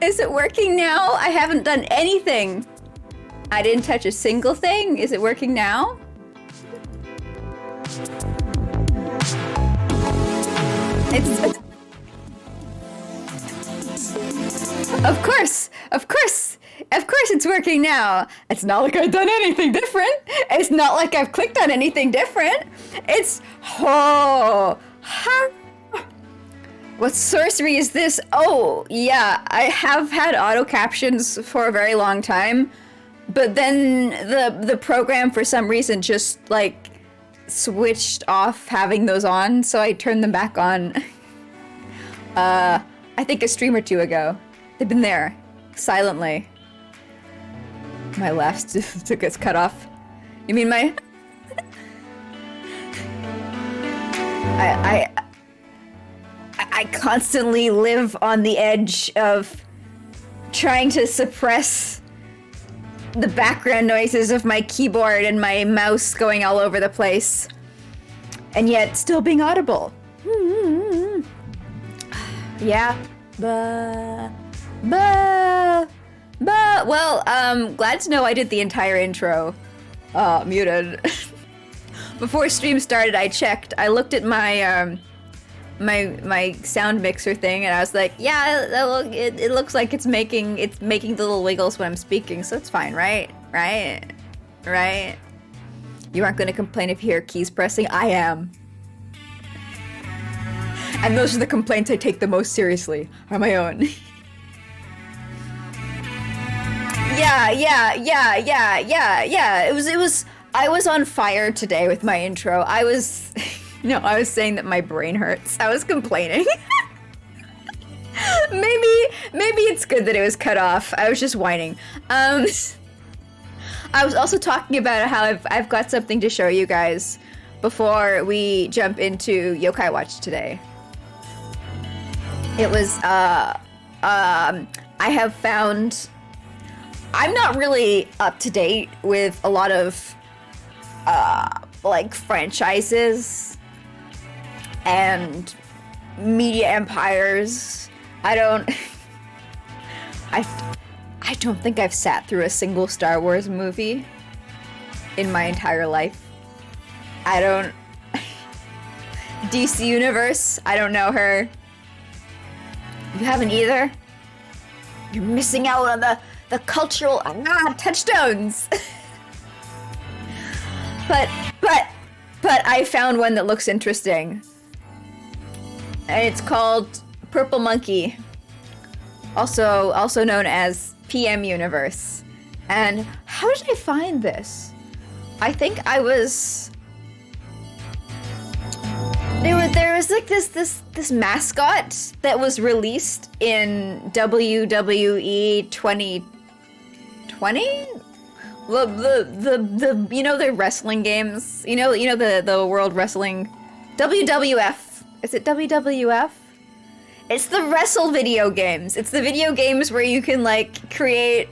Is it working now? I haven't done anything. I didn't touch a single thing. Is it working now? It's... Of course it's working now. It's not like I've done anything different. It's not like I've clicked on anything different. It's... Oh... What sorcery is this? Oh, yeah, I have had auto captions for a very long time, but then the program for some reason just like switched off having those on, so I turned them back on. I think a stream or two ago. They've been there silently. My laugh gets cut off. You mean my? I constantly live on the edge of trying to suppress the background noises of my keyboard and my mouse going all over the place, and yet still being audible. Yeah. Well, glad to know I did the entire intro. Muted. Before stream started, I checked. I looked at my my sound mixer thing, and I was like, yeah, it looks like it's making the little wiggles when I'm speaking, so it's fine, right? You aren't going to complain if you hear keys pressing? I am. And those are the complaints I take the most seriously, are my own. Yeah. I was on fire today with my intro. I was saying that my brain hurts. I was complaining. Maybe it's good that it was cut off. I was just whining. I was also talking about how I've got something to show you guys before we jump into Yokai Watch today. It was I have found I'm not really up to date with a lot of like franchises and media empires. I don't think I've sat through a single Star Wars movie in my entire life. DC Universe, I don't know her. You haven't either? You're missing out on the cultural touchstones. But I found one that looks interesting. And it's called Purple Monkey, also known as PM Universe. And how did I find this? I think I was... There was like this mascot that was released in WWE 2020? The you know, the wrestling games? You know the World Wrestling... WWF. Is it WWF? It's the wrestle video games. It's the video games where you can like create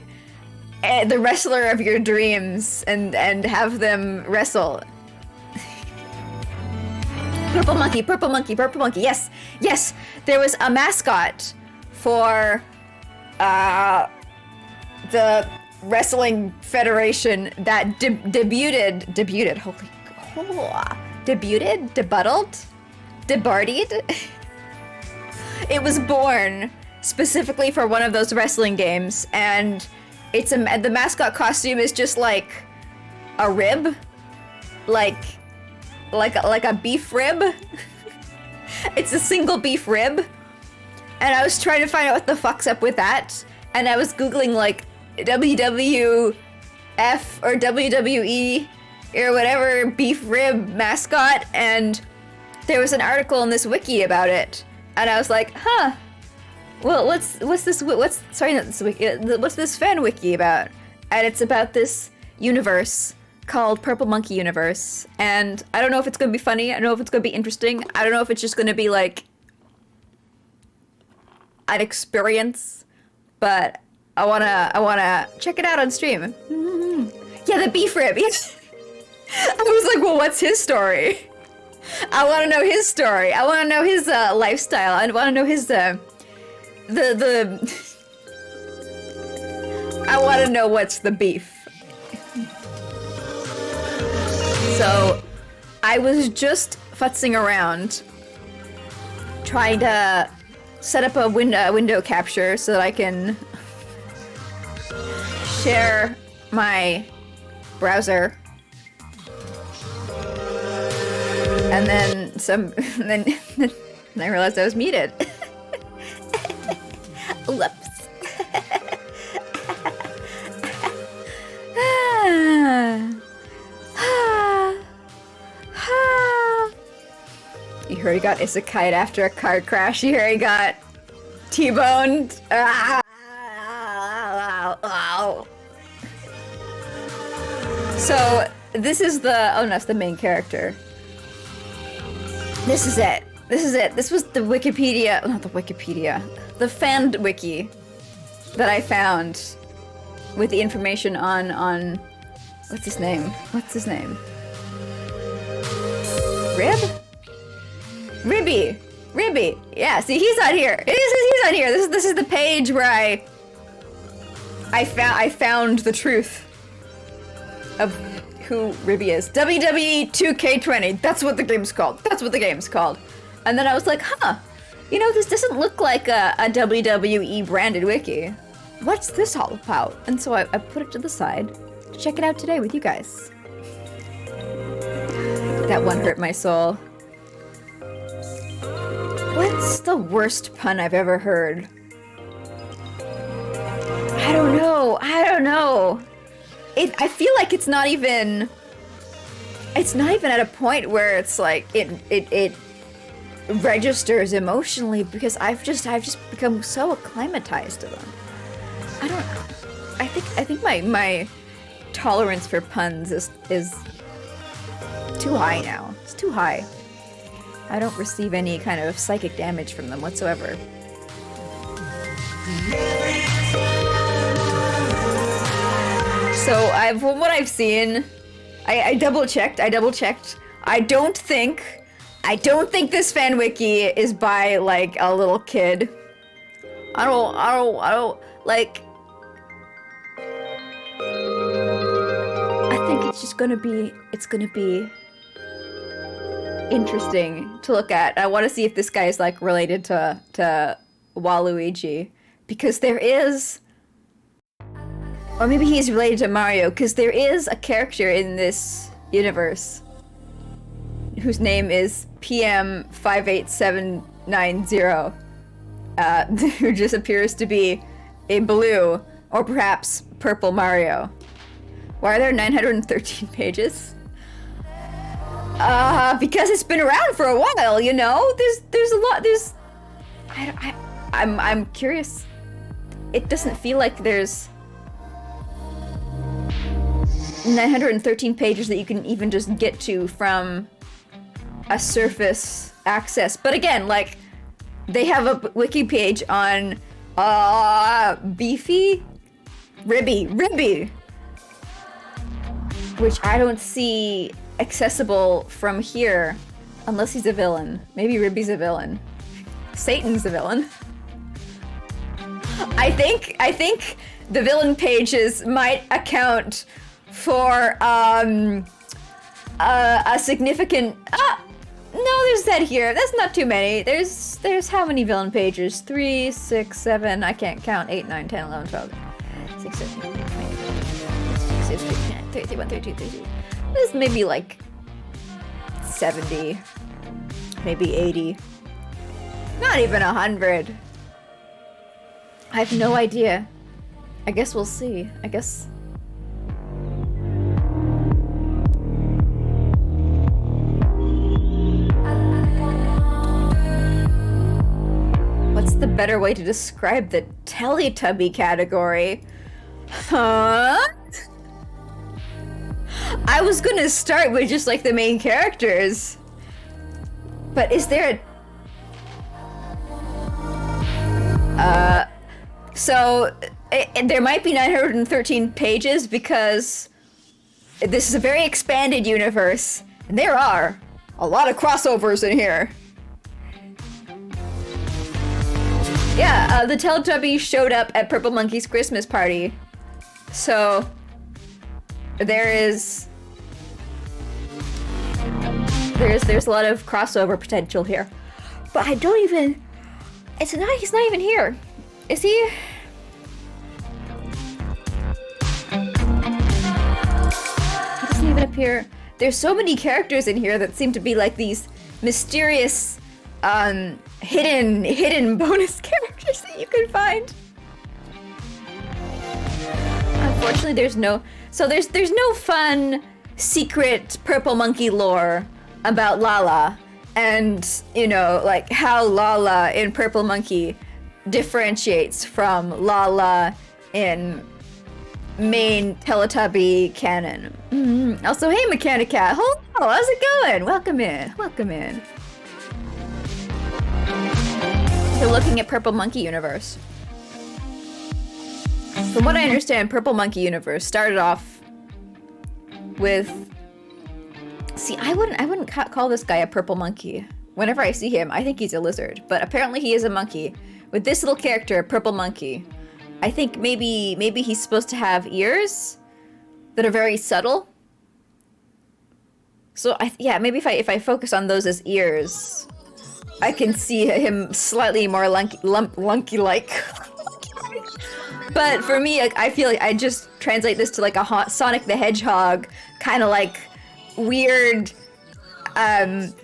the wrestler of your dreams and have them wrestle. Purple monkey, purple monkey, purple monkey. Yes, yes. There was a mascot for the Wrestling Federation that debuted. It was born specifically for one of those wrestling games, and it's the mascot costume is just like a rib, like a beef rib. It's a single beef rib, and I was trying to find out what the fuck's up with that, and I was googling like WWF or WWE or whatever beef rib mascot, and there was an article in this wiki about it, and I was like, huh. Well, what's this fan wiki about? And it's about this universe called Purple Monkey Universe, and I don't know if it's gonna be funny. I don't know if it's gonna be interesting. I don't know if it's just gonna be like an experience, but I wanna check it out on stream. Yeah, the beef rib. Yes. I was like, well, what's his story? I want to know his story. I want to know his lifestyle. I want to know his I want to know what's the beef. So, I was just futzing around, trying to set up a window capture so that I can share my browser. And then then I realized I was muted. Whoops. You heard he got isekai'd after a car crash. You heard he got T-boned. So this is the that's the main character. This is it. This is it. This was the Wikipedia, not the Wikipedia, the fan wiki that I found with the information on what's his name? What's his name? Ribby. Yeah, see, he's not here. He's not here. This is the page where I found the truth of who Ribby is. WWE 2K20. That's what the game's called. And then I was like, huh, you know, this doesn't look like a WWE branded wiki. What's this all about? And so I put it to the side to check it out today with you guys. That one hurt my soul. What's the worst pun I've ever heard? I don't know. I feel like it's not even at a point where it's like it registers emotionally, because I've just become so acclimatized to them. I don't know. I think my tolerance for puns is too high now. It's too high. I don't receive any kind of psychic damage from them whatsoever. So from what I've seen, I double checked. I don't think this fan wiki is by like a little kid. I don't like. I think it's gonna be interesting to look at. I want to see if this guy is like related to Waluigi, because there is. Or maybe he's related to Mario, because there is a character in this universe whose name is PM58790, who just appears to be a blue or perhaps purple Mario. Why are there 913 pages? Because it's been around for a while, you know? There's a lot, I'm curious. It doesn't feel like there's 913 pages that you can even just get to from a surface access. But again, like, they have a wiki page on, Beefy? Ribby! Which I don't see accessible from here, unless he's a villain. Maybe Ribby's a villain. Satan's a villain. I think the villain pages might account for a significant. No, there's that here. That's not too many. There's how many villain pages? 3, 6, 7. I can't count. 8, 9, 10, 11, 12. 6, 7, 8, 9, 10, 31, 32, 33. There's maybe like 70, maybe 80. Not even 100. I have no idea. I guess we'll see. I guess. What's the better way to describe the Teletubby category? Huh? I was gonna start with just like the main characters. But is there a... So, there might be 913 pages because this is a very expanded universe, and there are a lot of crossovers in here. Yeah, the Teletubbies showed up at Purple Monkey's Christmas party. So, there's a lot of crossover potential here. But I don't even... he's not even here. Is he? He doesn't even appear. There's so many characters in here that seem to be like these mysterious, hidden bonus characters that you can find. Unfortunately, there's no fun secret Purple Monkey lore about Lala, and you know, like how Lala in Purple Monkey differentiates from Lala in main Teletubby canon. Also, hey Mechanicat, hello, how's it going? Welcome in. We're looking at Purple Monkey Universe. From what I understand, Purple Monkey Universe started off with... See, I wouldn't call this guy a purple monkey. Whenever I see him, I think he's a lizard. But apparently he is a monkey. With this little character, Purple Monkey, I think maybe he's supposed to have ears that are very subtle. So maybe if I focus on those as ears, I can see him slightly more lunky-like. But for me, I feel like I just translate this to like a Sonic the Hedgehog kind of like weird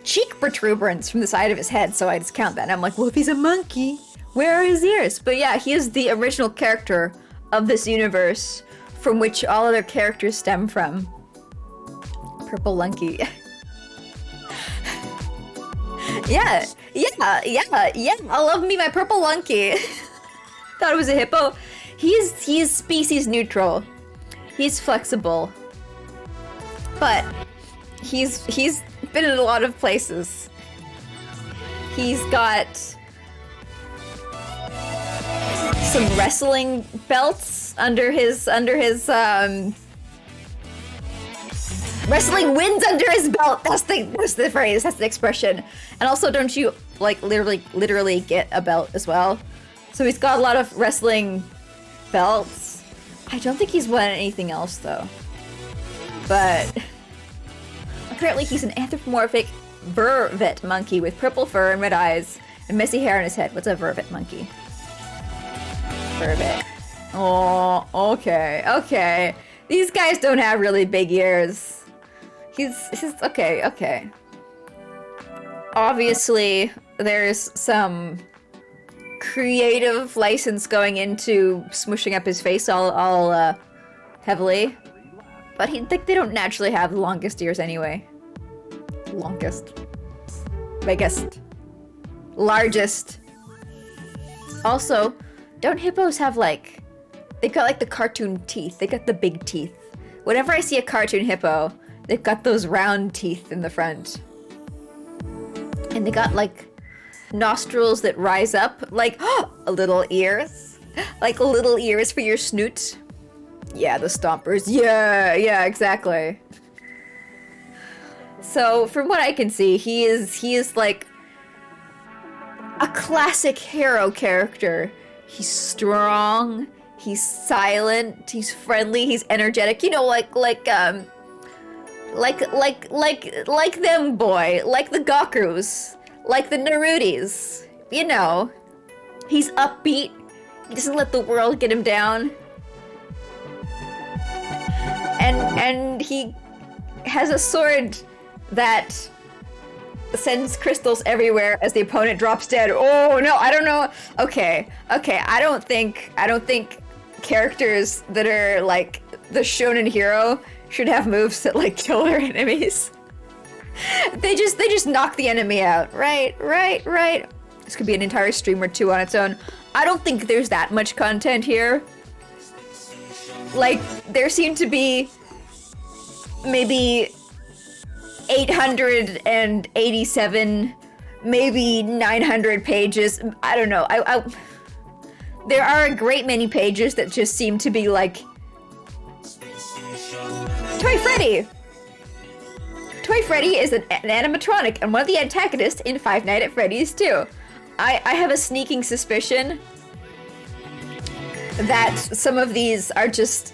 cheek protuberance from the side of his head, so I discount that. And I'm like, well, if he's a monkey, where are his ears? But yeah, he is the original character of this universe from which all other characters stem from. Purple Monkey. Yeah, I love me my Purple Monkey. Thought it was a hippo. He's species neutral. He's flexible. But he's been in a lot of places. He's got some wrestling belts under his wrestling wins under his belt. That's the phrase. That's the expression. And also, don't you like literally get a belt as well? So he's got a lot of wrestling belts. I don't think he's won anything else though. But apparently he's an anthropomorphic vervet monkey with purple fur and red eyes and messy hair on his head. What's a vervet monkey? Vervet. Oh, okay. These guys don't have really big ears. He's okay. Obviously, there's some creative license going into smooshing up his face all heavily. But they don't naturally have the longest ears anyway. Longest. Biggest. Largest. Also, don't hippos have like... They've got like the cartoon teeth. They got the big teeth. Whenever I see a cartoon hippo, they've got those round teeth in the front. And they got like nostrils that rise up, like little ears. Like little ears for your snoot. Yeah, the stompers. Yeah, exactly. So, from what I can see, he is like a classic hero character. He's strong, he's silent, he's friendly, he's energetic. You know, like them boy, like the Gakurus, like the Narudis. You know, he's upbeat. He doesn't let the world get him down. And he has a sword that sends crystals everywhere as the opponent drops dead. Oh no, I don't know. Okay, I don't think characters that are like the shonen hero should have moves that like kill their enemies. They just knock the enemy out. Right. This could be an entire stream or two on its own. I don't think there's that much content here. Like, there seem to be maybe 887, maybe 900 pages. I don't know. There are a great many pages that just seem to be like... Toy Freddy! Toy Freddy is an animatronic and one of the antagonists in Five Nights at Freddy's too. I have a sneaking suspicion that some of these are just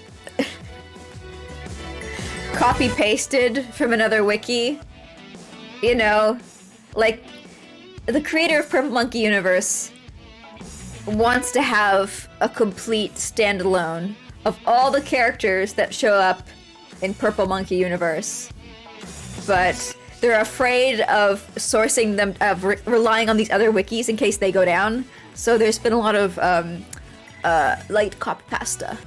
copy-pasted from another wiki. You know, like, the creator of Purple Monkey Universe wants to have a complete standalone of all the characters that show up in Purple Monkey Universe. But they're afraid of sourcing them, of relying on these other wikis in case they go down. So there's been a lot of, light copy pasta.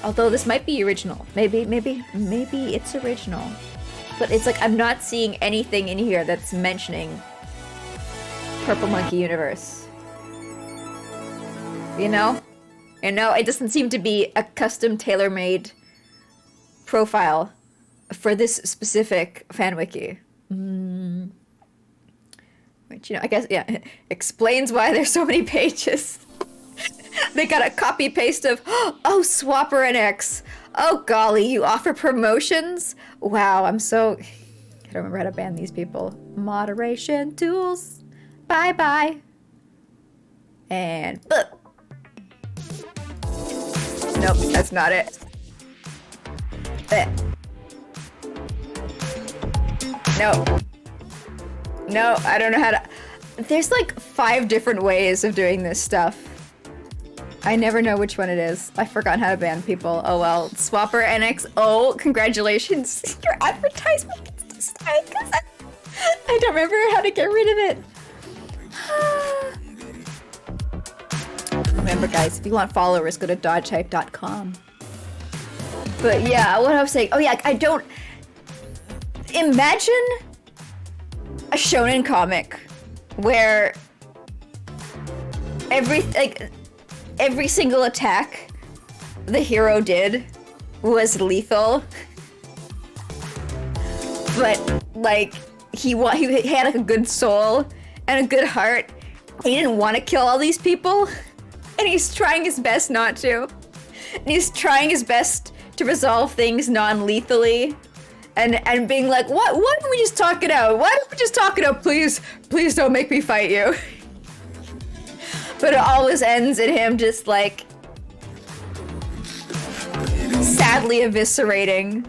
Although this might be original. Maybe it's original. But it's like, I'm not seeing anything in here that's mentioning Purple Monkey Universe. You know? It doesn't seem to be a custom tailor-made profile for this specific fan wiki. Which, I guess, yeah, explains why there's so many pages. They got a copy paste of, oh, Swapper NX. Oh, golly, you offer promotions? Wow, I don't remember how to ban these people. Moderation tools. Bye-bye. And, nope, that's not it. No, I don't know how to... There's like 5 different ways of doing this stuff. I never know which one it is. I've forgotten how to ban people. Oh well. Swapper NX. Oh, congratulations. Your advertisement gets to stay because I don't remember how to get rid of it. Remember guys, if you want followers, go to dodgehype.com. But yeah, what I was saying. Oh yeah, I don't... Imagine a shonen comic where every single attack the hero did was lethal, but like he had like a good soul and a good heart. He didn't want to kill all these people, and he's trying his best not to. And he's trying his best to resolve things non-lethally. And being like, why don't we just talk it out? Why don't we just talk it out, please? Please don't make me fight you. But it always ends in him just like sadly eviscerating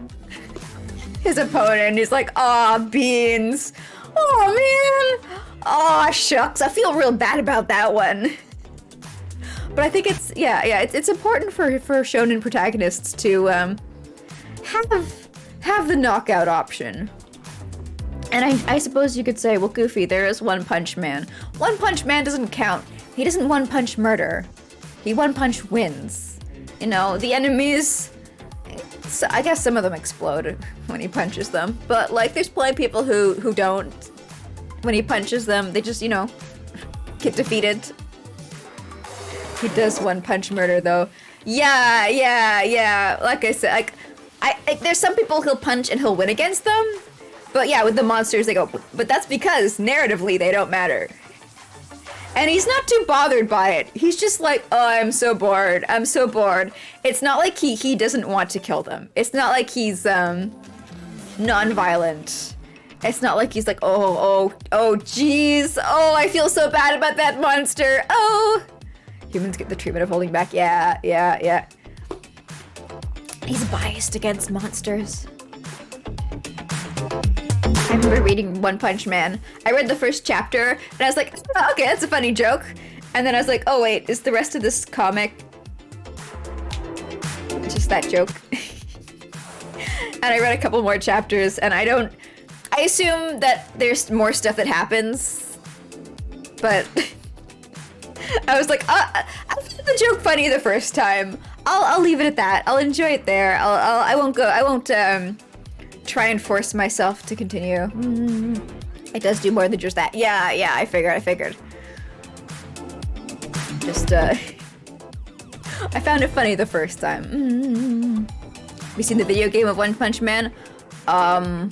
his opponent. He's like, aw, beans. Oh man. Aw, shucks. I feel real bad about that one. But I think it's important for shonen protagonists to have the knockout option. And I suppose you could say, well, Goofy, there is One Punch Man. One Punch Man doesn't count. He doesn't one punch murder. He one punch wins. The enemies, So I guess some of them explode when he punches them, but like there's plenty of people who don't. When he punches them, they just, you know, get defeated. He does one punch murder though. Yeah. Like I said, like there's some people he'll punch and he'll win against them. But yeah, with the monsters they go, but that's because narratively they don't matter. And he's not too bothered by it. He's just like, oh, I'm so bored. It's not like he doesn't want to kill them. It's not like he's non-violent. It's not like he's like, oh, jeez. Oh, I feel so bad about that monster. Oh. Humans get the treatment of holding back. Yeah. He's biased against monsters. I remember reading One Punch Man. I read the first chapter, and I was like, oh, okay, that's a funny joke. And then I was like, oh wait, is the rest of this comic just that joke? And I read a couple more chapters, and I assume that there's more stuff that happens, but I was like, I found the joke funny the first time. I'll leave it at that. I'll enjoy it there. I won't try and force myself to continue. It does do more than just that. Yeah, I figured. Just, I found it funny the first time. Have you seen the video game of One Punch Man? I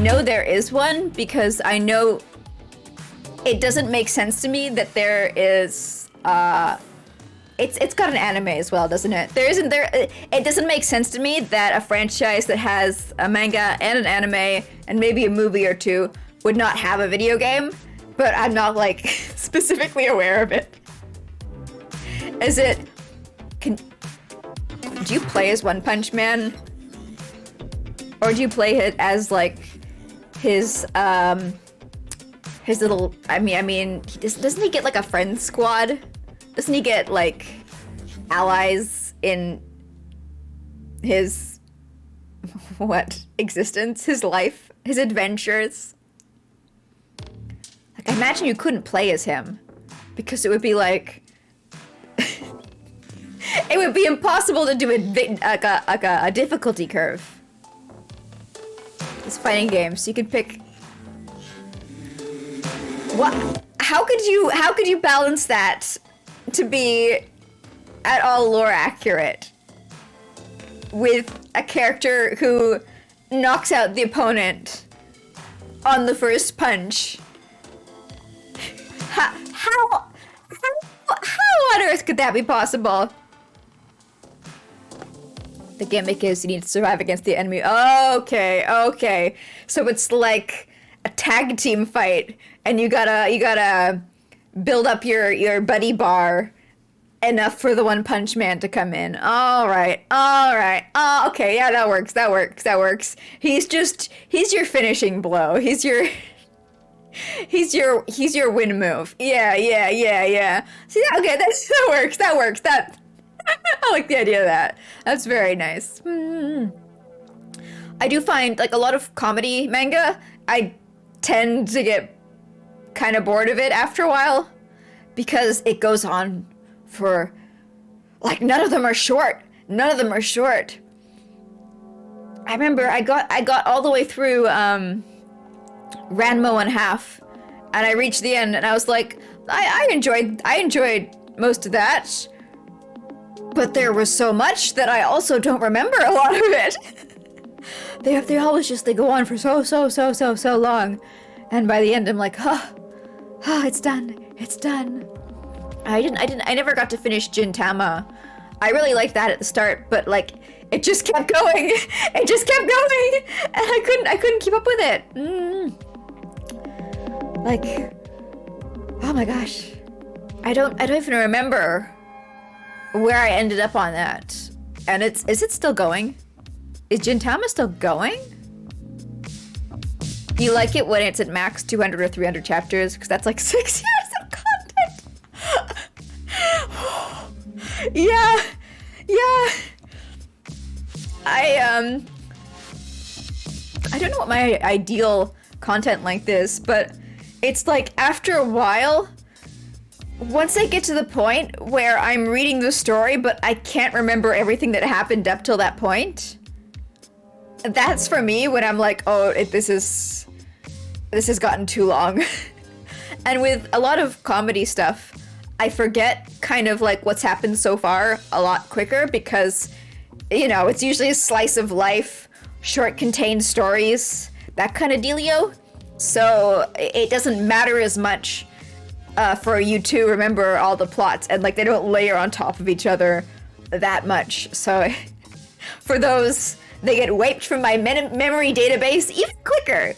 know there is one because I know it doesn't make sense to me that there is, It's got an anime as well, doesn't it? It doesn't make sense to me that a franchise that has a manga and an anime and maybe a movie or two would not have a video game, but I'm not like specifically aware of it. Do you play as One Punch Man? Or do you play it as like his little, I mean, doesn't he get like a friend squad? Doesn't he get, like, allies in his, existence, his life, his adventures? Like, I imagine you couldn't play as him, because it would be, like, it would be impossible to do a difficulty curve. It's fighting games, so you could pick... What? How could you balance that to be at all lore accurate with a character who knocks out the opponent on the first punch? How on earth could that be possible? The gimmick is you need to survive against the enemy. Okay. So it's like a tag team fight, and you gotta build up your buddy bar enough for the One Punch Man to come in. All right. Oh, okay, yeah, that works. He's your finishing blow. He's your win move. Yeah. See, okay, that works. I like the idea of that. That's very nice. I do find, like, a lot of comedy manga, I tend to get kind of bored of it after a while because it goes on for, like, none of them are short. I remember I got all the way through Ranma 1/2, and I reached the end and I was like, I enjoyed most of that, but there was so much that I also don't remember a lot of it. They always just, they go on for so long, and by the end I'm like, it's done. I never got to finish Gintama. I really liked that at the start, but like it just kept going. And I couldn't keep up with it. Like, oh my gosh, I don't even remember where I ended up on that. And is it still going? Is Gintama still going? Do you like it when it's at max 200 or 300 chapters? Because that's like 6 years of content. Yeah. I don't know what my ideal content length is, but it's like after a while, once I get to the point where I'm reading the story, but I can't remember everything that happened up till that point, that's for me when I'm like, oh, this has gotten too long. And with a lot of comedy stuff, I forget kind of like what's happened so far a lot quicker because, you know, it's usually a slice of life, short contained stories, that kind of dealio. So it doesn't matter as much for you to remember all the plots, and like they don't layer on top of each other that much. So for those, they get wiped from my memory database even quicker.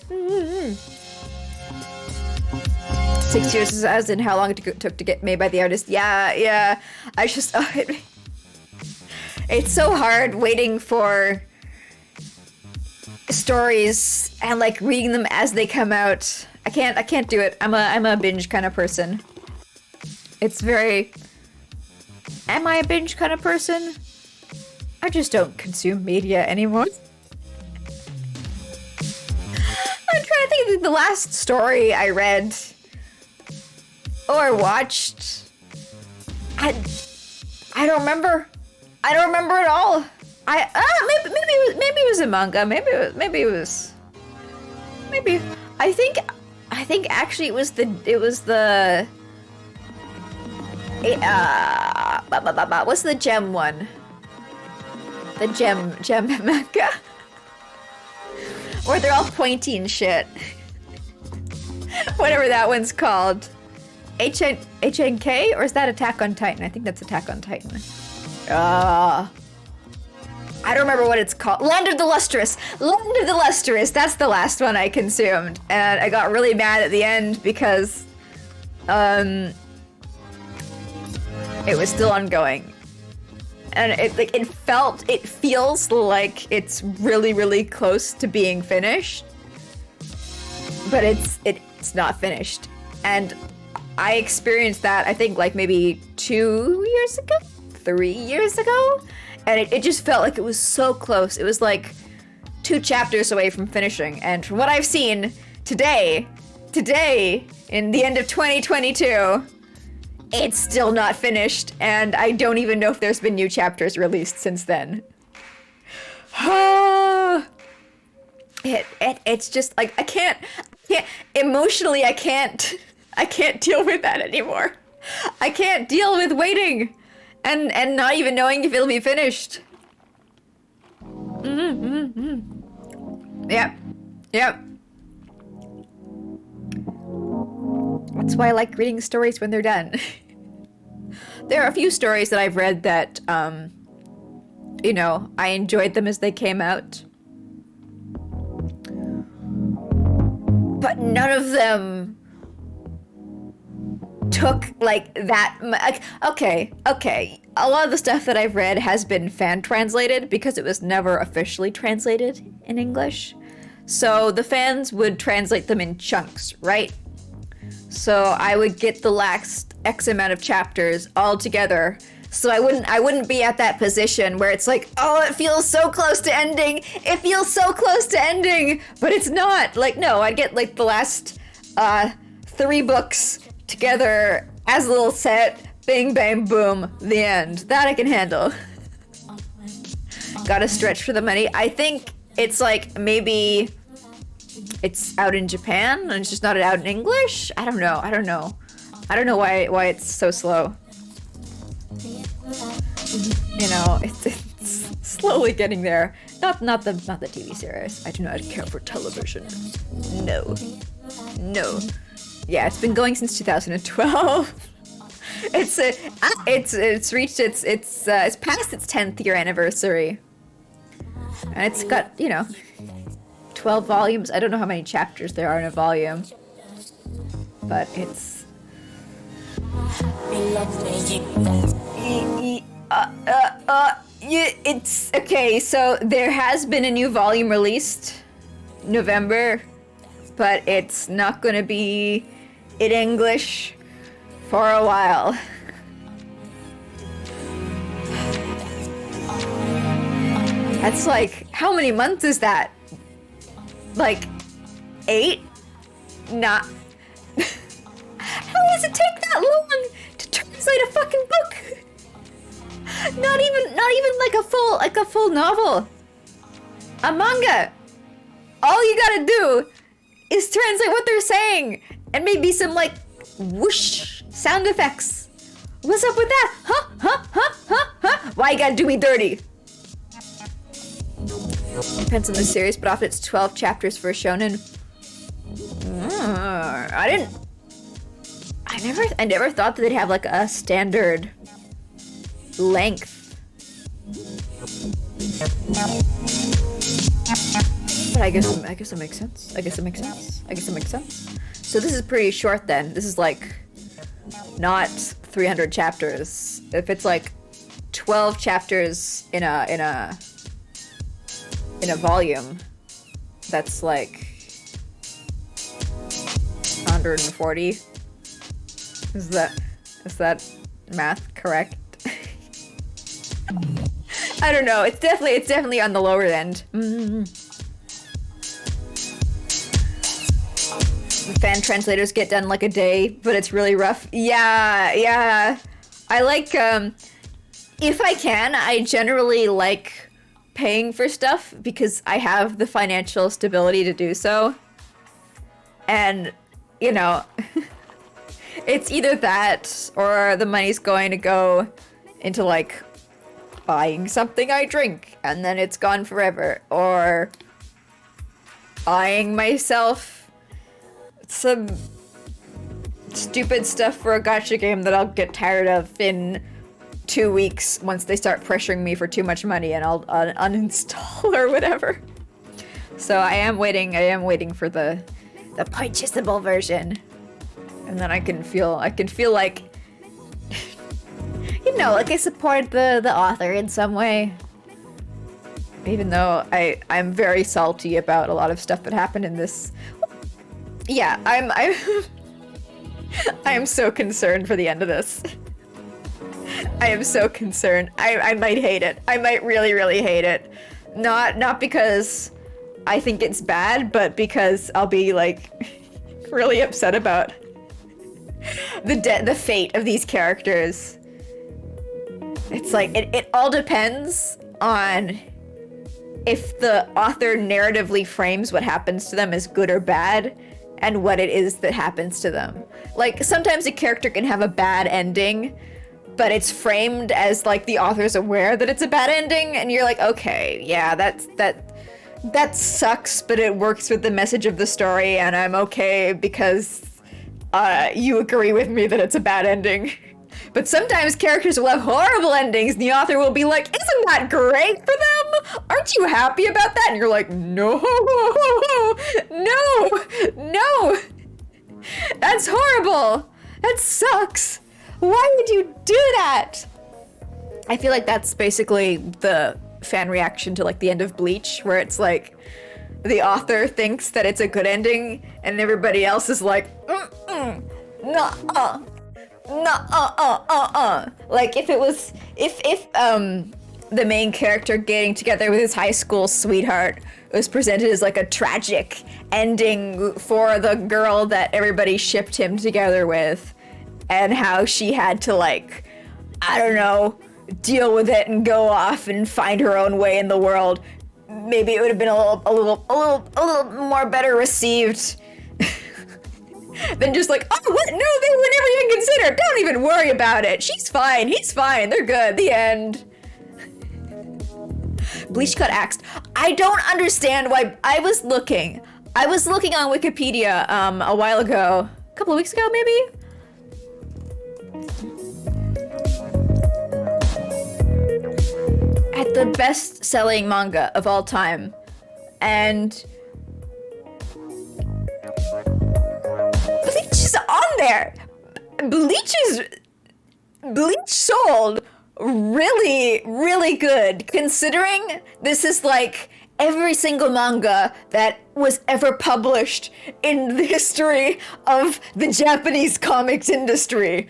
6 years is as in how long it took to get made by the artist. Yeah. I just, it's so hard waiting for stories and like reading them as they come out. I can't do it. I'm a binge kind of person. It's very... Am I a binge kind of person? I just don't consume media anymore. I'm trying to think of the last story I read or watched. I don't remember. I don't remember at all. Maybe it was a manga. Maybe I think actually it was the what's the gem one? The gem manga? Or they're all pointy and shit. Whatever that one's called. HNK? Or is that Attack on Titan? I think that's Attack on Titan. I don't remember what it's called. Land of the Lustrous! Land of the Lustrous! That's the last one I consumed. And I got really mad at the end because it was still ongoing. And it feels like it's really, really close to being finished. But it's not finished. And I experienced that, I think, like maybe 2 years ago? 3 years ago? And it just felt like it was so close. It was like 2 chapters away from finishing. And from what I've seen today, in the end of 2022, it's still not finished. And I don't even know if there's been new chapters released since then. It's just like, I can't, emotionally, I can't deal with that anymore. I can't deal with waiting. And not even knowing if it'll be finished. Yep. That's why I like reading stories when they're done. There are a few stories that I've read that, you know, I enjoyed them as they came out. But none of them took like that like, okay, a lot of the stuff that I've read has been fan translated because it was never officially translated in English, so the fans would translate them in chunks, right? So I would get the last X amount of chapters all together, so I wouldn't be at that position where it's like, oh, it feels so close to ending, but it's not. Like, no, I'd get like the last 3 books together as a little set, bing, bang, boom, the end. That I can handle. Gotta stretch for the money. I think it's like, maybe it's out in Japan and it's just not out in English? I don't know why it's so slow. You know, it's slowly getting there. Not the TV series. I do not care for television. No. Yeah, it's been going since 2012. It's past its 10th year anniversary, and it's got, you know, 12 volumes. I don't know how many chapters there are in a volume, but it's it's okay. So there has been a new volume released November, but it's not gonna be in English for a while. That's like, how many months is that? Like 8? Not. How does it take that long translate a fucking book. Not even like a full novel. A manga. All you gotta do is translate what they're saying and maybe some like whoosh sound effects. What's up with that? Huh? Why you gotta do me dirty? Depends on the series, but often it's 12 chapters for a shonen. I never thought that they'd have like a standard length. But I guess it makes sense. I guess it makes sense. So this is pretty short then. This is like not 300 chapters. If it's like 12 chapters in a volume, that's like 140. Is that math correct? I don't know. It's definitely on the lower end. The fan translators get done like a day, but it's really rough. Yeah. I like if I can, I generally like paying for stuff because I have the financial stability to do so. And, you know, it's either that or the money's going to go into like buying something I drink and then it's gone forever, or buying myself some stupid stuff for a gacha game that I'll get tired of in 2 weeks once they start pressuring me for too much money, and I'll uninstall or whatever. So I am waiting for the purchasable version, and then I can feel like you know, like I support the author in some way. Even though I'm very salty about a lot of stuff that happened in this. Yeah, I am so concerned for the end of this. I am so concerned. I might hate it. I might really, really hate it. Not because I think it's bad, but because I'll be like really upset about the fate of these characters. It's like it all depends on if the author narratively frames what happens to them as good or bad, and what it is that happens to them. Like, sometimes a character can have a bad ending, but it's framed as like the author's aware that it's a bad ending, and you're like, okay, yeah, that sucks, but it works with the message of the story, and I'm okay because you agree with me that it's a bad ending. But sometimes characters will have horrible endings, and the author will be like, isn't that great for them? Aren't you happy about that? And you're like, no, that's horrible. That sucks. Why would you do that? I feel like that's basically the fan reaction to like the end of Bleach, where it's like the author thinks that it's a good ending, and everybody else is like, nuh-uh. Like if the main character getting together with his high school sweetheart was presented as like a tragic ending for the girl that everybody shipped him together with, and how she had to like, I don't know, deal with it and go off and find her own way in the world, maybe it would have been a little more better received than just like, oh, what? No, they were never even considered. Don't even worry about it. She's fine. He's fine. They're good. The end. Bleach got axed. I don't understand why. I was looking on Wikipedia a while ago, a couple of weeks ago maybe. At the best-selling manga of all time, and Bleach is on there. Bleach sold really, really good, considering this is like every single manga that was ever published in the history of the Japanese comics industry.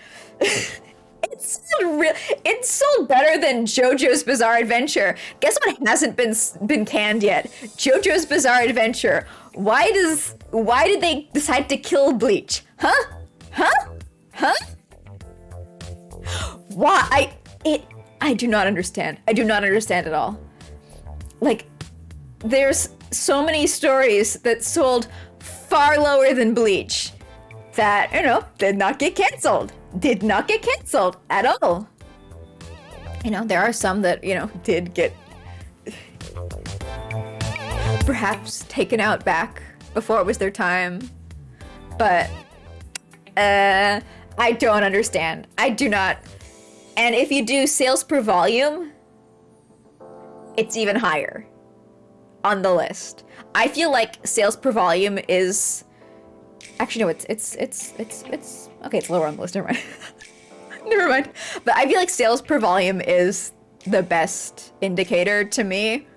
It sold better than JoJo's Bizarre Adventure. Guess what hasn't been canned yet? JoJo's Bizarre Adventure. Why did they decide to kill Bleach? Huh? Why? I do not understand. I do not understand at all. Like, there's so many stories that sold far lower than Bleach that, you know, did not get canceled. Did not get canceled at all. You know, there are some that, you know, did get perhaps taken out back before it was their time. But, I don't understand. I do not. And if you do sales per volume, it's even higher on the list. I feel like sales per volume is actually no, it's okay, it's lower on the list, never mind. Never mind. But I feel like sales per volume is the best indicator to me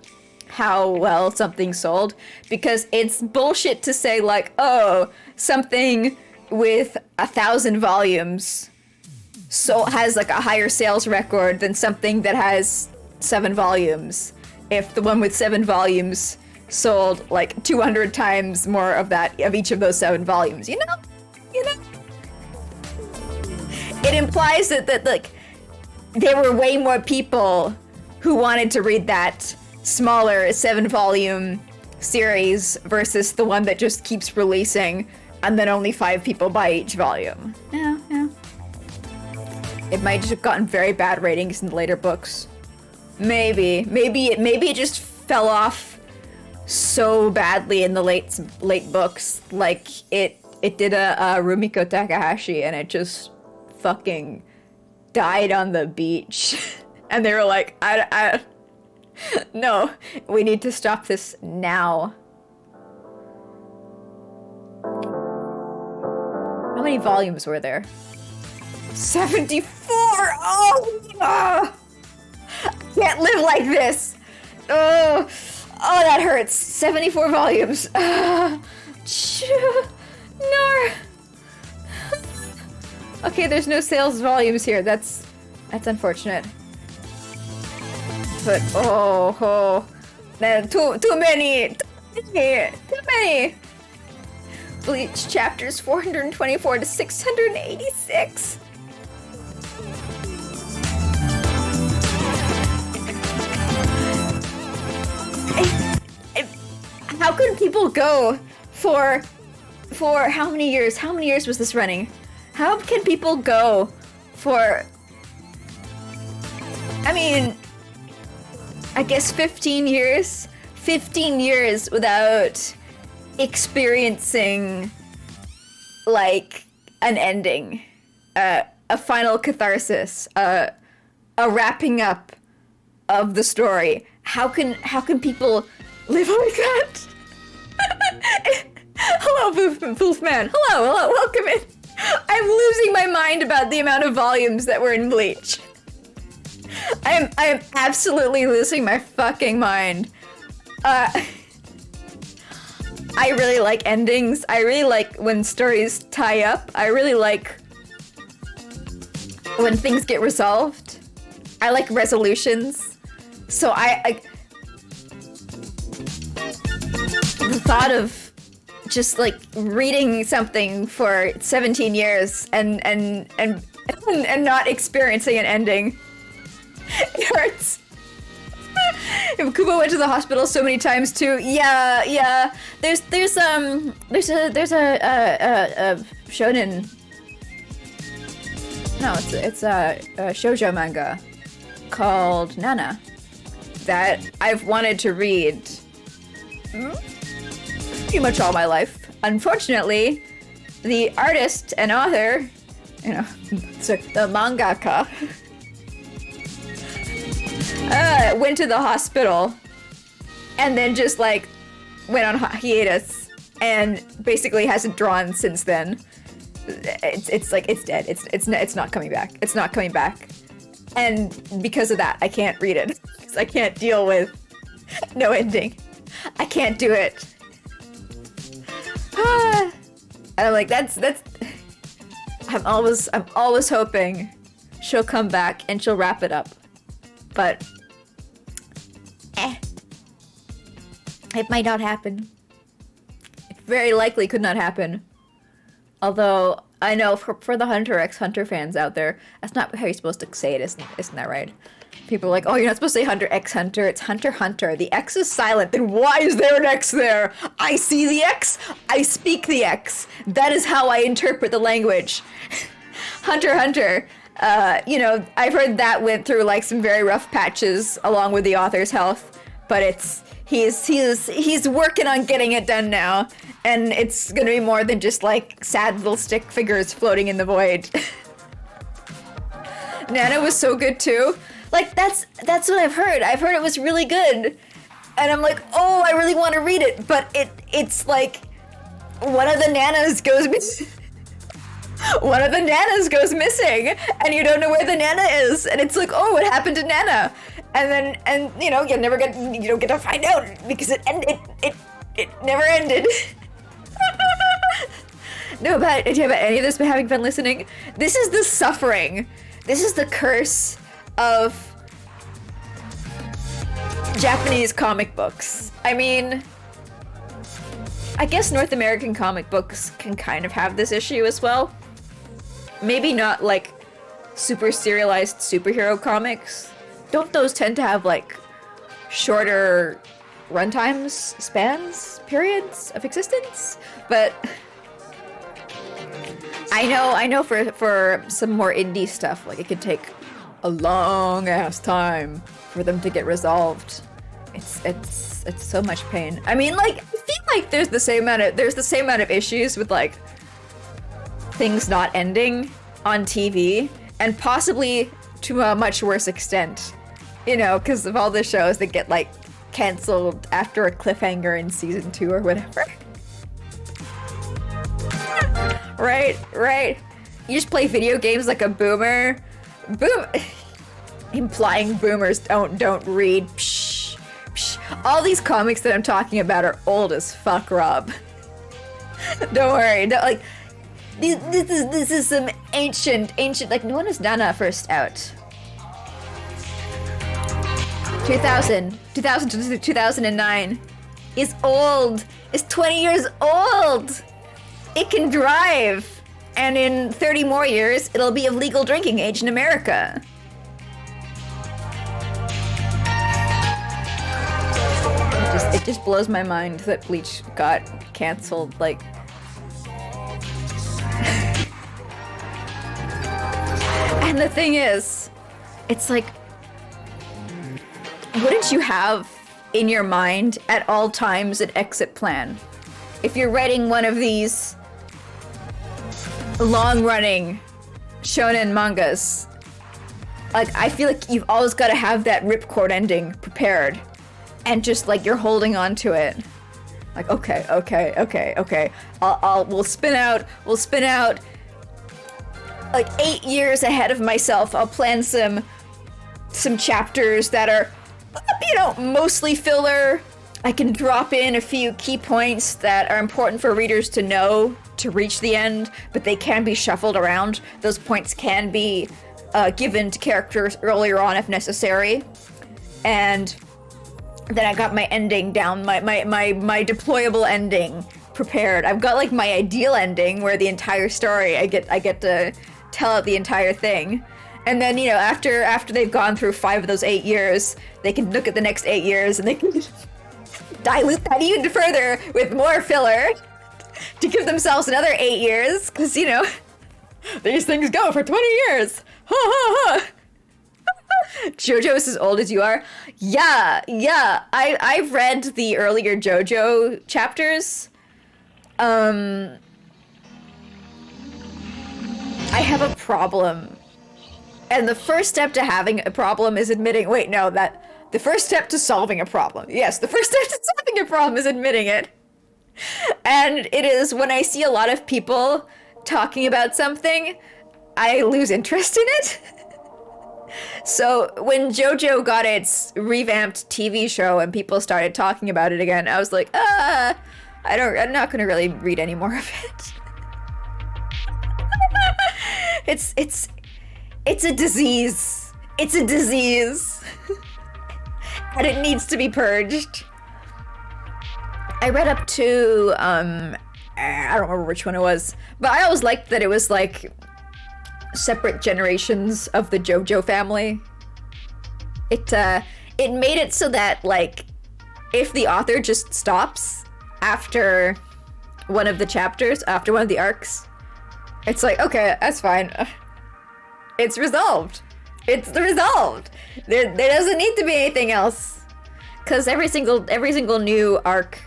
how well something sold, because it's bullshit to say like, oh, something with 1,000 volumes so has like a higher sales record than something that has 7 volumes if the one with 7 volumes sold like 200 times more of each of those 7 volumes, you know? It implies that like there were way more people who wanted to read that smaller 7-volume series versus the one that just keeps releasing and then only 5 people buy each volume. Yeah. It might just have gotten very bad ratings in the later books. Maybe it just fell off so badly in the late books, like it did a Rumiko Takahashi, and it just fucking died on the beach. And they were like, I no, we need to stop this now. How many volumes were there? 74! Oh! Can't live like this! Oh, that hurts. 74 volumes. No. Okay, there's no sales volumes here. That's unfortunate. But man, too many. Bleach chapters 424 to 686. How could people go for how many years? How many years was this running? How can people go for, I mean, I guess 15 years? 15 years without experiencing, like, an ending. A final catharsis. A wrapping up of the story. How can people live like that? Hello, Wolfman. Hello, welcome in. I'm losing my mind about the amount of volumes that were in Bleach. I am absolutely losing my fucking mind. I really like endings. I really like when stories tie up. I really like when things get resolved. I like resolutions. So the thought of just like reading something for 17 years and not experiencing an ending, it hurts. Kubo went to the hospital so many times too. Yeah. There's a shonen. No, it's a shoujo manga called Nana that I've wanted to read pretty much all my life. Unfortunately, the artist and author, the mangaka, went to the hospital and then just like went on hiatus and basically hasn't drawn since then. It's like it's dead. It's not coming back. It's not coming back. And because of that, I can't read it. Because I can't deal with no ending. I can't do it. And I'm like, that's. I'm always hoping she'll come back and she'll wrap it up. But it might not happen. It very likely could not happen. Although I know for the Hunter x Hunter fans out there, that's not how you're supposed to say it, isn't that right? People are like, oh, you're not supposed to say Hunter x Hunter, it's Hunter Hunter. The X is silent, then why is there an X there? I see the X, I speak the X. That is how I interpret the language. Hunter Hunter, you know, I've heard that went through like some very rough patches along with the author's health, but he's working on getting it done now, and it's gonna be more than just like sad little stick figures floating in the void. Nana was so good too. Like that's what I've heard. I've heard it was really good, and I'm like, oh, I really want to read it, but it's like one of the nanas goes missing. One of the nanas goes missing, and you don't know where the nana is, and it's like, oh, what happened to Nana? And you know, you don't get to find out because it never ended. No, but do you have any of this been having fun listening? This is the suffering. This is the curse of Japanese comic books. I mean, I guess North American comic books can kind of have this issue as well. Maybe not like super serialized superhero comics. Don't those tend to have like shorter runtimes, spans, periods of existence? But I know for some more indie stuff, like it could take a long ass time for them to get resolved. It's so much pain. I mean, like, I feel like there's the same amount of issues with like things not ending on TV, and possibly to a much worse extent, you know, because of all the shows that get like canceled after a cliffhanger in season 2 or whatever. Right. You just play video games like a boomer. Implying boomers don't read. Psh. All these comics that I'm talking about are old as fuck, Rob. Don't worry. This is some ancient. Like, when was Nana first out? 2000 to 2009. It's old. It's 20 years old. It can drive. And in 30 more years, it'll be of legal drinking age in America. It just blows my mind that Bleach got canceled, like... And the thing is, it's like, wouldn't you have in your mind at all times an exit plan? If you're writing one of these long-running shonen mangas, like, I feel like you've always got to have that ripcord ending prepared, and just like you're holding on to it. Like, okay. We'll spin out like 8 years ahead of myself. I'll plan some chapters that are, you know, mostly filler. I can drop in a few key points that are important for readers to know to reach the end, but they can be shuffled around. Those points can be given to characters earlier on if necessary. And then I got my ending down, my deployable ending prepared. I've got like my ideal ending where the entire story, I get to tell out the entire thing. And then, you know, after they've gone through 5 of those 8 years, they can look at the next 8 years and they can dilute that even further with more filler to give themselves another 8 years, because, you know, these things go for 20 years. Ha ha ha. JoJo is as old as you are? Yeah. I've read the earlier JoJo chapters. I have a problem. And the first step to having a problem is admitting, the first step to solving a problem. Yes, the first step to solving a problem is admitting it. And it is when I see a lot of people talking about something, I lose interest in it. So when JoJo got its revamped TV show and people started talking about it again, I was like, I'm not gonna really read any more of it. It's a disease. It's a disease. And it needs to be purged. I read up to I don't remember which one it was, but I always liked that it was like separate generations of the JoJo family. It made it so that like if the author just stops after one of the chapters, after one of the arcs, it's like, okay, that's fine. It's resolved. It's resolved. There doesn't need to be anything else. Cause every single new arc,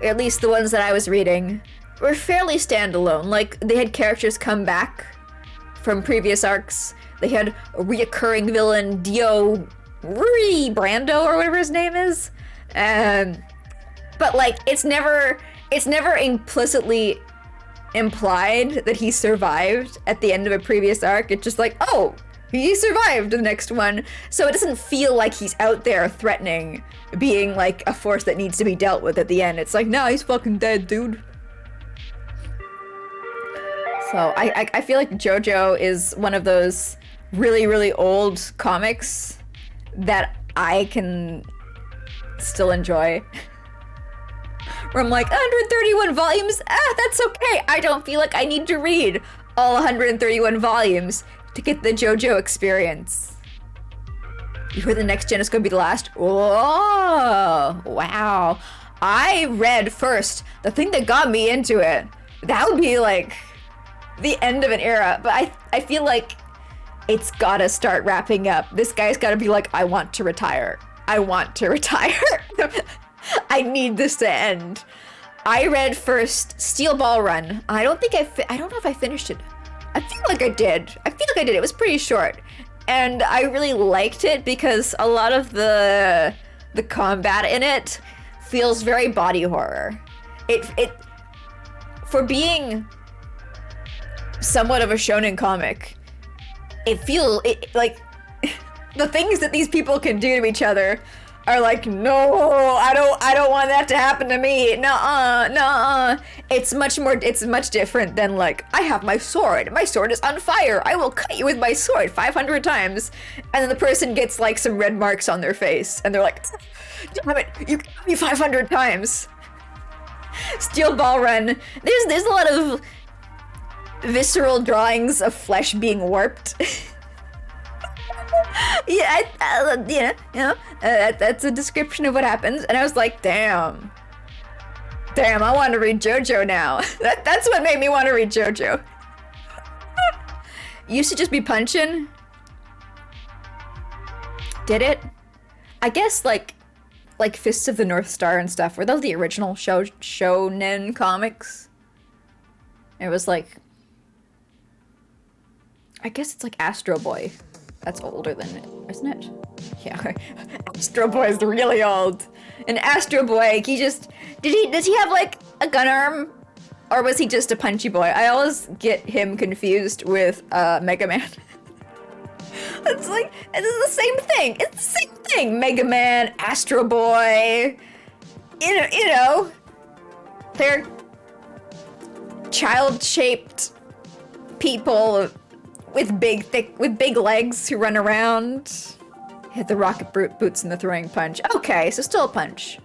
at least the ones that I was reading, were fairly standalone. Like they had characters come back from previous arcs. They had a reoccurring villain, Dio Brando or whatever his name is. But like it's never implicitly implied that he survived at the end of a previous arc. It's just like, oh, he survived the next one. So it doesn't feel like he's out there threatening, being like a force that needs to be dealt with at the end. It's like, no, he's fucking dead, dude. So I feel like JoJo is one of those really, really old comics that I can still enjoy. Where I'm like, 131 volumes? That's okay. I don't feel like I need to read all 131 volumes to get the JoJo experience. You heard the next gen is gonna be the last? Oh, wow. I read first the thing that got me into it. That would be like the end of an era, but I feel like it's gotta start wrapping up. This guy's gotta be like, I want to retire. I want to retire. I need this to end. I read first Steel Ball Run. I don't know if I finished it. I feel like I did. It was pretty short. And I really liked it because a lot of the combat in it feels very body horror. It for being somewhat of a shonen comic, it like the things that these people can do to each other are like, no, I don't want that to happen to me. Nuh-uh. It's much different than like, I have my sword is on fire, I will cut you with my sword 500 times. And then the person gets like some red marks on their face and they're like, damn it, you cut me 500 times. Steel Ball Run, there's a lot of visceral drawings of flesh being warped. That's a description of what happens, and I was like, damn, I want to read JoJo now. That's what made me want to read JoJo. Used to just be punching. Did it? I guess like Fists of the North Star and stuff. Were those the original shonen comics? It was like, I guess it's like Astro Boy. That's older than it, isn't it? Yeah, okay. Astro Boy is really old. And Astro Boy, does he have like a gun arm? Or was he just a punchy boy? I always get him confused with Mega Man. It's like, it's the same thing. It's the same thing. Mega Man, Astro Boy. You know, they're child-shaped people with big legs who run around. Hit the rocket boots and the throwing punch. Okay, so still a punch.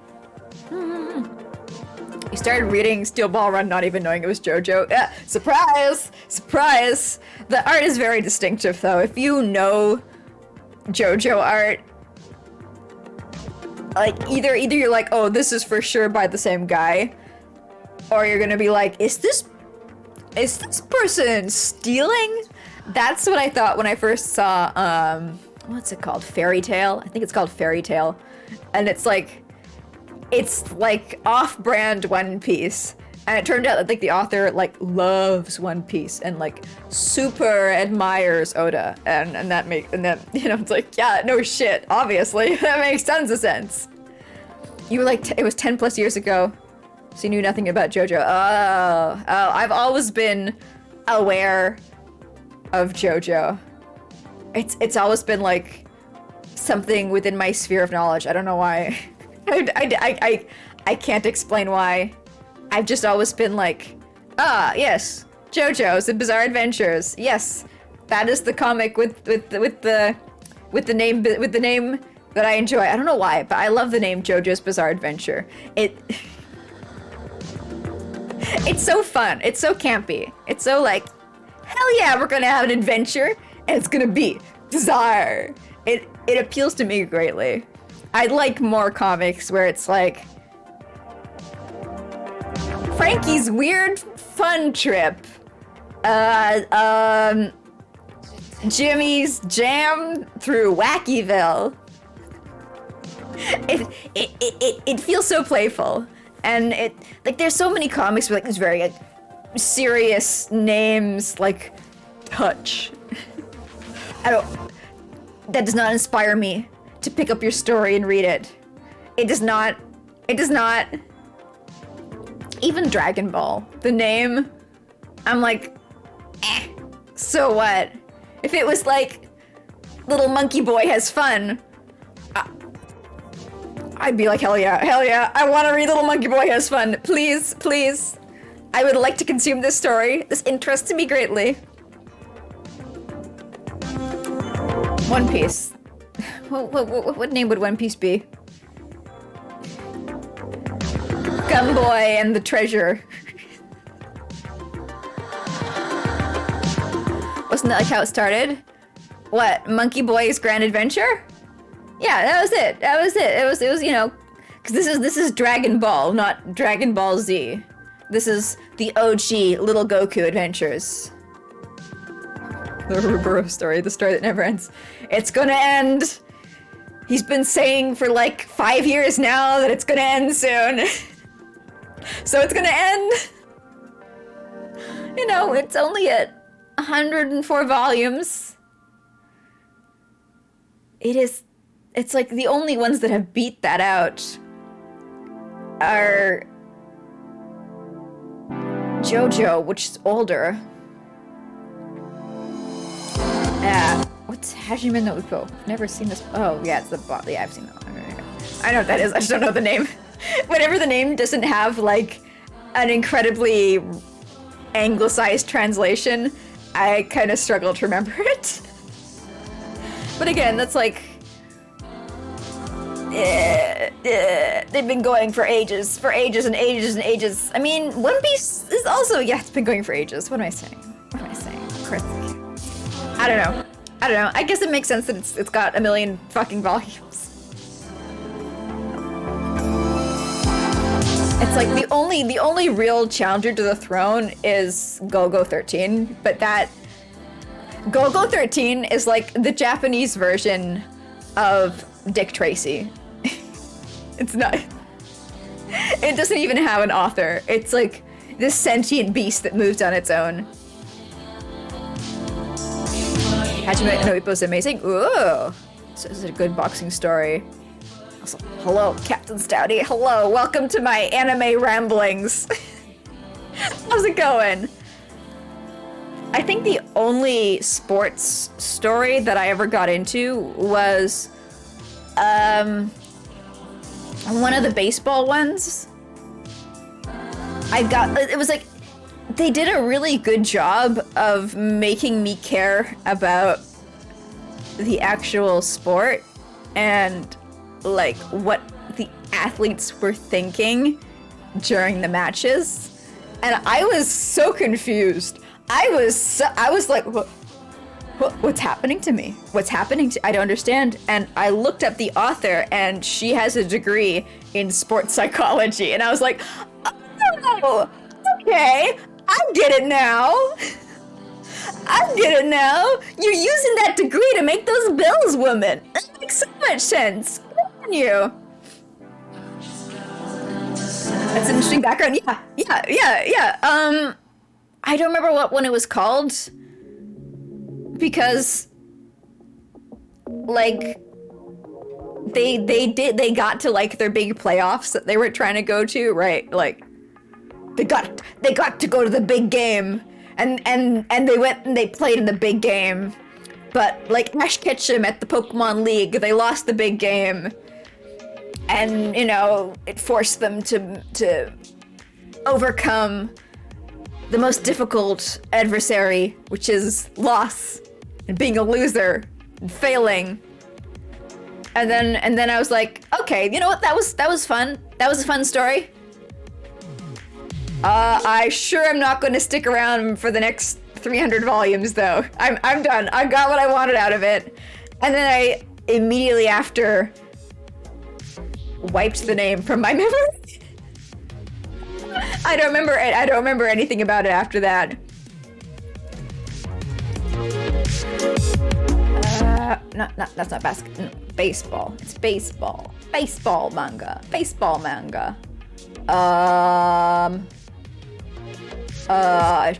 You started reading Steel Ball Run not even knowing it was JoJo. Surprise! Surprise! The art is very distinctive though. If you know JoJo art, like either you're like, oh, this is for sure by the same guy, or you're gonna be like, is this person stealing? That's what I thought when I first saw, what's it called? Fairy Tail? I think it's called Fairy Tail. And it's like off-brand One Piece. And it turned out that like the author like loves One Piece and like super admires Oda. And that you know, it's like, yeah, no shit, obviously. That makes tons of sense. You were like, it was 10 plus years ago, so you knew nothing about JoJo. Oh, I've always been aware of JoJo. It's always been like something within my sphere of knowledge. I don't know why. I can't explain why. I've just always been like, yes, JoJo's The Bizarre Adventures. Yes, that is the comic with the name that I enjoy. I don't know why, but I love the name JoJo's Bizarre Adventure. It's so fun. It's so campy. It's so like, hell yeah, we're gonna have an adventure, and it's gonna be bizarre. It appeals to me greatly. I like more comics where it's like Frankie's weird fun trip. Jimmy's jam through Wackyville. It feels so playful, and it like there's so many comics with like these very like serious names like Touch. That does not inspire me to pick up your story and read it. It does not. Even Dragon Ball, the name, I'm like, so what? If it was like, Little Monkey Boy has fun, I'd be like, hell yeah, I want to read Little Monkey Boy has fun. Please, please. I would like to consume this story. This interests me greatly. One Piece. What name would One Piece be? Gumboy and the Treasure. Wasn't that like how it started? What, Monkey Boy's Grand Adventure? Yeah, that was it. It was, you know, because this is Dragon Ball, not Dragon Ball Z. This is the OG Little Goku Adventures. The Ruburo story, the story that never ends. It's gonna end. He's been saying for like 5 years now that it's gonna end soon. So it's gonna end. You know, it's only at 104 volumes. It's like the only ones that have beat that out are JoJo, which is older. What's Hajime no Ippo? Never seen this. Oh, yeah, it's the bot. Yeah, I've seen that one. I know what that is. I just don't know the name. Whenever the name doesn't have, like, an incredibly anglicized translation, I kind of struggle to remember it. But again, that's like... they've been going for ages and ages and ages. I mean, One Piece is also... Yeah, it's been going for ages. What am I saying? Chris. I don't know. I guess it makes sense that it's got a million fucking volumes. It's like the only real challenger to the throne is Go-Go 13, but that Go-Go 13 is like the Japanese version of Dick Tracy. It's not. It doesn't even have an author. It's like this sentient beast that moves on its own. Hajime no Ippo is amazing. Ooh, so this is a good boxing story. Also, hello, Captain Stouty. Hello, welcome to my anime ramblings. How's it going? I think the only sports story that I ever got into was one of the baseball ones. It was like, they did a really good job of making me care about the actual sport and like what the athletes were thinking during the matches. And I was so confused. I was like, what's happening to me? I don't understand. And I looked up the author and she has a degree in sports psychology. And I was like, oh, okay. I get it now. You're using that degree to make those bills, woman. That makes so much sense. Good on you. That's an interesting background. Yeah. I don't remember what one it was called. Because, like, they got to, like, their big playoffs that they were trying to go to, right? Like, they got to go to the big game, and they went and they played in the big game, but like Ash Ketchum at the Pokemon League, they lost the big game, and you know it forced them to overcome the most difficult adversary, which is loss and being a loser and failing. And then I was like, okay, you know what? That was fun. That was a fun story. I sure am not going to stick around for the next 300 volumes, though. I'm done. I got what I wanted out of it. And then I immediately after wiped the name from my memory. I don't remember it. I don't remember anything about it after that. That's not basketball. No, baseball. It's baseball. Baseball manga. Baseball manga. I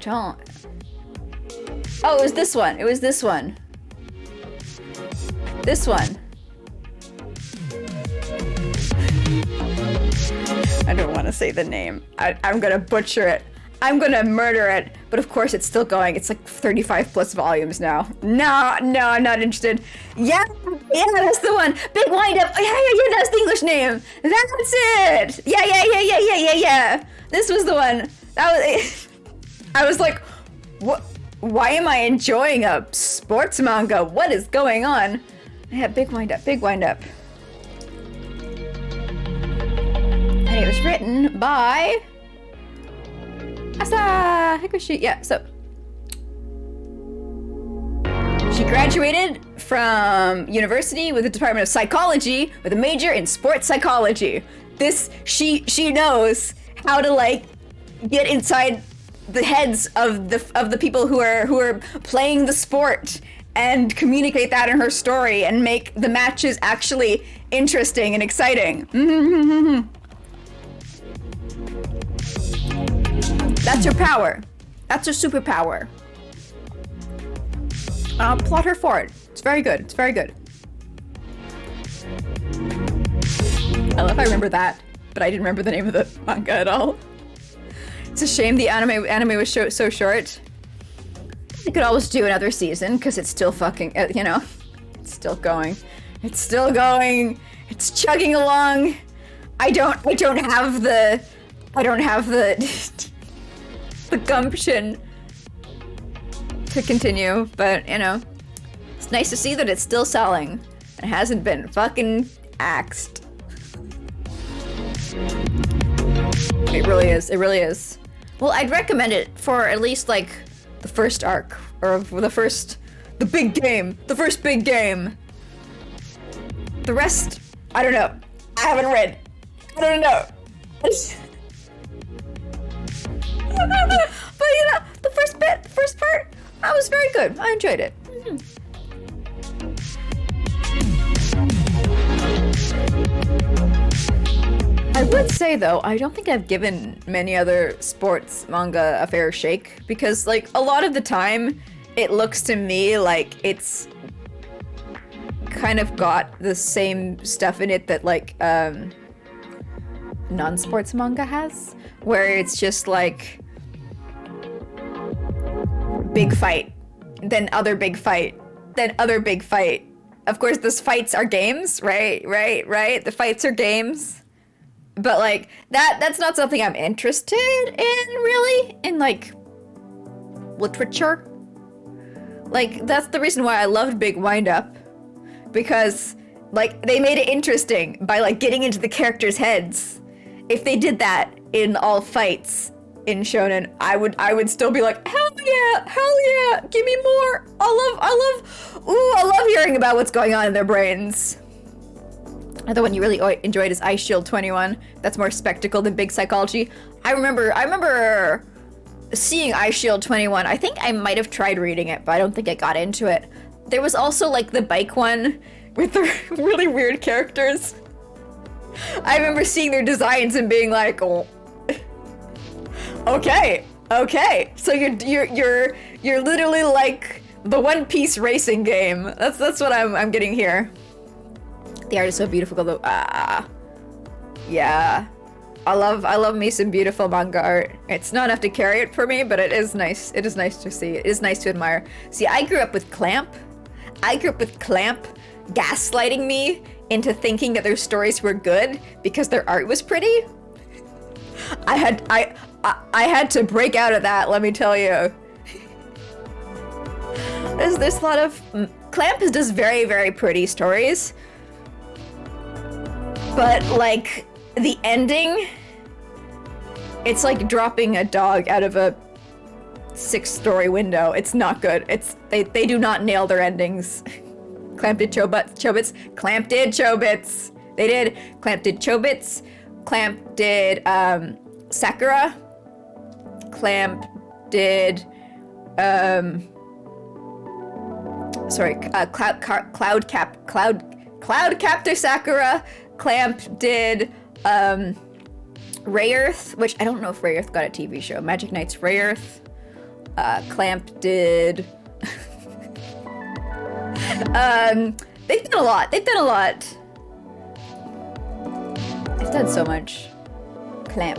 don't. Oh, it was this one. It was this one. This one. I don't want to say the name. I'm gonna butcher it. I'm gonna murder it. But of course, it's still going. It's like 35 plus volumes now. No, I'm not interested. Yeah, that's the one. Big wind up. Yeah, that's the English name. That's it. Yeah. This was the one. That was. I was like, what? Why am I enjoying a sports manga? What is going on? Yeah, big wind up. And it was written by Asa Higuchi. Yeah, so she graduated from university with the Department of Psychology with a major in sports psychology. She knows how to like get inside the heads of the people who are playing the sport and communicate that in her story and make the matches actually interesting and exciting. That's your power. That's your superpower. Plot her for it. It's very good. It's very good. I love I remember that, but I didn't remember the name of the manga at all. It's a shame the anime was so short. They could always do another season because it's still fucking, it's still going. It's still going. It's chugging along. I don't have the the gumption to continue, but it's nice to see that it's still selling and hasn't been fucking axed. It really is. It really is. Well, I'd recommend it for at least like the first arc or the big game, the first big game. The rest, I don't know. I haven't read. I don't know. But the first part, that was very good. I enjoyed it. I would say though, I don't think I've given many other sports manga a fair shake because like a lot of the time it looks to me like it's kind of got the same stuff in it that like non-sports manga has, where it's just like big fight, then other big fight, then other big fight. Of course, those fights are games, right? The fights are games. But like that's not something I'm interested in really, in like literature. Like that's the reason why I loved Big Wind Up, because like they made it interesting by like getting into the characters' heads. If they did that in all fights in shonen, I would still be like, hell yeah, give me more. I love hearing about what's going on in their brains. The one you really enjoyed is Ice Shield 21. That's more spectacle than big psychology. I remember seeing Ice Shield 21. I think I might have tried reading it, but I don't think I got into it. There was also like the bike one with the really weird characters. I remember seeing their designs and being like, oh, okay. So you're literally like the One Piece racing game. That's what I'm getting here. The art is so beautiful though. Yeah. I love me some beautiful manga art. It's not enough to carry it for me, but it is nice. It is nice to see. It is nice to admire. See, I grew up with Clamp. Gaslighting me into thinking that their stories were good because their art was pretty. I had to break out of that, let me tell you. There's a lot of Clamp does very, very pretty stories. But like the ending It's like dropping a dog out of a 6-story window. It's not good. They do not nail their endings. Clamp did Chobits. Clamp did Chobits. They did. Clamp did Chobits. Clamp did Sakura. Clamp did Cloud Captor Sakura. Clamp did Rayearth, which I don't know if Rayearth got a TV show. Magic Knight's Rayearth. Clamp did they've done a lot. They've done so much. Clamp.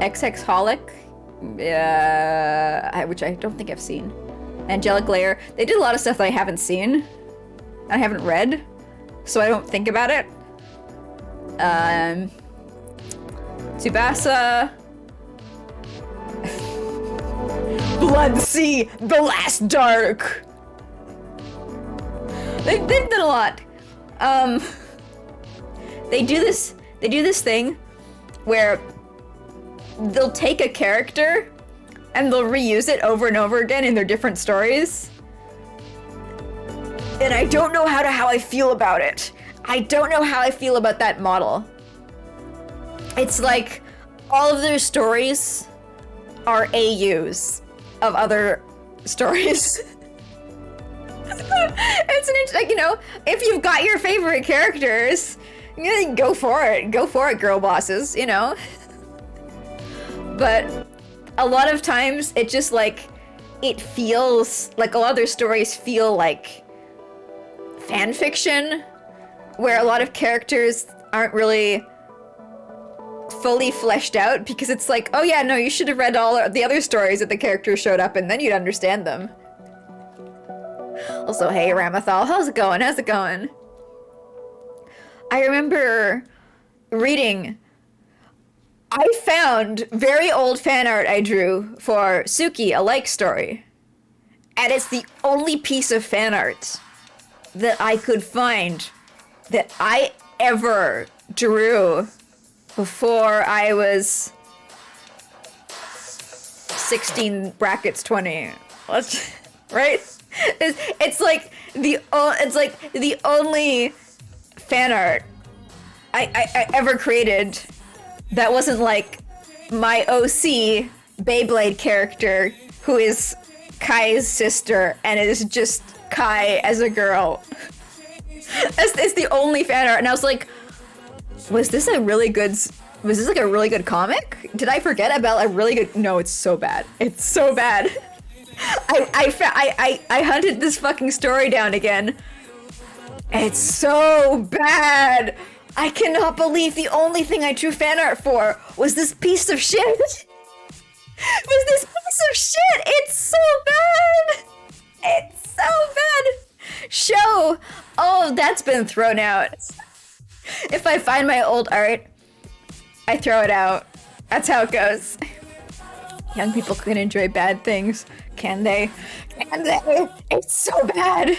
XX Holic, which I don't think I've seen. Angelic Layer. They did a lot of stuff that I haven't seen. I haven't read, so I don't think about it. Tsubasa. Blood Sea, The Last Dark. They've done a lot. They do this thing where they'll take a character and they'll reuse it over and over again in their different stories. And I don't know how I feel about it. I don't know how I feel about that model. It's like all of their stories are AUs of other stories. It's an like, you know, if you've got your favorite characters, go for it. Go for it, girl bosses, you know. But a lot of times it just like, it feels like a lot of their stories feel like fan fiction, where a lot of characters aren't really fully fleshed out, because it's like, oh yeah, no, you should have read all the other stories that the characters showed up and then you'd understand them. Also, hey Ramathal, how's it going? I remember reading, I found very old fan art I drew for Suki, a like story. And it's the only piece of fan art that I could find that I ever drew before I was 16 brackets 20. Right? It's like the only fan art I ever created that wasn't like my OC Beyblade character who is Kai's sister and is just Kai as a girl. It's the only fan art, and I was like, was this like a really good comic? Did I forget about a really good? No, it's so bad. It's so bad. I hunted this fucking story down again. It's so bad. I cannot believe the only thing I drew fan art for was this piece of shit. It's so bad. It's so bad. Show. Oh, that's been thrown out. If I find my old art, I throw it out. That's how it goes. Young people can enjoy bad things. Can they? Can they? It's so bad.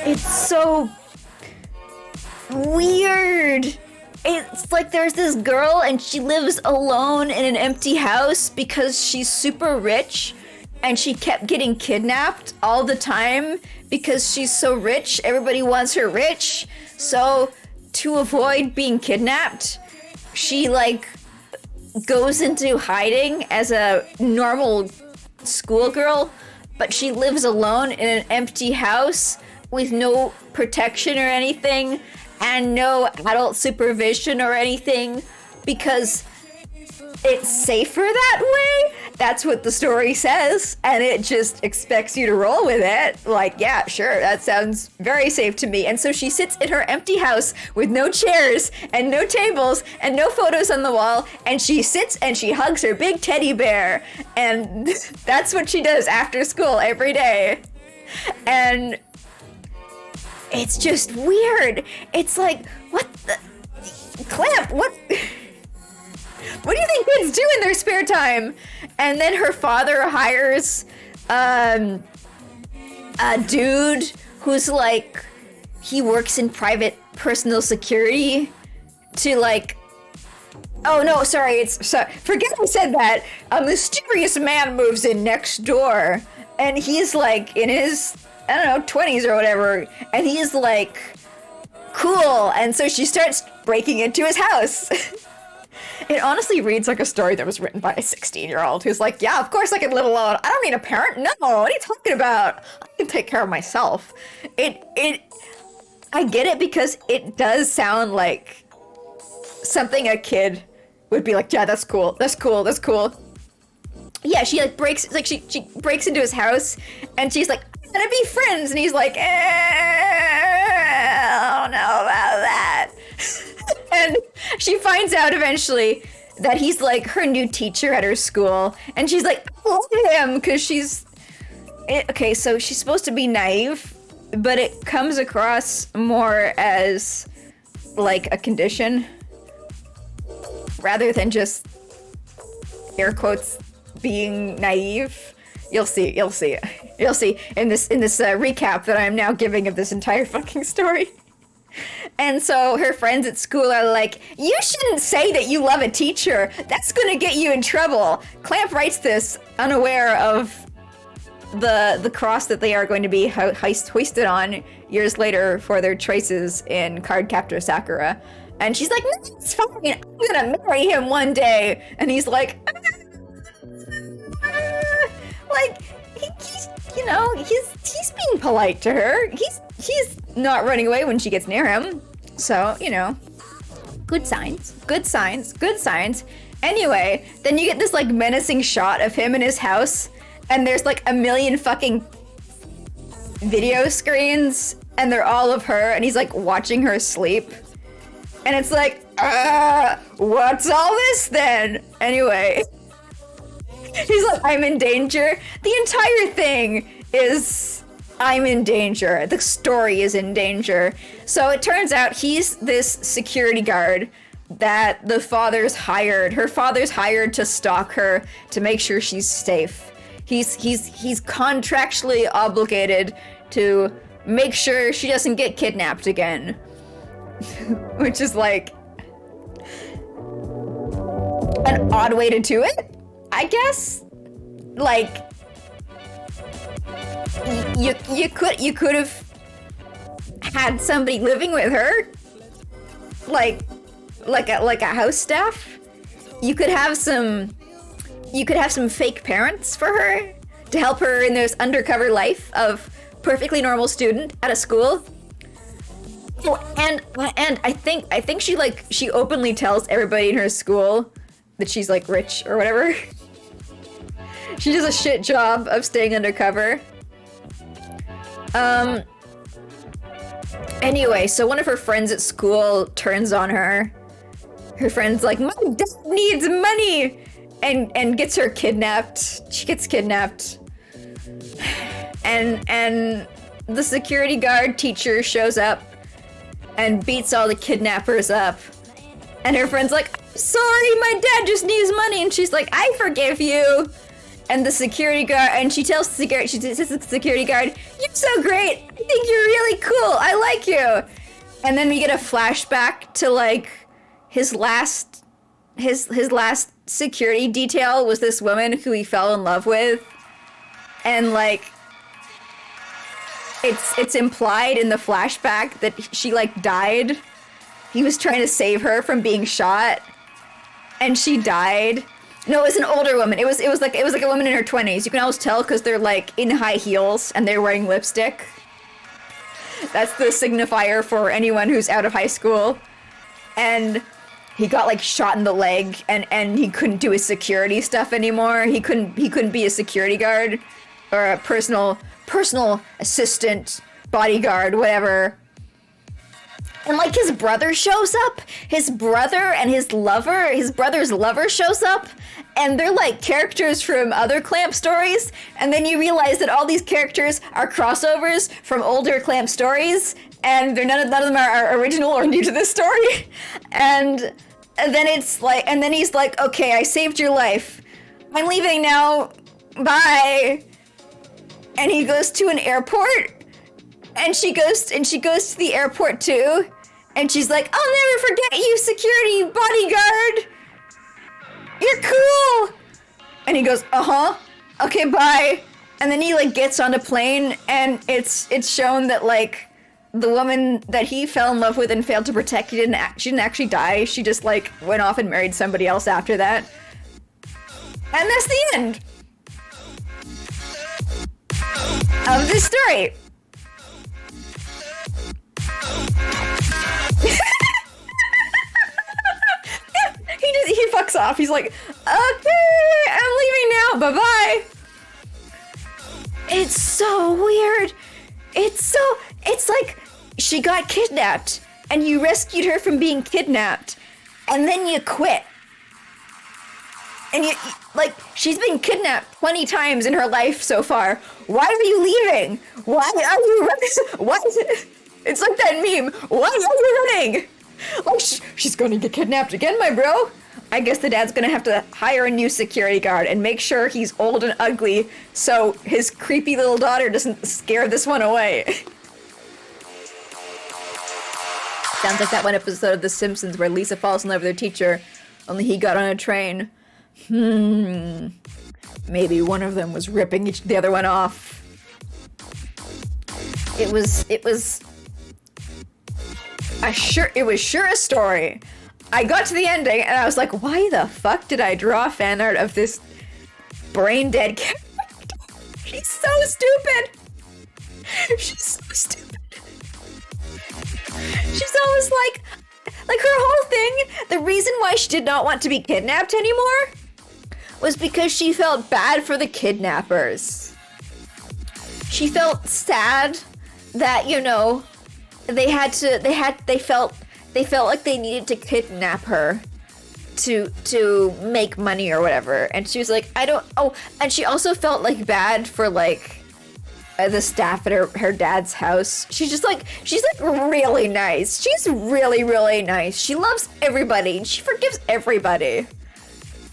It's so weird. It's like there's this girl and she lives alone in an empty house because she's super rich and she kept getting kidnapped all the time because she's so rich. Everybody wants her rich. So to avoid being kidnapped, she like goes into hiding as a normal schoolgirl, but she lives alone in an empty house with no protection or anything and no adult supervision or anything because it's safer that way. That's what the story says, and it just expects you to roll with it. Like, yeah, sure, that sounds very safe to me. And so she sits in her empty house with no chairs and no tables and no photos on the wall, and she sits and she hugs her big teddy bear, and that's what she does after school every day. And it's just weird. It's like, what the... Clamp, what do you think kids do in their spare time? And then her father hires a dude who's like, he works in private personal security to like, oh no, sorry, forget I said that. A mysterious man moves in next door, and he's like in his, I don't know, 20s or whatever, and he's like cool, and so she starts breaking into his house. It honestly reads like a story that was written by a 16-year-old who's like, yeah, of course I can live alone. I don't need a parent. No, what are you talking about? I can take care of myself. I get it because it does sound like something a kid would be like, yeah, that's cool. That's cool. That's cool. Yeah, she like breaks, like she breaks into his house and she's like, I'm gonna be friends. And he's like, I don't know about that. And she finds out eventually that he's like her new teacher at her school. And she's like, I love him because okay, so she's supposed to be naive, but it comes across more as like a condition rather than just air quotes being naive. You'll see in this recap that I'm now giving of this entire fucking story. And so her friends at school are like, you shouldn't say that you love a teacher. That's gonna get you in trouble. Clamp writes this unaware of the cross that they are going to be hoisted on years later for their choices in Cardcaptor Sakura. And she's like, no, it's fine. I'm gonna marry him one day. And he's like, like he's being polite to her. He's not running away when she gets near him. So, good signs. Anyway, then you get this like menacing shot of him in his house, and there's like a million fucking video screens, and they're all of her, and he's like watching her sleep. And it's like, what's all this then? Anyway, he's like, I'm in danger. The entire thing is, I'm in danger. The story is in danger. So it turns out he's this security guard that the father's hired. Her father's hired to stalk her, to make sure she's safe. He's contractually obligated to make sure she doesn't get kidnapped again. Which is like an odd way to do it, I guess. Like, you could have had somebody living with her, like a house staff. You could have some fake parents for her to help her in this undercover life of perfectly normal student at a school. Oh, and I think she openly tells everybody in her school that she's like rich or whatever. She does a shit job of staying undercover. Anyway, so one of her friends at school turns on her. Her friend's like, my dad needs money, and gets her kidnapped. She gets kidnapped. And the security guard teacher shows up and beats all the kidnappers up. And her friend's like, I'm sorry, my dad just needs money. And she's like, I forgive you. And the security guard, and she tells the security guard, you're so great. I think you're really cool. I like you. And then we get a flashback to like his last security detail was this woman who he fell in love with. And like, it's implied in the flashback that she like died. He was trying to save her from being shot, and she died. No, it was an older woman. It was like a woman in her 20s. You can always tell because they're like in high heels and they're wearing lipstick. That's the signifier for anyone who's out of high school. And he got like shot in the leg, and he couldn't do his security stuff anymore. He couldn't be a security guard or a personal assistant, bodyguard, whatever. And like his brother shows up, his brother's lover shows up, and they're like characters from other Clamp stories. And then you realize that all these characters are crossovers from older Clamp stories, and none of them are original or new to this story. And then it's like, and then he's like, okay, I saved your life. I'm leaving now. Bye. And he goes to an airport, and she goes to the airport too, and she's like, "I'll never forget you, security bodyguard. You're cool." And he goes, "Uh-huh. Okay, bye." And then he like gets on a plane, and it's shown that like the woman that he fell in love with and failed to protect, she didn't actually die. She just like went off and married somebody else after that. And that's the end of this story. He fucks off. He's like, "Okay, I'm leaving now. Bye-bye." It's so weird. It's like she got kidnapped and you rescued her from being kidnapped and then you quit. And you, like, she's been kidnapped 20 times in her life so far. Why are you leaving? Why are you running? What? It's like that meme. Why are you running? Like, she's gonna get kidnapped again, my bro. I guess the dad's gonna have to hire a new security guard and make sure he's old and ugly so his creepy little daughter doesn't scare this one away. Sounds like that one episode of The Simpsons where Lisa falls in love with her teacher, only he got on a train. Maybe one of them was ripping the other one off. It was sure a story. I got to the ending and I was like, why the fuck did I draw fan art of this brain dead character? She's so stupid. She's so stupid. She's always like her whole thing, the reason why she did not want to be kidnapped anymore was because she felt bad for the kidnappers. She felt sad that, you know, they felt like they needed to kidnap her to make money or whatever. And she was like, and she also felt like bad for like the staff at her dad's house. She's like really nice. She's really, really nice. She loves everybody and she forgives everybody.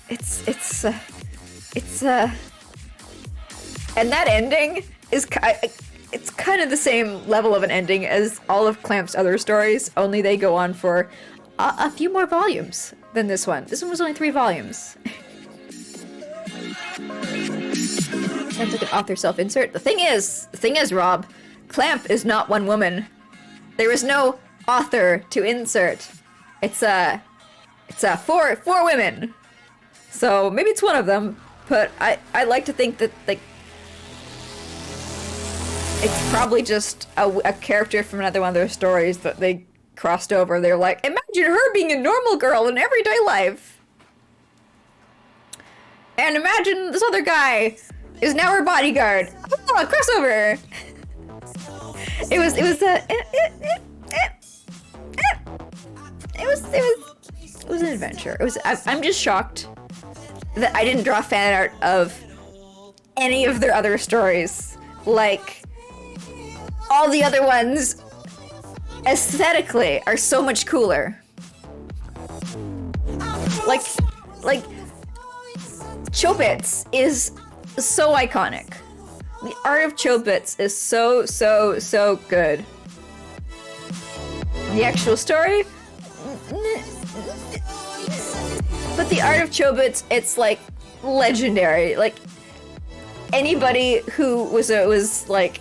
It's and that ending is it's kind of the same level of an ending as all of Clamp's other stories, only they go on for a few more volumes than this one. This one was only 3 volumes. Sounds like an author self-insert. The thing is, Rob, Clamp is not one woman. There is no author to insert. It's four women. So maybe it's one of them, but I like to think that like it's probably just a character from another one of their stories that they crossed over. They're like, imagine her being a normal girl in everyday life. And imagine this other guy is now her bodyguard. Oh, crossover! It was an adventure. I'm just shocked that I didn't draw fan art of any of their other stories. Like, all the other ones, aesthetically, are so much cooler. Like, Chobits is so iconic. The art of Chobits is so good. The actual story? But the art of Chobits, it's like legendary. Like, anybody who was like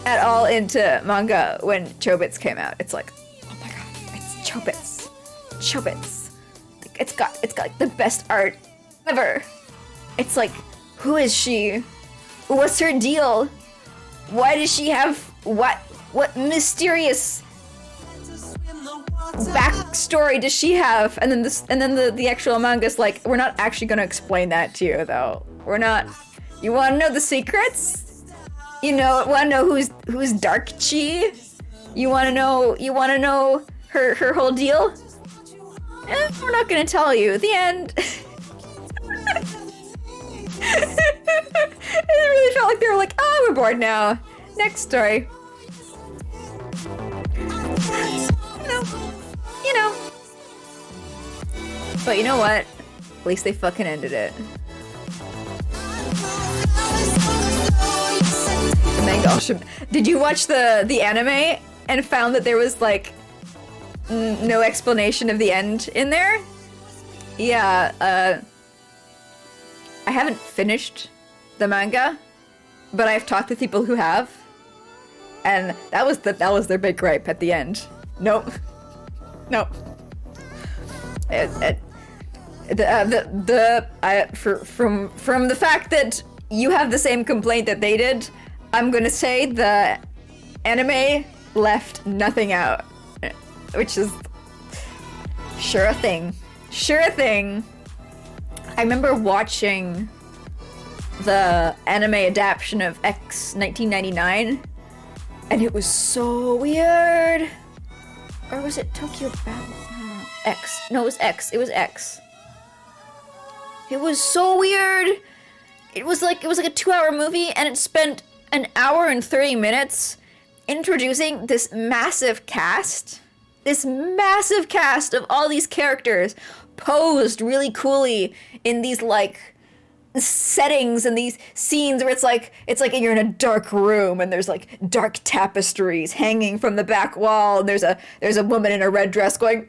at all into manga when Chobits came out, it's like, oh my god, it's Chobits. Like, it's got like the best art ever. It's like, who is she? What's her deal? Why does she have what mysterious backstory does she have? And then the actual manga's like, we're not actually gonna explain that to you though. We're not. You want to know the secrets? You know, want to know who's Dark Chi? You want to know her whole deal? We're not gonna tell you. The end. It really felt like they were like, oh, we're bored now. Next story. You know. But you know what? At least they fucking ended it. The manga also. Did you watch the anime and found that there was like no explanation of the end in there? Yeah, I haven't finished the manga, but I've talked to people who have, and that was their big gripe at the end. Nope. Nope. From the fact that you have the same complaint that they did, I'm gonna say the anime left nothing out, which is sure a thing. Sure a thing. I remember watching the anime adaptation of X 1999, and it was so weird. Or was it Tokyo Battle? X. No, it was X. It was X. It was so weird. It was like a 2-hour movie, and it spent an hour and 30 minutes introducing this massive cast. This massive cast of all these characters posed really coolly in these like settings and these scenes where it's like you're in a dark room and there's like dark tapestries hanging from the back wall, and there's a woman in a red dress going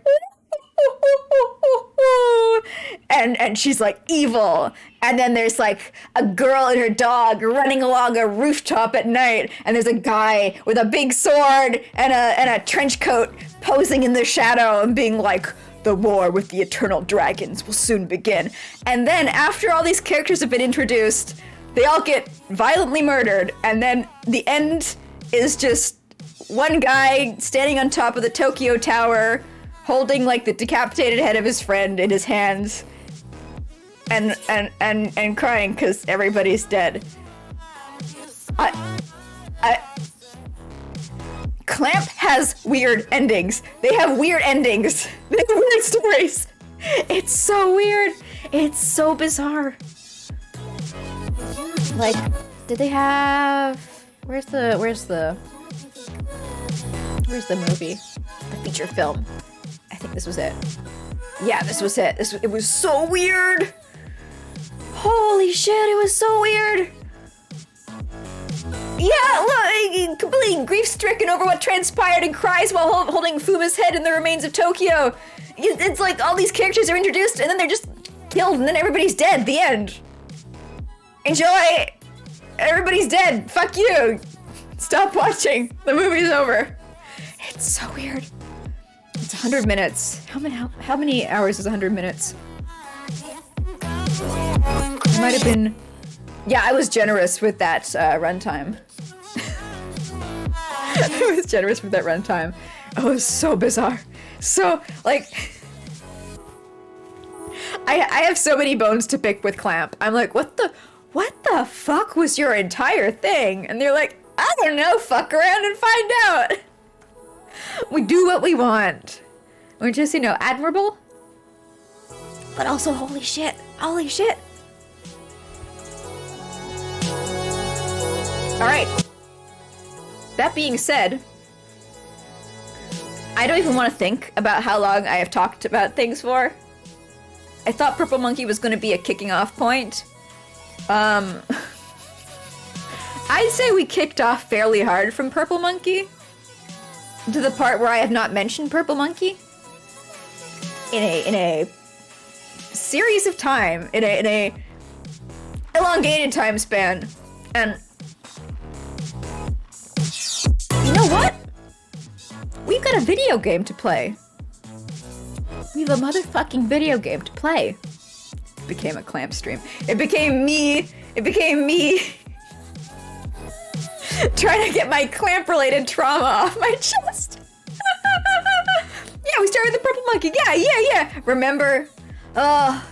and she's like evil, and then there's like a girl and her dog running along a rooftop at night, and there's a guy with a big sword and a trench coat posing in the shadow and being like, the war with the eternal dragons will soon begin. And then after all these characters have been introduced, they all get violently murdered, and then the end is just one guy standing on top of the Tokyo Tower holding like the decapitated head of his friend in his hands and crying because everybody's dead. Clamp has weird endings. They have weird endings. They have weird stories. It's so weird. It's so bizarre. Like, did they have... Where's the movie? The feature film. I think this was it. Yeah, this was it. It was so weird. Holy shit, it was so weird. Yeah, look, completely grief-stricken over what transpired and cries while holding Fuma's head in the remains of Tokyo. It's like all these characters are introduced and then they're just killed and then everybody's dead. The end. Enjoy. Everybody's dead. Fuck you. Stop watching. The movie's over. It's so weird. It's 100 minutes. How many hours is 100 minutes? It might have been... Yeah, I was generous with that runtime. I was generous with that runtime. Oh, it was so bizarre. So, like... I have so many bones to pick with Clamp. I'm like, what the fuck was your entire thing? And they're like, I don't know, fuck around and find out. We do what we want. We're just, admirable. But also, holy shit. Holy shit. Alright. That being said, I don't even want to think about how long I have talked about things for. I thought Purple Monkey was going to be a kicking off point. I'd say we kicked off fairly hard from Purple Monkey to the part where I have not mentioned Purple Monkey in a series of time, in a elongated time span. And you know what? We've got a video game to play. We have a motherfucking video game to play. It became a Clamp stream. It became me trying to get my Clamp-related trauma off my chest. Yeah, we started with the Purple Monkey. Yeah. Remember? Oh,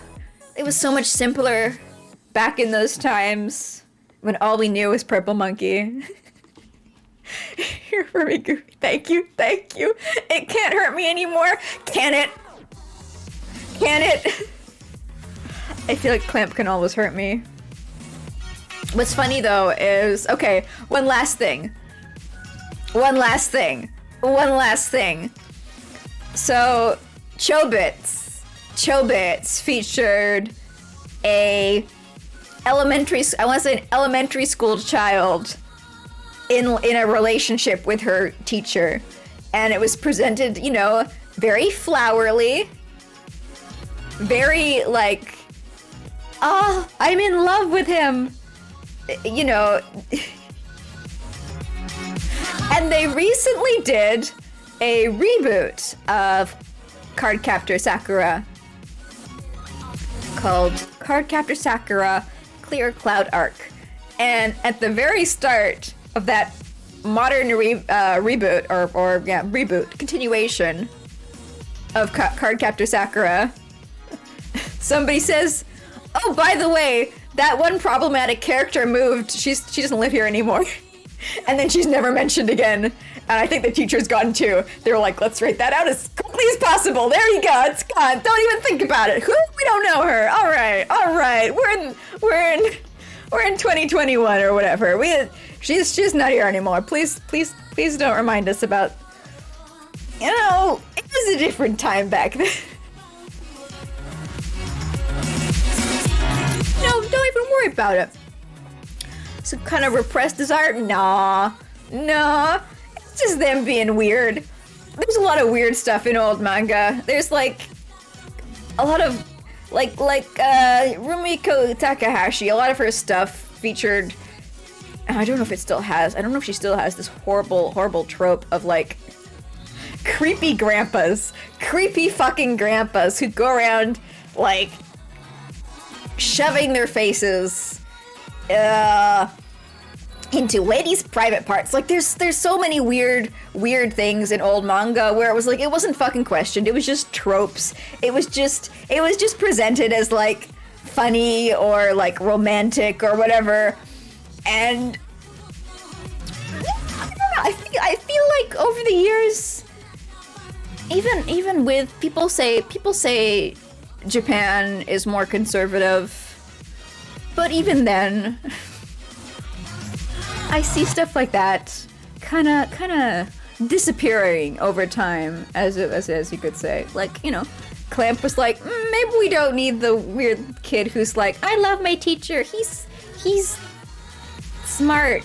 it was so much simpler back in those times when all we knew was Purple Monkey. Here for me, Goofy. Thank you. It can't hurt me anymore. Can it? I feel like Clamp can always hurt me. What's funny though is, okay, one last thing. So, Chobits featured a I want to say an elementary school child in a relationship with her teacher, and it was presented, you know, very flowery, very like, oh, I'm in love with him, you know. And they recently did a reboot of Cardcaptor Sakura called Cardcaptor Sakura Clear Cloud Arc. And at the very start of that modern reboot, continuation of Cardcaptor Sakura, somebody says, oh, by the way, that one problematic character moved. She doesn't live here anymore. And then she's never mentioned again. And I think the teacher's gone too. They were like, let's write that out as quickly as possible. There you go. It's gone. Don't even think about it. Who? We don't know her. All right. We're in 2021 or whatever. She's not here anymore. Please don't remind us about. You know, it was a different time back then. No, don't even worry about it. Some kind of repressed desire? Nah. It's just them being weird. There's a lot of weird stuff in old manga. There's like a lot of like Rumiko Takahashi. A lot of her stuff featured. I don't know if it still has. I don't know if she still has this horrible trope of like creepy fucking grandpas who go around like shoving their faces into ladies' private parts. Like there's so many weird things in old manga where it was like it wasn't fucking questioned. It was just tropes. It was just presented as like funny or like romantic or whatever. And I don't know. I feel like over the years, even with people say Japan is more conservative, but even then, I see stuff like that kind of disappearing over time, as you could say. Like, you know, Clamp was like, maybe we don't need the weird kid who's like, I love my teacher. He's smart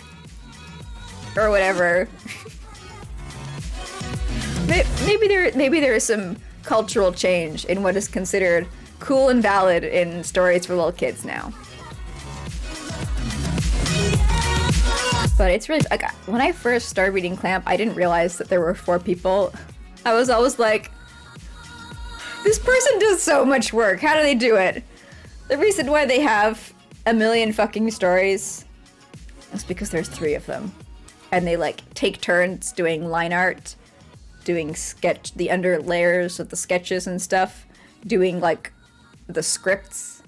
or whatever. Maybe there is some cultural change in what is considered cool and valid in stories for little kids now. But it's really, like, when I first started reading Clamp, I didn't realize that there were 4 people. I was always like, this person does so much work. How do they do it? The reason why they have a million fucking stories is because there's 3 of them. And they, like, take turns doing line art, doing the under layers of the sketches and stuff, doing, like, the scripts.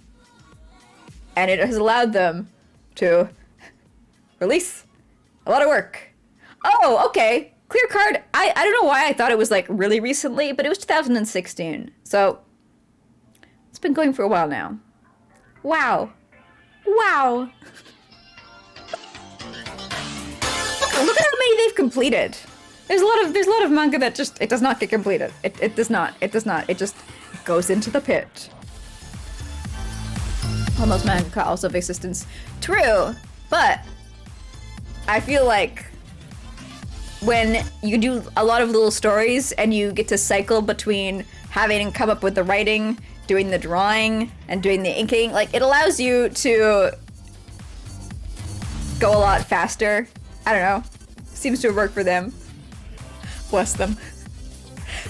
And it has allowed them to release a lot of work. Oh, okay. Clear Card. I don't know why I thought it was like really recently, but it was 2016. So it's been going for a while now. Wow. Look at how many they've completed. There's a lot of manga that just it does not get completed. It does not. It just goes into the pit. Almost manga also of existence. True, but I feel like when you do a lot of little stories and you get to cycle between having to come up with the writing, doing the drawing, and doing the inking, like, it allows you to go a lot faster. I don't know. Seems to have worked for them. Bless them.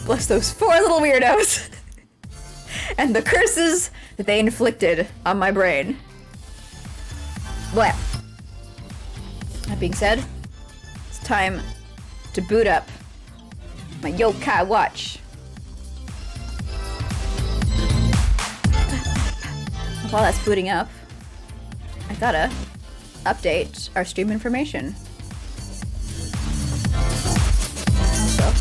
Bless those 4 little weirdos. And the curses that they inflicted on my brain. Well, that being said, it's time to boot up my Yokai watch. While that's booting up, I gotta update our stream information. Also,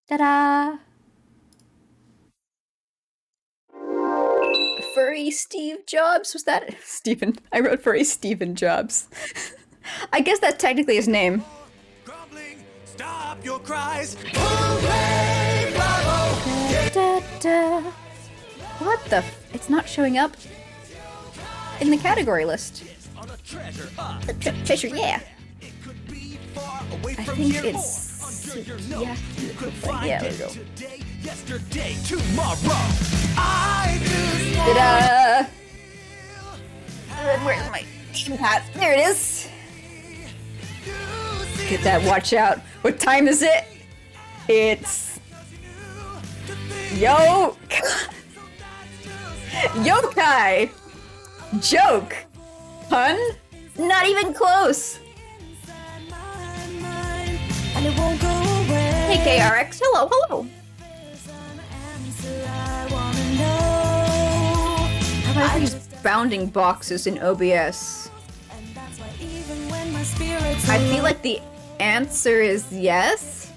ta-da! Furry Steve Jobs? Was that Steven? I wrote Furry Steven Jobs. I guess that's technically his name. Grumbling, stop your cries. Hooray, bravo, Da-da. What the f- It's not showing up in the category list. Treasure, yeah. I think it's... Yeah. Yeah, there we go. Ta-da! Where's my hat? There it is. Get that watch out. What time is it? It's... Yokai! Joke! Pun? Not even close! Hey KRX, hello, hello! How about these bounding boxes in OBS? I feel like the answer is yes.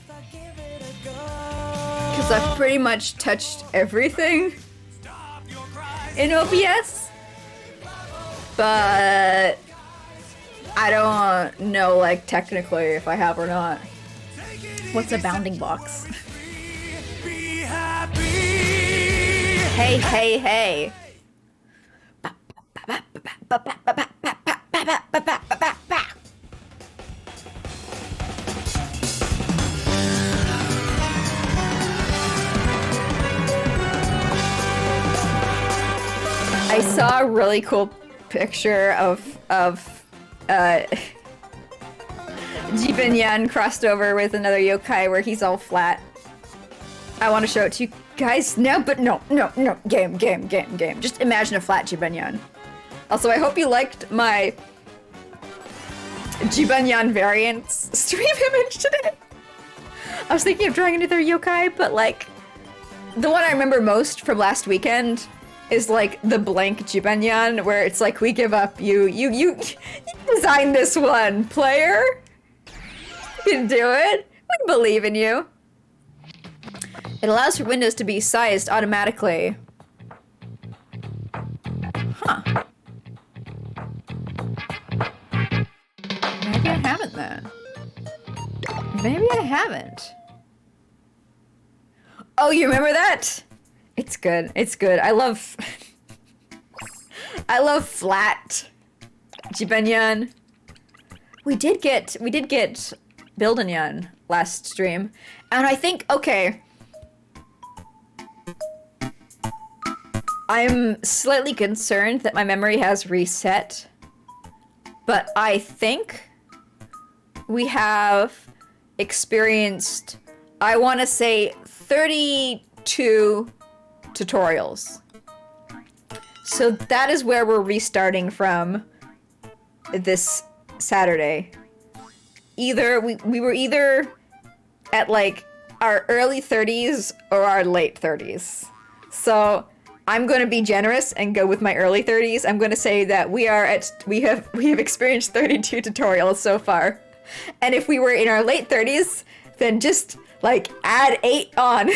Because I've pretty much touched everything in OBS. But I don't know, like, technically if I have or not. What's a bounding box? Hey, hey, hey. I saw a really cool picture of Jibenyan crossed over with another yokai where he's all flat. I want to show it to you guys now, but no. Game. Just imagine a flat Jibenyan. Also, I hope you liked my Jibenyan variants stream image today. I was thinking of drawing another yokai, but like, the one I remember most from last weekend is like the blank Jibenyan, where it's like, we give up, you designed this one, player. You can do it. We believe in you. It allows for windows to be sized automatically. Huh. Maybe I haven't then. Maybe I haven't. Oh, you remember that? It's good. It's good. I love flat Jibenyan. We did get Buildenyan last stream. And I think, okay, I'm slightly concerned that my memory has reset, but I think we have experienced, I want to say, 32 tutorials. So that is where we're restarting from this Saturday. Either we were either at like our early 30s or our late 30s. So I'm going to be generous and go with my early 30s. I'm going to say that we have experienced 32 tutorials so far. And if we were in our late 30s, then just like add 8 on.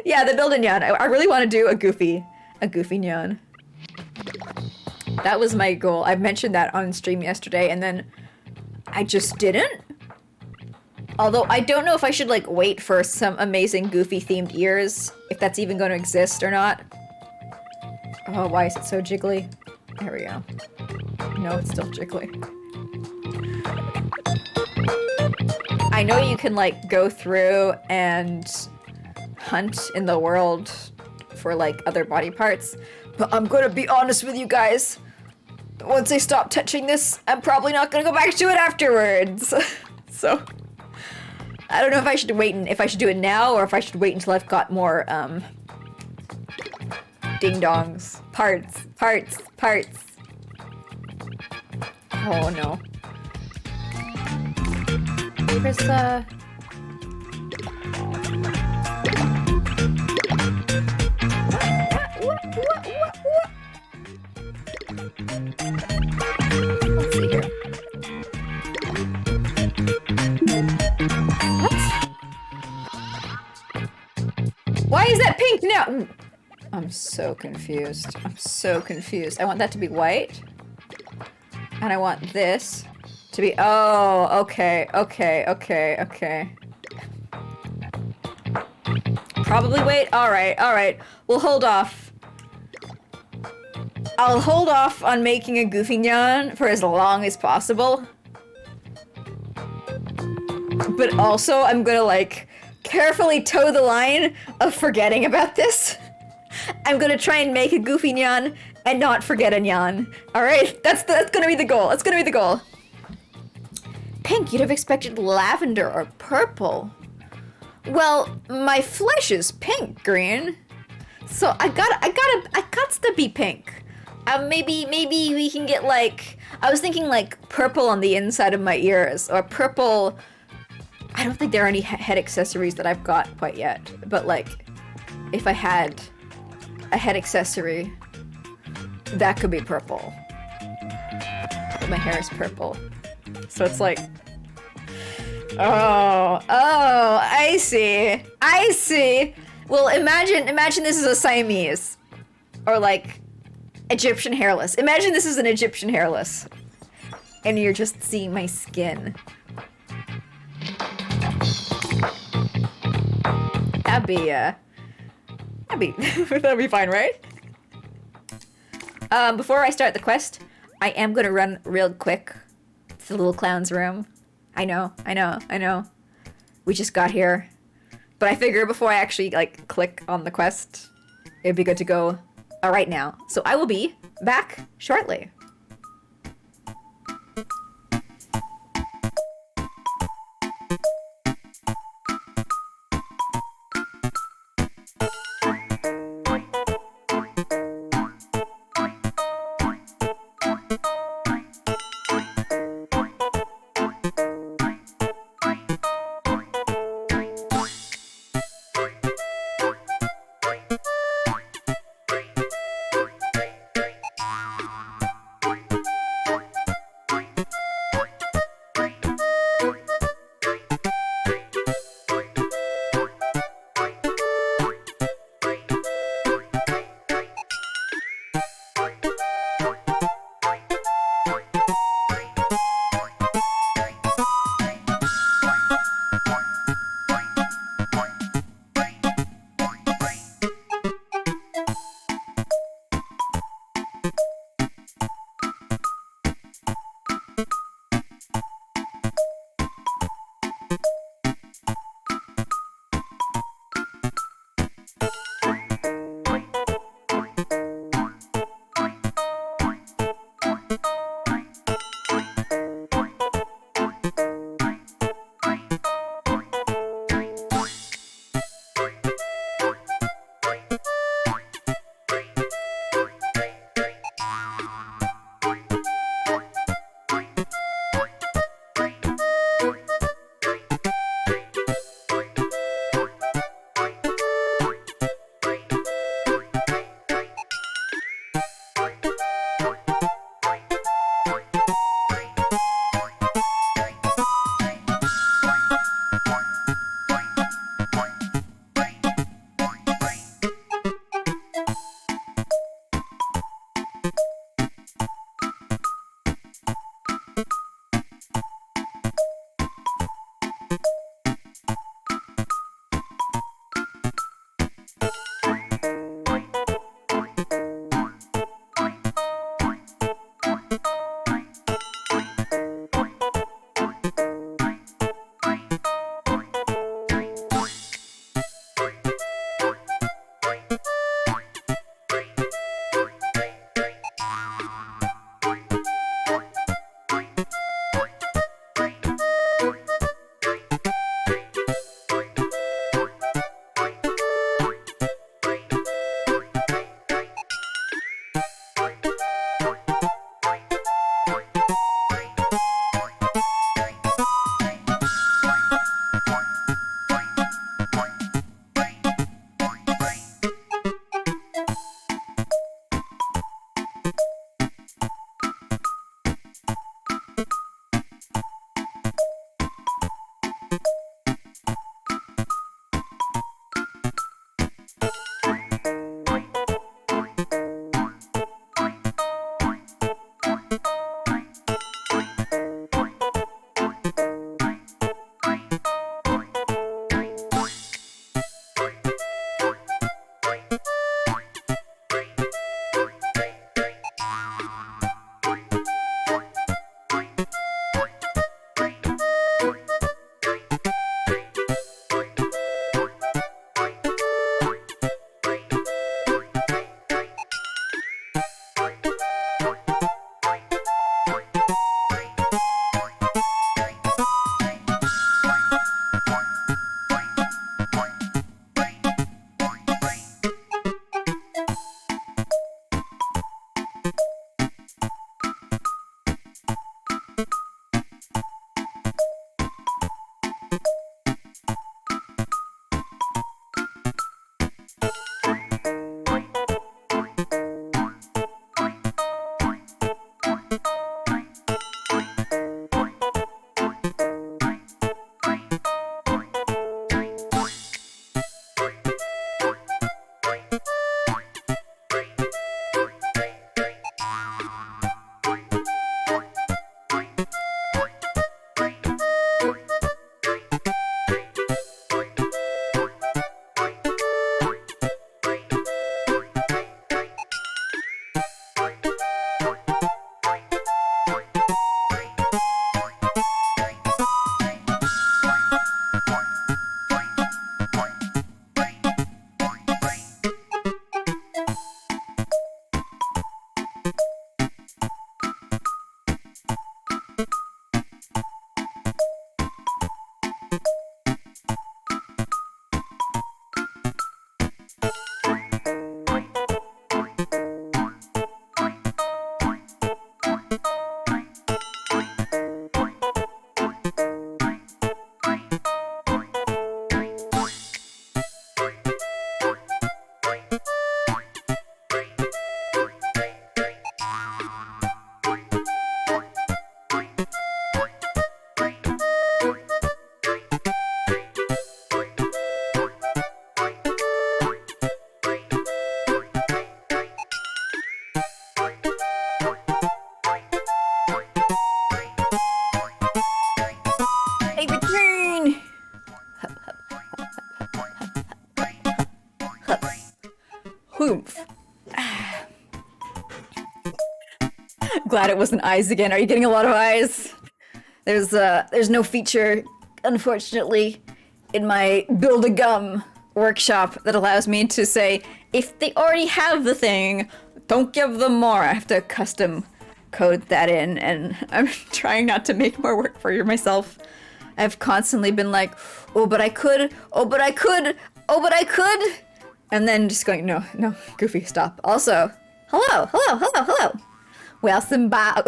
Yeah, the build a nyan. I really want to do a goofy nyan. That was my goal. I mentioned that on stream yesterday and then I just didn't. Although I don't know if I should like wait for some amazing goofy themed ears, if that's even going to exist or not. Oh, why is it so jiggly? There we go. No, it's still jiggly. I know you can like go through and hunt in the world for like other body parts, but I'm gonna be honest with you guys. Once I stop touching this, I'm probably not gonna go back to it afterwards. So I don't know if I should wait and if I should do it now or if I should wait until I've got more ding-dongs. Parts. Oh no. Where's the... What? Let's see here. What? Why is that pink now? I'm so confused. I want that to be white. And I want this to be... Oh, okay. probably wait? Alright. We'll hold off. I'll hold off on making a goofy nyan for as long as possible. But also, I'm gonna, like, carefully toe the line of forgetting about this. I'm gonna try and make a goofy nyan and not forget a nyan. Alright? That's gonna be the goal. That's gonna be the goal. Pink, you'd have expected lavender or purple. Well, my flesh is pink, Green. So I got to be pink. Maybe we can get, like, I was thinking, like, purple on the inside of my ears, or purple. I don't think there are any head accessories that I've got quite yet, but, like, if I had a head accessory, that could be purple. My hair is purple. So it's like, oh, I see. Well, imagine this is a Siamese, or like Egyptian hairless. Imagine this is an Egyptian hairless, and you're just seeing my skin. That'd be fine, right? Before I start the quest, I am gonna run real quick to the little clown's room. I know. We just got here. But I figure before I actually, like, click on the quest, it'd be good to go right now. So I will be back shortly. Glad it wasn't eyes again. Are you getting a lot of eyes? There's no feature, unfortunately, in my Build-A-Gum workshop that allows me to say, if they already have the thing, don't give them more. I have to custom code that in, and I'm trying not to make more work for myself. I've constantly been like, oh, but I could, oh, but I could, oh, but I could, and then just going, no, Goofy, stop. Also, hello. Welcome back.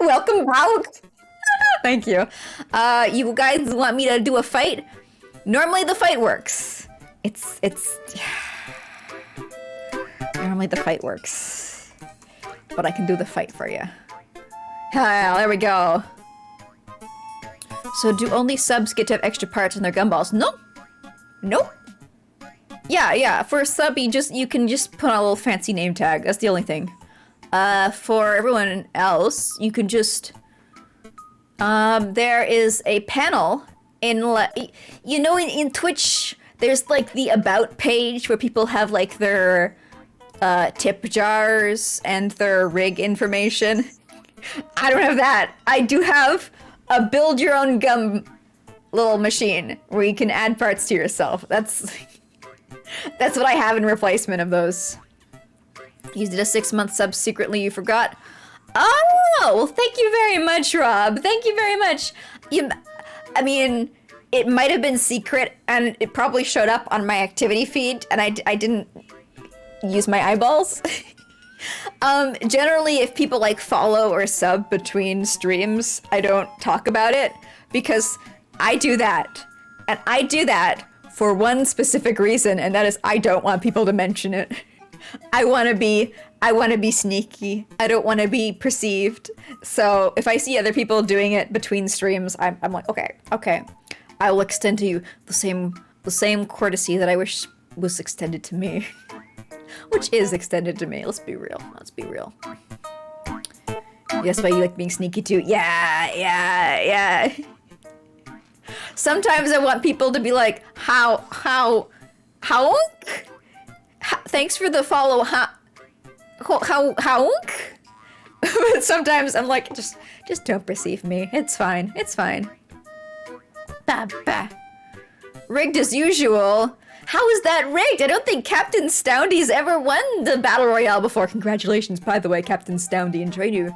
Welcome back. Thank you. You guys want me to do a fight? Normally the fight works. Normally the fight works. But I can do the fight for you. Ah, there we go. So do only subs get to have extra parts in their gumballs? No. Nope. Yeah, for a sub you can just put on a little fancy name tag. That's the only thing. For everyone else, you can just there is a panel in Twitch, there's like the about page where people have like their tip jars and their rig information. I don't have that. I do have a build your own gum little machine where you can add parts to yourself. That's what I have in replacement of those. You did a 6-month sub secretly, you forgot. Oh, well, thank you very much, Rob. Thank you very much. I mean, it might have been secret, and it probably showed up on my activity feed, and I didn't use my eyeballs. Generally, if people like follow or sub between streams, I don't talk about it, because I do that. And I do that for one specific reason, and that is I don't want people to mention it. I want to be sneaky. I don't want to be perceived. So if I see other people doing it between streams, I'm like, okay. I will extend to you the same courtesy that I wish was extended to me. Which is extended to me. Let's be real. Yes, why you like being sneaky too? Yeah. Sometimes I want people to be like, how? Thanks for the follow, how? But sometimes I'm like, just don't perceive me. It's fine. Bah. Rigged as usual. How is that rigged? I don't think Captain Stoundy's ever won the Battle Royale before. Congratulations, by the way, Captain Stoundy. Enjoy your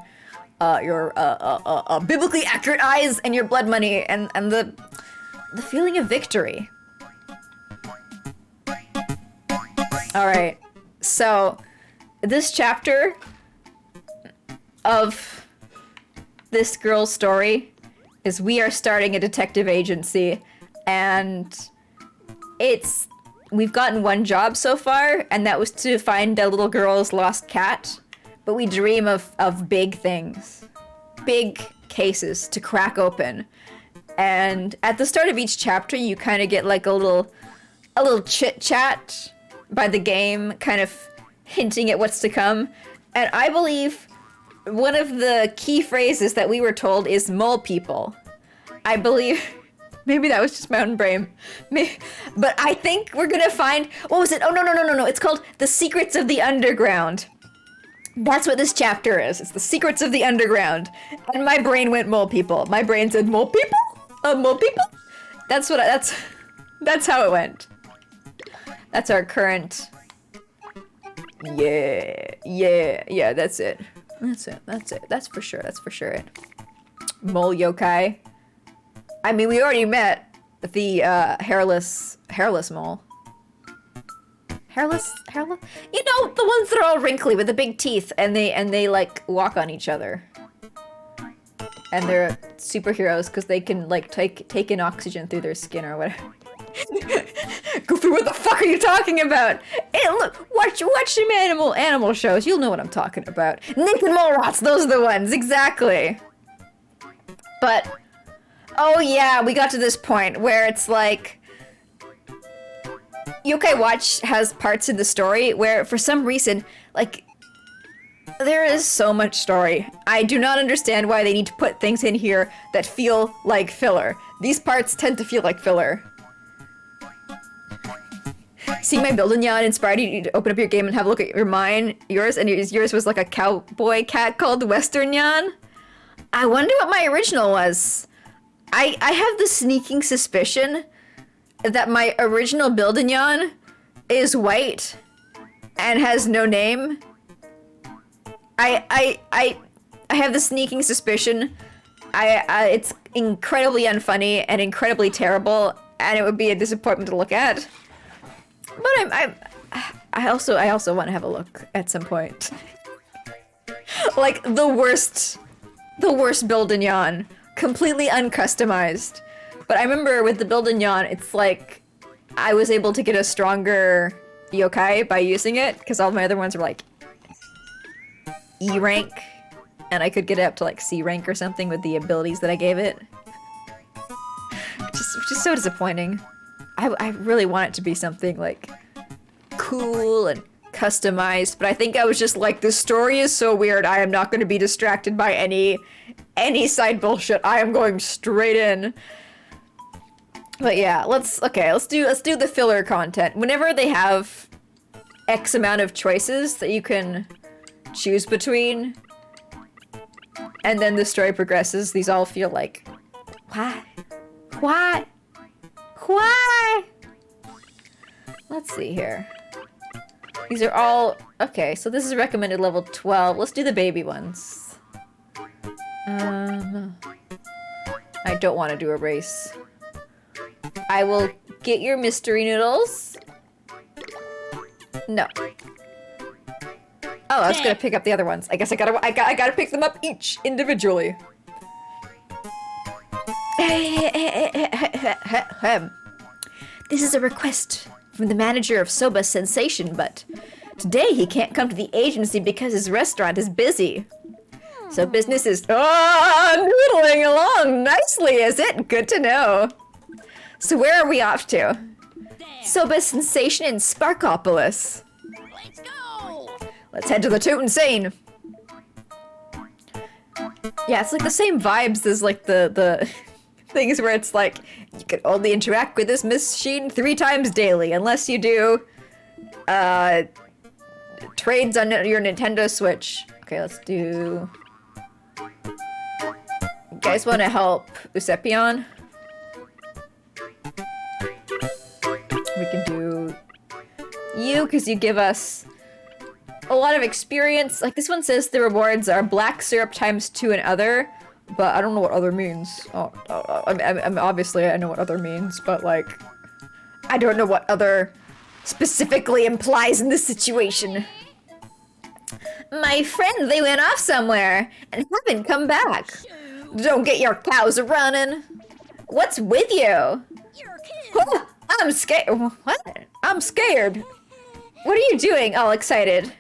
biblically accurate eyes and your blood money and the feeling of victory. Alright, so this chapter of this girl's story is we are starting a detective agency, and we've gotten one job so far, and that was to find a little girl's lost cat, but we dream of big things, big cases to crack open. And at the start of each chapter, you kind of get like a little chit chat by the game, kind of hinting at what's to come. And I believe one of the key phrases that we were told is mole people. I believe, maybe that was just my own brain. But I think we're gonna find, what was it? Oh, no. It's called The Secrets of the Underground. That's what this chapter is. It's The Secrets of the Underground. And my brain went mole people. My brain said mole people? Mole people? That's how it went. That's our current. Yeah, that's it. That's for sure it. Mole yokai. I mean, we already met the hairless mole. Hairless? You know, the ones that are all wrinkly with the big teeth and they like walk on each other. And they're superheroes because they can like take in oxygen through their skin or whatever. Goofy, what the fuck are you talking about? Hey, look, watch some animal shows. You'll know what I'm talking about. Nick and Mole Rats, those are the ones, exactly. But, oh yeah, we got to this point where it's like, Yokai Watch has parts in the story where, for some reason, like, there is so much story. I do not understand why they need to put things in here that feel like filler. These parts tend to feel like filler. Seeing my building yacht inspired you to open up your game and have a look at yours, and yours was like a cowboy cat called Western Yan. I wonder what my original was. I have the sneaking suspicion that my original building yacht is white and has no name. I have the sneaking suspicion. It's incredibly unfunny and incredibly terrible, and it would be a disappointment to look at. But I also want to have a look at some point. Like the worst building yawn, completely uncustomized. But I remember with the building yawn, it's like I was able to get a stronger yokai by using it, because all my other ones were like E rank, and I could get it up to like C rank or something with the abilities that I gave it. Which is so disappointing. I really want it to be something like cool and customized, but I think I was just like, the story is so weird, I am not going to be distracted by any side bullshit. I am going straight in. But yeah, let's do the filler content. Whenever they have X amount of choices that you can choose between, and then the story progresses, these all feel like, why? Why? Why? Let's see here. These are all... Okay, so this is recommended level 12. Let's do the baby ones. I don't want to do a race. I will get your mystery noodles. No. Oh, I was gonna pick up the other ones. I guess I gotta pick them up each individually. This is a request from the manager of Soba Sensation, but today he can't come to the agency because his restaurant is busy. So business is noodling along nicely, is it? Good to know. So where are we off to? Soba Sensation in Sparkopolis. Let's go! Let's head to the Toot Insane. Yeah, it's like the same vibes as like the things where it's like, you can only interact with this machine 3 times daily, unless you do, trades on your Nintendo Switch. Okay, let's do... You guys want to help Usepion? We can do you, because you give us a lot of experience. Like, this one says the rewards are black syrup times 2 and other, but I don't know what other means. Obviously I know what other means, but like, I don't know what other specifically implies in this situation. My friend, they went off somewhere and haven't come back. Don't get your cows running. What's with you? Huh, I'm scared. What? I'm scared. What are you doing all excited?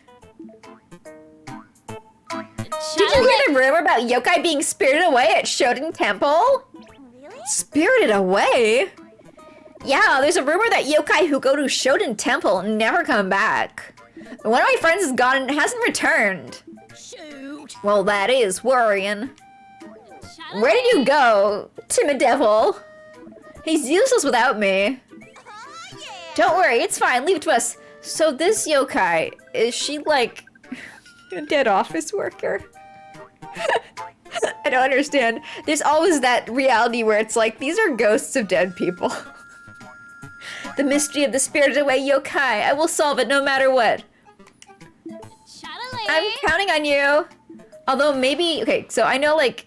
Did you hear the rumor about yokai being spirited away at Shoden Temple? Really? Spirited away? Yeah, there's a rumor that yokai who go to Shoden Temple never come back. One of my friends is gone and hasn't returned. Shoot! Well, that is worrying. Where did you go, timid devil? He's useless without me. Don't worry, it's fine, leave it to us. So this yokai, is she like a dead office worker? I don't understand. There's always that reality where it's like, these are ghosts of dead people. The mystery of the spirited away yokai. I will solve it no matter what. I'm counting on you. Although maybe, okay, so I know like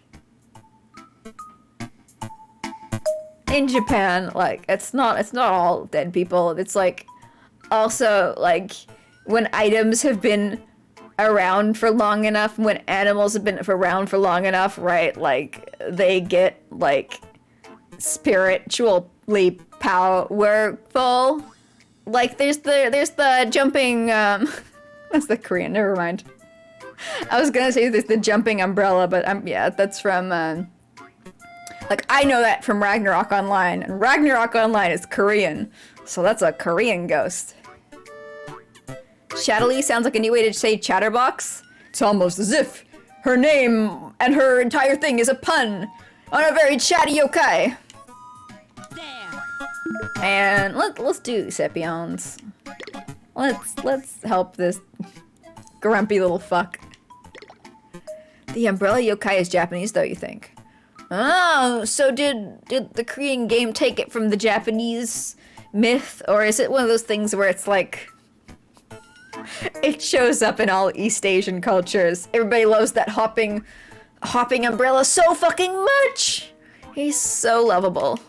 in Japan, like it's not all dead people. It's like also like when items have been around for long enough, when animals have been around for long enough, right? Like they get like spiritually powerful. Like there's the jumping that's the Korean, never mind. I was gonna say there's the jumping umbrella, but yeah, that's from like I know that from Ragnarok Online, and Ragnarok Online is Korean, so that's a Korean ghost. Shadowy sounds like a new way to say chatterbox. It's almost as if her name and her entire thing is a pun on a very chatty yokai. There. And let's do Sepions. Let's help this grumpy little fuck. The umbrella yokai is Japanese though, you think? Oh, so did the Korean game take it from the Japanese myth, or is it one of those things where it's like it shows up in all East Asian cultures? Everybody loves that hopping umbrella so fucking much. He's so lovable.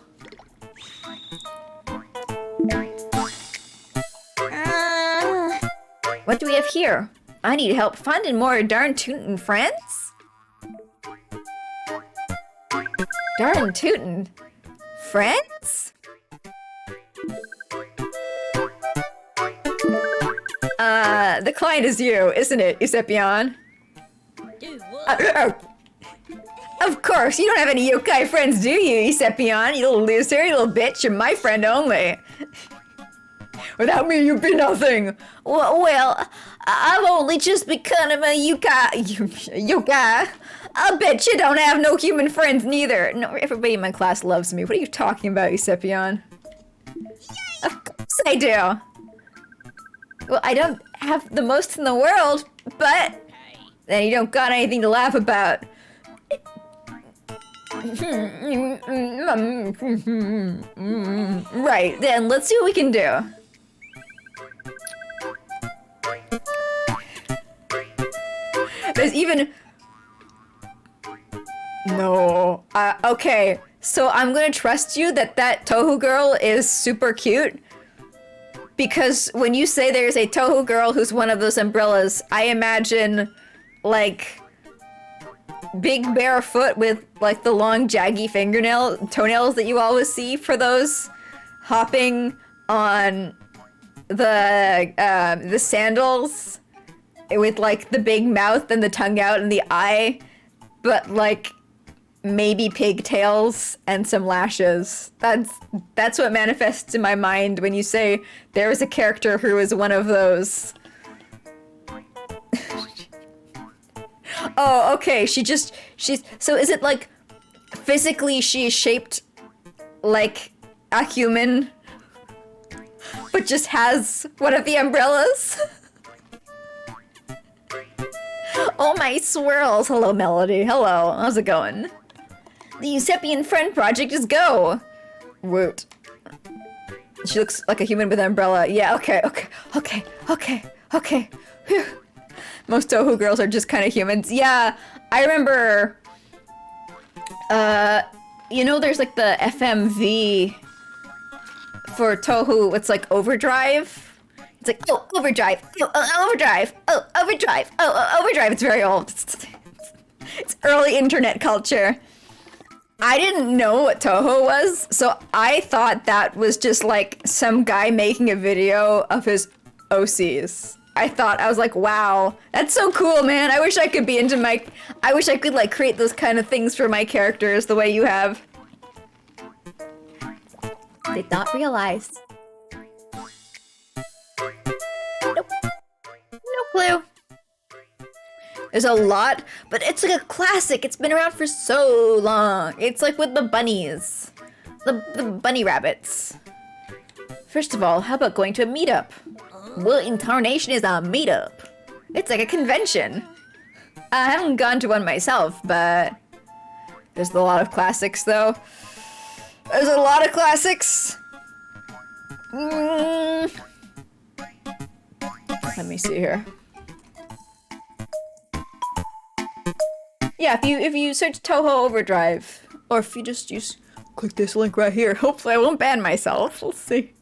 What do we have here? I need help finding more darn tootin' friends? Darn tootin' friends? The client is you, isn't it, Eusebion? Do what? Of course, you don't have any yokai friends, do you, Eusebion? You little loser, you little bitch, you're my friend only. Without me, you'd be nothing. Well, I've only just become a yokai. I bet you don't have no human friends neither. No, everybody in my class loves me. What are you talking about, Eusebion? Of course I do. Well, I don't have the most in the world, but then you don't got anything to laugh about. Right, then let's see what we can do. There's even... No. Okay, so I'm gonna trust you that Tohu girl is super cute. Because when you say there's a Tohu girl who's one of those umbrellas, I imagine, like, big bare foot with, like, the long jaggy toenails that you always see for those hopping on the sandals with, like, the big mouth and the tongue out and the eye, but, like, maybe pigtails and some lashes. That's what manifests in my mind when you say there is a character who is one of those. Oh, okay, she's, so is it like, physically she is shaped like a human, but just has one of the umbrellas? Oh my swirls, hello Melody, hello, how's it going? The Eusebian Friend Project is go! Woot. She looks like a human with an umbrella. Yeah, okay. Whew. Most Tohu girls are just kind of humans. Yeah, I remember... you know there's like the FMV for Tohu, it's like Overdrive? It's like, oh, Overdrive, Overdrive, Overdrive, Overdrive. It's very old. It's early internet culture. I didn't know what Toho was, so I thought that was just like some guy making a video of his OCs. I was like, wow, that's so cool, man. I wish I could be into I wish I could like create those kind of things for my characters the way you have. Did not realize. Nope. No clue. There's a lot, but it's like a classic. It's been around for so long. It's like with the bunnies. The bunny rabbits. First of all, how about going to a meetup? What incarnation is a meetup? It's like a convention. I haven't gone to one myself, but there's a lot of classics though. There's a lot of classics. Let me see here. Yeah, if you search Toho Overdrive, or if you just click this link right here, hopefully I won't ban myself. We'll see.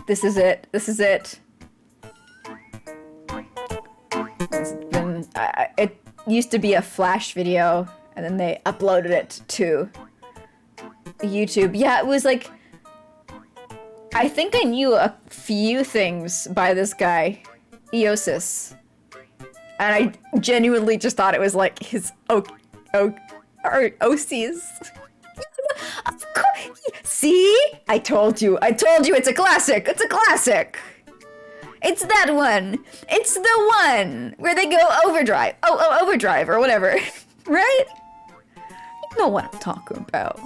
This is it. This is it. It used to be a Flash video, and then they uploaded it to YouTube. Yeah, it was like... I think I knew a few things by this guy, Eosis. And I genuinely just thought it was like his OCs. Of course. See? I told you it's a classic. It's a classic. It's that one. It's the one where they go overdrive. Overdrive or whatever. Right? You know what I'm talking about.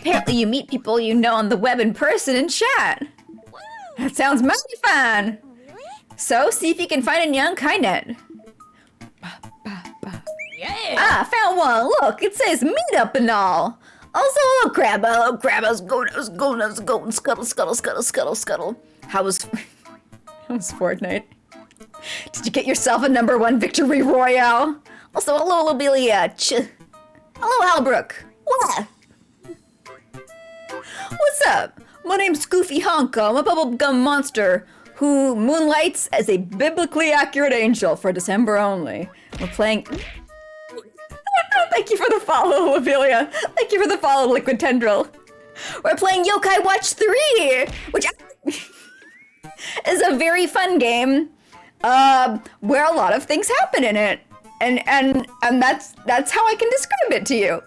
Apparently you meet people you know on the web in person and chat. That sounds mighty fun. So, see if you can find a young Kainet. Yeah. Ah, found one. Look, it says meet up and all. Also, hello, crab. Hello, crab. How's it going? How's it going? How's it going? Scuttle, scuttle, scuttle, scuttle, scuttle. How was Fortnite? Did you get yourself a #1 victory royale? Also, hello, Lobelia. Hello, Halbrook. What? What's up? My name's Goofy Honka. I'm a bubblegum monster who moonlights as a biblically accurate angel for December only. We're playing... Thank you for the follow, Lobelia. Thank you for the follow, Liquid Tendril. We're playing Yokai Watch 3, which is a very fun game, where a lot of things happen in it. And that's how I can describe it to you.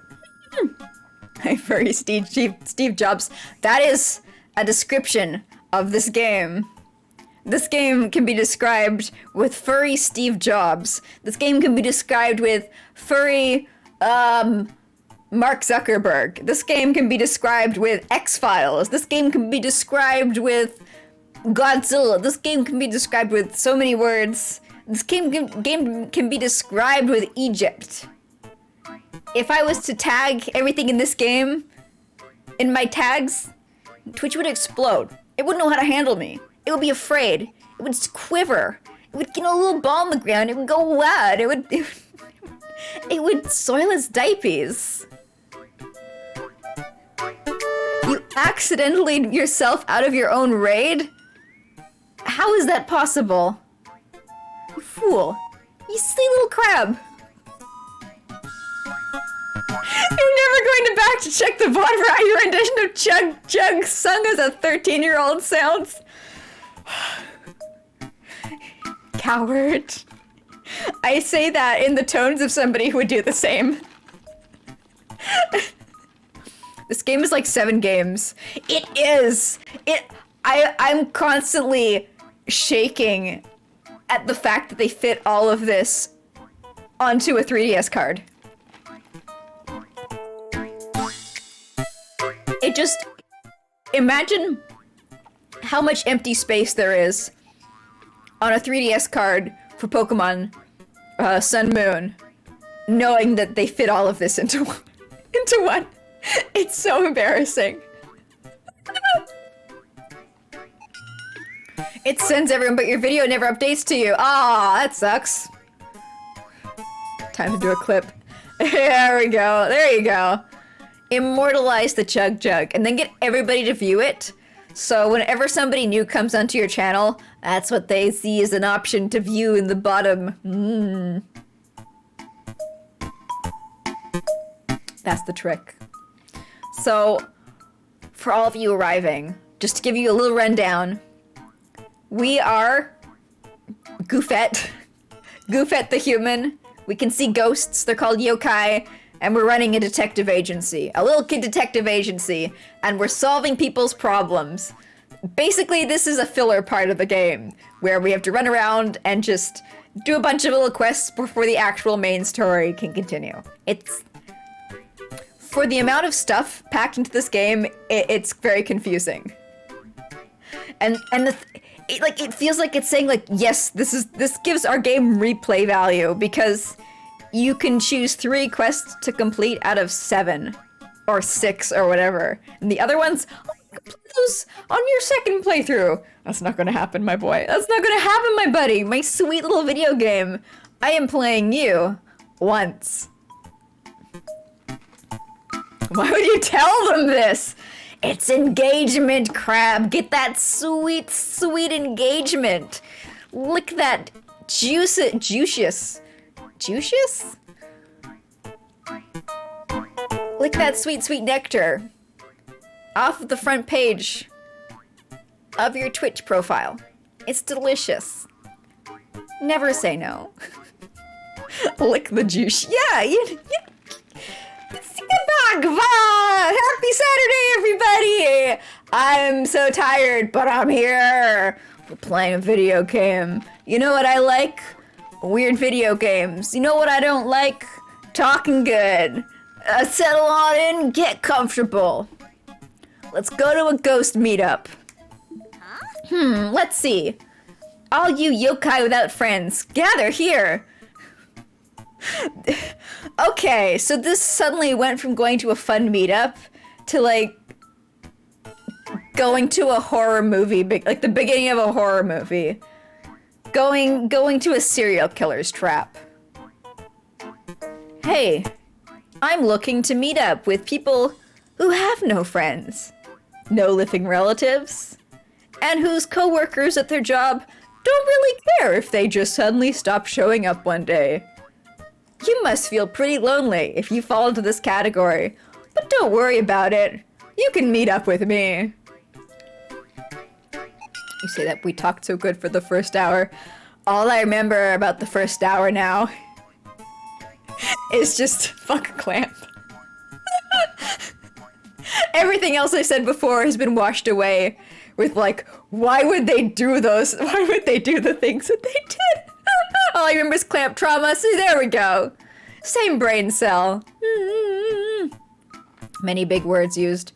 Hey, furry Steve Jobs. That is a description of this game. This game can be described with furry Steve Jobs. This game can be described with furry, Mark Zuckerberg. This game can be described with X-Files. This game can be described with Godzilla. This game can be described with so many words. This game can be described with Egypt. If I was to tag everything in this game, in my tags, Twitch would explode. It wouldn't know how to handle me. It would be afraid. It would quiver. It would get a little ball on the ground. It would go wild. It would soil its diapers. You accidentally yourself out of your own raid? How is that possible? You fool. You silly little crab. You're never going to back to check the VOD for how your rendition of Chug Chug sung as a 13-year-old sounds. Coward. I say that in the tones of somebody who would do the same. This game is like 7 games. It is! I'm constantly shaking at the fact that they fit all of this onto a 3DS card. It just... Imagine how much empty space there is on a 3DS card for Pokemon Sun Moon, knowing that they fit all of this into one. It's so embarrassing. It sends everyone, but your video never updates to you. Ah, that sucks. Time to do a clip. There we go. There you go. Immortalize the Chug Jug, and then get everybody to view it. So whenever somebody new comes onto your channel, that's what they see as an option to view in the bottom. That's the trick. So, for all of you arriving, just to give you a little rundown, we are Goofette. Goofette the human. We can see ghosts, they're called yokai, and we're running a detective agency. A little kid detective agency, and we're solving people's problems. Basically, this is a filler part of the game, where we have to run around and just do a bunch of little quests before the actual main story can continue. It's... For the amount of stuff packed into this game, it's very confusing. And it feels like it's saying like, yes, this gives our game replay value, because you can choose 3 quests to complete out of 7 or 6 or whatever, and the other ones, complete those on your second playthrough. That's not gonna happen, my boy. That's not gonna happen, my buddy. My sweet little video game. I am playing you once. Why would you tell them this? It's engagement, crab. Get that sweet, sweet engagement. Lick that juicious. Lick that sweet, sweet nectar off of the front page of your Twitch profile. It's delicious. Never say no. Lick the juice. Yeah, you Happy Saturday, everybody! I'm so tired, but I'm here. We're playing a video game. You know what I like? Weird video games. You know what I don't like? Talking good. Settle on in, get comfortable. Let's go to a ghost meetup. Let's see. All you yokai without friends, gather here. Okay, so this suddenly went from going to a fun meetup to like going to a horror movie, like the beginning of a horror movie. Going to a serial killer's trap. Hey, I'm looking to meet up with people who have no friends, no living relatives, and whose coworkers at their job don't really care if they just suddenly stop showing up one day. You must feel pretty lonely if you fall into this category, but don't worry about it. You can meet up with me. You say that we talked so good for the first hour. All I remember about the first hour now is just fuck Clamp. Everything else I said before has been washed away with like, why would they do those? Why would they do the things that they did? All I remember is Clamp trauma, so there we go. Same brain cell. Many big words used.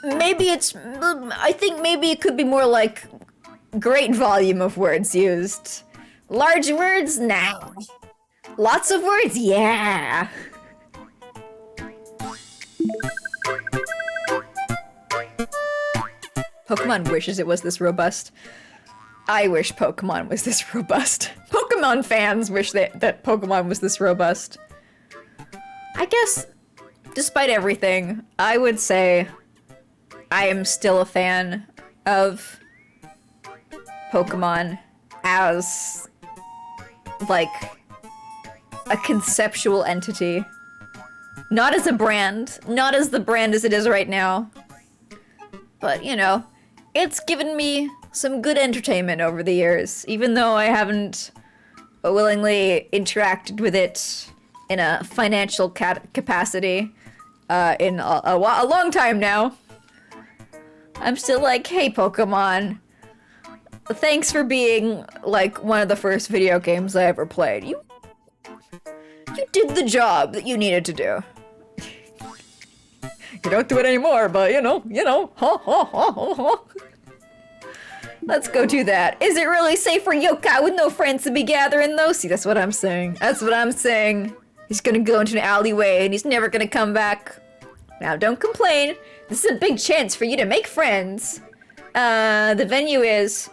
Maybe I think maybe it could be more like great volume of words used. Large words? Nah. Lots of words? Yeah. Pokemon wishes it was this robust. I wish Pokemon was this robust. Pokemon fans wish that Pokemon was this robust. I guess, despite everything, I would say I am still a fan of Pokemon as, like, a conceptual entity. Not as a brand. Not as the brand as it is right now. But, you know, it's given me some good entertainment over the years, even though I haven't willingly interacted with it in a financial capacity in a long time now. I'm still like, hey Pokemon, thanks for being like one of the first video games I ever played. You did the job that you needed to do. You don't do it anymore, but you know, ha ha ha ha ha. Let's go do that. Is it really safe for yokai with no friends to be gathering though? See, that's what I'm saying. That's what I'm saying. He's gonna go into an alleyway and he's never gonna come back. Now, don't complain. This is a big chance for you to make friends. The venue is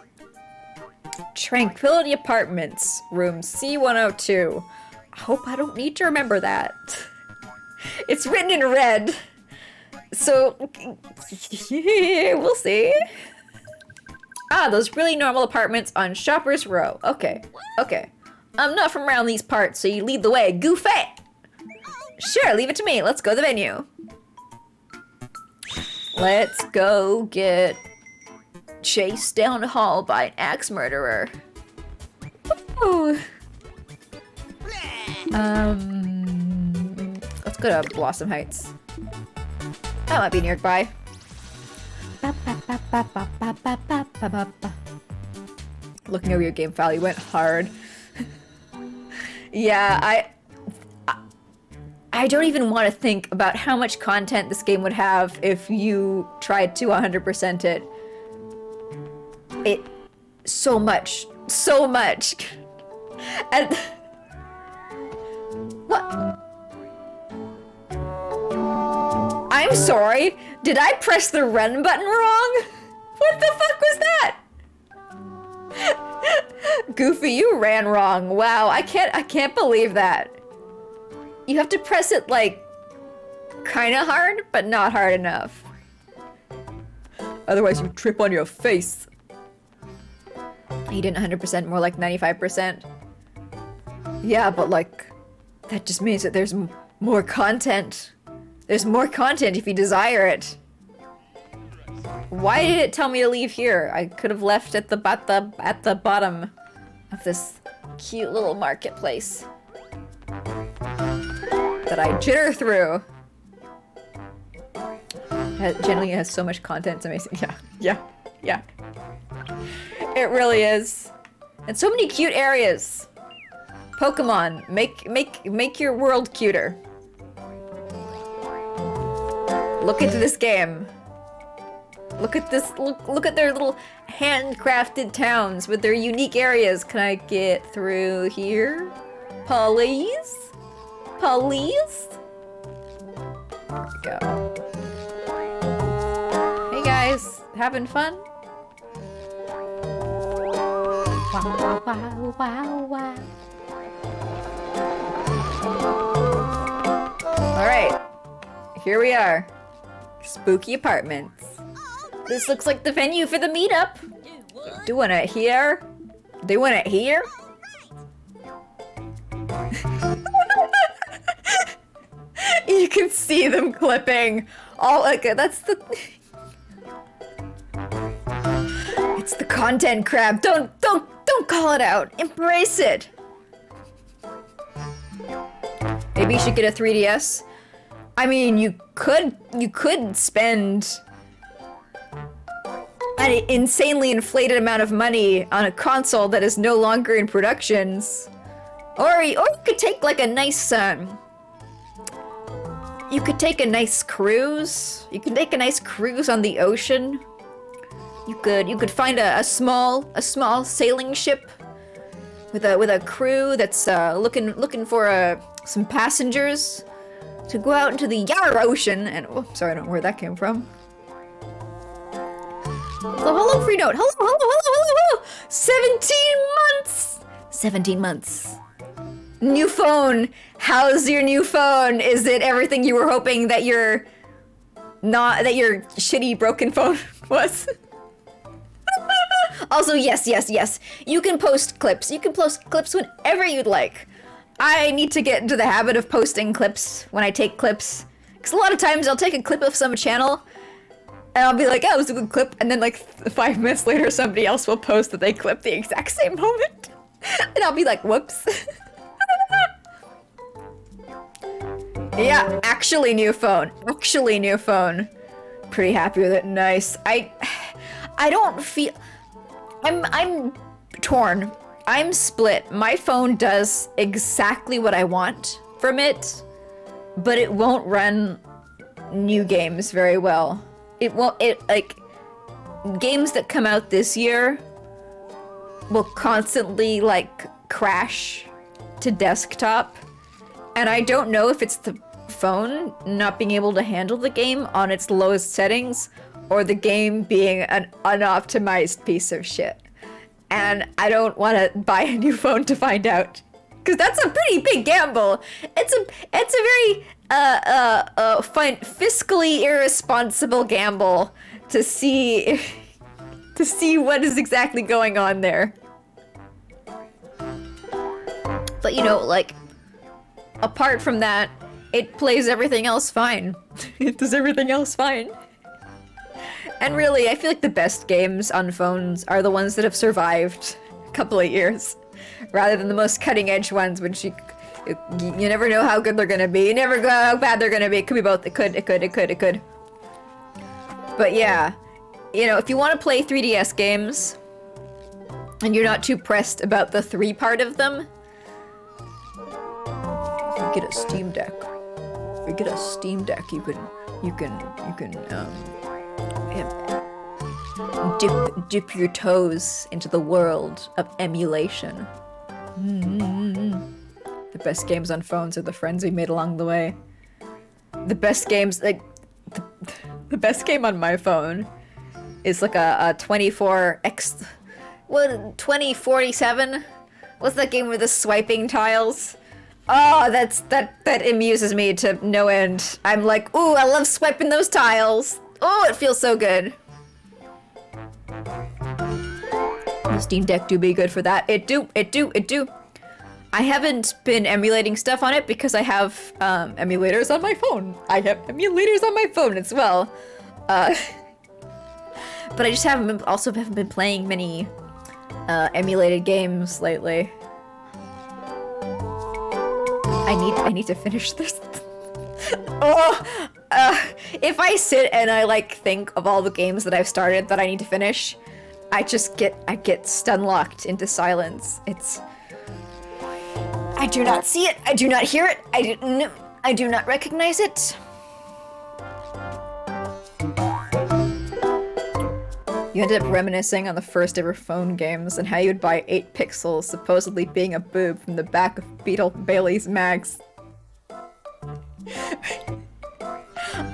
Tranquility Apartments, room C102. I hope I don't need to remember that. It's written in red. So, we'll see. Ah, those really normal apartments on Shoppers Row. Okay, okay. I'm not from around these parts, so you lead the way. Goofy! Sure, leave it to me. Let's go to the venue. Let's go get chased down the hall by an axe murderer. Ooh. Let's go to Blossom Heights. That might be nearby. Looking over your game file, you went hard. Yeah, I don't even want to think about how much content this game would have if you tried to 100% it. So much. So much. And... What? I'm sorry. Did I press the run button wrong? What the fuck was that? Goofy, you ran wrong. Wow, I can't believe that. You have to press it like kind of hard, but not hard enough. Otherwise you trip on your face. You didn't 100%, more like 95%. Yeah, but like that just means that there's more content. There's more content if you desire it. Why did it tell me to leave here? I could have left at the bottom of this cute little marketplace that I jitter through. Generally, it has so much content. It's amazing. Yeah. It really is. And so many cute areas. Pokemon, make your world cuter. Look into this game. Look at this. Look at their little handcrafted towns with their unique areas. Can I get through here? Please? Please? There we go. Hey guys, having fun? Wow, wow, wow, wow. Alright, here we are. Spooky apartments. This looks like the venue for the meetup. Doing it here? Doing it here? You can see them clipping. Oh, like that's the. It's the content crab. Don't call it out. Embrace it. Maybe you should get a 3DS. I mean, you could spend an insanely inflated amount of money on a console that is no longer in productions, or you could take like a nice you could take a nice cruise. You could take a nice cruise on the ocean. You could find a small sailing ship with a crew that's looking for some passengers to go out into the Yar Ocean and sorry, I don't know where that came from. So hello, free note. Hello. 17 months. 17 months. New phone. How's your new phone? Is it everything you were hoping that your shitty broken phone was? Also, yes. You can post clips. You can post clips whenever you'd like. I need to get into the habit of posting clips when I take clips. Because a lot of times I'll take a clip of some channel and I'll be like, oh, it was a good clip. And then like 5 minutes later, somebody else will post that they clipped the exact same moment. And I'll be like, whoops. Yeah, actually new phone. Pretty happy with it. Nice. I don't feel... I'm torn. I'm split. My phone does exactly what I want from it, but it won't run new games very well. Like, games that come out this year will constantly, like, crash to desktop. And I don't know if it's the phone not being able to handle the game on its lowest settings, or the game being an unoptimized piece of shit. And I don't want to buy a new phone to find out, because that's a pretty big gamble. It's a very fiscally irresponsible gamble to see what is exactly going on there. But you know, like, apart from that, it plays everything else fine. It does everything else fine. And really, I feel like the best games on phones are the ones that have survived a couple of years, rather than the most cutting-edge ones, which you never know how good they're gonna be. You never know how bad they're gonna be. It could be both. It could. But yeah, you know, if you want to play 3DS games, and you're not too pressed about the 3 part of them, get a Steam Deck. If you get a Steam Deck, you can dip your toes into the world of emulation. The best games on phones are the friends we made along the way. The best games, like, the best game on my phone is like a 2047? What's that game with the swiping tiles? Oh, that amuses me to no end. I'm like, ooh, I love swiping those tiles. Oh, it feels so good. The Steam Deck do be good for that. It do. I haven't been emulating stuff on it because I have emulators on my phone. I have emulators on my phone as well. But I just haven't been playing many emulated games lately. I need to finish this. If I sit and I like think of all the games that I've started that I need to finish, I get stun locked into silence. I do not see it. I do not hear it. I do not recognize it. You ended up reminiscing on the first ever phone games and how you'd buy 8 pixels, supposedly being a boob from the back of Beetle Bailey's mags.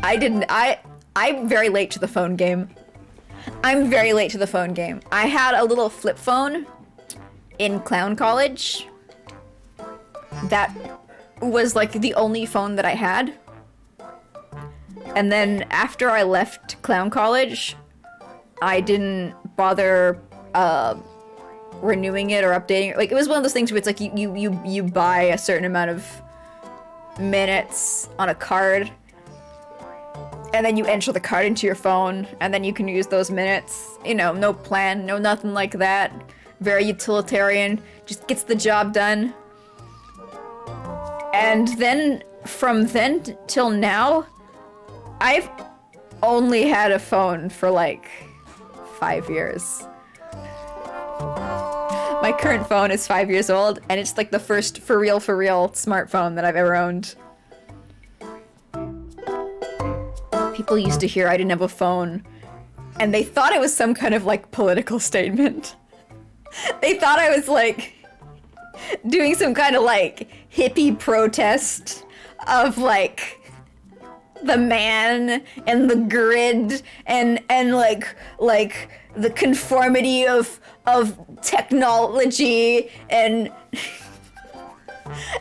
I'm very late to the phone game. I'm very late to the phone game. I had a little flip phone in clown college that was like the only phone that I had. And then after I left clown college, I didn't bother renewing it or updating it. Like, it was one of those things where it's like you buy a certain amount of minutes on a card, and then you enter the card into your phone, and then you can use those minutes. You know, no plan, no nothing like that. Very utilitarian, just gets the job done. And then, from then till now, I've only had a phone for like 5 years. My current phone is 5 years old, and it's like the first for real smartphone that I've ever owned. People used to hear I didn't have a phone, and they thought it was some kind of like political statement. They thought I was like doing some kind of like hippie protest of like the man and the grid and like the conformity of technology and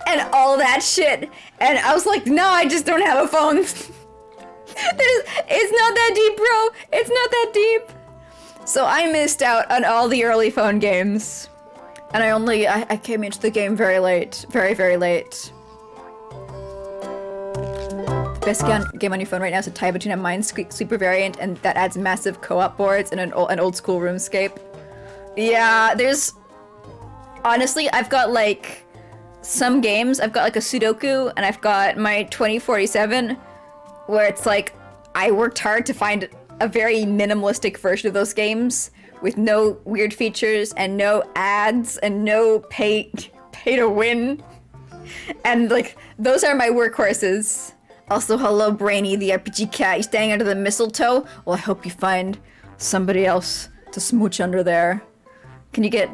and all that shit. And I was like, no, I just don't have a phone. It's not that deep, bro. It's not that deep. So I missed out on all the early phone games. And I came into the game very late. Very, very late. The best game on your phone right now is a tie between a Minesweeper variant and that adds massive co-op boards and an old school RuneScape. Yeah, there's... Honestly, I've got like some games. I've got like a Sudoku and I've got my 2047 where it's like I worked hard to find a very minimalistic version of those games with no weird features and no ads and no pay to win. And like, those are my workhorses. Also, hello Brainy, the RPG cat. You staying under the mistletoe? Well, I hope you find somebody else to smooch under there. Can you get...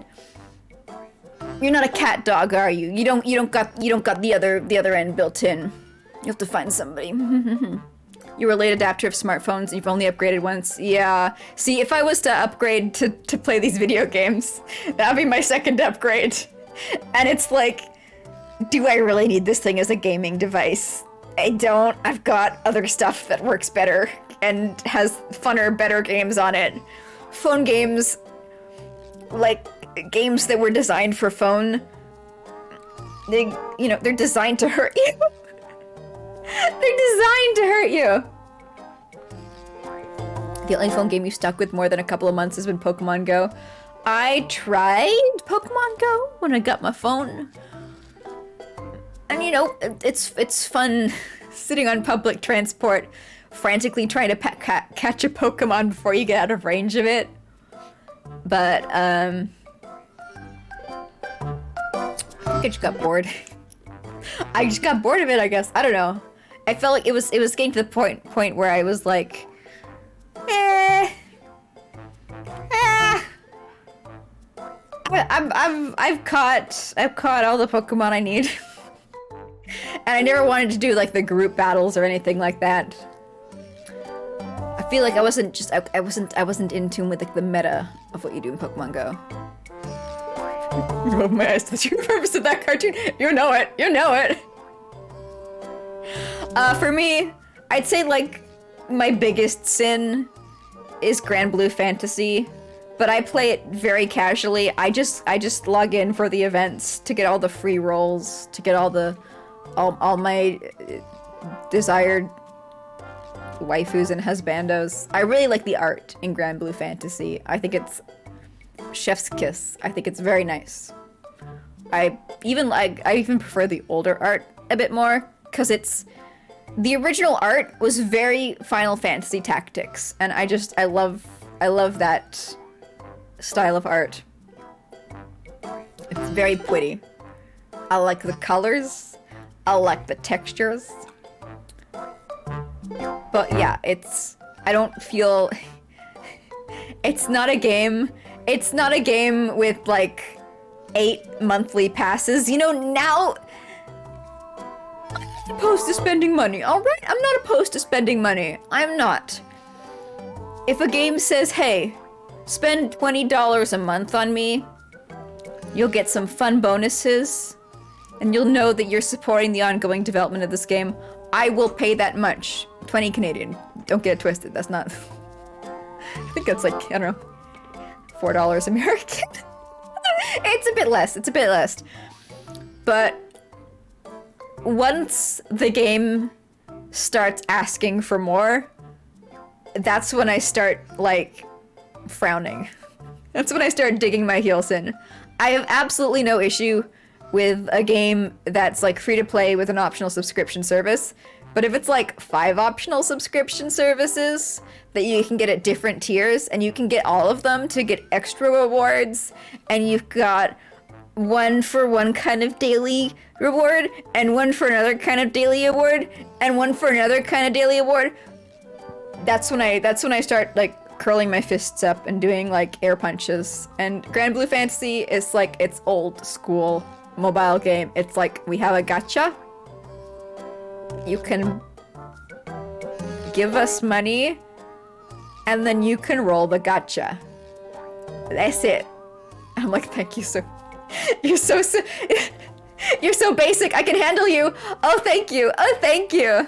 You're not a cat dog, are you? You don't got the other end built in. You have to find somebody. You're a late adapter of smartphones and you've only upgraded once. Yeah. See, if I was to upgrade to play these video games, that'd be my second upgrade. And it's like, do I really need this thing as a gaming device? I don't. I've got other stuff that works better and has funner, better games on it. Phone games, like games that were designed for phone, they're designed to hurt you. They're designed to hurt you. The only phone game you stuck with more than a couple of months has been Pokemon Go. I tried Pokemon Go when I got my phone. And you know, it's fun sitting on public transport, frantically trying to catch a Pokemon before you get out of range of it. But, I think I just got bored. I just got bored of it, I guess. I don't know. I felt like it was getting to the point where I was like, I've caught all the Pokemon I need. And I never wanted to do like the group battles or anything like that. I feel like I wasn't in tune with like the meta of what you do in Pokemon Go. Rub my eyes to the true purpose of that cartoon. You know it. You know it. For me, I'd say like my biggest sin is Grand Blue Fantasy, but I play it very casually. I just log in for the events to get all the free rolls, to get all my desired waifus and husbandos. I really like the art in Grand Blue Fantasy. I think it's chef's kiss. I think it's very nice. I even prefer the older art a bit more because the original art was very Final Fantasy Tactics, and I love that style of art. It's very pretty. I like the colors. I like the textures. But yeah, I don't feel It's not a game. It's not a game with like 8 monthly passes. You know, now I'm not opposed to spending money. All right, I'm not opposed to spending money. I'm not. If a game says, "Hey, spend $20 a month on me, you'll get some fun bonuses, and you'll know that you're supporting the ongoing development of this game," I will pay that much. 20 Canadian. Don't get it twisted. That's not. I think that's like, I don't know, $4 American. It's a bit less. It's a bit less. But once the game starts asking for more, that's when I start, like, frowning. That's when I start digging my heels in. I have absolutely no issue with a game that's, like, free to play with an optional subscription service. But if it's like 5 optional subscription services that you can get at different tiers, and you can get all of them to get extra rewards, and you've got one for one kind of daily reward, and one for another kind of daily award, and one for another kind of daily award, that's when I start like curling my fists up and doing like air punches. And Grand Blue Fantasy is like its old school mobile game. It's like, we have a gacha. You can give us money, and then you can roll the gacha. That's it. I'm like, thank you so. You're so you're so basic. I can handle you. Oh, thank you. Oh, thank you.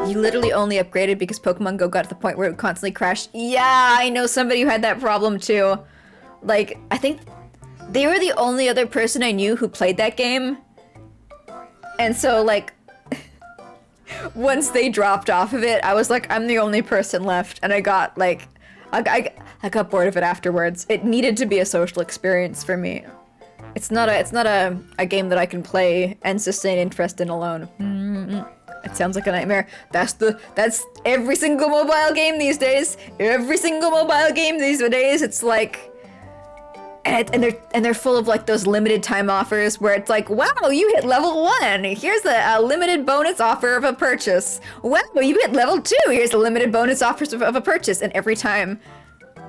You literally only upgraded because Pokemon Go got to the point where it would constantly crash. Yeah, I know somebody who had that problem too. Like, I think they were the only other person I knew who played that game. And so, like, once they dropped off of it, I was like, I'm the only person left. And I got, like, I got bored of it afterwards. It needed to be a social experience for me. It's not a game that I can play and sustain interest in alone. It sounds like a nightmare. That's every single mobile game these days. Every single mobile game these days, it's like, and they're full of like those limited time offers where it's like, wow, you hit level 1. Here's a limited bonus offer of a purchase. Wow, you hit level 2. Here's a limited bonus offers of a purchase. And every time,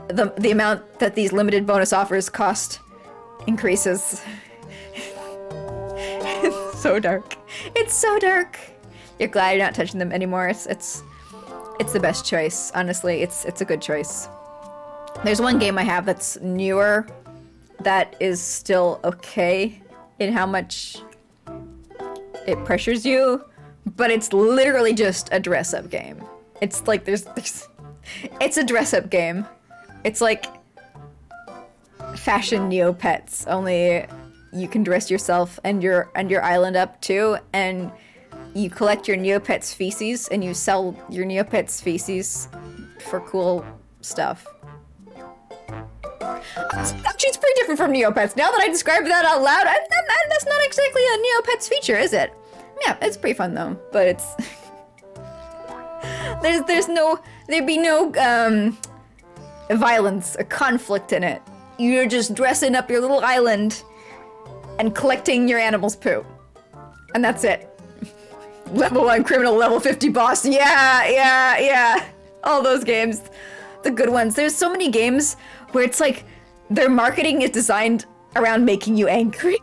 the amount that these limited bonus offers cost increases. It's so dark. It's so dark. You're glad you're not touching them anymore. It's the best choice. Honestly, it's a good choice. There's one game I have that's newer that is still okay in how much it pressures you, but it's literally just a dress-up game. It's like it's a dress-up game. It's like fashion Neopets, only you can dress yourself and your island up too, and you collect your Neopets feces and you sell your Neopets feces for cool stuff. Actually, it's pretty different from Neopets. Now that I described that out loud, that's not exactly a Neopets feature, is it? Yeah, it's pretty fun though, but it's there'd be no violence or conflict in it. You're just dressing up your little island and collecting your animal's poo, and that's it. Level 1 criminal, level 50 boss. Yeah. All those games, the good ones. There's so many games where it's like their marketing is designed around making you angry.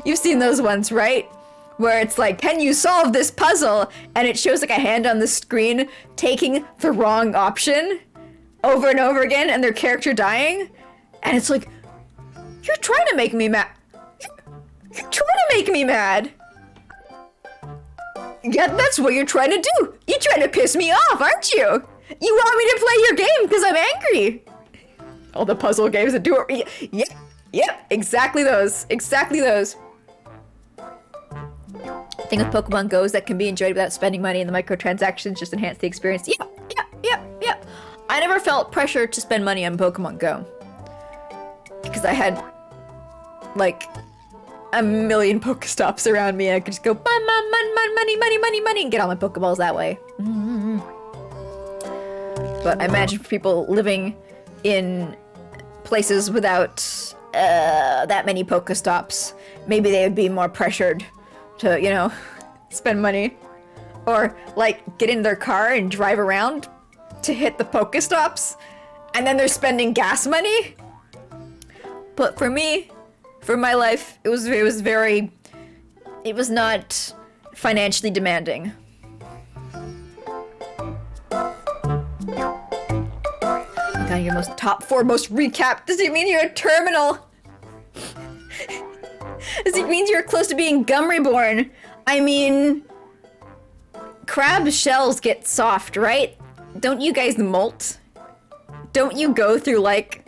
You've seen those ones, right? Where it's like, can you solve this puzzle? And it shows like a hand on the screen taking the wrong option over and over again, and their character dying. And it's like, you're trying to make me mad. You're trying to make me mad. Yeah, that's what you're trying to do. You're trying to piss me off, aren't you? You want me to play your game because I'm angry. All the puzzle games that do it. Yep, exactly those. Exactly those. The thing with Pokemon Go is that can be enjoyed without spending money, and the microtransactions just enhance the experience. Yep. I never felt pressure to spend money on Pokemon Go because I had like a million Pokestops around me. I could just go money, and get all my Pokeballs that way. But I imagine for people living in places without that many Pokestops, maybe they would be more pressured to, spend money or like get in their car and drive around to hit the Pokestops, and then they're spending gas money. But for me, for my life, it was not financially demanding. Oh god, your top 4 most recap. Does it mean you're a terminal? Does it mean you're close to being gum reborn? I mean, crab shells get soft, right? Don't you guys molt? Don't you go through like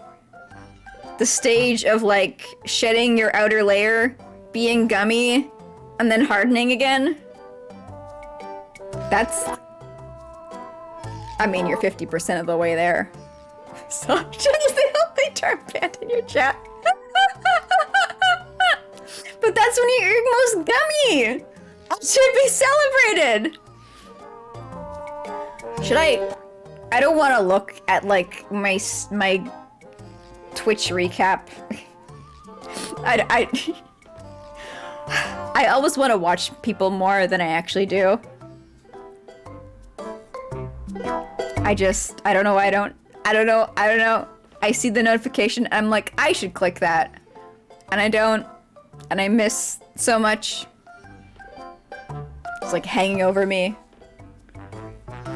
the stage of like shedding your outer layer, being gummy, and then hardening again? I mean, you're 50% of the way there. Soft shells, the only term banned in your chat. But that's when you're most gummy! It should be celebrated! Should I don't want to look at, like, my Twitch recap. I always want to watch people more than I actually do. I don't know why I don't know. I see the notification and I'm like, I should click that. And I don't. And I miss so much. It's like hanging over me.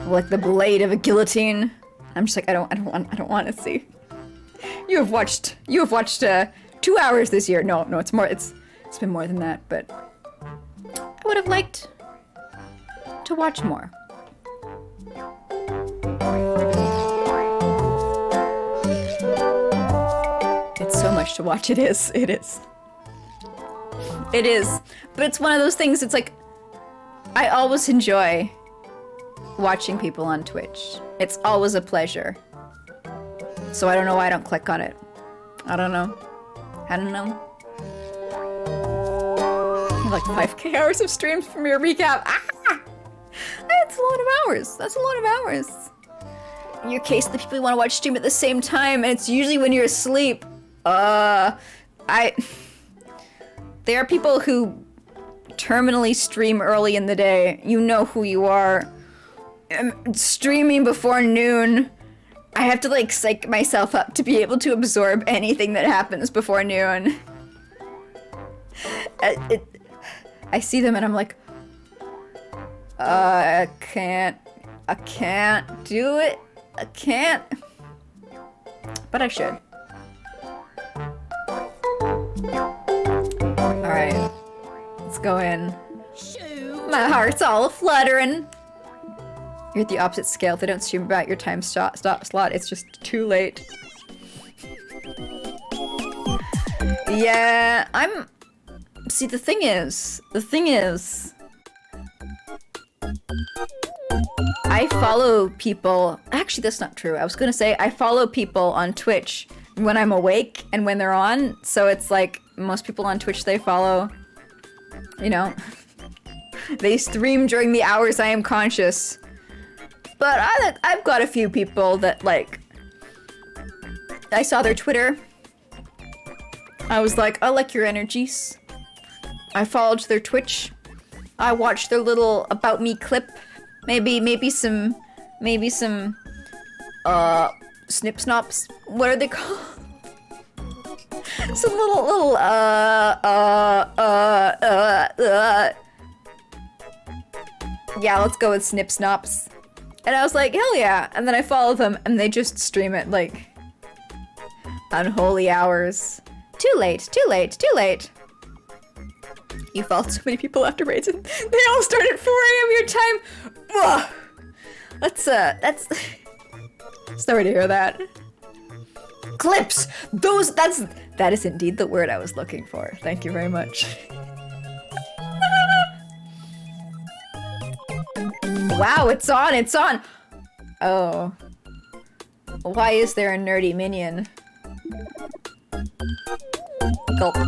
Like the blade of a guillotine. I'm just like, I don't want to see. You have watched 2 hours this year. No, it's more, it's been more than that, but I would have liked to watch more. It's so much to watch. It is. But it's one of those things, it's like, I always enjoy watching people on Twitch. It's always a pleasure. So I don't know why I don't click on it. I don't know. Like 5k hours of streams from your recap. Ah! That's a lot of hours. In your case, the people you want to watch stream at the same time, and it's usually when you're asleep. There are people who terminally stream early in the day. You know who you are. Streaming before noon. I have to like psych myself up to be able to absorb anything that happens before noon. I see them and I'm like, I can't do it. I can't. But I should. Alright. Let's go in. Shoot. My heart's all fluttering. You're at the opposite scale. If they don't stream about your time slot, it's just too late. Yeah, see, the thing is, I follow people. Actually, that's not true. I was gonna say I follow people on Twitch when I'm awake and when they're on. So it's like most people on Twitch they follow, you know, they stream during the hours I am conscious. But I've got a few people that, like, I saw their Twitter. I was like, I like your energies. I followed their Twitch. I watched their little About Me clip. Maybe some snip snops. What are they called? Some little yeah, let's go with snip snops. And I was like, hell yeah. And then I follow them and they just stream it like unholy hours. Too late. You followed so many people after raids and they all start at 4 a.m. your time. Ugh. That's sorry to hear that. Clips! That is indeed the word I was looking for. Thank you very much. Wow, it's on! Oh. Why is there a nerdy minion? Gulp.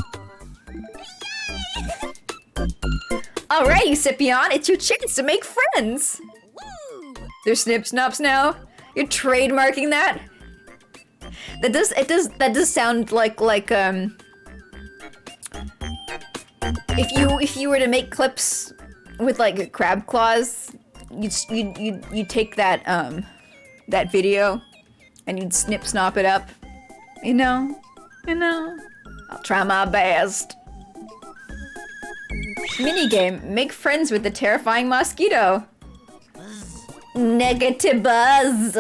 Alrighty, Scipion, it's your chance to make friends! Woo! There's snip snops now? You're trademarking that? That does sound like if you were to make clips with like crab claws you take that that video and you'd snip-snop it up. You know? I'll try my best. Minigame. Make friends with the terrifying mosquito. Negative buzz.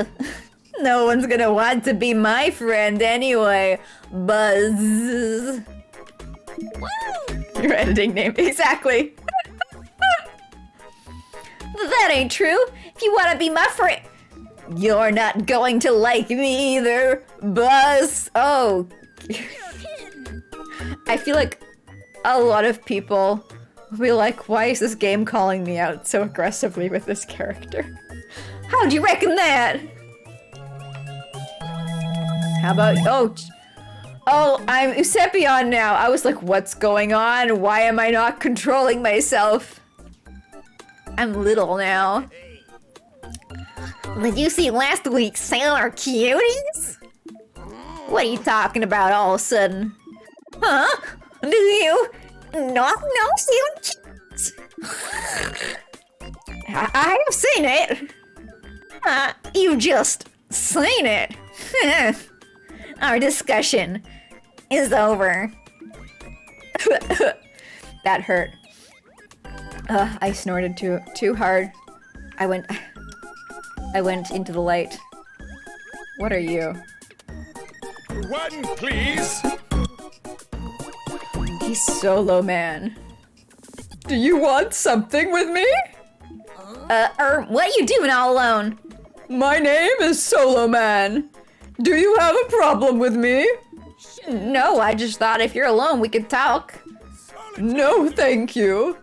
No one's gonna want to be my friend anyway. Buzz. Your editing name. Exactly. That ain't true. If you want to be my friend, you're not going to like me either, Buzz. Oh. I feel like a lot of people will be like, why is this game calling me out so aggressively with this character? How'd you reckon that? How about, oh, I'm Eusebion now. I was like, what's going on? Why am I not controlling myself? I'm little now. Did you see last week's Sailor Cuties? What are you talking about all of a sudden? Huh? Do you not know Sailor Cuties? I have seen it. You've just seen it. Our discussion is over. That hurt. I snorted too hard. I went into the light. What are you? One, please. He's Solo Man. Do you want something with me? What are you doing all alone? My name is Solo Man. Do you have a problem with me? No, I just thought if you're alone we could talk. No, thank you.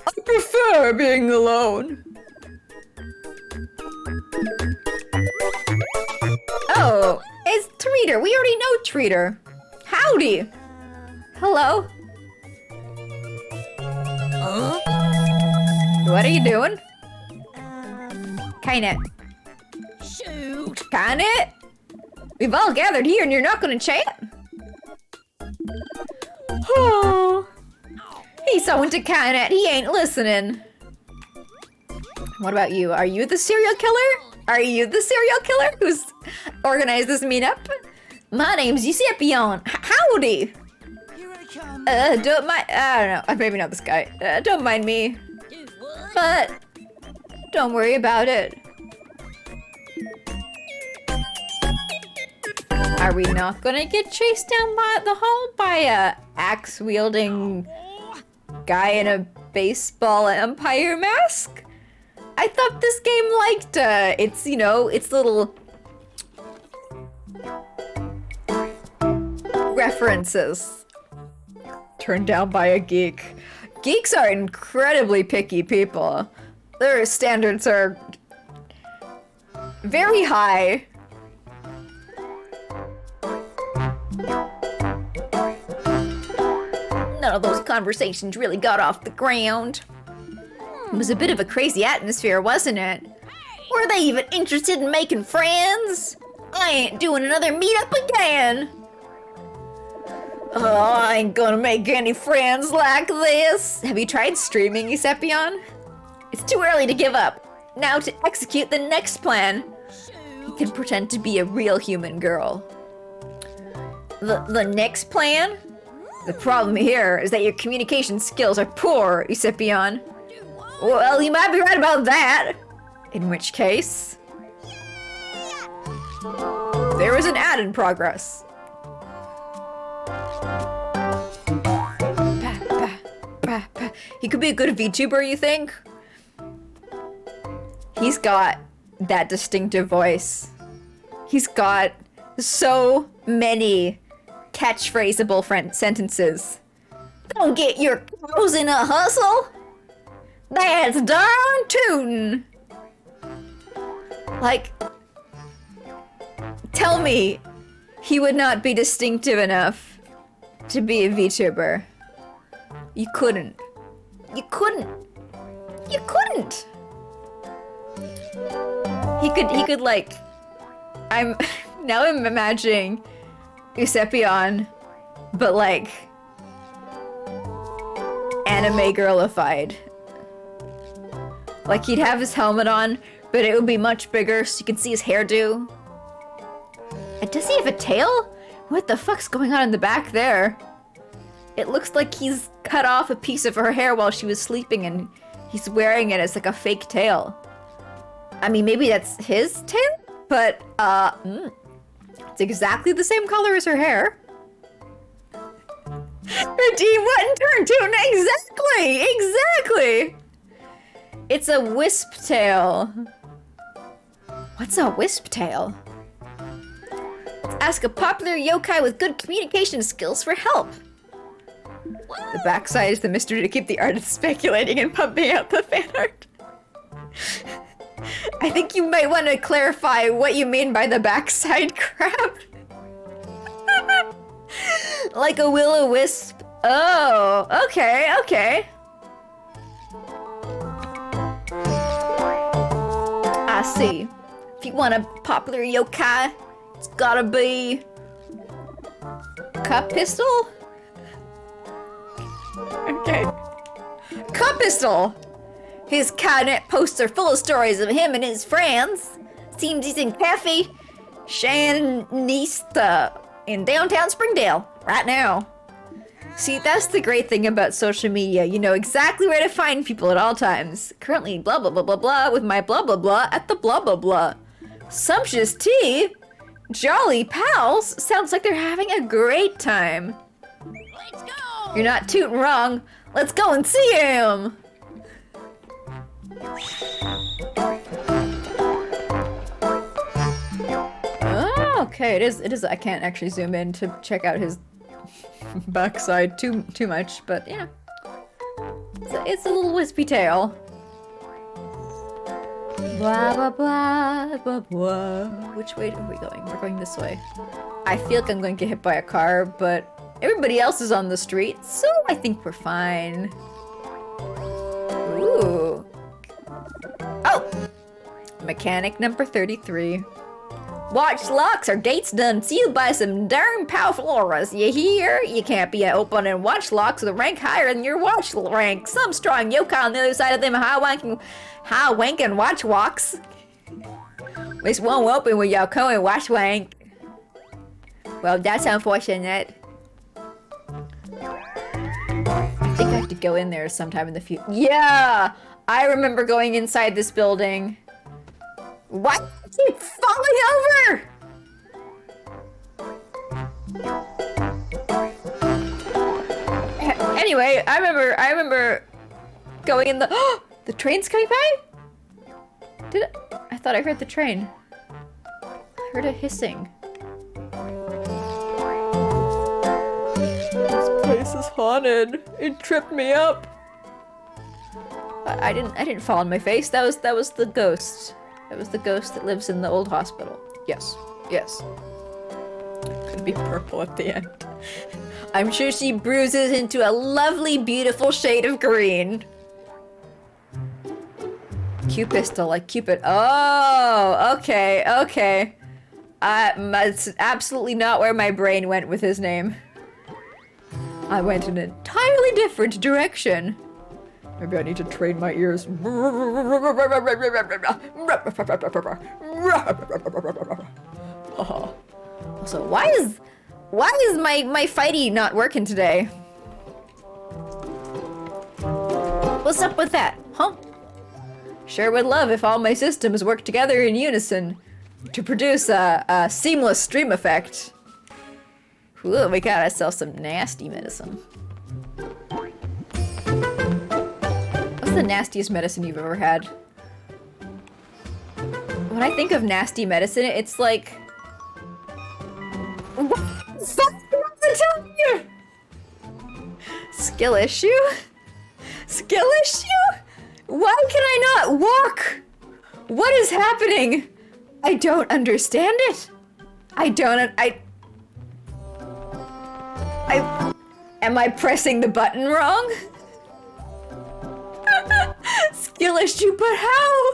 I prefer being alone. Oh, it's Treater. We already know Treater. Howdy. Hello. What are you doing? Kinda. Shoot. Kinda? We've all gathered here and you're not gonna chat? Oh. He's so into Kinda, he ain't listening. What about you? Are you the serial killer? Are you the serial killer who's organized this meetup? My name's Eusebion. Howdy. Here I come. Don't mind. I don't know. Maybe not this guy. Don't mind me. Do what? But don't worry about it. Are we not gonna get chased down by the hall by a axe-wielding guy in a baseball umpire mask? I thought this game liked its, you know, its little references. Turned down by a geek. Geeks are incredibly picky people. Their standards are very high. None of those conversations really got off the ground. It was a bit of a crazy atmosphere, wasn't it? Were they even interested in making friends? I ain't doing another meetup again. Oh, I ain't gonna make any friends like this. Have you tried streaming, Eusebion? It's too early to give up. Now to execute the next plan. You can pretend to be a real human girl. The next plan? The problem here is that your communication skills are poor, Eusebion. Well, you might be right about that. In which case... there is an ad in progress. He could be a good VTuber, you think? He's got that distinctive voice. He's got so many catchphraseable sentences. Don't get your clothes in a hustle. That's darn tootin'. Like, tell me he would not be distinctive enough to be a VTuber. You couldn't. You couldn't. You couldn't. He could like, I'm imagining Eusebion, but like anime girlified. Like he'd have his helmet on, but it would be much bigger so you could see his hairdo. And does he have a tail? What the fuck's going on in the back there? It looks like he's cut off a piece of her hair while she was sleeping and he's wearing it as like a fake tail. I mean, maybe that's his tail, but it's exactly the same color as her hair. Redeem what and turn to exactly! Exactly! It's a wisp tail. What's a wisp tail? Let's ask a popular yokai with good communication skills for help. The backside is the mystery to keep the artist speculating and pumping out the fan art. I think you might want to clarify what you mean by the backside crap. Like a will-o-wisp. Oh, okay, okay. I see. If you want a popular yokai, it's gotta be... Cup pistol? Okay. Cup pistol! His cabinet posts are full of stories of him and his friends. Seems he's in Cafe Shanista in downtown Springdale right now. See, that's the great thing about social media. You know exactly where to find people at all times. Currently blah blah blah blah blah with my blah blah blah at the blah blah blah. Sumptuous tea? Jolly pals? Sounds like they're having a great time. Let's go! You're not tooting wrong. Let's go and see him! Oh, okay, it is, I can't actually zoom in to check out his backside too much, but yeah. It's a little wispy tail. Blah, blah, blah, blah, blah. Which way are we going? We're going this way. I feel like I'm going to get hit by a car, but everybody else is on the street, so I think we're fine. Ooh. Oh! Mechanic number 33. Watch locks or gates done sealed by some darn powerful auras. You hear? You can't be opening watch locks with a rank higher than your watch rank. Some strong yokai on the other side of them high wanking watch walks. This won't open with your and watch wank. Well, that's unfortunate. I think I have to go in there sometime in the future. Yeah! I remember going inside this building. What? I keep falling over! Anyway, I remember going in the the train's coming by? Did it? I thought I heard the train. I heard a hissing. This place is haunted. It tripped me up. I didn't fall on my face. That was the ghost. That was the ghost that lives in the old hospital. Yes. Yes. Could be purple at the end. I'm sure she bruises into a lovely, beautiful shade of green. Q-pistol, like Cupid. Oh, okay, okay. That's absolutely not where my brain went with his name. I went in an entirely different direction. Maybe I need to train my ears. Also, why is my fighty not working today? What's up with that, huh? Sure would love if all my systems worked together in unison to produce a seamless stream effect. Ooh, we gotta sell some nasty medicine. What's the nastiest medicine you've ever had? When I think of nasty medicine, it's like... What the fuck is wrong with you? Skill issue? Skill issue? Why can I not walk? What is happening? I don't understand it. Am I pressing the button wrong? Skill issue, but how?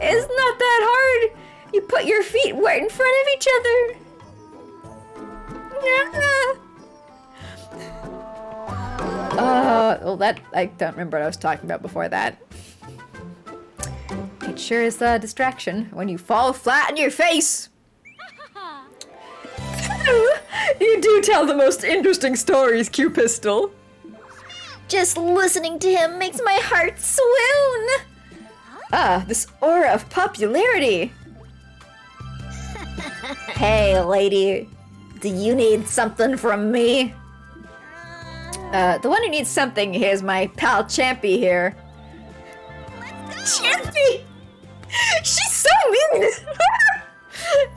It's not that hard. You put your feet right in front of each other. Well, that I don't remember what I was talking about before that. sure is a distraction when you fall flat on your face. You do tell the most interesting stories, Q Pistol. Just listening to him makes my heart swoon. Ah, this aura of popularity. Hey, lady. Do you need something from me? The one who needs something is my pal Champy here. Champy! She's so mean!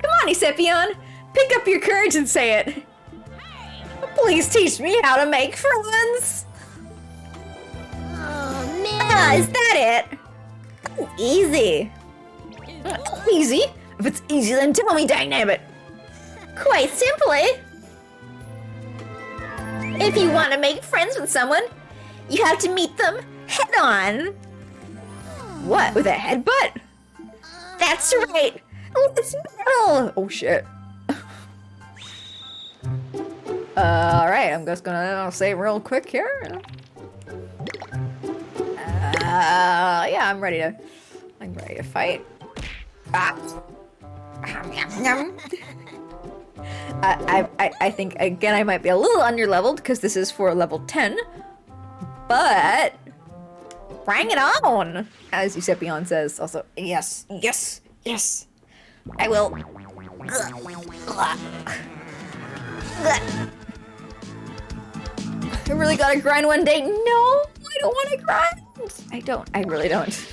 Come on, Esepion. Pick up your courage and say it. Please teach me how to make friends. Oh, man. Ah, is that it? Easy. Easy? If it's easy, then tell me, dangnabbit. Quite simply. If you want to make friends with someone, you have to meet them head on. What, with a headbutt? That's right. Let's battle. Oh shit. Alright, I'm just gonna say real quick here. Yeah, I'm ready to fight. Ah. I think again I might be a little underleveled because this is for level 10, but bring it on, as Eusebion says. Also, yes, yes, yes. I will. I really gotta grind one day. No, I don't want to grind. I really don't.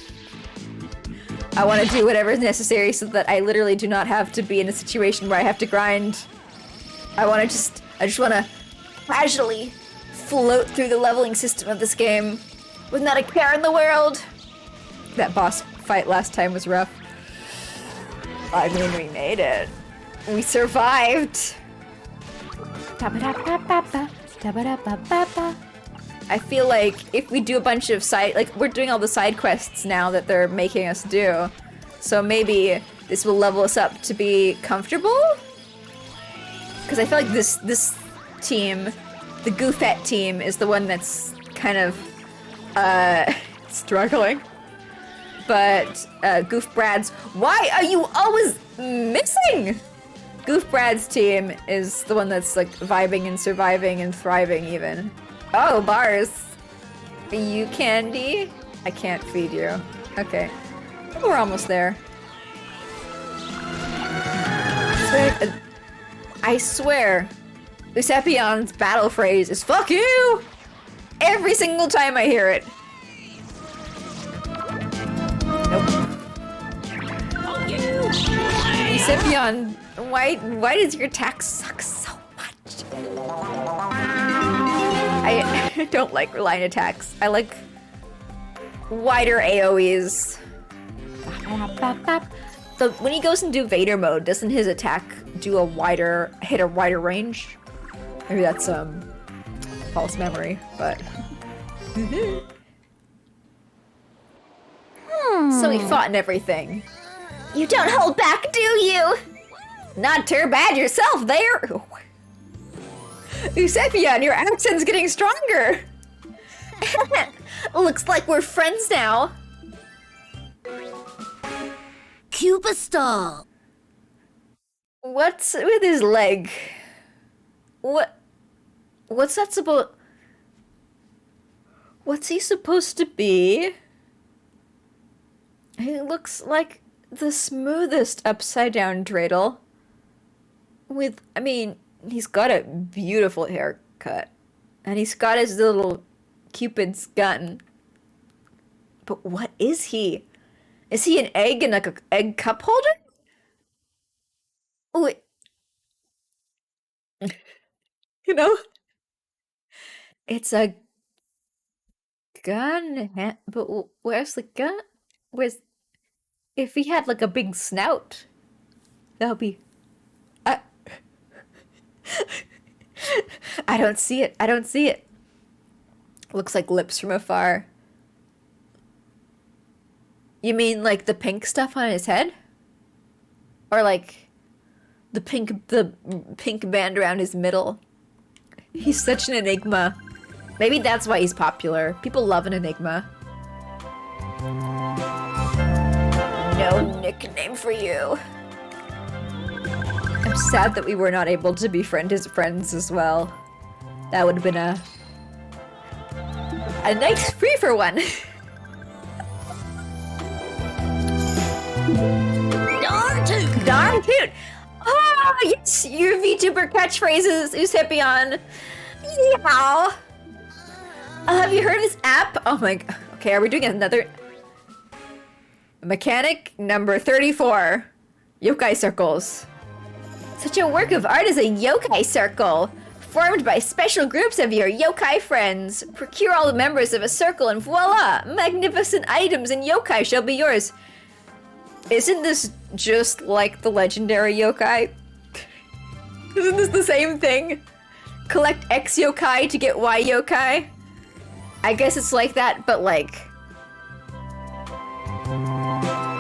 I want to do whatever is necessary so that I literally do not have to be in a situation where I have to grind. I just want to casually float through the leveling system of this game with not a care in the world. That boss fight last time was rough. I mean, we made it. We survived. I feel like if we do a bunch of we're doing all the side quests now that they're making us do. So maybe this will level us up to be comfortable? Because I feel like this team, the Goofette team, is the one that's kind of, struggling. But, Goof Brad's, why are you always missing? Goof Brad's team is the one that's like vibing and surviving and thriving even. Oh, bars. Are you candy? I can't feed you. Okay. We're almost there. I swear, Eusepion's battle phrase is "fuck you" every single time I hear it. Nope. Eusepion, why does your attack suck so much? I don't like line attacks. I like wider AoEs. When he goes into Vader mode, doesn't his attack do hit a wider range? Maybe that's false memory, but So he fought and everything. You don't hold back, do you? Not too bad yourself there. Eusepion, your accent's getting stronger. Looks like we're friends now. Cupistol. What's with his leg? What's that supposed? What's he supposed to be? He looks like the smoothest upside down dreidel. He's got a beautiful haircut. And he's got his little Cupid's gun. But what is he? Is he an egg in like an egg cup holder? Wait. You know? It's a gun, but where's the gun? If he had like a big snout, that would be... I don't see it. I don't see it. Looks like lips from afar. You mean like the pink stuff on his head? Or like the pink band around his middle? He's such an enigma. Maybe that's why he's popular. People love an enigma. No nickname for you. I'm sad that we were not able to befriend his friends as well. That would have been a nice free for one. Darn toot! Darn toot! Oh, yes! Your VTuber catchphrases, Eusebion. Yeah! Have you heard of this app? Oh my god. Okay, are we doing another? Mechanic number 34. Yokai circles. Such a work of art is a yokai circle. Formed by special groups of your yokai friends. Procure all the members of a circle and voila! Magnificent items and yokai shall be yours. Isn't this just like the legendary yokai? Isn't this the same thing? Collect X yokai to get Y yokai? I guess it's like that, but like...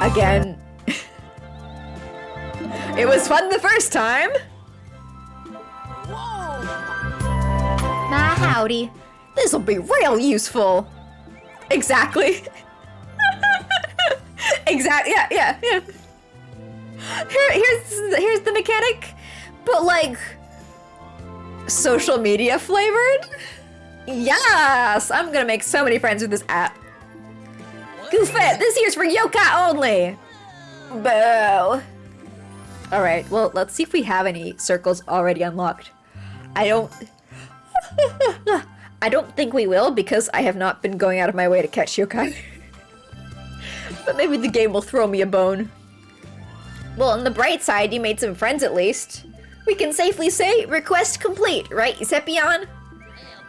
Again. It was fun the first time! Whoa! My howdy. This'll be real useful. Exactly. Exactly. Yeah. Here's the mechanic, but like social media flavored. Yes, I'm gonna make so many friends with this app. Goofette, this here's for yokai only. Boo. All right. Well, let's see if we have any circles already unlocked. I don't think we will because I have not been going out of my way to catch yokai. But maybe the game will throw me a bone. Well, on the bright side, you made some friends at least. We can safely say request complete, right, Eusebion?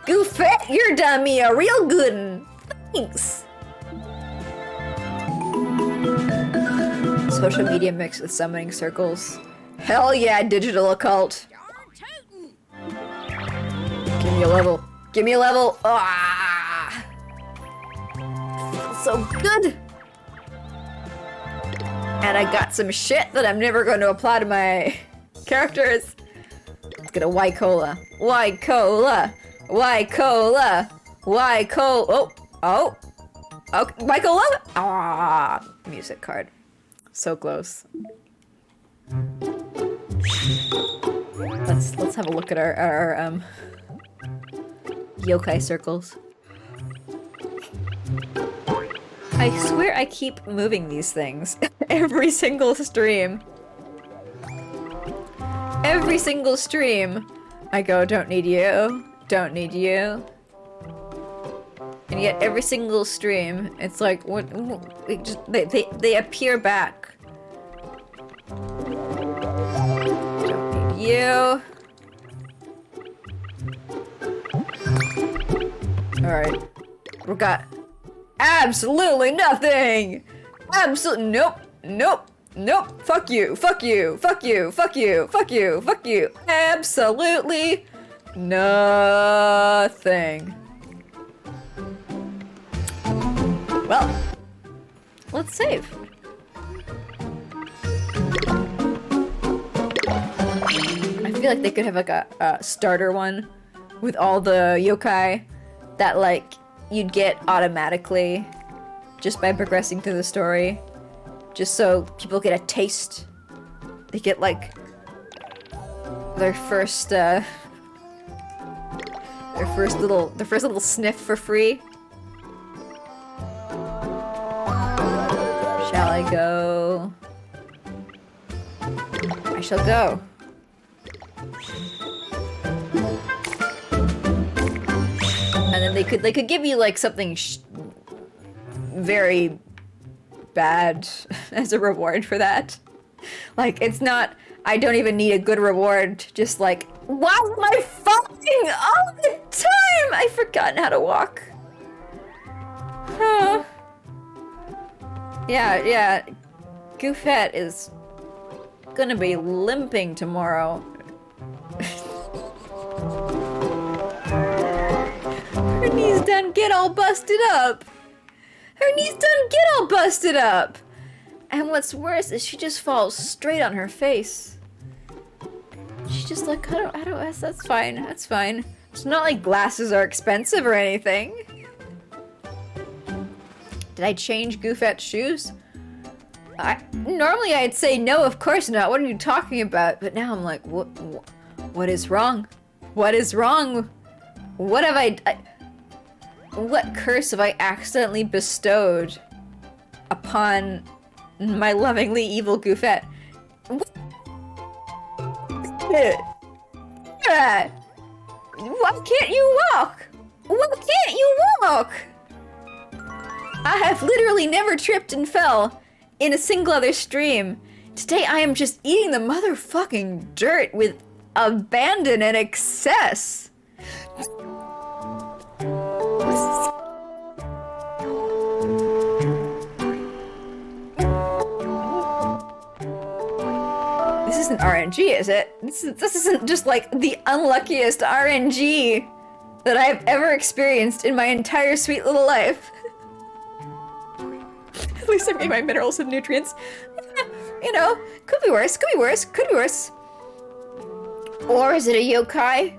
Goofette, you're done me a real good one. Thanks. Social media mixed with summoning circles. Hell yeah, digital occult. Darn tootin'! Give me a level. Give me a level. Ah! Feels so good. And I got some shit that I'm never going to apply to my characters. Let's get a Y-Cola. Y-Cola. Y-Cola. Y-Cola. Oh. Okay. Y-Cola? Ah, music card. So close. Let's have a look at our yokai circles. I swear I keep moving these things every single stream. Every single stream, I go, don't need you, don't need you. And yet every single stream, it's like, what? They appear back. Don't need you. All right, we got absolutely nothing. Nope. Fuck you. Absolutely nothing. Well, let's save. I feel like they could have like a starter one with all the yokai that like you'd get automatically just by progressing through the story. Just so people get a taste. They get like their first little sniff for free. Shall I go? I shall go. And then they could give you like something very bad as a reward for that. Like, it's not, I don't even need a good reward, just like, why am I falling all the time? I've forgotten how to walk. Huh. Yeah. Goofette is gonna be limping tomorrow. Her knees done get all busted up. And what's worse is she just falls straight on her face. She's just like, I don't, that's fine. It's not like glasses are expensive or anything. Did I change Goofette's shoes? Normally I'd say no, of course not. What are you talking about? But now I'm like, what is wrong? What is wrong? What have what curse have I accidentally bestowed upon my lovingly evil Goofette? Why can't you walk? Why can't you walk? I have literally never tripped and fell in a single other stream. Today I am just eating the motherfucking dirt with abandon and excess. This isn't RNG, is it? This isn't just like the unluckiest RNG that I've ever experienced in my entire sweet little life. At least I made my minerals and nutrients. You know, could be worse, could be worse, could be worse. Or is it a yokai?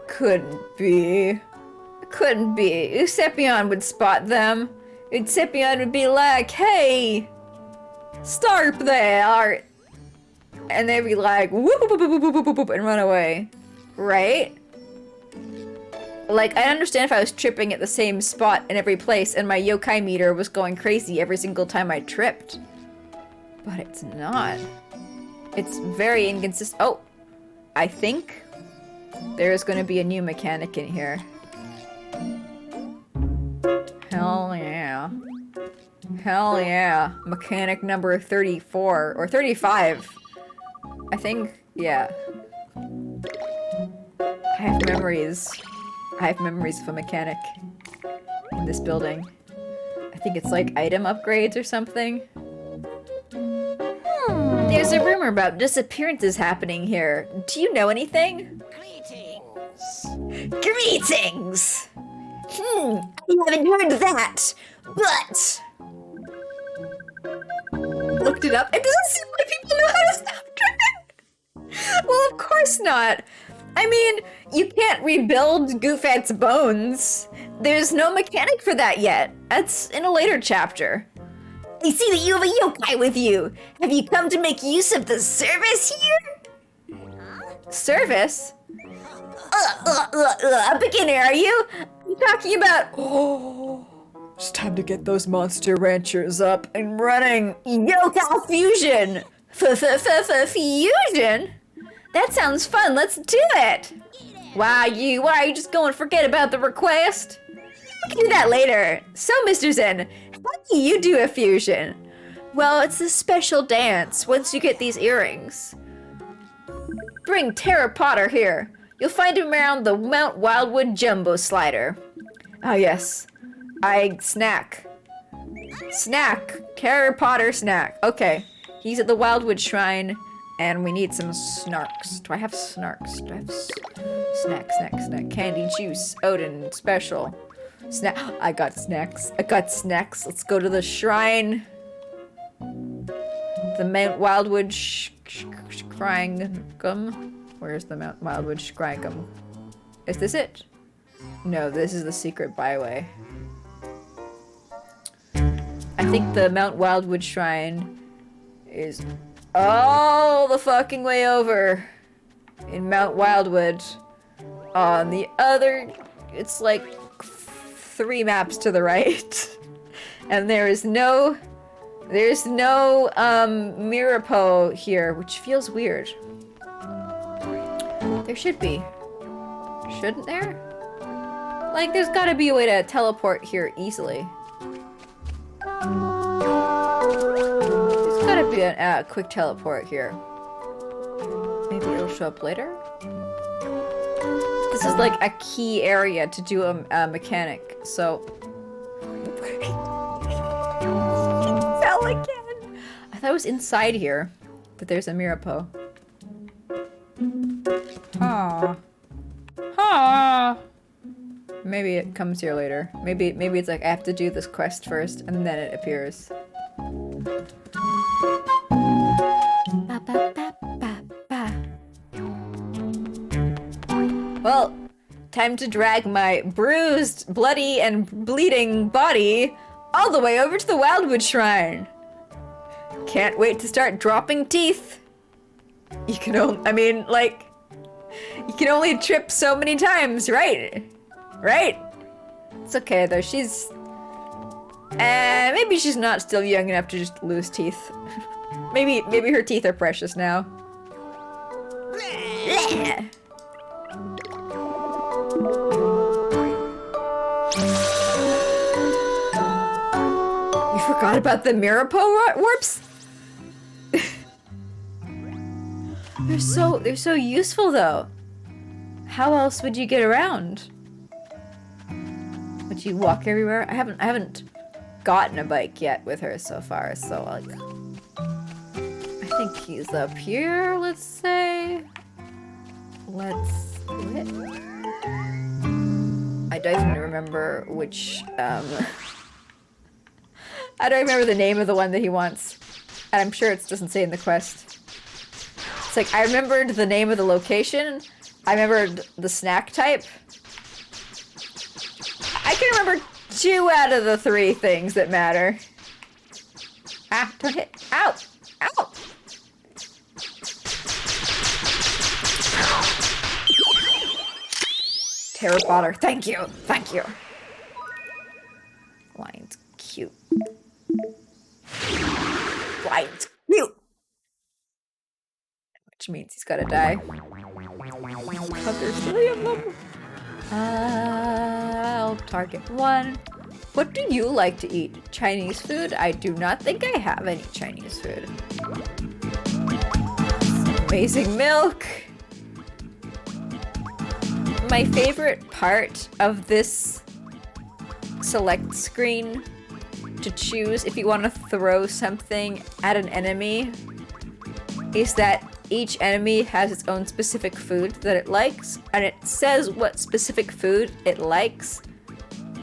Couldn't be. Couldn't be. Eusebion would spot them. Eusebion would be like, hey, stop there. And they'd be like, whoop, whoop, whoop, whoop, whoop, whoop, whoop, and run away. Right? Like, I understand if I was tripping at the same spot in every place and my yokai meter was going crazy every single time I tripped. But it's not. It's very inconsistent. Oh, I think there's going to be a new mechanic in here. Hell yeah. Hell yeah. Mechanic number 34 or 35. I think, yeah. I have memories. I have memories of a mechanic in this building. I think it's like item upgrades or something. There's a rumor about disappearances happening here. Do you know anything? Greetings. Greetings! I haven't heard that, but... Looked it up. It doesn't seem like people know how to stop driving. Well, of course not. I mean, you can't rebuild Goofette's bones. There's no mechanic for that yet. That's in a later chapter. I see that you have a yokai with you. Have you come to make use of the service here? Service? A beginner, are you? I'm talking about... Oh, it's time to get those monster ranchers up and running. Yokai fusion! Fusion? That sounds fun. Let's do it. Why are you just going to forget about the request? We can do that later. So, Mr. Zen, how do you do a fusion? Well, it's a special dance once you get these earrings. Bring Terra Potter here. You'll find him around the Mount Wildwood Jumbo Slider. Oh, yes. Snack. Terra Potter snack. Okay. He's at the Wildwood Shrine. And we need some snarks. Do I have snarks? Do I have snack. Candy juice. Odin special. Snack. I got snacks. Let's go to the shrine. The Mount Wildwood Shrine. Where's the Mount Wildwood Shrine? Is this it? No, this is the secret byway. I think the Mount Wildwood Shrine is all the fucking way over in Mount Wildwood. On the other, it's like 3 maps to the right. And there's no Mirapo here, which feels weird. There should be. Shouldn't there? Like, there's gotta be a way to teleport here easily. There's gotta be a quick teleport here. Maybe it'll show up later? This is like a key area to do a mechanic, so... Fell again! I thought it was inside here that there's a Mirapo. Maybe it comes here later. Maybe it's like I have to do this quest first and then it appears. Well, time to drag my bruised, bloody, and bleeding body all the way over to the Wildwood Shrine. Can't wait to start dropping teeth. You can only, I mean, like, you can only trip so many times, right? Right? It's okay though, she's... maybe she's not still young enough to just lose teeth. maybe her teeth are precious now. Bleh. You forgot about the Mirapo warps? They're so useful though. How else would you get around? Would you walk everywhere? I haven't gotten a bike yet with her so far, so like I think he's up here, let's say. Let's do it. I don't even remember which I don't remember the name of the one that he wants. And I'm sure it doesn't say in the quest. It's like, I remembered the name of the location. I remembered the snack type. I can remember 2 out of the 3 things that matter. Ah, don't hit. Ow! Ow! Terror Potter, thank you! Thank you! Lion's cute. Lion's cute! Which means he's gotta die. But there's 3 of them. I'll target 1. What do you like to eat? Chinese food? I do not think I have any Chinese food. Amazing milk! My favorite part of this select screen to choose if you want to throw something at an enemy is that each enemy has its own specific food that it likes, and it says what specific food it likes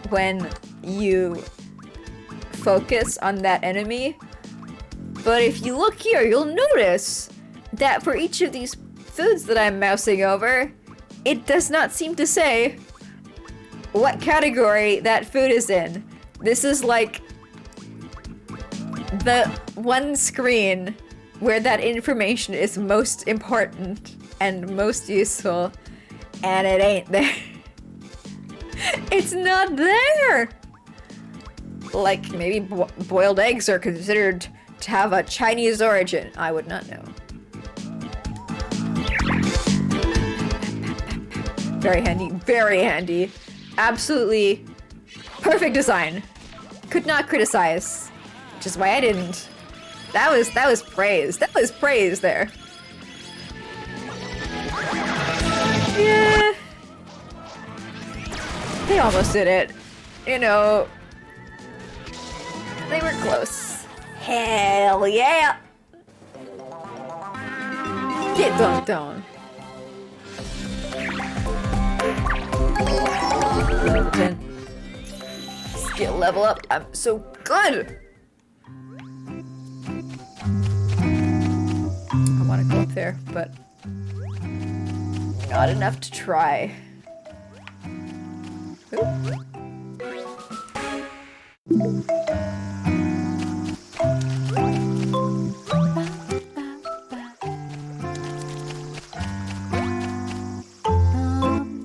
when you focus on that enemy. But if you look here, you'll notice that for each of these foods that I'm mousing over, it does not seem to say what category that food is in. This is like the one screen where that information is most important and most useful, and it ain't there. It's not there! Like, maybe boiled eggs are considered to have a Chinese origin. I would not know. Very handy, very handy. Absolutely perfect design. Could not criticize, which is why I didn't. That was praise. That was praise there. Yeah. They almost did it. You know, they were close. Hell yeah! Get dunked on. Skill level up. I'm so good. I want to go up there, but not enough to try. Oop.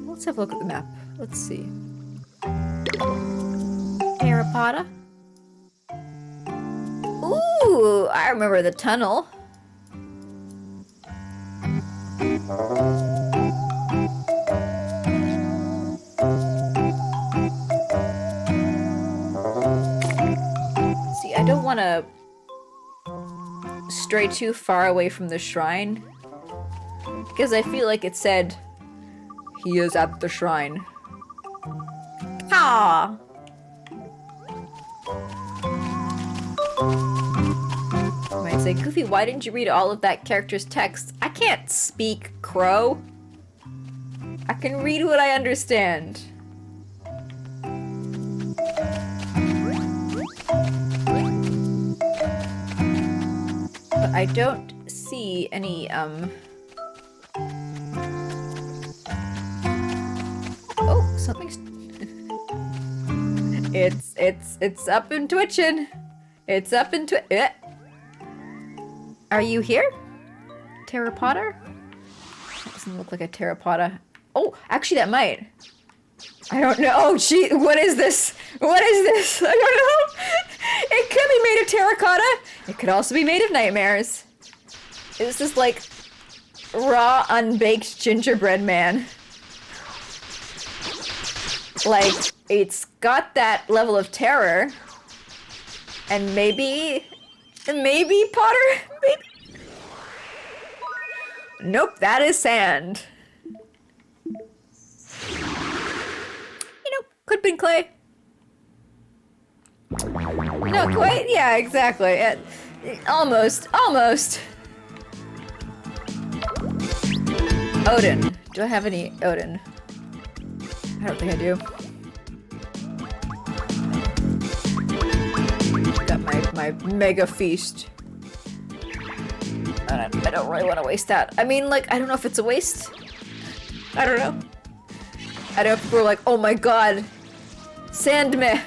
Let's have a look at the map. Let's see. Terrapotta. Ooh, I remember the tunnel. See, I don't want to stray too far away from the shrine, because I feel like it said he is at the shrine. Ah! You might say, Goofy, why didn't you read all of that character's text? I can't speak Crow. I can read what I understand. But I don't see any, Oh, something's... It's up and twitching. It's up and Are you here? Terrapotta? That doesn't look like a terrapotta. Oh, actually that might. I don't know. Oh, gee, what is this? What is this? I don't know. It could be made of terracotta. It could also be made of nightmares. Is this like raw, unbaked gingerbread man? Like, it's got that level of terror. And maybe Potter? Maybe? Nope, that is sand. Could've been clay. Not quite? Yeah, exactly. Almost. Almost. Odin. Do I have any Odin? I don't think I do. Got my mega feast. I don't really want to waste that. I mean, like, I don't know if it's a waste. I don't know. I know people are like, oh my god, Sandmeh,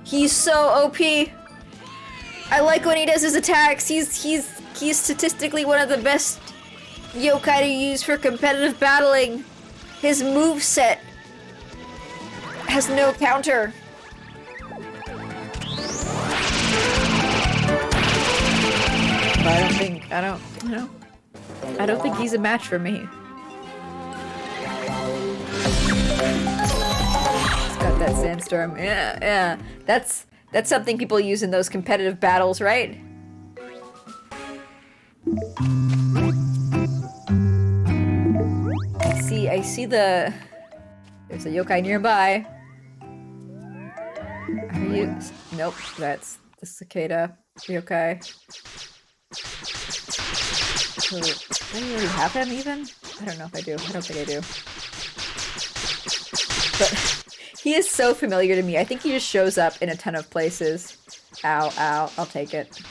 he's so OP. I like when he does his attacks. He's statistically one of the best yokai to use for competitive battling. His moveset has no counter. But I don't think he's a match for me. Got that sandstorm. Yeah. That's something people use in those competitive battles, right? I see the... There's a yokai nearby. Are you... Nope, that's the cicada yokai. Do I already have him even? I don't know if I do. I don't think I do. But he is so familiar to me. I think he just shows up in a ton of places. Ow, ow. I'll take it.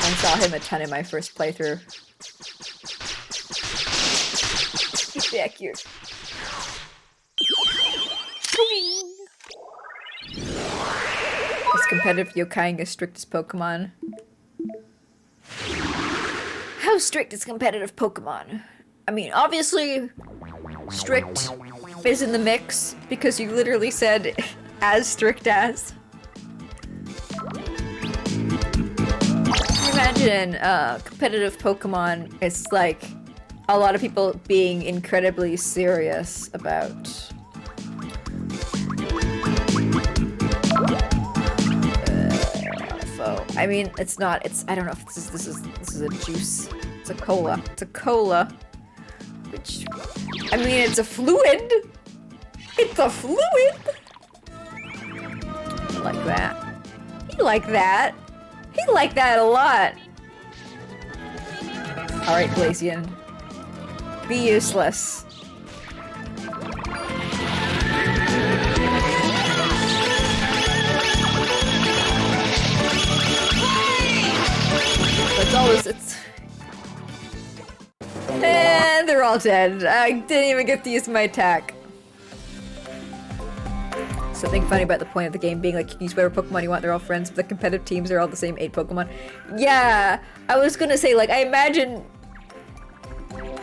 I saw him a ton in my first playthrough. Get back here. Is competitive yokai as strict as Pokemon? How strict is competitive Pokemon? I mean, obviously, strict is in the mix, because you literally said, as strict as. Imagine competitive Pokemon, it's like a lot of people being incredibly serious about I mean, it's not. I don't know if this is a juice. It's a cola. It's a cola. Which, I mean, it's a fluid. It's a fluid. Like that. He liked that. He liked that a lot. All right, Glaceon. Be useless. It's and they're all dead. I didn't even get to use my attack. Something funny about the point of the game being like you can use whatever Pokemon you want, they're all friends, but the competitive teams are all the same 8 Pokemon. Yeah, I was gonna say, like, I imagine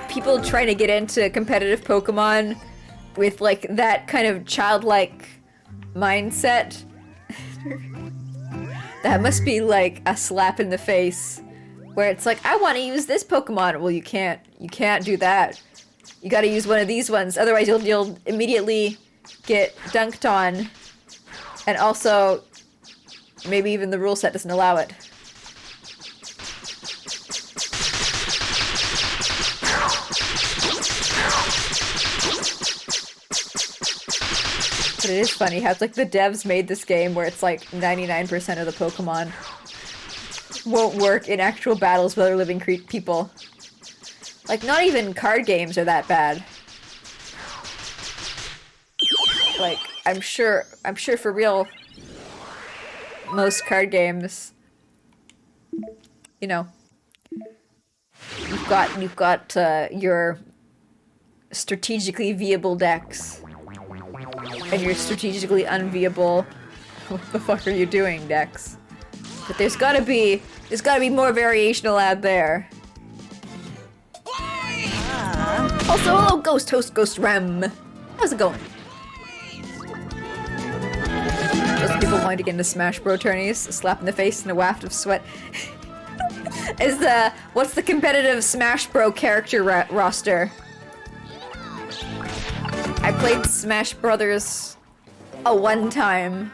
people trying to get into competitive Pokemon with like that kind of childlike mindset. That must be like a slap in the face. Where it's like, I want to use this Pokemon. Well, you can't. You can't do that. You got to use one of these ones. Otherwise, you'll immediately get dunked on. And also, maybe even the rule set doesn't allow it. But it is funny how it's like the devs made this game where it's like 99% of the Pokemon won't work in actual battles with other living people. Like, not even card games are that bad. Like, I'm sure for real, most card games, you know, you've got your strategically viable decks and your strategically unviable, what the fuck are you doing decks? But there's gotta be more variation allowed there. Also, hello, Ghost Host, Ghost Ram. How's it going? Those people wanting to get into Smash Bro tourneys, a slap in the face and a waft of sweat. What's the competitive Smash Bro character roster? I played Smash Brothers one time.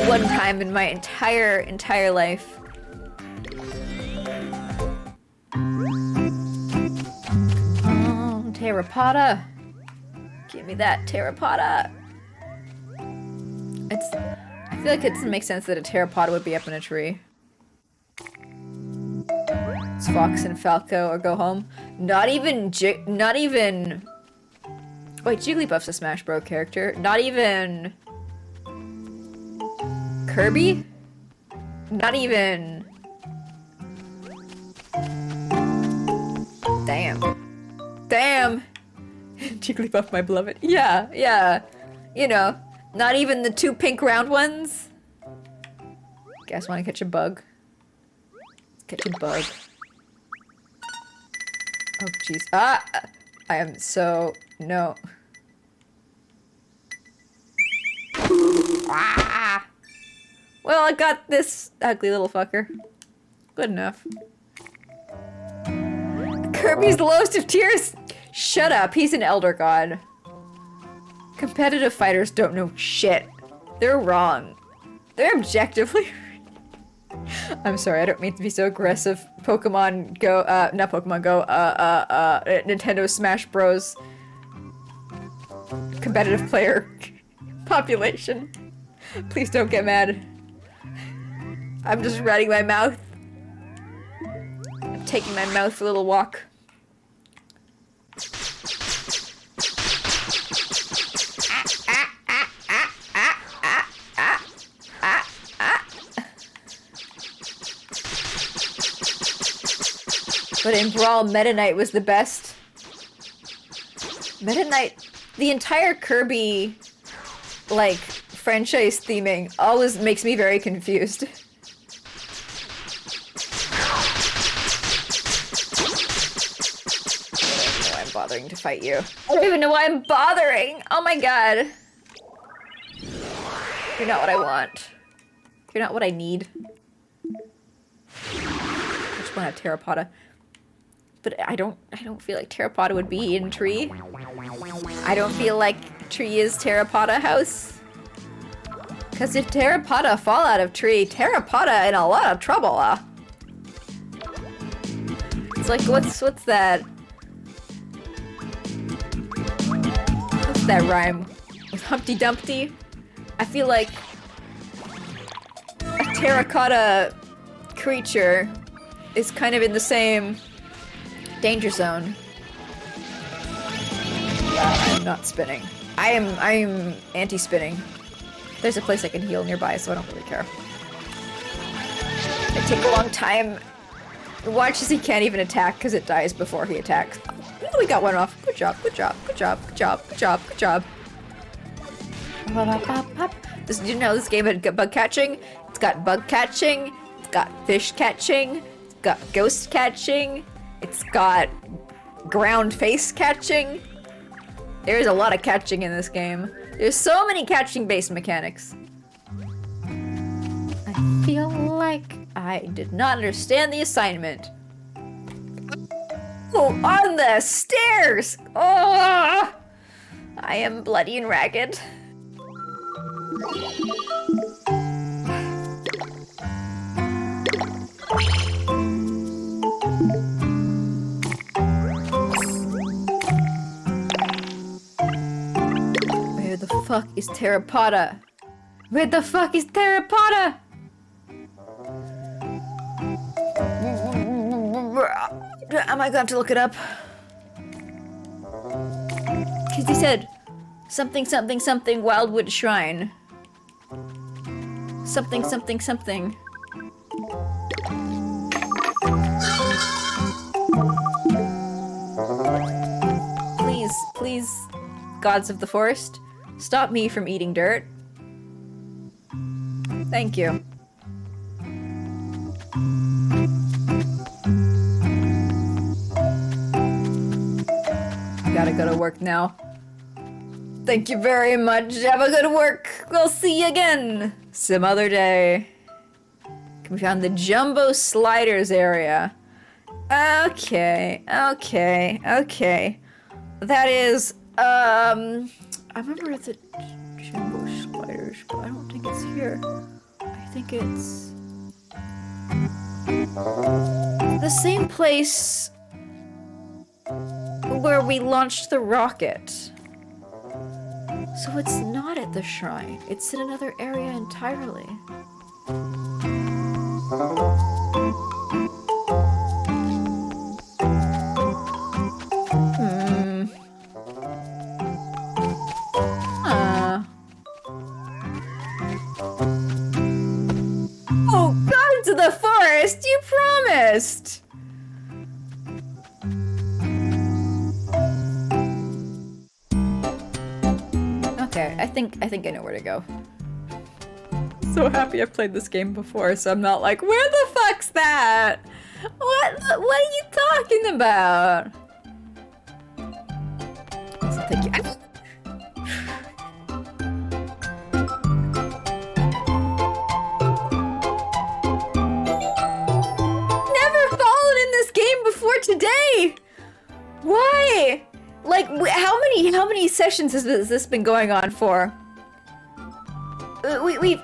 One time in my entire life. Oh, Terrapotta. Give me that Terrapotta. I feel like it doesn't make sense that a Terrapotta would be up in a tree. It's Fox and Falco or go home. Not even wait, Jigglypuff's a Smash Bros character. Not even Kirby? Not even... Damn. Damn! Jigglypuff, my beloved. Yeah, yeah. You know, not even the 2 pink round ones? Guys wanna catch a bug? Let's catch a bug. Oh, jeez. Ah! I am so... No. Ah! Well, I got this ugly little fucker. Good enough. Kirby's the lowest of tiers? Shut up, he's an elder god. Competitive fighters don't know shit. They're wrong. They're objectively... I'm sorry, I don't mean to be so aggressive. Pokemon Go, not Pokemon Go, Nintendo Smash Bros. Competitive player population. Please don't get mad. I'm just running my mouth. I'm taking my mouth for a little walk. But in Brawl, Meta Knight was the best. Meta Knight, the entire Kirby, like, franchise theming always makes me very confused. I don't even know why I'm bothering to fight you. I don't even know why I'm bothering! Oh my god. You're not what I want. You're not what I need. I just want a Terrapotta. But I don't feel like Terrapotta would be in Tree. I don't feel like Tree is Terrapotta house. Cause if Terrapotta fall out of Tree, Terrapotta in a lot of trouble, It's like, what's that? What's that rhyme? With Humpty Dumpty? I feel like a terracotta creature is kind of in the same danger zone. I'm not spinning. I am anti-spinning. There's a place I can heal nearby, so I don't really care. It take a long time. Watch as he can't even attack because it dies before he attacks. Oh, we got one off. Good job, good job, good job, good job, good job, good job. Did you know this game had bug catching? It's got bug catching, it's got fish catching, it's got ghost catching, it's got ground face catching. There's a lot of catching in this game. There's so many catching based mechanics. I feel like I did not understand the assignment. Oh, on the stairs! Oh, I am bloody and ragged. Where the fuck is Terrapotta? Where the fuck is Terrapotta? Am I going to look it up? Cause he said something something something Wildwood Shrine. Something something something. Please, please, gods of the forest, stop me from eating dirt. Thank you. Gotta go to work now. Thank you very much. Have a good work. We'll see you again some other day. We found the Jumbo Sliders area. Okay. That is, I remember the Jumbo Sliders, but I don't think it's here. I think it's the same place where we launched the rocket. So it's not at the shrine. It's in another area entirely. Oh, go to the forest! You promised! Okay, I think I know where to go. So happy I've played this game before, so I'm not like, where the fuck's that? What are you talking about? So thank you. Never fallen in this game before today. Why? Like, how many sessions has this been going on for? We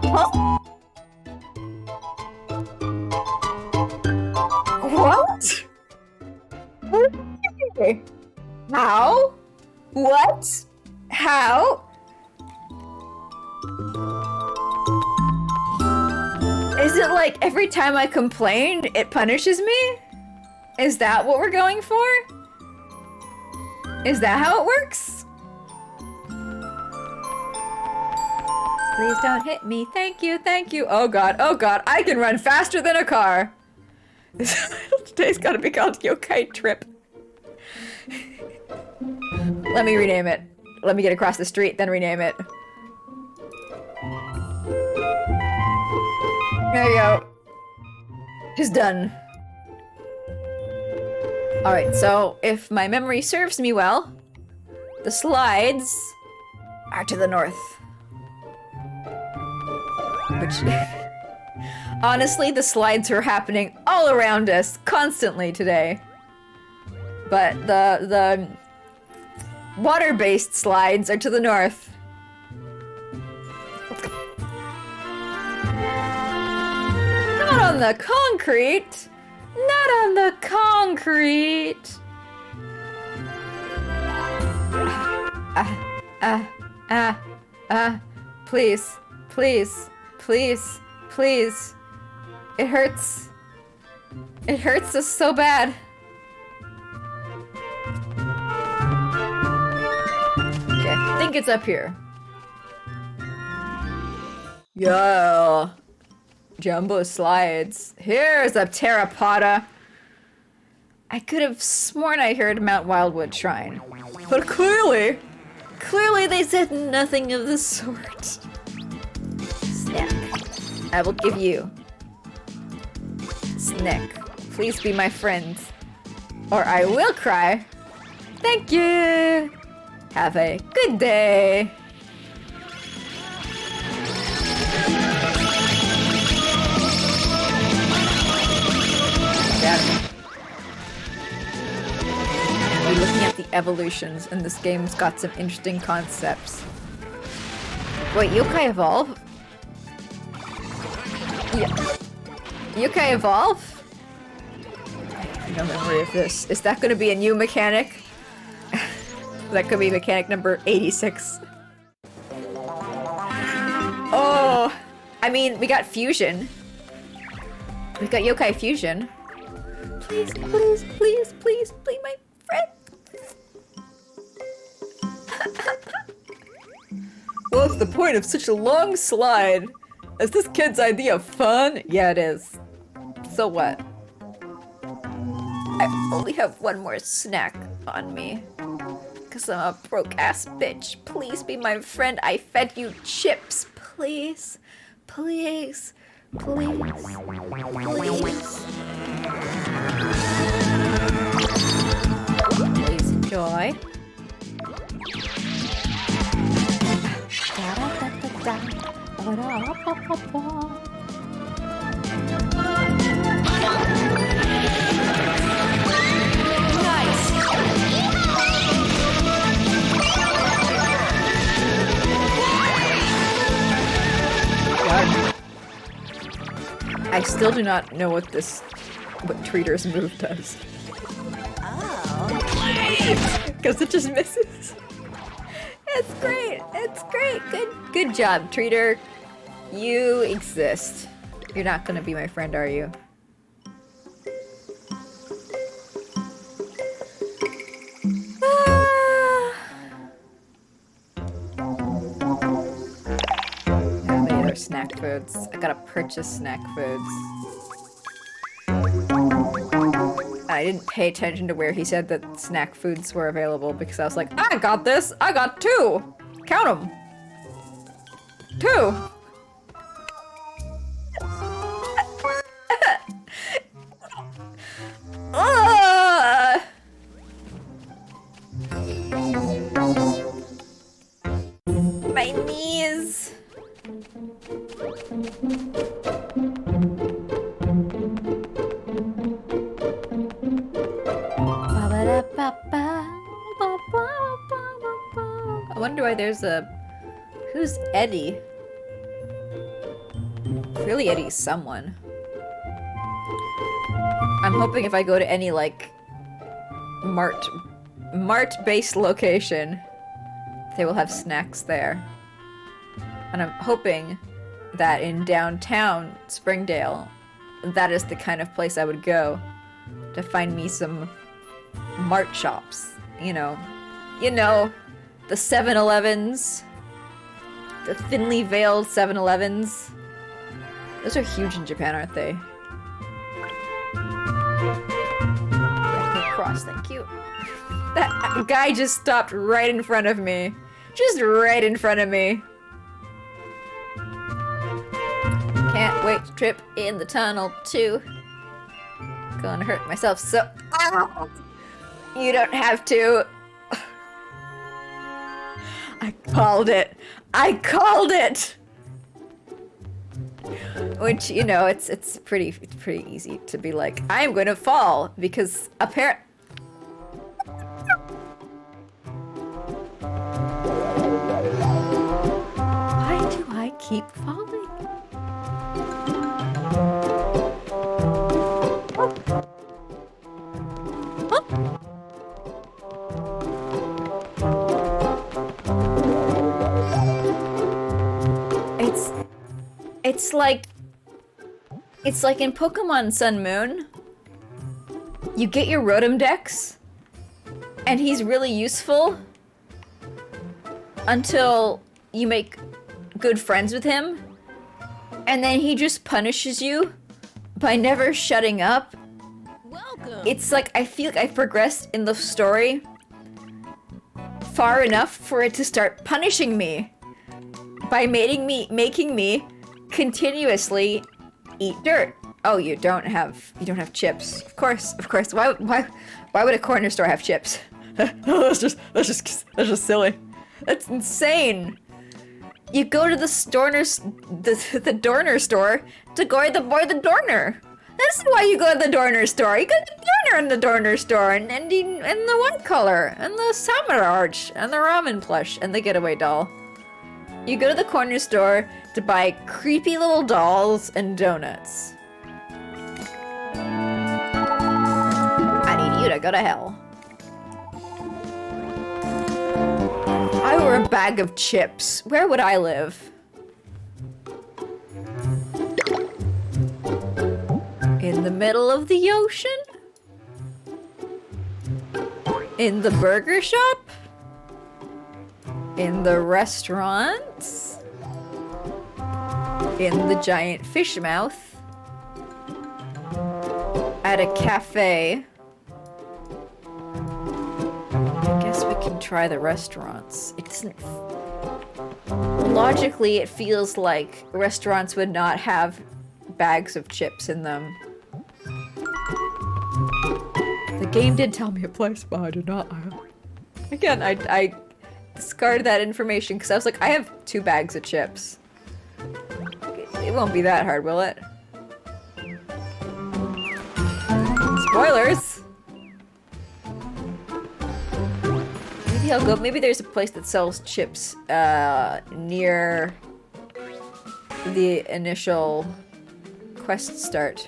Huh? What? How? What? How? Is it like every time I complain, it punishes me? Is that what we're going for? Is that how it works? Please don't hit me. Thank you, thank you. Oh god, I can run faster than a car. Today's gotta be called Yokai Trip. Let me rename it. Let me get across the street, then rename it. There you go. It's done. Alright, so if my memory serves me well, the slides are to the north. Which... honestly, the slides are happening all around us, constantly today. But the water-based slides are to the north. Not on the concrete! Not on the concrete! Please, please, please, please. It hurts. It hurts us so bad. Okay, I think it's up here. Yeah. Jumbo slides. Here's a Terrapoda. I could have sworn I heard Mount Wildwood Shrine. But clearly they said nothing of the sort. Snack. I will give you. Snack. Please be my friend. Or I will cry. Thank you. Have a good day. We're looking at the evolutions, and this game's got some interesting concepts. Wait, Yokai Evolve? Yeah. Yokai Evolve? I have no memory of this. Is that gonna be a new mechanic? That could be mechanic number 86. Oh! I mean, we got Fusion. We got Yokai Fusion. Please, please, please, please, please, my friend. What's the point of such a long slide? Is this kid's idea fun? Yeah, it is. So what? I only have one more snack on me. because I'm a broke ass bitch. Please be my friend. I fed you chips. Please. Please. Please. Please. Please enjoy. I still do not know what Treater's move does. Oh. Because it just misses. It's great. It's great. Good job, Treater. You exist. You're not gonna be my friend, are you? How many other snack foods? I gotta purchase snack foods. I didn't pay attention to where he said that snack foods were available because I was like, I got this! I got 2! Count them! 2! My knees! I wonder why there's a... Who's Eddie? Clearly Eddie's someone. I'm hoping if I go to any, like, Mart-based location, they will have snacks there. And I'm hoping that in downtown Springdale, that is the kind of place I would go to find me some Mart shops. You know, the 7-Elevens, the thinly veiled 7-Elevens. Those are huge in Japan, aren't they? Cross, thank you. That guy just stopped right in front of me. Just right in front of me. Can't wait to trip in the tunnel too. Gonna hurt myself so... Ow! You don't have to. I called it. I called it! Which, you know, it's pretty easy to be like, I'm gonna fall because apparently... Why do I keep falling? It's like in Pokemon Sun Moon, you get your Rotom Dex, and he's really useful until you make good friends with him, and then he just punishes you by never shutting up. Welcome. It's like I feel like I've progressed in the story far enough for it to start punishing me by making me continuously eat dirt. Oh, you don't have chips. Of course. Why would a corner store have chips? that's just silly. That's insane. You go to the Dorner store to go to the Dorner. That's why you go to the Dorner store. You got the Dorner in the Dorner store, and the white color, and the Samurai Arch, and the ramen plush, and the getaway doll. You go to the corner store to buy creepy little dolls and donuts. I need you to go to hell. If I were a bag of chips, where would I live? In the middle of the ocean? In the burger shop? In the restaurants? In the giant fish mouth? At a cafe? I guess we can try the restaurants. It doesn't... Logically, it feels like restaurants would not have bags of chips in them. The game did tell me a place, but I did not. Again, I discarded that information because I was like, I have 2 bags of chips. It won't be that hard, will it? Spoilers! Maybe I'll go. Maybe there's a place that sells chips near the initial quest start.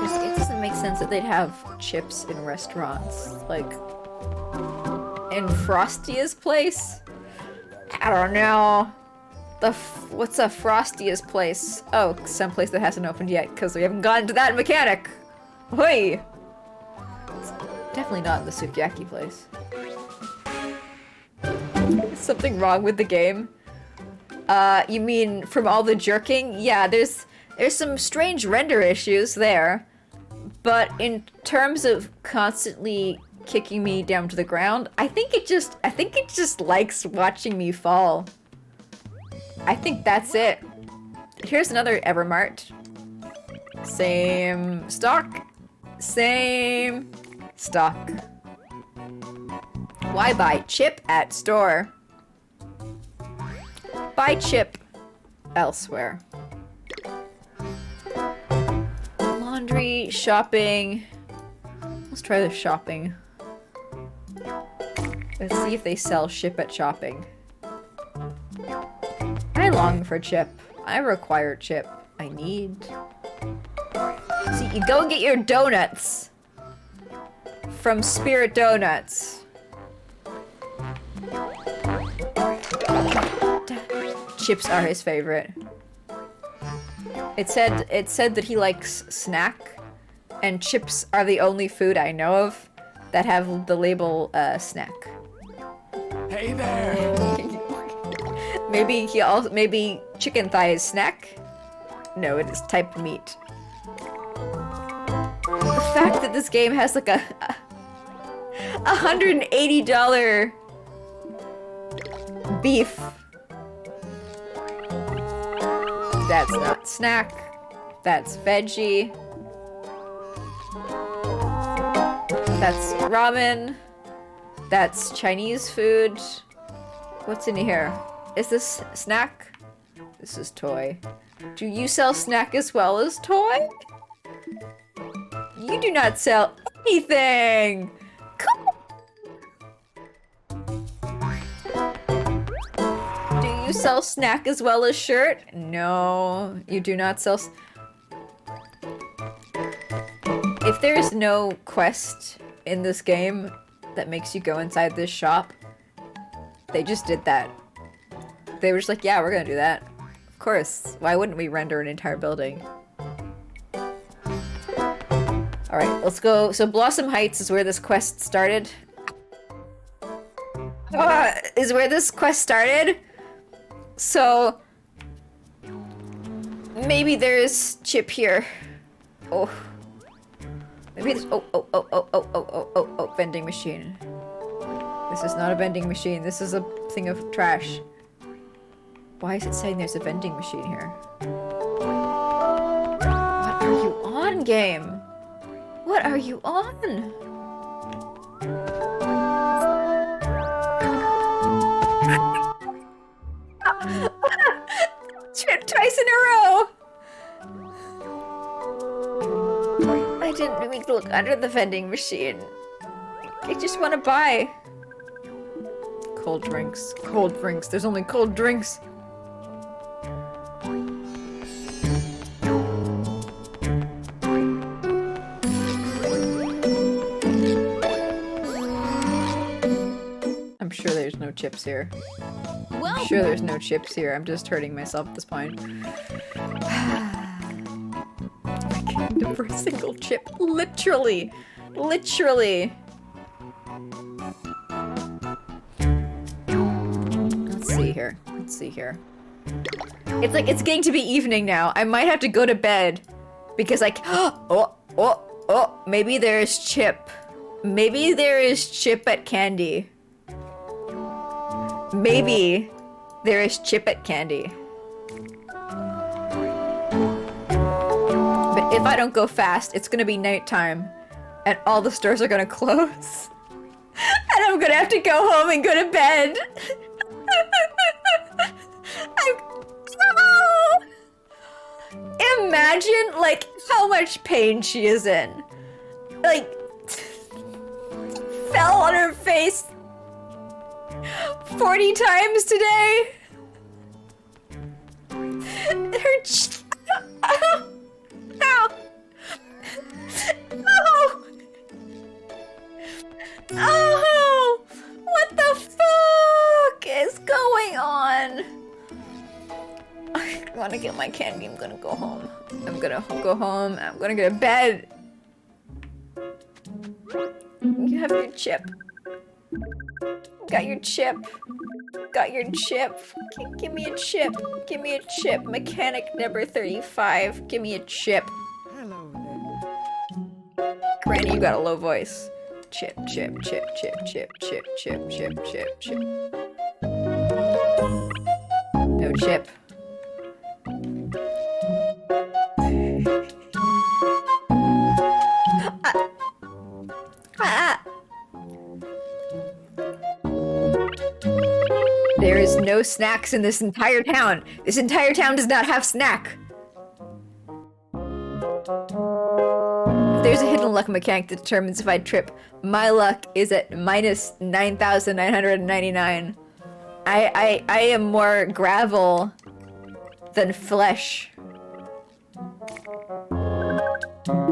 It doesn't make sense that they'd have chips in restaurants. Like, in Frostia's place? I don't know. What's a Frostia's place? Oh, someplace that hasn't opened yet, because we haven't gotten to that mechanic! Hoi! It's definitely not the Sukiyaki place. Is something wrong with the game? You mean from all the jerking? Yeah, there's some strange render issues there. But in terms of constantly kicking me down to the ground, I think it just likes watching me fall. I think that's it. Here's another Evermart. Same stock. Same stock. Why buy chip at store? Buy chip elsewhere. Laundry, shopping. Let's try the shopping. Let's see if they sell ship at shopping. I long for chip. I require chip. I need. See, you go and get your donuts from Spirit Donuts. Chips are his favorite. It said that he likes snack, and chips are the only food I know of that have the label snack. Hey there! Maybe chicken thigh is snack? No, it is typed meat. The fact that this game has like a $180 beef. That's not snack. That's veggie. That's ramen. That's Chinese food. What's in here? Is this snack? This is toy. Do you sell snack as well as toy? You do not sell anything! Come on. Do you sell snack as well as shirt? No, you do not sell. If there's no quest in this game that makes you go inside this shop, they just did that. They were just like, yeah, we're gonna do that. Of course. Why wouldn't we render an entire building? Alright, let's go. So Blossom Heights is where this quest started. Is where this quest started? So maybe there's chip here. Oh. Maybe there's oh, vending machine. This is not a vending machine. This is a thing of trash. Why is it saying there's a vending machine here? What are you on, game? What are you on? Twice in a row! I didn't mean to look under the vending machine. I just want to buy. Cold drinks. Cold drinks. There's only cold drinks. I'm sure there's no chips here. I'm sure there's no chips here. I'm just hurting myself at this point. I came to for a single chip. Literally. Literally. Let's see here. Let's see here. It's getting to be evening now. I might have to go to bed because like oh Oh, maybe there is Chip. Maybe there is Chip at Candy. Maybe there is Chip at Candy. But if I don't go fast, it's gonna be nighttime. And all the stores are gonna close. And I'm gonna have to go home and go to bed. No! Imagine, like, how much pain she is in. Like, fell on her face 40 times today. Her Ow! No! Oh! What the fuck is going on? I want to get my candy. I'm gonna go home. I'm gonna go home. I'm gonna go to bed. You have your chip. Got your chip. Got your chip. Give me a chip. Give me a chip. Mechanic number 35. Give me a chip. Hello Granny, you got a low voice. Chip, chip, chip, chip, chip, chip, chip, chip, chip, chip. No chip. There is no snacks in this entire town. This entire town does not have snack. If there's a hidden luck mechanic that determines if I trip, my luck is at minus 9,999. I am more gravel than flesh.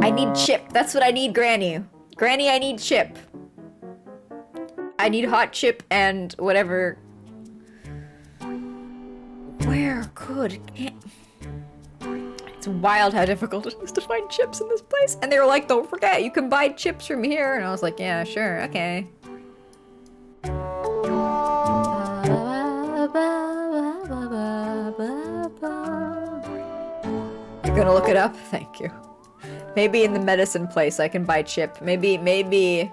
I need chip. That's what I need, Granny. Granny, I need chip. I need hot chip and whatever. Where could... It's wild how difficult it is to find chips in this place. And they were like, don't forget, you can buy chips from here. And I was like, yeah, sure, okay. You're gonna look it up? Thank you. Maybe in the medicine place I can buy chip. Maybe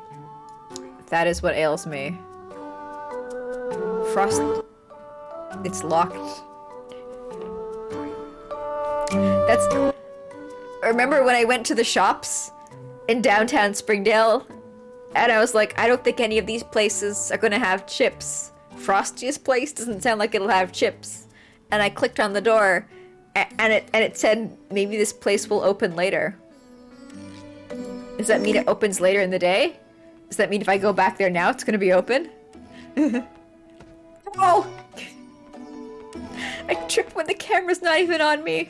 that is what ails me. Frost... It's locked. That's... Remember when I went to the shops in downtown Springdale? And I was like, I don't think any of these places are gonna have chips. Frosty's place doesn't sound like it'll have chips. And I clicked on the door, and it said, maybe this place will open later. Does that mean it opens later in the day? Does that mean if I go back there now, it's gonna be open? Oh! I tripped when the camera's not even on me.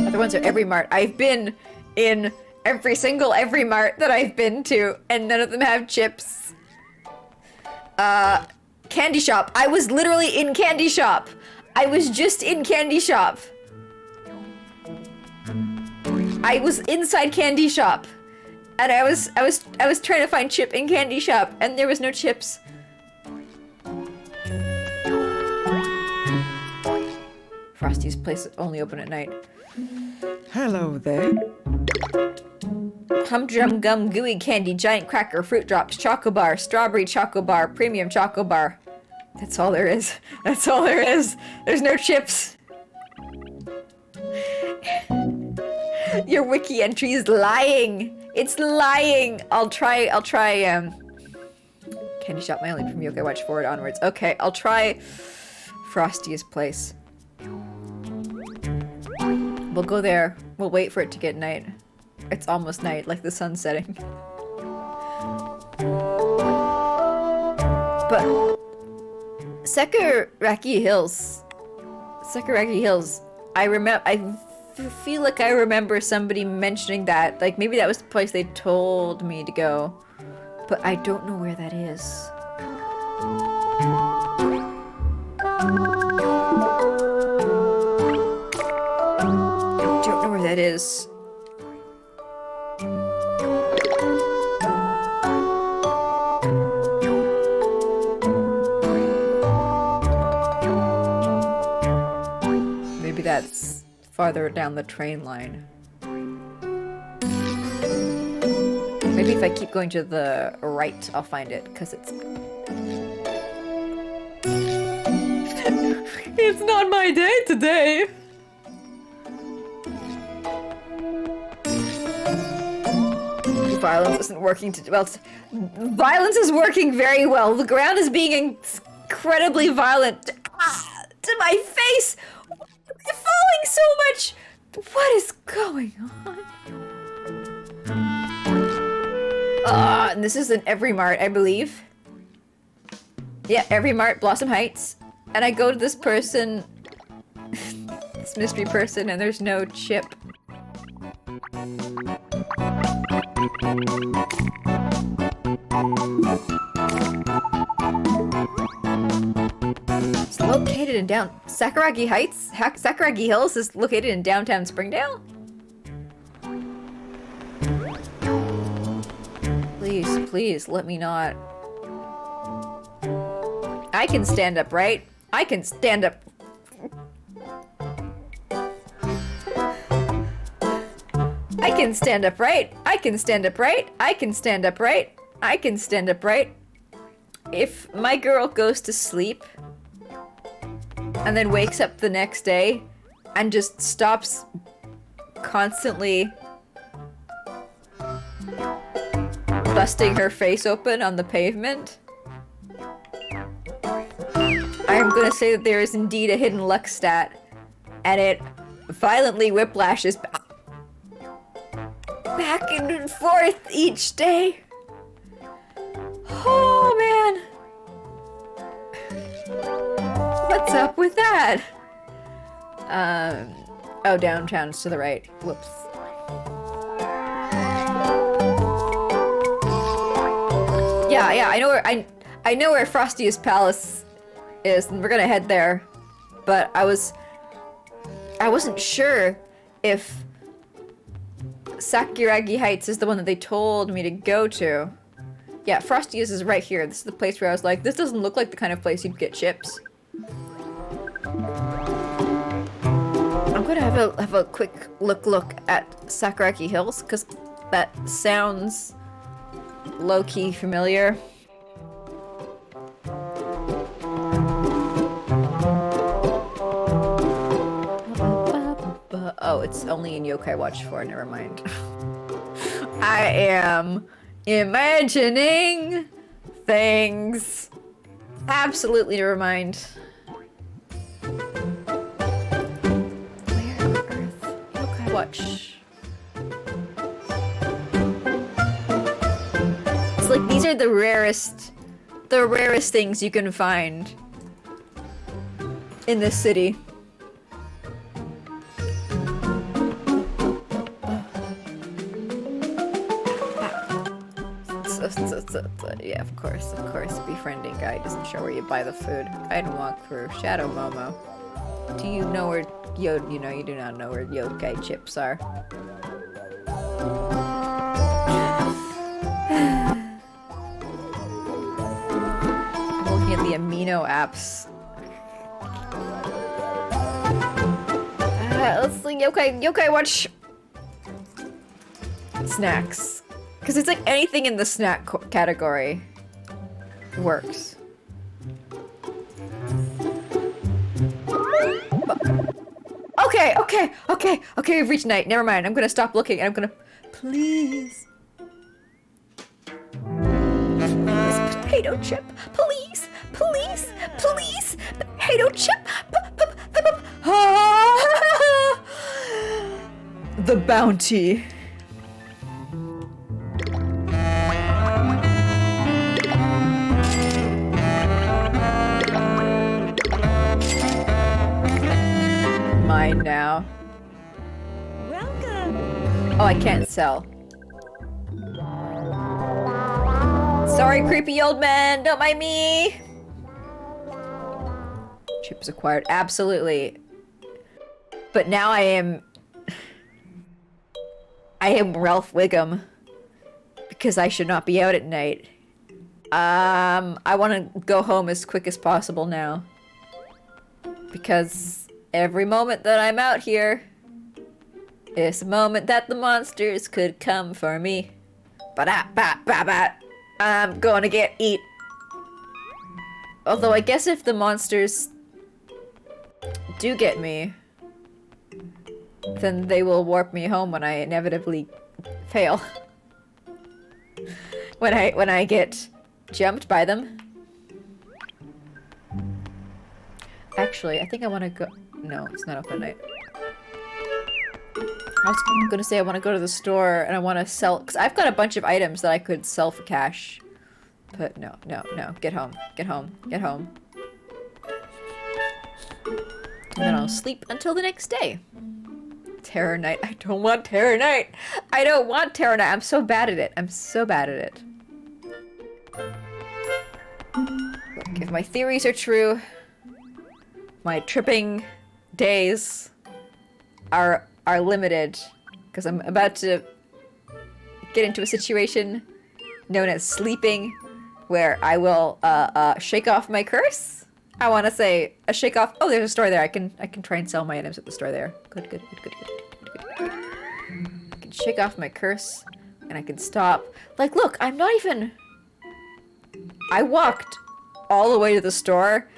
Other ones are Every Mart. I've been in every single Every Mart that I've been to, and none of them have chips. Candy Shop. I was literally in Candy Shop. I was just in Candy Shop. I was inside Candy Shop. And I was trying to find chip in Candy Shop, and there was no chips. Frosty's place is only open at night. Hello there. Humdrum gum gooey candy, giant cracker, fruit drops, choco bar, strawberry choco bar, premium choco bar. That's all there is. That's all there is. There's no chips. Your wiki entry is lying. It's lying. I'll try Candy Shop, my only premium yoke I watch forward onwards. Okay, I'll try Frosty's place. We'll go there. We'll wait for it to get night. It's almost night, like the sun's setting. But Sakuraki Hills, I feel like I remember somebody mentioning that. Like, maybe that was the place they told me to go. But I don't know where that is. I don't know where that is. Maybe that's farther down the train line. Maybe if I keep going to the right, I'll find it, because it's... It's not my day today! Violence isn't working well. Violence is working very well. The ground is being incredibly violent. Ah, to my face! I'm falling so much! What is going on? And this is in Every Mart, I believe. Yeah, Every Mart, Blossom Heights. And I go to this person, this mystery person, and there's no chip. It's located in Sakuragi Heights? Sakuragi Hills is located in downtown Springdale? Please, please, let me not. I can stand up, right? I can stand up. I can stand up, right? I can stand up, right? I can stand up, right? I can stand up, right? If my girl goes to sleep and then wakes up the next day and just stops constantly busting her face open on the pavement, I'm gonna say that there is indeed a hidden luck stat, and it violently whiplashes back and forth each day. Oh man. What's up with that? Oh, downtown's to the right. Whoops. Yeah, I know where Frosty's Palace is, and we're gonna head there. But I wasn't sure if Sakuragi Heights is the one that they told me to go to. Yeah, Frosty's is right here. This is the place where I was like, this doesn't look like the kind of place you'd get chips. I'm gonna have a quick look at Sakuragi Hills, because that sounds low-key familiar. Oh, it's only in Yokai Watch 4, never mind. I am imagining things. Absolutely never mind. Where on earth? Yokai Watch. It's like these are the rarest things you can find in this city. Yeah, of course. Befriending guide doesn't show where you buy the food. Guide and walk through. Shadow Momo. Do you know where you do not know where yokai chips are. I'm looking at the amino apps. Let's see, Yokai Watch snacks. Because it's like anything in the snack category works. Okay, we've reached night. Never mind. I'm gonna stop looking and I'm gonna... Please. This potato chip. Please. Potato chip. The bounty. Mine now. Welcome. Oh, I can't sell. Sorry, creepy old man. Don't mind me. Chips acquired. Absolutely. But now I am Ralph Wiggum. Because I should not be out at night. I want to go home as quick as possible now. Because every moment that I'm out here It's the moment that the monsters could come for me. Ba-da-ba-ba-ba. I'm gonna get eat. Although I guess if the monsters do get me, then they will warp me home when I inevitably fail. When I get jumped by them. Actually, I think I want to go. No, it's not open night. I was gonna say I want to go to the store and I want to sell, because I've got a bunch of items that I could sell for cash. But no, no, no. Get home. Get home. Get home. And then I'll sleep until the next day. Terror Night. I don't want Terror Night. I don't want Terror Night. I'm so bad at it. I'm so bad at it. Look, if my theories are true, my tripping days are limited, because I'm about to get into a situation known as sleeping, where I will shake off my curse. I want to say a shake off. Oh, there's a store there. I can try and sell my items at the store there. Good, good, good, good, good, good, good. I can shake off my curse, and I can stop. Like, look, I'm not even. I walked all the way to the store,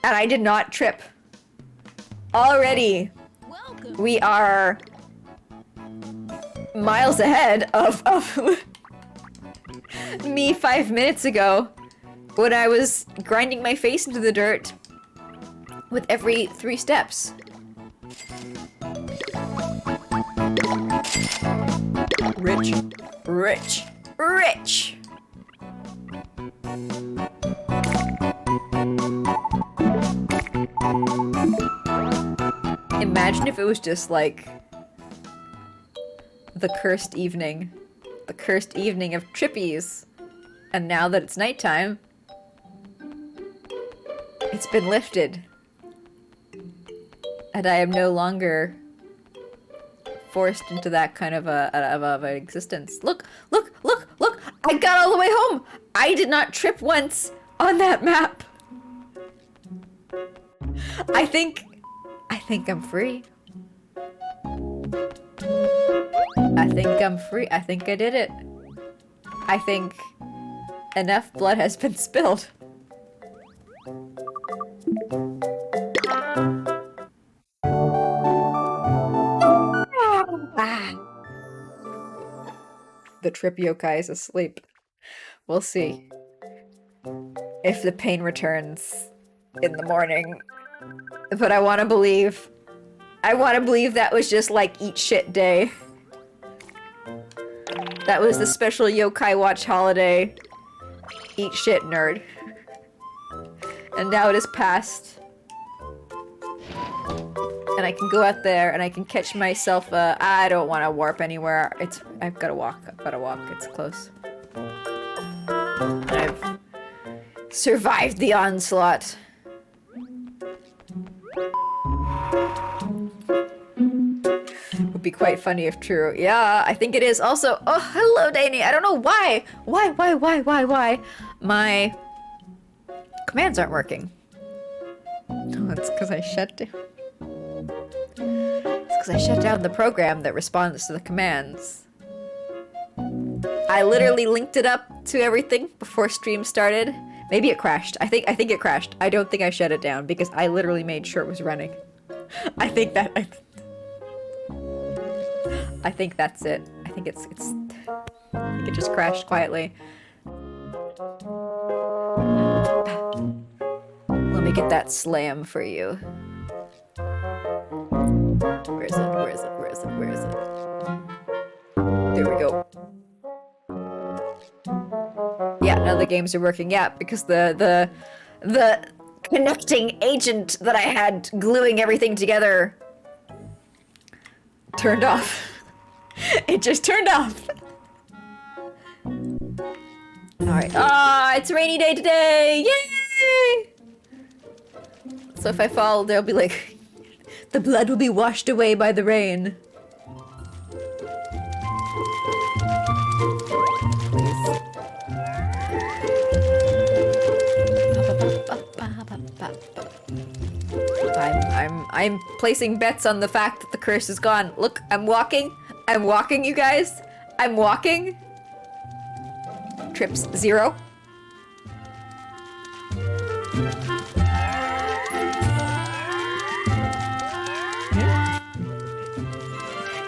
and I did not trip. Already, we are miles ahead of me 5 minutes ago, when I was grinding my face into the dirt with every 3 steps. Rich. Rich. Rich! Imagine if it was just like the cursed evening. The cursed evening of trippies. And now that it's nighttime, it's been lifted. And I am no longer forced into that kind of an existence. Look, look, look, look! I got all the way home! I did not trip once on that map! I think I'm free. I think I'm free. I think I did it. I think enough blood has been spilled. The trip yokai is asleep. We'll see if the pain returns in the morning. But I want to believe that was just like eat shit day. That was the special yokai watch holiday. Eat shit, nerd. And now it is past. And I can go out there and I can catch myself I don't want to warp anywhere. I've got to walk. I've got to walk. It's close. And I've survived the onslaught. Would be quite funny if true. Yeah, I think it is. Also, oh, hello, Danny. I don't know why. Why? My commands aren't working. Oh, it's because I shut down. It's because I shut down the program that responds to the commands. I literally linked it up to everything before stream started. Maybe it crashed. I think it crashed. I don't think I shut it down because I literally made sure it was running. I think that's it. I think it just crashed quietly. Let me get that slam for you. Where is it? There we go. Yeah, now the games are working. Yeah, because the connecting agent that I had gluing everything together turned off. It just turned off. Alright. Ah, it's a rainy day today! Yay! So if I fall, they'll be like, the blood will be washed away by the rain. Please. I'm placing bets on the fact that the curse is gone. Look, I'm walking. I'm walking, you guys. I'm walking. Trips 0.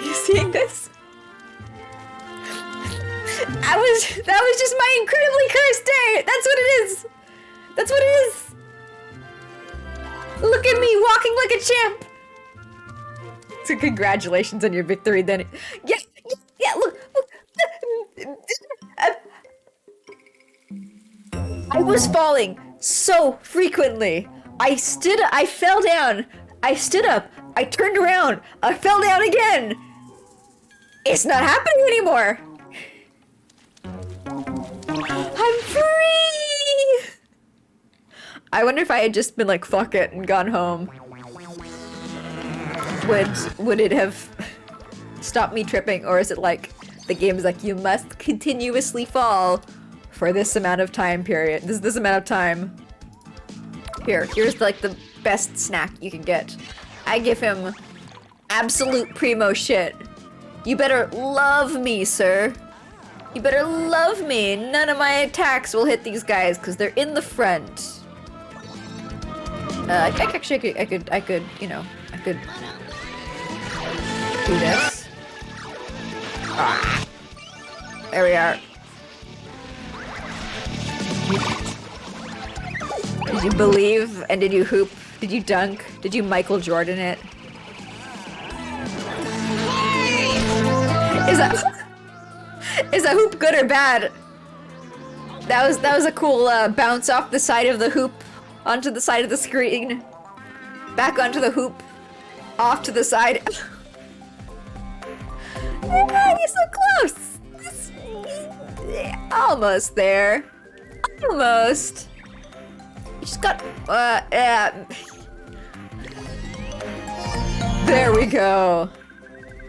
You seeing this? That was just my incredibly cursed day. That's what it is. That's what it is. Look at me walking like a champ. So congratulations on your victory then. Yeah, look. I was falling so frequently. I fell down. I stood up. I turned around. I fell down again. It's not happening anymore. I'm free! I wonder if I had just been like, fuck it, and gone home. Would it have stopped me tripping? Or is it like, the game is like, you must continuously fall for this amount of time period. This amount of time. Here's like the best snack you can get. I give him absolute primo shit. You better love me, sir. You better love me. None of my attacks will hit these guys because they're in the front. I could, you know, I could do this. Ah. There we are. Did you believe and did you hoop? Did you dunk? Did you Michael Jordan it? Is a hoop good or bad? That was a cool bounce off the side of the hoop onto the side of the screen. Back onto the hoop. Off to the side. You're so close. Almost there. Almost. You just got there we go.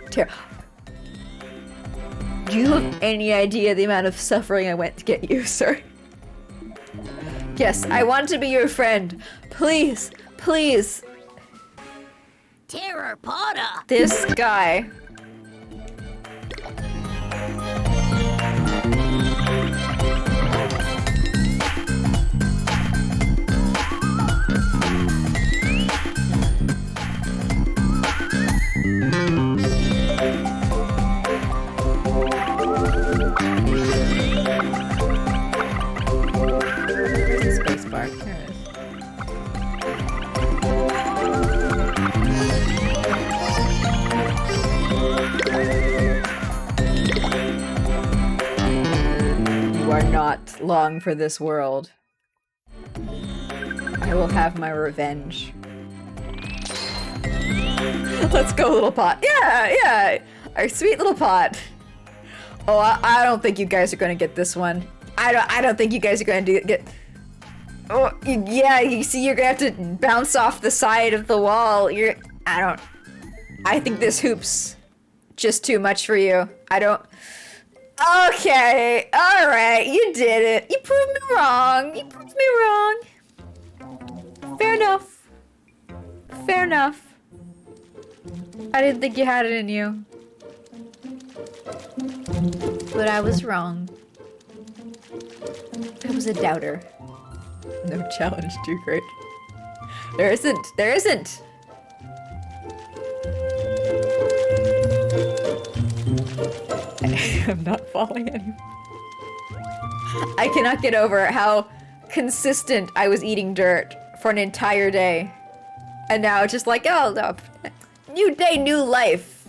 Do you have any idea the amount of suffering I went to get you, sir? Yes, I want to be your friend. Please, please. Terror Potter. This guy. Spacebar. Here it is. You are not long for this world. I will have my revenge. Let's go, little pot. Yeah! Our sweet little pot. Oh, I don't think you guys are gonna get this one. I don't think you guys are gonna get. Oh, yeah, you see, you're gonna have to bounce off the side of the wall. I think this hoop's just too much for you. Okay, alright, you did it. You proved me wrong. You proved me wrong. Fair enough. Fair enough. I didn't think you had it in you. But I was wrong. I was a doubter. No challenge too great. There isn't. There isn't. I'm not falling anymore. I cannot get over how consistent I was eating dirt for an entire day. And now it's just like, oh, no. New day, new life.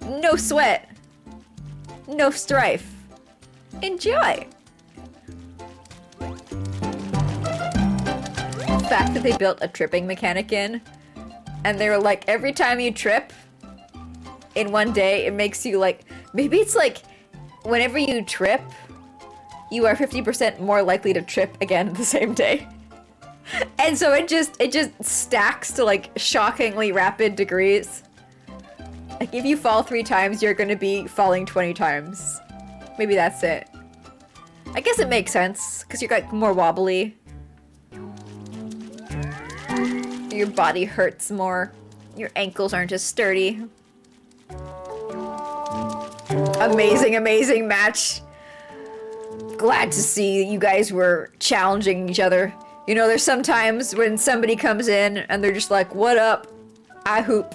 No sweat. No strife. Enjoy. The fact that they built a tripping mechanic in, and they were like, every time you trip in one day, it makes you like, maybe it's like, whenever you trip, you are 50% more likely to trip again the same day. And so it just stacks to like shockingly rapid degrees. Like if you fall 3 times, you're gonna be falling 20 times. Maybe that's it. I guess it makes sense, because you're like more wobbly. Your body hurts more. Your ankles aren't as sturdy. Amazing, amazing match. Glad to see you guys were challenging each other. You know, there's sometimes when somebody comes in and they're just like, what up? I hoop.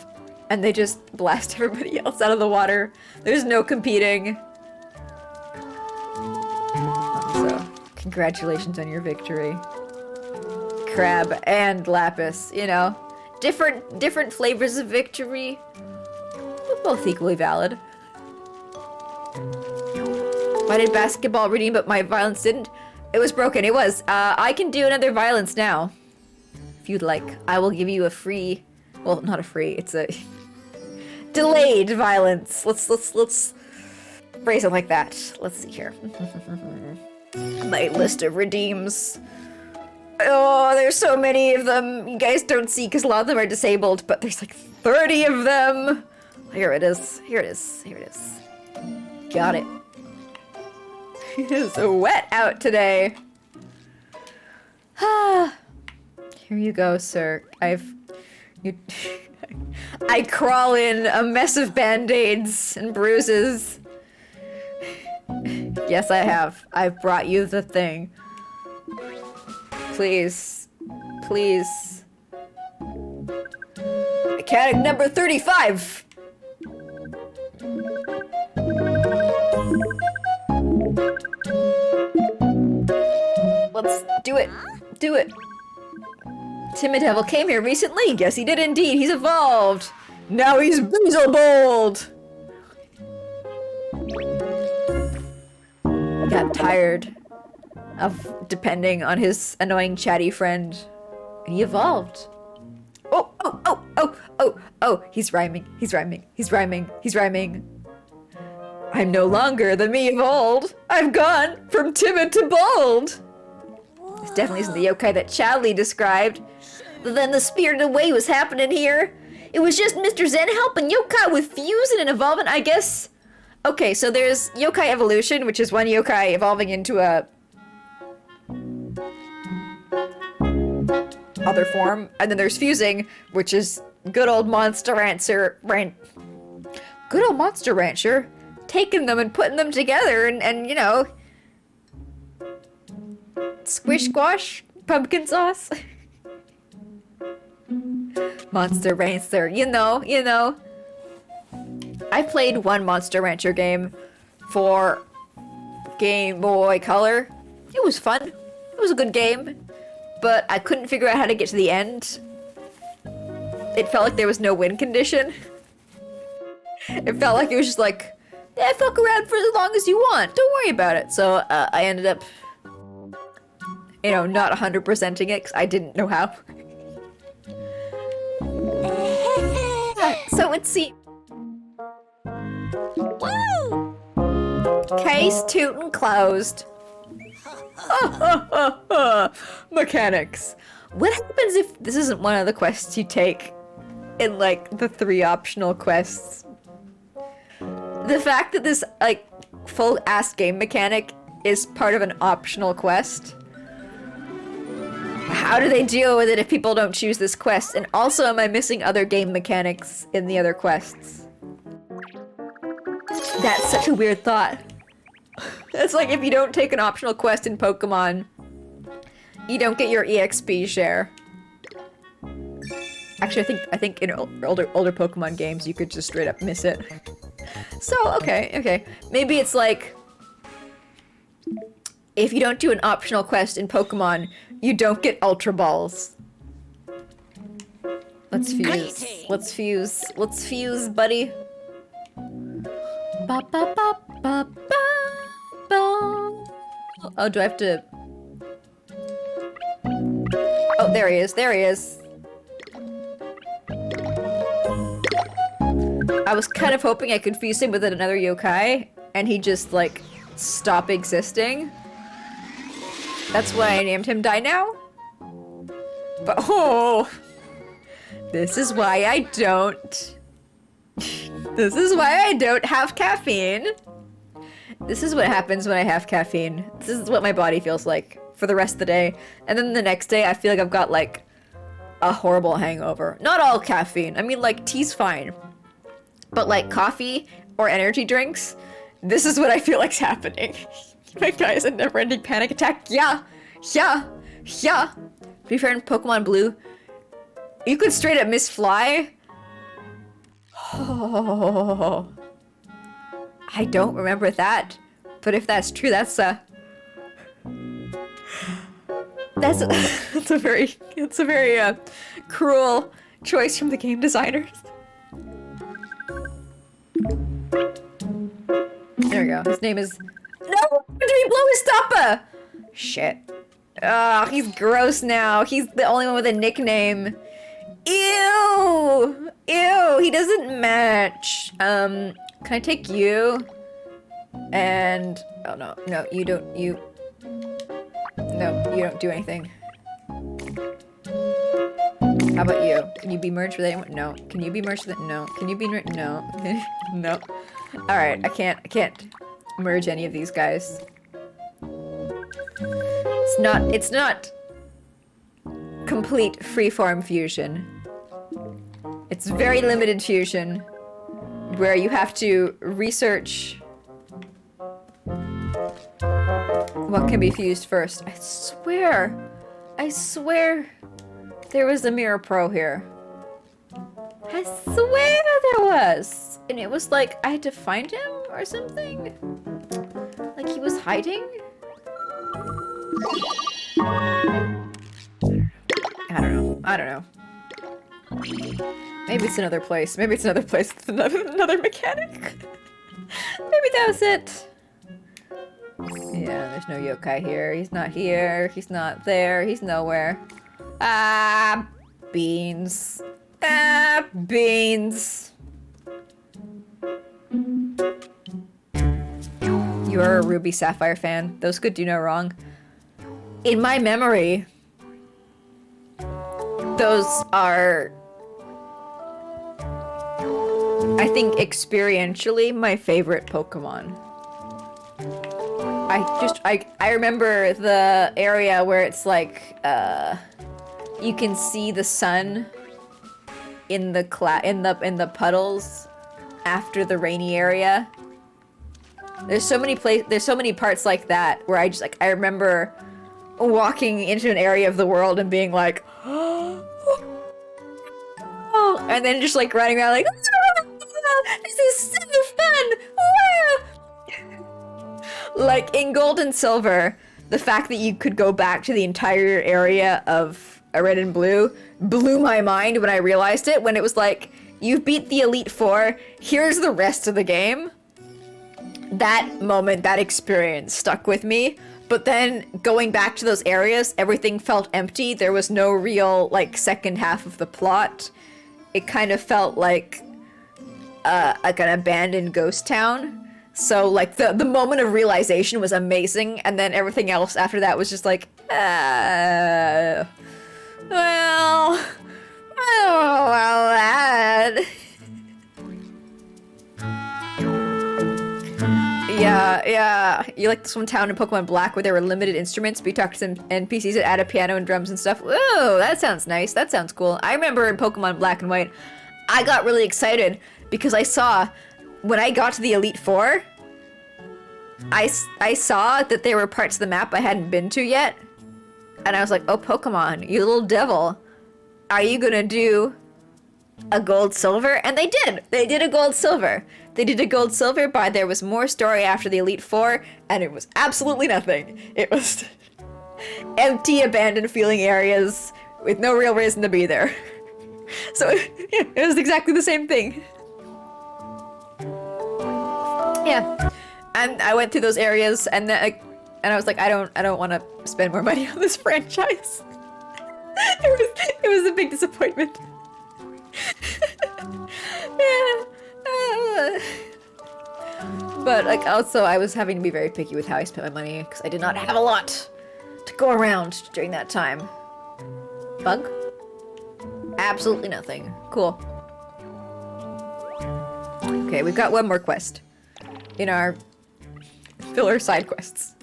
And they just blast everybody else out of the water. There's no competing. So, congratulations on your victory. Crab and Lapis, you know. Different flavors of victory, but both equally valid. Why did basketball redeem but my violence didn't? It was broken, it was. I can do another violence now. If you'd like, I will give you a free, well, not a free, it's a delayed violence. Let's phrase it like that. Let's see here. My list of redeems. Oh, there's so many of them. You guys don't see because a lot of them are disabled, but there's like 30 of them. Here it is. Here it is. Here it is. Got it. It is wet out today. Here you go, sir. I crawl in a mess of band-aids and bruises. Yes, I have. I've brought you the thing. Please. Please. Mechanic number 35! Let's do it. Do it. Timid Devil came here recently. Yes, he did indeed. He's evolved. Now he's Beelzebold. Got tired of depending on his annoying chatty friend. And he evolved. Oh, he's rhyming. He's rhyming. He's rhyming. He's rhyming. I'm no longer the me of old. I've gone from timid to bold. This definitely isn't the yokai that Chadley described. But then the spirited way was happening here. It was just Mr. Zen helping yokai with fusing and evolving, I guess. Okay, so there's yokai evolution, which is one yokai evolving into a other form, and then there's fusing, which is good old Monster Rancher, taking them and putting them together and you know, squish squash pumpkin sauce. Monster Rancher, you know. I played one Monster Rancher game for Game Boy Color. It was fun. It was a good game, but I couldn't figure out how to get to the end. It felt like there was no win condition. It felt like it was just like, yeah, fuck around for as long as you want. Don't worry about it. So I ended up, you know, not 100%ing it because I didn't know how. So it seems. Woo! Case tootin' closed. Mechanics. What happens if this isn't one of the quests you take in like the 3 optional quests? The fact that this like full ass game mechanic is part of an optional quest. How do they deal with it if people don't choose this quest? And also, am I missing other game mechanics in the other quests? That's such a weird thought. It's like if you don't take an optional quest in Pokemon, you don't get your EXP share. Actually, I think in older Pokemon games you could just straight up miss it. So, okay. Maybe it's like if you don't do an optional quest in Pokemon, you don't get Ultra Balls. Let's fuse. Let's fuse, buddy. Ba ba ba ba ba ba. Oh, do I have to? Oh, there he is. I was kind of hoping I could fuse him with another yokai, and he just like stop existing. That's why I named him Die Now. But oh, this is why I don't. This is why I don't have caffeine. This is what happens when I have caffeine. This is what my body feels like for the rest of the day. And then the next day I feel like I've got like a horrible hangover. Not all caffeine. I mean, like, tea's fine. But, like, coffee or energy drinks, this is what I feel like's happening. My guy's a never-ending panic attack. Yeah. Yeah. Yeah. To be fair, in Pokemon Blue, you could straight up miss fly. Oh. I don't remember that. But if that's true, that's a very cruel choice from the game designers. There we go. His name is... No! Did he blow his stopper? Shit. Ugh, he's gross now. He's the only one with a nickname. Ew! Ew, he doesn't match. Can I take you? And... Oh, no. No, you don't... No, you don't do anything. How about you? Can you be merged with anyone? No. Can you be merged with... No. Can you be... No. No. Alright, I can't merge any of these guys. It's not complete freeform fusion. It's very limited fusion, where you have to research what can be fused first. I swear there was a Mirror Pro here. I swear there was! And it was like, I had to find him or something? Like he was hiding? I don't know. Maybe it's another place. Maybe it's another place with another mechanic. Maybe that was it. Yeah, there's no yokai here. He's not here. He's not there. He's nowhere. Ah, beans. Ah, beans. You're a Ruby Sapphire fan. Those could do no wrong. In my memory, those are, I think, experientially my favorite Pokemon. I remember the area where it's like, you can see the sun in the puddles after the rainy area. There's so many parts like that where I remember walking into an area of the world and being like, oh, and then just like running around like, this is so fun! Like in Gold and Silver, the fact that you could go back to the entire area of Red and Blue blew my mind when I realized it, when it was like, you beat the Elite Four, here's the rest of the game. That moment, that experience stuck with me. But then going back to those areas, everything felt empty. There was no real, like, second half of the plot. It kind of felt like an abandoned ghost town. So, like, the moment of realization was amazing, and then everything else after that was just like, well, I don't know about that. Yeah. You like this one town in Pokemon Black where there were limited instruments, but you talked to some NPCs that add a piano and drums and stuff. Ooh, that sounds nice. That sounds cool. I remember in Pokemon Black and White, I got really excited because I saw, when I got to the Elite Four, I saw that there were parts of the map I hadn't been to yet. And I was like, oh, Pokemon, you little devil. Are you gonna do a Gold Silver? And they did. They did a Gold Silver. They did a Gold Silver, but there was more story after the Elite Four, and it was absolutely nothing. It was empty, abandoned feeling areas with no real reason to be there. So it was exactly the same thing. Yeah. And I went through those areas, and then I was like, I don't want to spend more money on this franchise. It was a big disappointment. Yeah. But like, also I was having to be very picky with how I spent my money because I did not have a lot to go around during that time. Bug? Absolutely nothing. Cool. Okay, we've got one more quest in our filler side quests.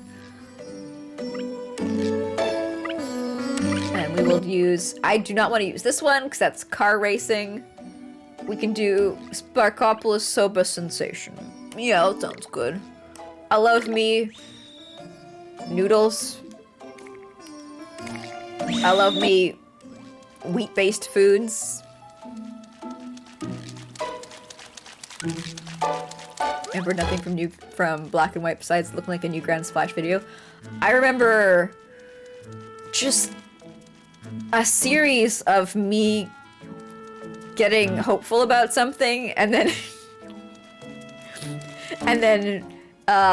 And we will use... I do not want to use this one, because that's car racing. We can do Sparkopolis Soba Sensation. Yeah, that sounds good. I love me noodles. I love me wheat-based foods. Remember nothing from Black and White besides looking like a new Grand Splash video. I remember just a series of me getting hopeful about something and then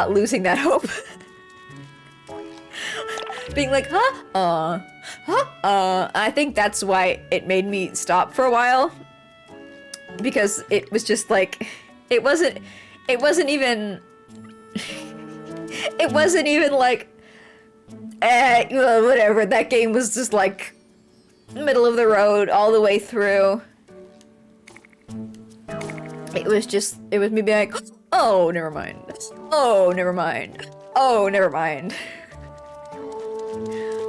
losing that hope. Being like, I think that's why it made me stop for a while. Because it was just like, it wasn't even like, whatever, that game was just like, middle of the road all the way through. It was me being like, oh, never mind. Oh, never mind. Oh, never mind.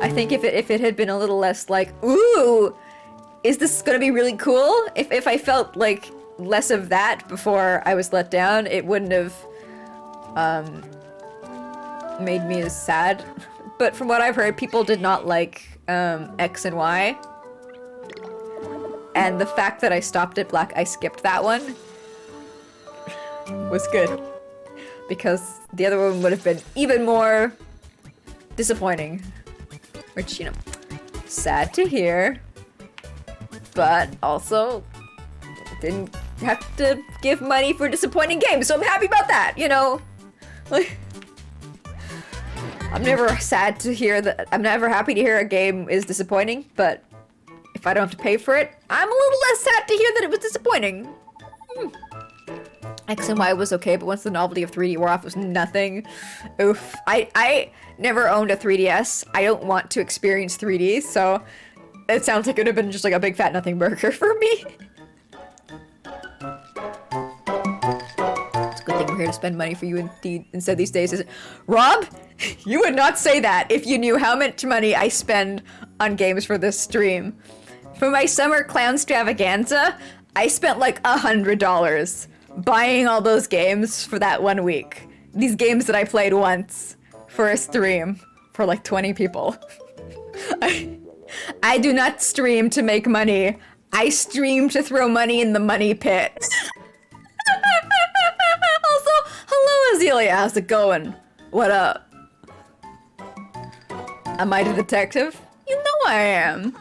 I think if it had been a little less like, ooh, is this gonna be really cool? If I felt like less of that before I was let down, it wouldn't have made me as sad. But from what I've heard, people did not like X and Y. And the fact that I stopped at Black, I skipped that one, was good. Because the other one would have been even more disappointing. Which, you know, sad to hear. But also, didn't have to give money for disappointing games, so I'm happy about that, you know? Like, I'm never sad to hear that, I'm never happy to hear a game is disappointing, but if I don't have to pay for it, I'm a little less sad to hear that it was disappointing. X and Y was okay, but once the novelty of 3D wore off, it was nothing. Oof. I never owned a 3DS. I don't want to experience 3D, so it sounds like it would have been just like a big fat nothing burger for me. It's a good thing we're here to spend money for you instead these days. Is it? Rob, you would not say that if you knew how much money I spend on games for this stream. For my summer clown extravaganza, I spent like $100 buying all those games for that 1 week. These games that I played once for a stream for like 20 people. I do not stream to make money. I stream to throw money in the money pit. Also, hello Azealia, how's it going? What up? Am I the detective? You know I am.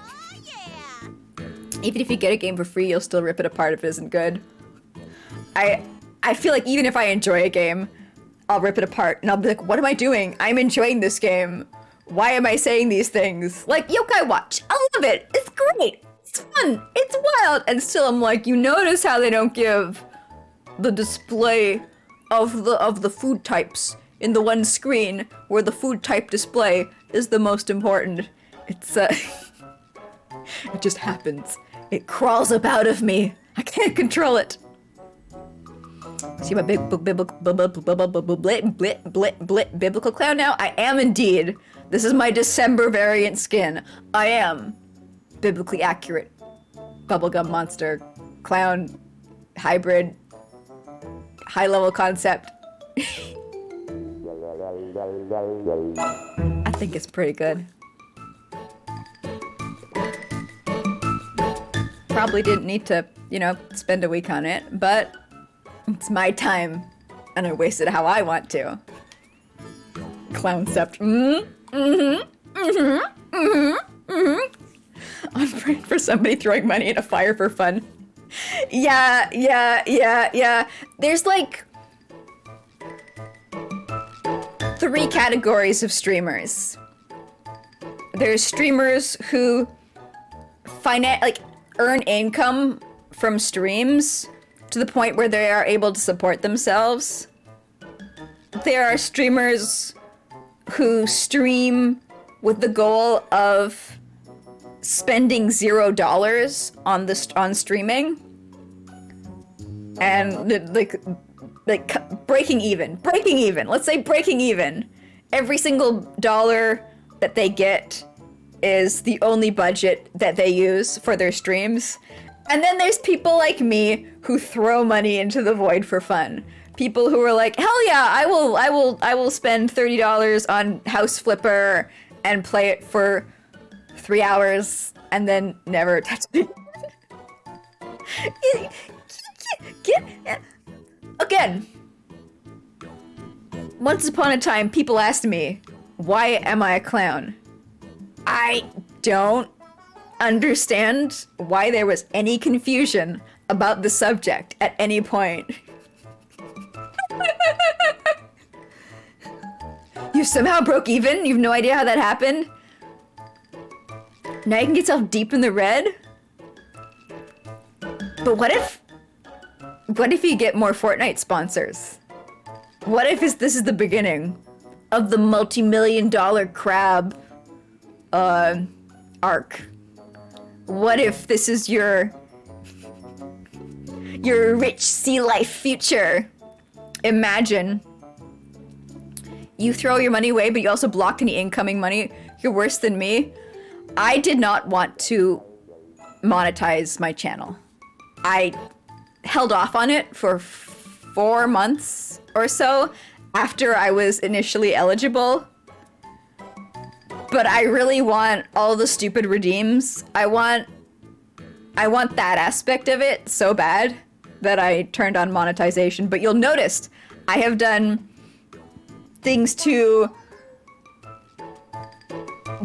Even if you get a game for free, you'll still rip it apart if it isn't good. I feel like even if I enjoy a game, I'll rip it apart and I'll be like, what am I doing? I'm enjoying this game. Why am I saying these things? Like Yokai Watch, I love it. It's great. It's fun. It's wild. And still I'm like, you notice how they don't give the display of the food types in the one screen where the food type display is the most important. It's it just happens. It crawls up out of me. I can't control it. See my big biblical clown now? I am indeed. This is my December variant skin. I am biblically accurate bubblegum monster clown hybrid high level concept. I think it's pretty good. Probably didn't need to, you know, spend a week on it, but it's my time, and I waste it how I want to. Clowncept. I'm praying for somebody throwing money in a fire for fun. Yeah. There's like 3 categories of streamers. There's streamers who earn income from streams to the point where they are able to support themselves. There are streamers who stream with the goal of spending $0 on streaming and like breaking even. Let's say breaking even. Every single dollar that they get is the only budget that they use for their streams. And then there's people like me who throw money into the void for fun. People who are like, hell yeah, I will spend $30 on House Flipper and play it for 3 hours and then never touch it. Again, once upon a time, people asked me, why am I a clown? I don't understand why there was any confusion about the subject at any point. You somehow broke even? You've no idea how that happened? Now you can get yourself deep in the red? But what if you get more Fortnite sponsors? What if this is the beginning of the multi-million-dollar crab arc? What if this is your rich sea life future? Imagine you throw your money away, but you also block any incoming money. You're worse than me. I did not want to monetize my channel. I held off on it for 4 months or so after I was initially eligible. But I really want all the stupid redeems. I want that aspect of it so bad that I turned on monetization. But you'll notice I have done things to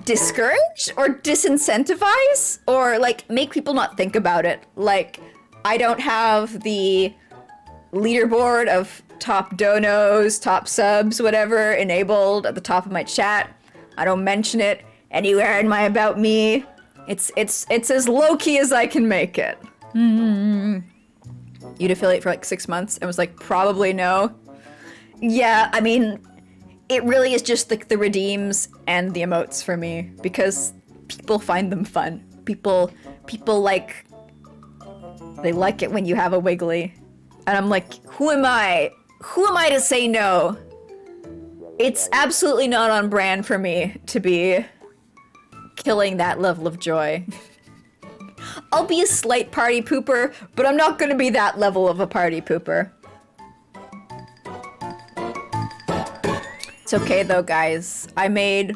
discourage or disincentivize or like make people not think about it. Like, I don't have the leaderboard of top donos, top subs, whatever, enabled at the top of my chat. I don't mention it anywhere in my About Me. It's as low-key as I can make it. You'd affiliate for like 6 months and was like, probably no. Yeah, I mean, it really is just like the redeems and the emotes for me because people find them fun. People like, they like it when you have a wiggly. And I'm like, who am I? Who am I to say no? It's absolutely not on brand for me to be killing that level of joy. I'll be a slight party pooper, but I'm not gonna be that level of a party pooper. It's okay though, guys. I made,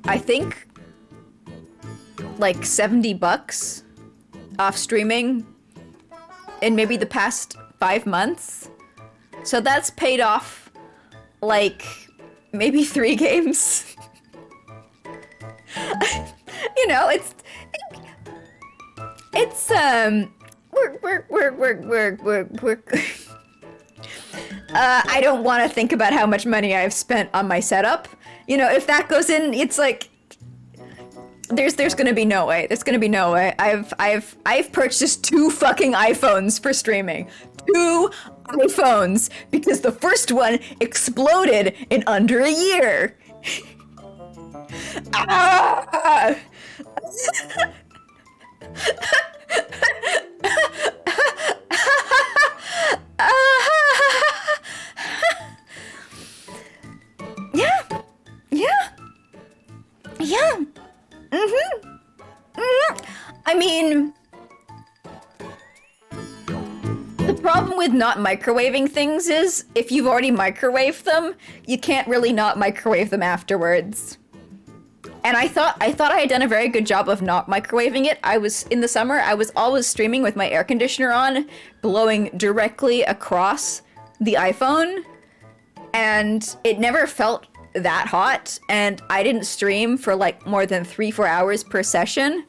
I think, like $70 off streaming in maybe the past 5 months. So that's paid off like maybe 3 games. You know, it's work. I don't want to think about how much money I've spent on my setup. You know, if that goes in, it's like there's gonna be no way. There's gonna be no way. I've purchased 2 fucking iPhones for streaming. 2 iPhones because the first one exploded in under a year. Ah! Yeah. I mean, the problem with not microwaving things is if you've already microwaved them, you can't really not microwave them afterwards. And I thought I had done a very good job of not microwaving it. In the summer, I was always streaming with my air conditioner on, blowing directly across the iPhone, and it never felt that hot, and I didn't stream for like more than 3-4 hours per session.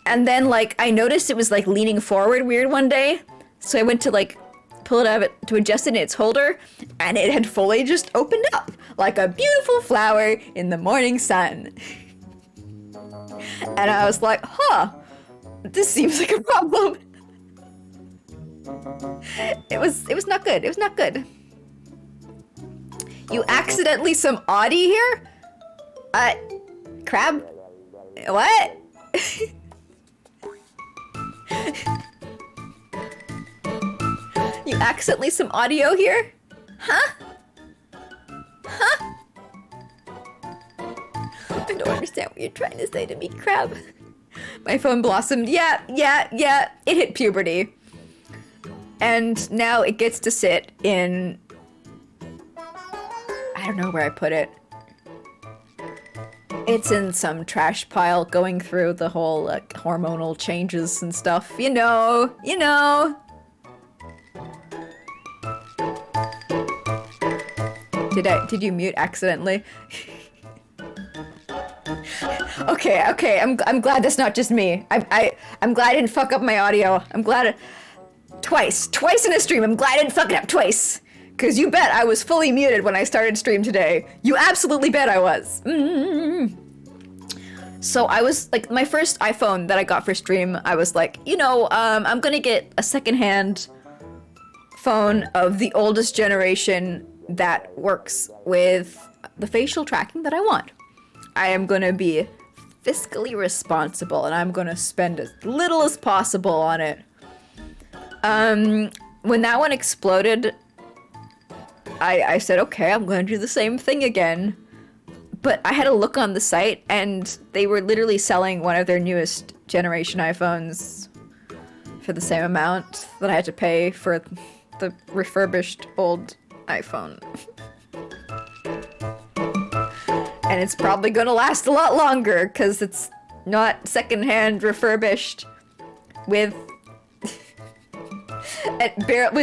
And then like I noticed it was like leaning forward weird one day, so I went to like pull it out of it to adjust it in its holder, and it had fully just opened up like a beautiful flower in the morning sun. And I was like, huh, this seems like a problem. It was not good. It was not good. You accidentally some Audi here? Crab? What? You accidentally some audio here? Huh? Huh? don't understand what you're trying to say to me, crab. My phone blossomed. Yeah. It hit puberty. And now it gets to sit in... I don't know where I put it. It's in some trash pile going through the whole like, hormonal changes and stuff. You know. Did you mute accidentally? Okay, I'm glad that's not just me. I'm glad I didn't fuck up my audio. I'm glad twice in a stream. I'm glad I didn't fuck it up twice. Cause you bet I was fully muted when I started stream today. You absolutely bet I was. So I was like, my first iPhone that I got for stream, I was like, I'm gonna get a secondhand phone of the oldest generation that works with the facial tracking that I want. I am gonna be fiscally responsible and I'm gonna spend as little as possible on it. When that one exploded, I said, okay, I'm gonna do the same thing again. But I had a look on the site and they were literally selling one of their newest generation iPhones for the same amount that I had to pay for the refurbished old iPhone. And it's probably gonna last a lot longer because it's not secondhand refurbished with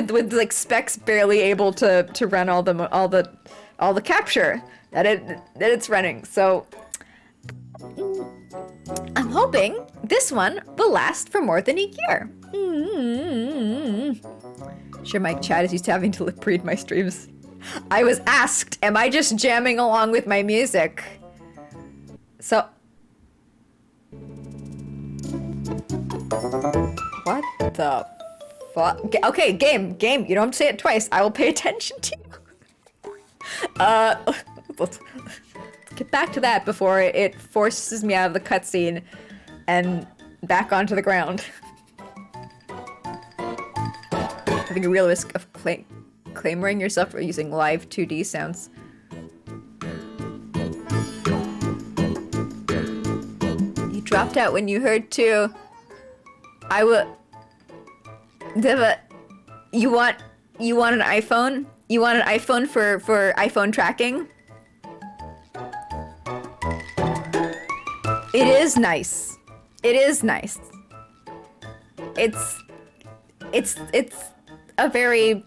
with like specs barely able to run all the capture that it's running. So I'm hoping this one will last for more than a year. Sure, my chat is used to having to lip read my streams. I was asked, am I just jamming along with my music? So what the fuck? Okay, game, you don't have to say it twice. I will pay attention to you. Let's get back to that before it forces me out of the cutscene and back onto the ground. Having a real risk of clamoring yourself for using live 2D sounds. You dropped out when you heard 2. I would... You want an iPhone? You want an iPhone for iPhone tracking? It is nice. It is nice. It's a very,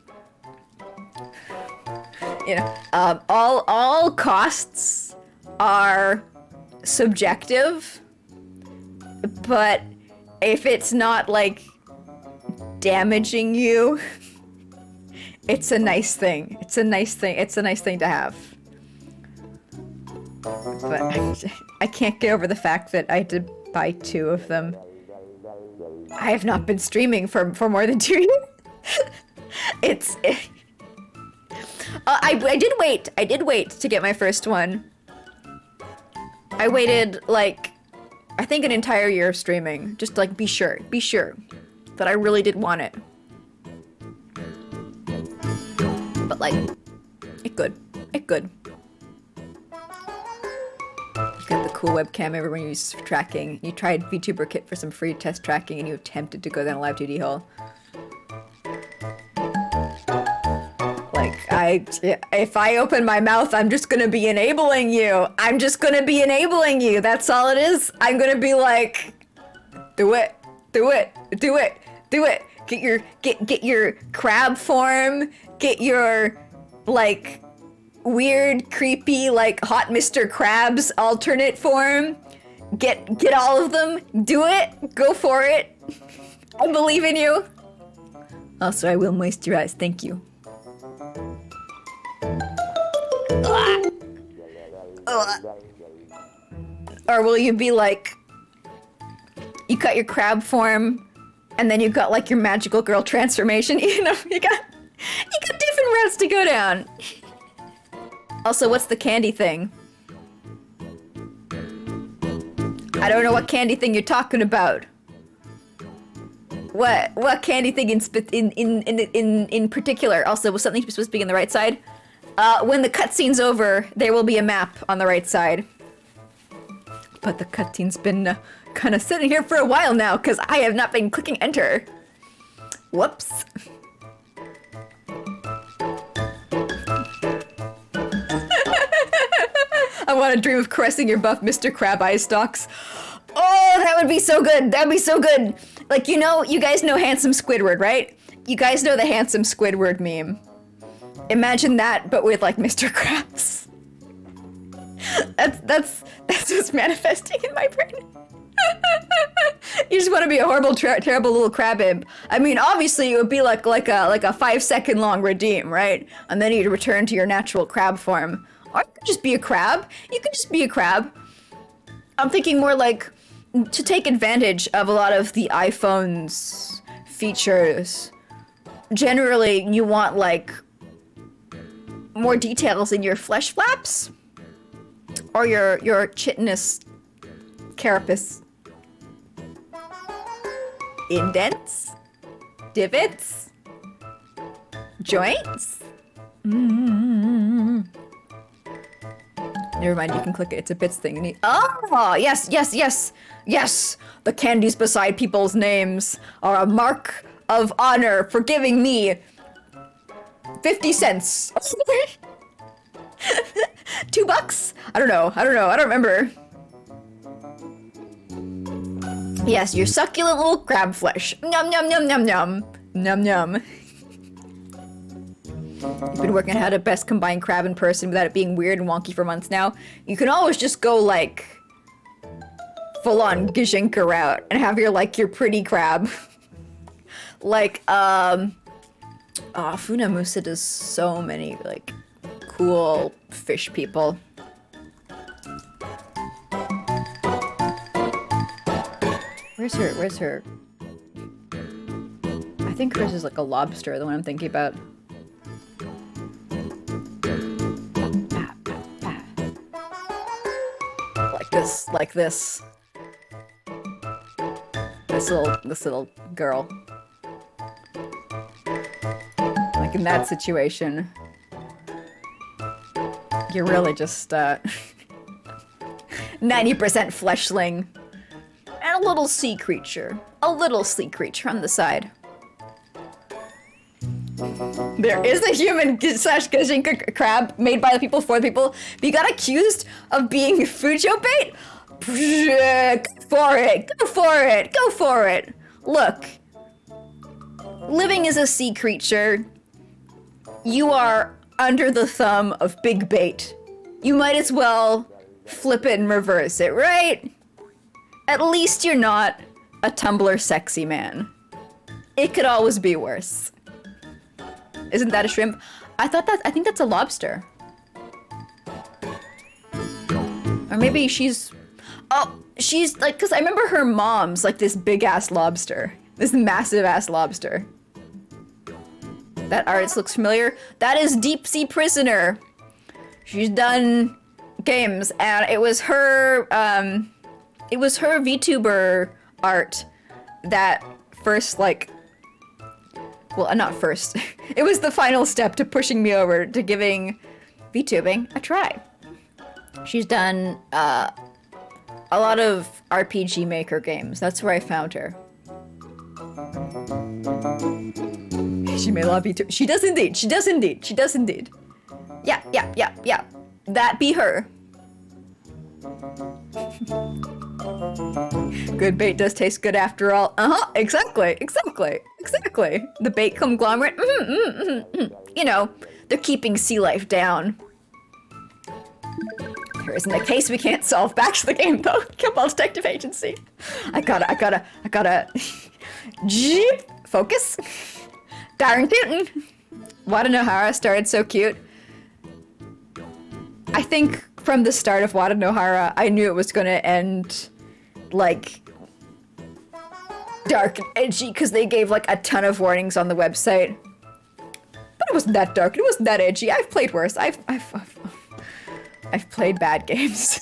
all costs are subjective, but if it's not like damaging you, it's a nice thing. It's a nice thing to have. But I can't get over the fact that I had to buy 2 of them. I have not been streaming for more than 2 years. I did wait to get my first one. I waited like, I think an entire year of streaming, just to like be sure that I really did want it. But like, it good. You got the cool webcam everyone uses for tracking. You tried VTuber Kit for some free test tracking and you attempted to go down a live 2D hole. Like, if I open my mouth, I'm just gonna be enabling you. That's all it is. I'm gonna be like, do it. Get your crab form. Get your, like, weird, creepy, like, hot Mr. Krabs alternate form. Get all of them. Do it. Go for it. I believe in you. Also, I will moisturize. Thank you. Or will you be like, you got your crab form, and then you got like your magical girl transformation. You got different routes to go down. Also, what's the candy thing? I don't know what candy thing you're talking about. What candy thing in particular? Also, was something supposed to be on the right side? When the cutscene's over, there will be a map on the right side. But the cutscene's been kind of sitting here for a while now because I have not been clicking enter. Whoops. I want to dream of caressing your buff Mr. Crab Eye Stalks. Oh, that would be so good. That'd be so good. Like, you know, you guys know Handsome Squidward, right? You guys know the Handsome Squidward meme. Imagine that, but with like Mr. Krabs. That's what's manifesting in my brain. You just want to be a horrible, terrible little crab imp. I mean, obviously, it would be like a 5-second long redeem, right? And then you'd return to your natural crab form. Or you could just be a crab. You could just be a crab. I'm thinking more like to take advantage of a lot of the iPhone's features. Generally, you want like more details in your flesh flaps or your chitinous carapace. Indents, divots, joints. Never mind, you can click it. It's a bits thing. Oh, yes, yes, yes, yes. The candies beside people's names are a mark of honor for giving me 50 cents. $2? I don't know. I don't remember. Yes, your succulent little crab flesh. Nom nom nom nom nom. Nom nom. You've been working on how to best combine crab and person without it being weird and wonky for months now. You can always just go like full-on Gijinka route and have your pretty crab. Like, Funamusa does so many like cool fish people. Where's her? I think hers is like a lobster, the one I'm thinking about. Like this. This little girl. Like in that situation, you're really just 90% fleshling. And a little sea creature. A little sea creature on the side. There is a human slash Gijinka crab made by the people for the people. But you got accused of being Fujo bait? Go for it. Go for it. Go for it. Look. Living as a sea creature, you are under the thumb of big bait. You might as well flip it and reverse it, right? At least you're not a Tumblr sexy man. It could always be worse. Isn't that a shrimp? I think that's a lobster. Or maybe she's like, cause I remember her mom's like this big ass lobster. This massive ass lobster. That artist looks familiar. That is Deep Sea Prisoner. She's done games and it was her VTuber art that first like, well, not first. It was the final step to pushing me over to giving VTubing a try. She's done a lot of RPG Maker games. That's where I found her. She may love VTuber. She does indeed. She does indeed. She does indeed. Yeah. That be her. Good bait does taste good after all. Exactly. The bait conglomerate. You know, they're keeping sea life down. There isn't a case we can't solve. Back to the game though. Kill Detective Agency. I gotta. Jeep. Focus. Darn tootin'. Watanohara started so cute. I think from the start of Watanohara, I knew it was gonna end like dark and edgy because they gave like a ton of warnings on the website. But it wasn't that dark. It wasn't that edgy. I've played worse. I've played bad games.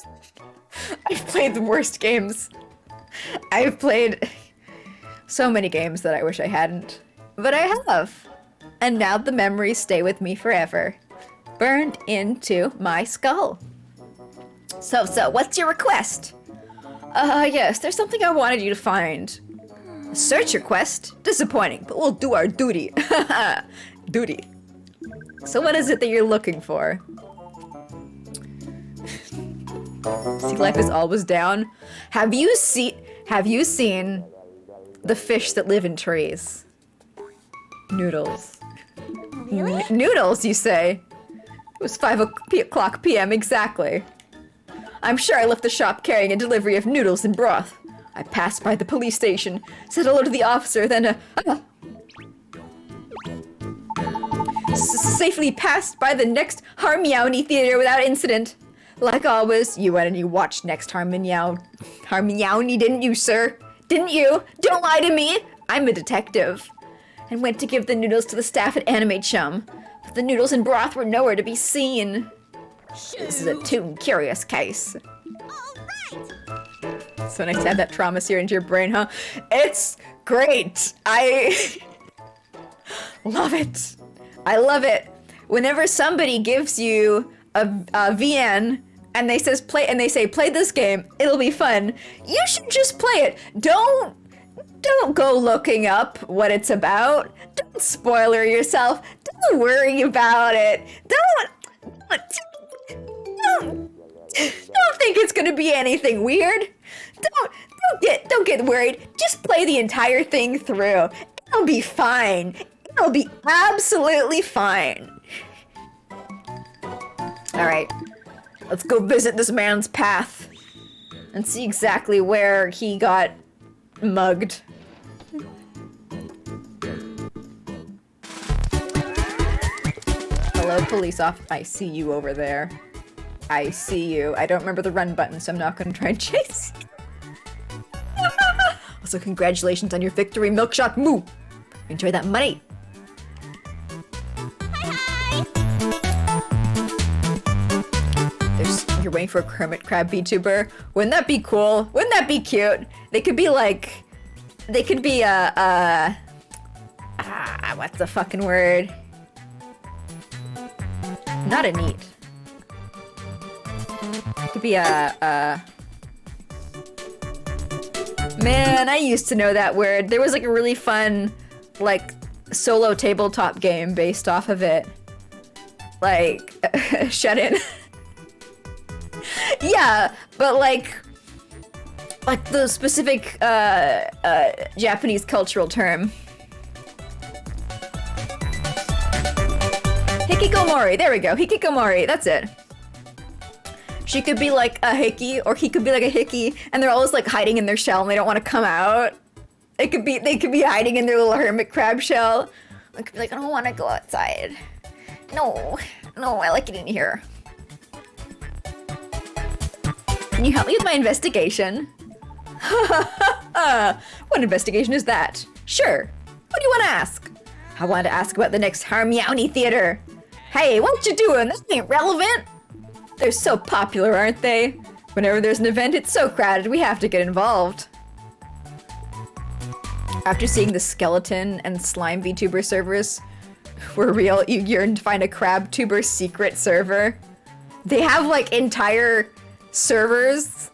I've played the worst games. I've played so many games that I wish I hadn't. But I have. And now the memories stay with me forever. Burned into my skull. So, what's your request? Yes, there's something I wanted you to find. A search request? Disappointing, but we'll do our duty. Duty. So what is it that you're looking for? Sea life is always down. Have you seen the fish that live in trees? Noodles. Really? Noodles, you say? It was 5 o'clock p.m. exactly. I'm sure I left the shop carrying a delivery of noodles and broth. I passed by the police station, said hello to the officer, then safely passed by the next Harmeowny theater without incident. Like always, you went and you watched next Harmeowny, didn't you, sir? Didn't you? Don't lie to me! I'm a detective. And went to give the noodles to the staff at Anime Chum. But the noodles and broth were nowhere to be seen. This is a too curious case. So nice to have that trauma seared into your brain, huh? It's great! I love it. I love it. Whenever somebody gives you a VN and they say play this game, it'll be fun. You should just play it. Don't go looking up what it's about. Don't spoiler yourself. Don't worry about it. Don't think it's gonna be anything weird. Don't get worried. Just play the entire thing through. It'll be fine. It'll be absolutely fine. Alright. Let's go visit this man's path and see exactly where he got mugged. Hello, police officer. I see you over there. I see you. I don't remember the run button, so I'm not gonna try and chase you. Also, congratulations on your victory, Milkshot Moo! Enjoy that money! You're waiting for a Kermit Crab VTuber. Wouldn't that be cool? Wouldn't that be cute? They could be like... They could be what's the fucking word? Not a neat. It could be Man, I used to know that word. There was like a really fun, like, solo tabletop game based off of it. Like, Shut In. Yeah, but like the specific Japanese cultural term. Hikikomori, there we go, hikikomori, that's it. She could be like a hiki, or he could be like a hickey, and they're always like hiding in their shell and they don't want to come out. They could be hiding in their little hermit crab shell. They could be like, I don't want to go outside. No, I like it in here. Can you help me with my investigation? What investigation is that? Sure. What do you want to ask? I want to ask about the next Harmeowny theater. Hey, what you doing? This ain't relevant. They're so popular, aren't they? Whenever there's an event, it's so crowded, we have to get involved. After seeing the skeleton and slime VTuber servers were real, you yearn to find a CrabTuber secret server. They have like entire servers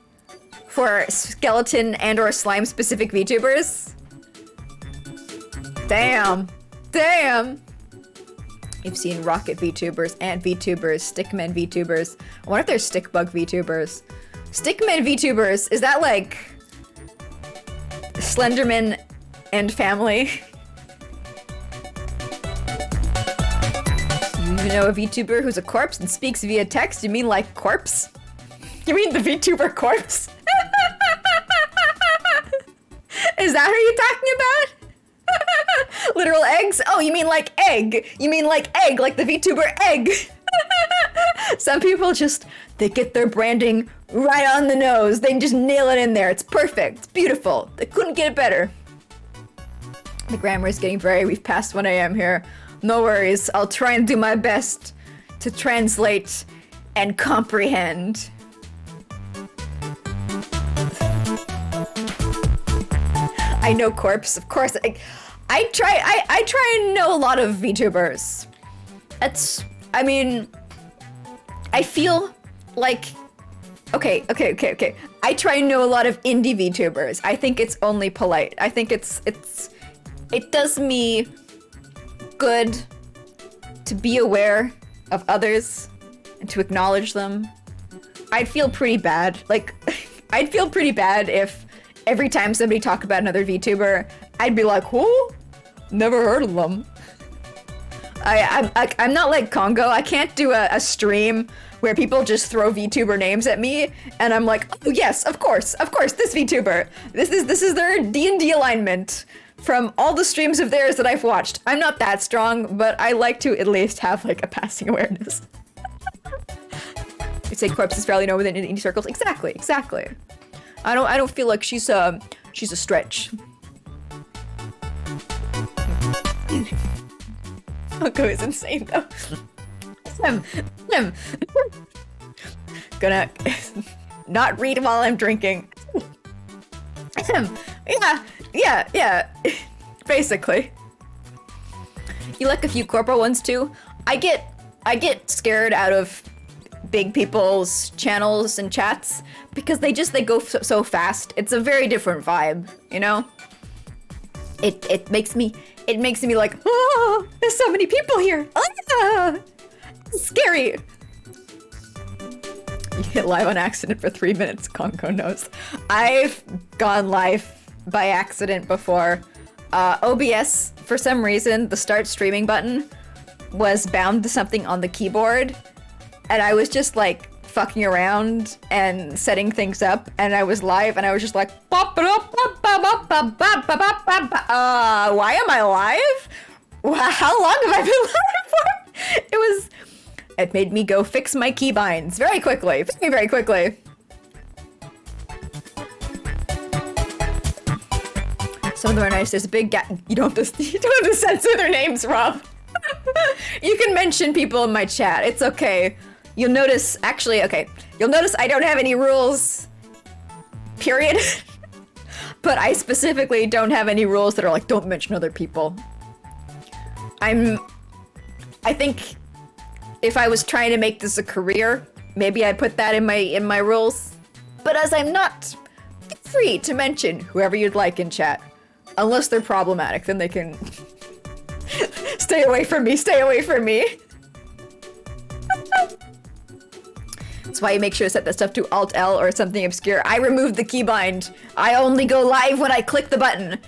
for skeleton and or slime specific VTubers. Damn. You've seen Rocket VTubers, Ant VTubers, Stickman VTubers. I wonder if there's Stickbug VTubers. Stickman VTubers, is that like Slenderman and family? You know a VTuber who's a corpse and speaks via text? You mean like corpse? You mean the VTuber corpse? Is that who you're talking about? Literal eggs? Oh, you mean like egg. You mean like egg, like the VTuber egg. Some people just, they get their branding right on the nose. They just nail it in there. It's perfect. It's beautiful. They couldn't get it better. The grammar is getting we've passed 1 a.m. here. No worries. I'll try and do my best to translate and comprehend. I know corpse, of course. I try and know a lot of VTubers. I feel like Okay. I try and know a lot of indie VTubers. I think it's only polite. I think it does me good to be aware of others and to acknowledge them. I'd feel pretty bad. Like, I'd feel pretty bad if every time somebody talked about another VTuber, I'd be like, who? Never heard of them. I'm not like Congo. I can't do a stream where people just throw VTuber names at me, and I'm like, oh yes, of course, this VTuber. This is their D&D alignment from all the streams of theirs that I've watched. I'm not that strong, but I like to at least have like a passing awareness. You say Corpse is fairly known within indie circles. Exactly. I don't feel like she's a stretch. Congo is insane though. Gonna not read while I'm drinking. Yeah. Basically. You like a few corporal ones too? I get scared out of big people's channels and chats because they go so fast. It's a very different vibe, you know? It makes me like, oh, there's so many people here. Ah, it's scary. You hit live on accident for 3 minutes, Congo knows. I've gone live by accident before. OBS, for some reason, the start streaming button was bound to something on the keyboard, and I was just like fucking around and setting things up, and I was live, and I was just like, why am I live? How long have I been live for? It made me go fix my keybinds very quickly, very quickly. Some of them are nice. There's a big gap. You don't have to censor their names, Rob. You can mention people in my chat. It's okay. You'll notice, you'll notice I don't have any rules, period. But I specifically don't have any rules that are like, don't mention other people. I think if I was trying to make this a career, maybe I'd put that in my rules. But as I'm not, free to mention whoever you'd like in chat. Unless they're problematic, then they can stay away from me, That's why you make sure to set that stuff to Alt-L or something obscure. I removed the keybind. I only go live when I click the button. And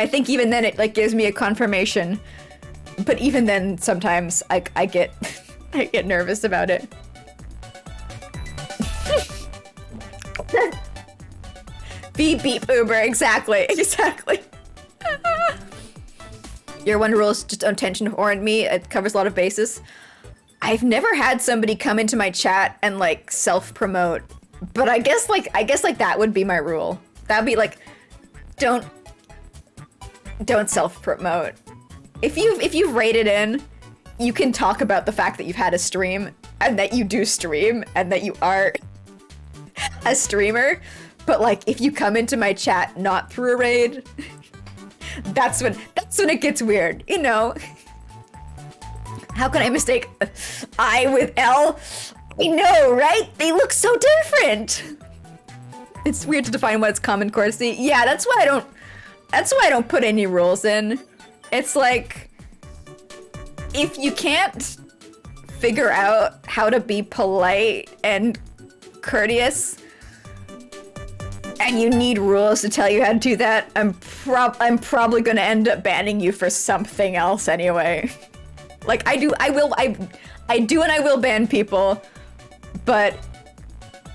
I think even then it like gives me a confirmation. But even then, sometimes I get I get nervous about it. Beep beep Uber, exactly. Your one rule is just don't attention horn me. It covers a lot of bases. I've never had somebody come into my chat and like self-promote, but I guess that would be my rule. That'd be like, don't self-promote. If you've rated in, you can talk about the fact that you've had a stream and that you do stream and that you are a streamer. But like, if you come into my chat not through a raid, that's when it gets weird, you know? How can I mistake I with L? I know, right? They look so different. It's weird to define what's common courtesy. Yeah, that's why I don't put any rules in. It's like, if you can't figure out how to be polite and courteous, and you need rules to tell you how to do that, I'm probably gonna end up banning you for something else anyway. Like, I do and I will ban people, but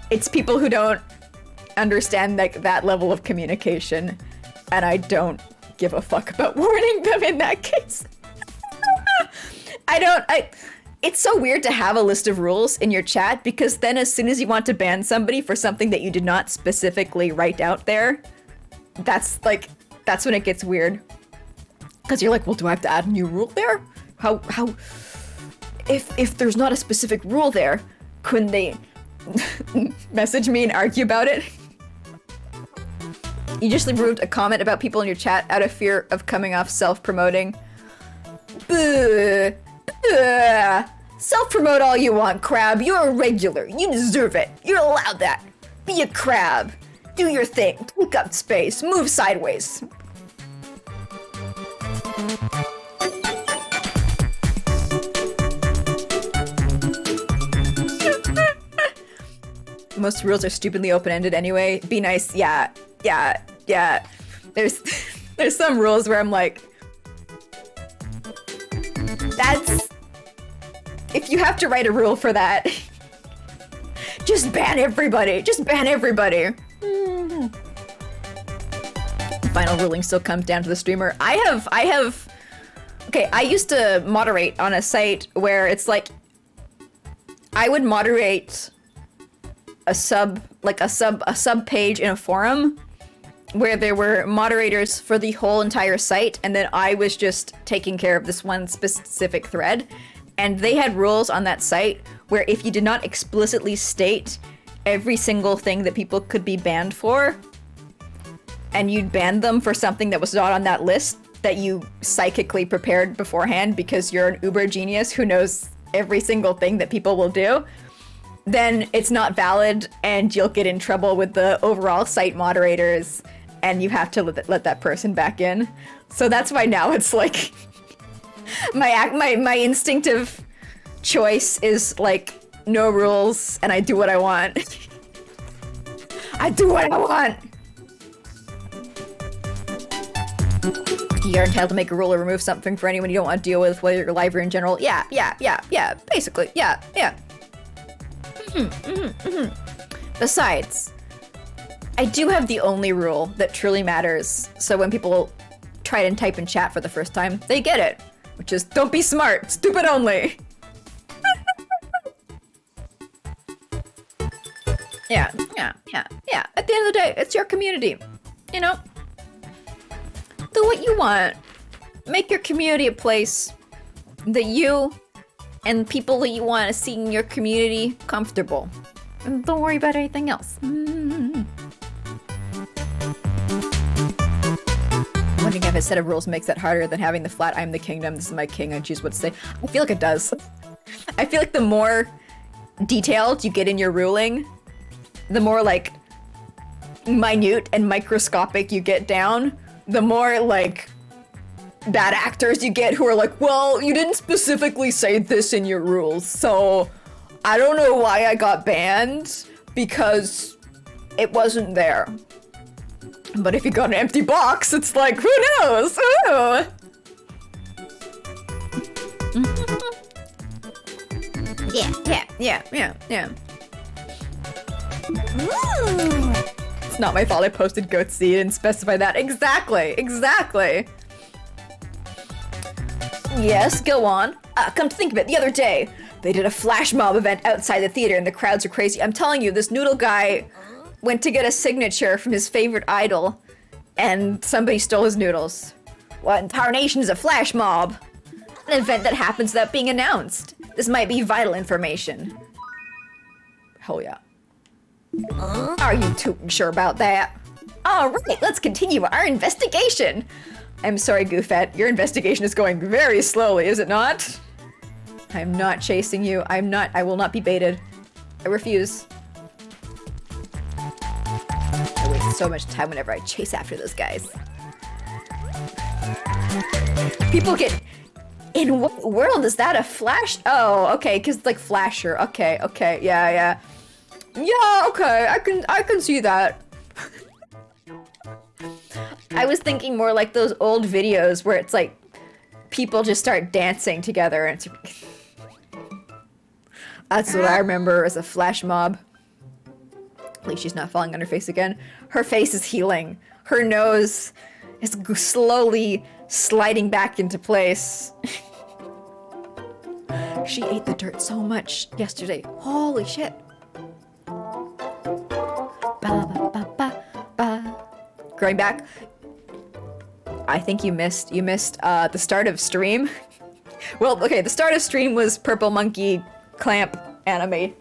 it's people who don't understand like that level of communication, and I don't give a fuck about warning them in that case. It's so weird to have a list of rules in your chat, because then as soon as you want to ban somebody for something that you did not specifically write out there, that's when it gets weird. Because you're like, well, do I have to add a new rule there? How, if there's not a specific rule there, couldn't they message me and argue about it? You just removed a comment about people in your chat out of fear of coming off self-promoting. Self-promote all you want, Crab. You're a regular. You deserve it. You're allowed that. Be a crab. Do your thing. Take up space. Move sideways. Most rules are stupidly open-ended anyway. Be nice. Yeah. There's there's some rules where I'm like, that's... If you have to write a rule for that, just ban everybody. Just ban everybody. Final ruling still comes down to the streamer. I have... Okay, I used to moderate on a site where it's like, I would moderate a sub page in a forum where there were moderators for the whole entire site, and then I was just taking care of this one specific thread. And they had rules on that site where if you did not explicitly state every single thing that people could be banned for, and you'd ban them for something that was not on that list that you psychically prepared beforehand because you're an uber genius who knows every single thing that people will do, then it's not valid and you'll get in trouble with the overall site moderators and you have to let that person back in. So that's why now it's like my instinctive choice is like no rules and I do what I want. I do what I want. You're entitled to make a rule or remove something for anyone you don't want to deal with, whether you're live or in general. Yeah. Basically, yeah. Besides, I do have the only rule that truly matters, so when people try and type in chat for the first time, they get it, which is don't be smart, stupid only. Yeah. At the end of the day, it's your community, you know? Do what you want. Make your community a place that you and people that you want to see in your community comfortable. And don't worry about anything else. I'm wondering if a set of rules makes that harder than having the flat I'm the kingdom, this is my king, I choose what to say. I feel like it does. I feel like the more detailed you get in your ruling, the more like minute and microscopic you get down, the more like bad actors you get who are like, well, you didn't specifically say this in your rules, so I don't know why I got banned because it wasn't there. But if you got an empty box, it's like, who knows? Ooh. Yeah. Ooh. It's not my fault I posted goat seed and specify that. Exactly. Yes, go on. Come to think of it, the other day, they did a flash mob event outside the theater and the crowds are crazy. I'm telling you, this noodle guy went to get a signature from his favorite idol and somebody stole his noodles. What in tarnation is a flash mob? An event that happens without being announced. This might be vital information. Hell yeah. Are you too sure about that? Alright, let's continue our investigation. I'm sorry, Goofette, your investigation is going very slowly, is it not? I'm not chasing you. I will not be baited. I refuse. I waste so much time whenever I chase after those guys. People get... In what world is that a flash? Oh, okay, because it's like flasher. Okay, yeah. Yeah, okay, I can see that. I was thinking more like those old videos where it's like people just start dancing together and it's... That's what I remember as a flash mob. At least she's not falling on her face again. Her face is healing. Her nose is slowly sliding back into place. She ate the dirt so much yesterday. Holy shit. Going back, I think you missed the start of stream. Well, okay, the start of stream was Purple Monkey Clamp anime.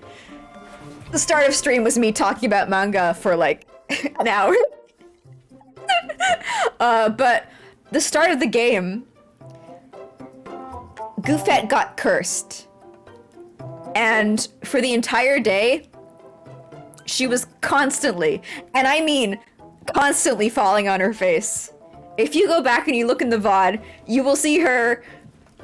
The start of stream was me talking about manga for like an hour. But the start of the game, Goofette got cursed. And for the entire day, she was constantly, and I mean constantly, falling on her face. If you go back and you look in the VOD, you will see her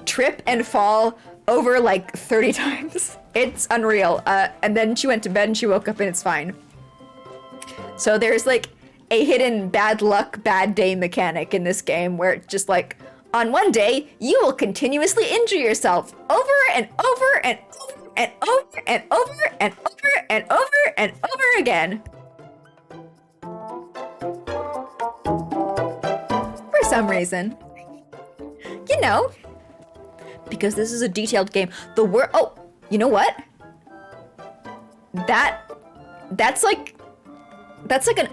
trip and fall over like 30 times. It's unreal. And then she went to bed and she woke up and it's fine. So there's like a hidden bad luck, bad day mechanic in this game where it's just like, on one day, you will continuously injure yourself over and over and over and over and over and over and over and over again. For some reason. You know. Because this is a detailed game. Oh, you know what? That's like that's like an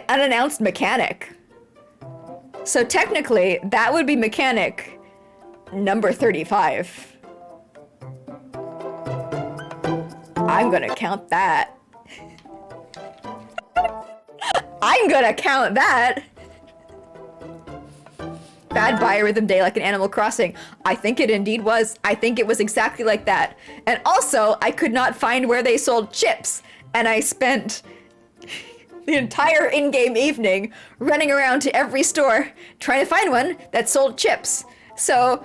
unannounced mechanic. So technically, that would be mechanic number 35. I'm gonna count that. I'm gonna count that. Bad biorhythm day like an Animal Crossing. I think it indeed was. I think it was exactly like that. And also, I could not find where they sold chips. And I spent the entire in-game evening running around to every store trying to find one that sold chips. So,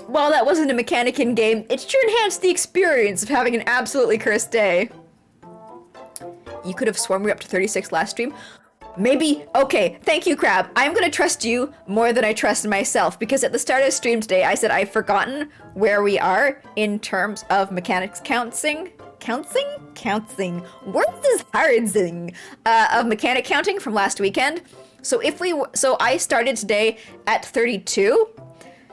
while that wasn't a mechanic in-game, it sure enhanced the experience of having an absolutely cursed day. You could have sworn we were up to 36 last stream. Maybe. Okay, thank you, Crab. I'm gonna trust you more than I trust myself, because at the start of stream today, I said I've forgotten where we are in terms of mechanics counting. Words is hard of mechanic counting from last weekend. So I started today at 32.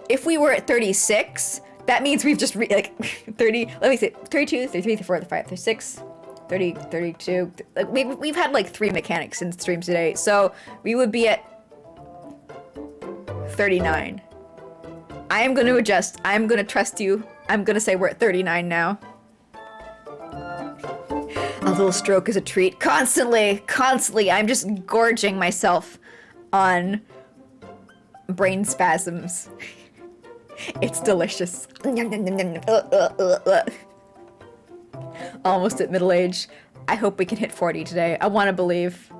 If we were at 36, that means we've just 30. Let me see. 32, 33, 34, 35, 36. 30, 32, like we've had like 3 mechanics in streams today, so we would be at 39. I am going to adjust. I'm going to trust you. I'm going to say we're at 39 now. A little stroke is a treat. Constantly, I'm just gorging myself on brain spasms. It's delicious. Almost at middle age. I hope we can hit 40 today. I want to believe.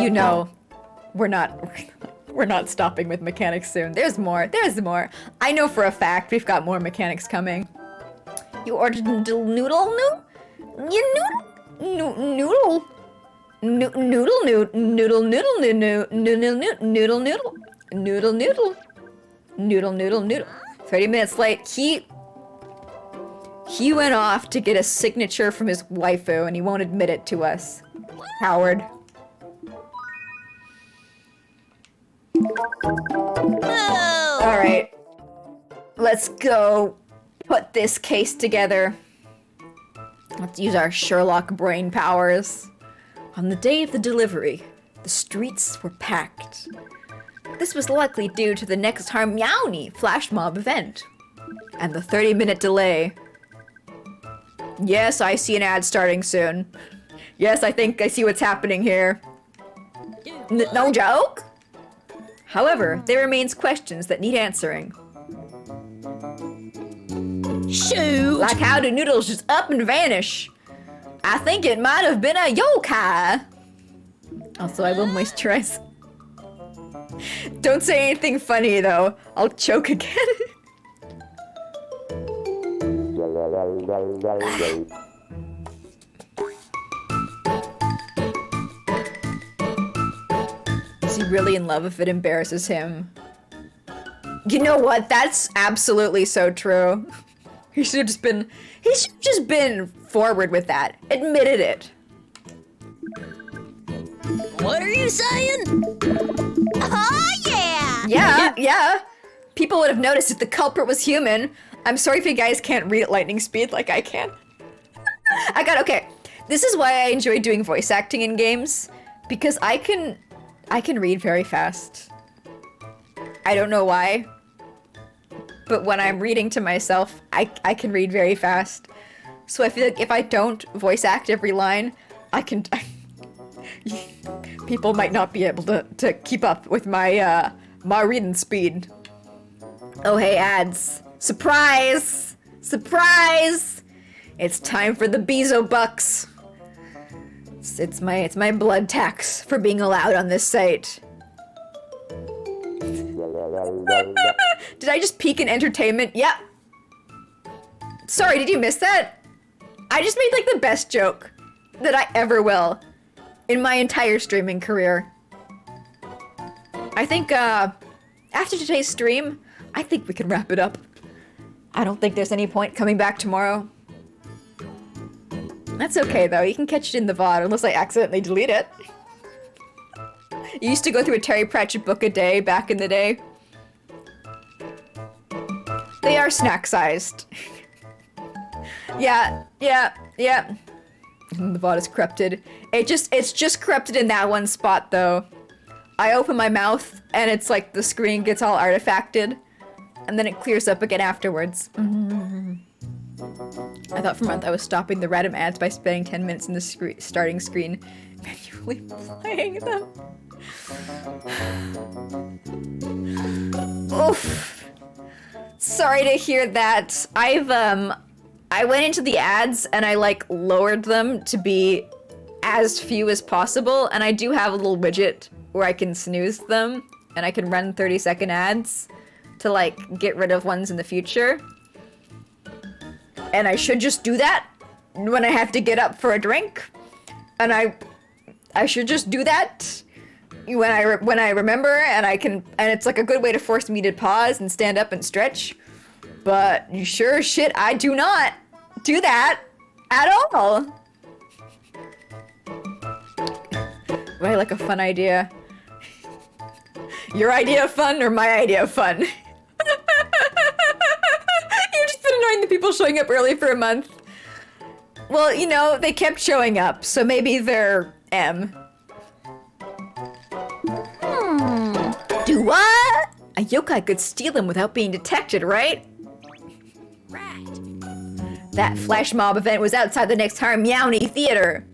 You know, we're not stopping with mechanics soon. There's more. I know for a fact we've got more mechanics coming. You ordered a noodle? Noodle. 30 minutes late. He went off to get a signature from his waifu, and he won't admit it to us. Howard. No! Alright. Let's go put this case together. Let's use our Sherlock brain powers. On the day of the delivery, the streets were packed. This was likely due to the next Harmony flash mob event. And the 30-minute delay. Yes, I see an ad starting soon. Yes, I think I see what's happening here. No joke? However, there remains questions that need answering. Shoot! Like how do noodles just up and vanish? I think it might have been a yokai. Also, I will moisturize. Don't say anything funny though. I'll choke again. Is he really in love if it embarrasses him? You know what? That's absolutely so true. He should have just been forward with that. Admitted it. What are you saying? Oh, yeah! Yeah. People would have noticed if the culprit was human. I'm sorry if you guys can't read at lightning speed like I can. Okay. This is why I enjoy doing voice acting in games, because I can read very fast. I don't know why, but when I'm reading to myself, I can read very fast. So I feel like if I don't voice act every line, people might not be able to keep up with my my reading speed. Oh, hey, ads. Surprise! Surprise! It's time for the Bezo bucks. It's my blood tax for being allowed on this site. Did I just peak in entertainment? Yep. Sorry, did you miss that? I just made like the best joke that I ever will in my entire streaming career. I think after today's stream, I think we can wrap it up. I don't think there's any point coming back tomorrow. That's okay though, you can catch it in the VOD unless I accidentally delete it. You used to go through a Terry Pratchett book a day back in the day. They are snack-sized. Yeah. The VOD is corrupted. It's just corrupted in that one spot though. I open my mouth and it's like the screen gets all artifacted and then it clears up again afterwards. I thought for a month I was stopping the random ads by spending 10 minutes in the starting screen manually playing them. Oof. Sorry to hear that. I went into the ads and I like lowered them to be as few as possible, and I do have a little widget where I can snooze them and I can run 30-second ads to like get rid of ones in the future. And I should just do that when I have to get up for a drink. And I should just do that when I remember, and it's like a good way to force me to pause and stand up and stretch. But sure as shit, I do not do that at all. Right, like a fun idea. Your idea of fun or my idea of fun? You've just been annoying the people showing up early for a month. Well, you know, they kept showing up, so maybe they're M. Do what? A yokai could steal them without being detected, right? Right. That flash mob event was outside the next Harmony Theater.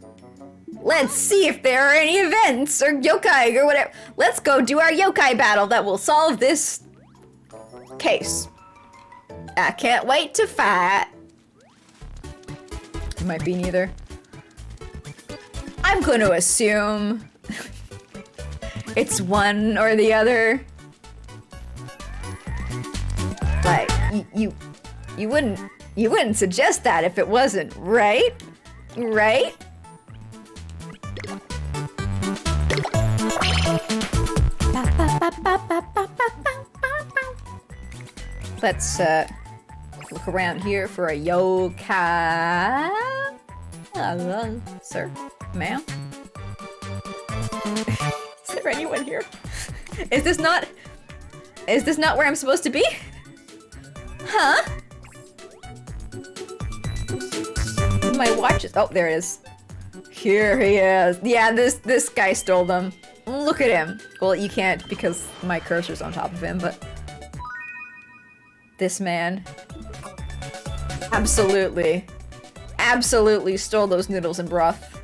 Let's see if there are any events or yokai or whatever. Let's go do our yokai battle that will solve this case. I can't wait to fight. It might be neither. I'm going to assume it's one or the other. Like, you wouldn't suggest that if it wasn't, right? Right? Let's look around here for a yokai. Hello, sir, ma'am. Is there anyone here? Is this not where I'm supposed to be? Huh? My watch is, oh, there it is. Here he is. Yeah, this guy stole them. Look at him. Well, you can't because my cursor's on top of him, but this man absolutely stole those noodles and broth.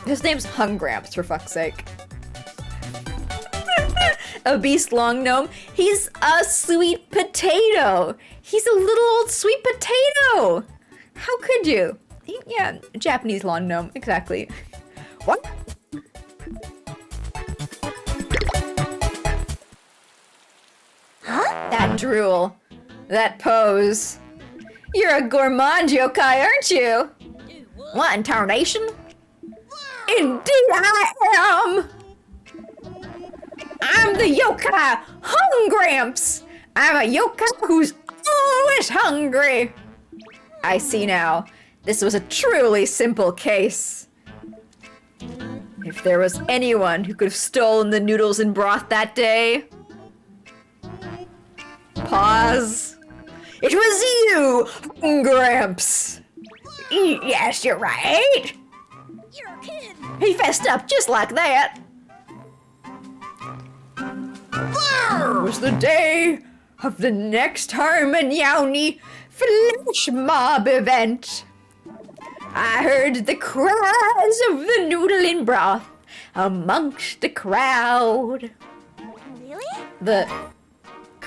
His name's Hungramps, for fuck's sake. A beast long gnome. He's a sweet potato. He's a little old sweet potato. How could you? Yeah, Japanese long gnome, exactly. What? Huh? That drool. That pose. You're a gourmand yokai, aren't you? What in tarnation? Indeed I am! I'm the yokai Hungramps! I'm a yokai who's always hungry! I see now. This was a truly simple case. If there was anyone who could have stolen the noodles and broth that day... Pause. It was you, Hungramps! Yes, you're right! You're a kid. He fessed up just like that. It was the day of the next Harmony flash mob event. I heard the cries of the noodle and broth amongst the crowd. Really? The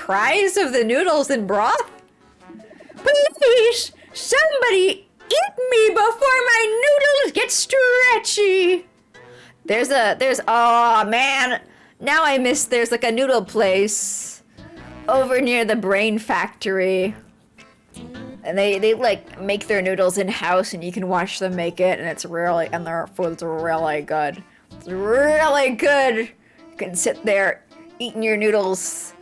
prize of the noodles and broth? Please, somebody eat me before my noodles get stretchy. Oh man, now I miss, there's like a noodle place over near the brain factory. And they like make their noodles in-house and you can watch them make it, and and their food's really good. It's really good. You can sit there eating your noodles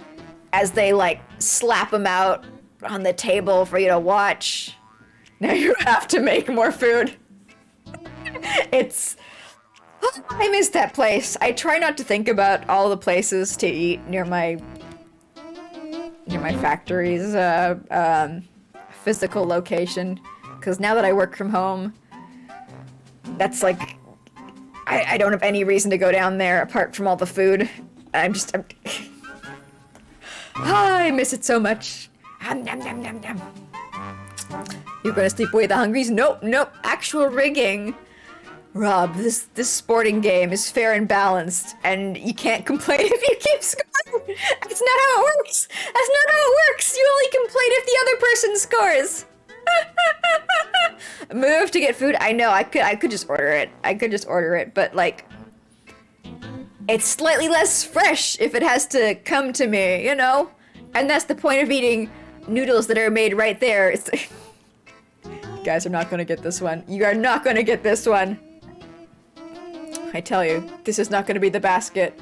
as they like slap them out on the table for you to watch. Now you have to make more food. I miss that place. I try not to think about all the places to eat near my factory's physical location, because now that I work from home, that's like I don't have any reason to go down there apart from all the food. I miss it so much. Nom, nom, nom, nom, nom. You're gonna sleep away the hungries? Nope, nope. Actual rigging. Rob, this sporting game is fair and balanced, and you can't complain if you keep scoring. That's not how it works. That's not how it works. You only complain if the other person scores. Move to get food. I know. I could just order it. But like, it's slightly less fresh if it has to come to me, you know? And that's the point of eating noodles that are made right there. You guys are not gonna get this one. You are not gonna get this one. I tell you, this is not gonna be the basket.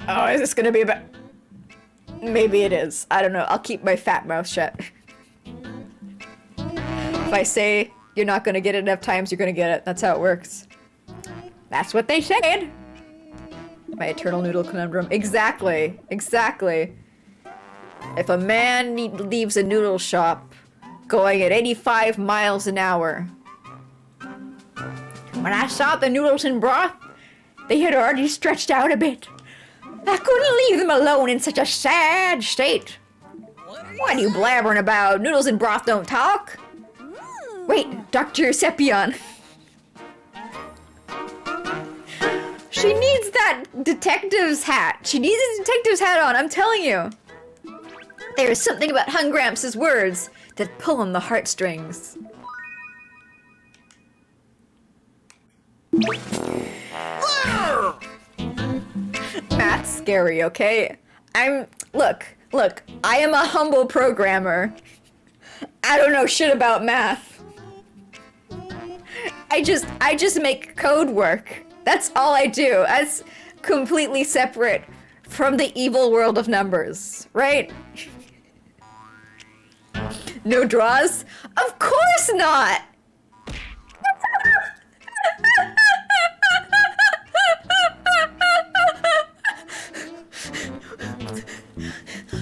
Oh, is this gonna be maybe it is. I don't know. I'll keep my fat mouth shut. If I say you're not gonna get it enough times, you're gonna get it. That's how it works. That's what they said. My eternal noodle conundrum. Exactly. Exactly. If a man leaves a noodle shop going at 85 miles an hour. When I saw the noodles and broth, they had already stretched out a bit. I couldn't leave them alone in such a sad state. What are you blabbering about? Noodles and broth don't talk. Wait, Dr. Sepion. She needs that detective's hat. She needs a detective's hat on, I'm telling you. There is something about Hungramps' words that pull on the heartstrings. Math's scary, okay? Look, I am a humble programmer. I don't know shit about math. I just make code work. That's all I do. That's completely separate from the evil world of numbers, right? No draws? Of course not!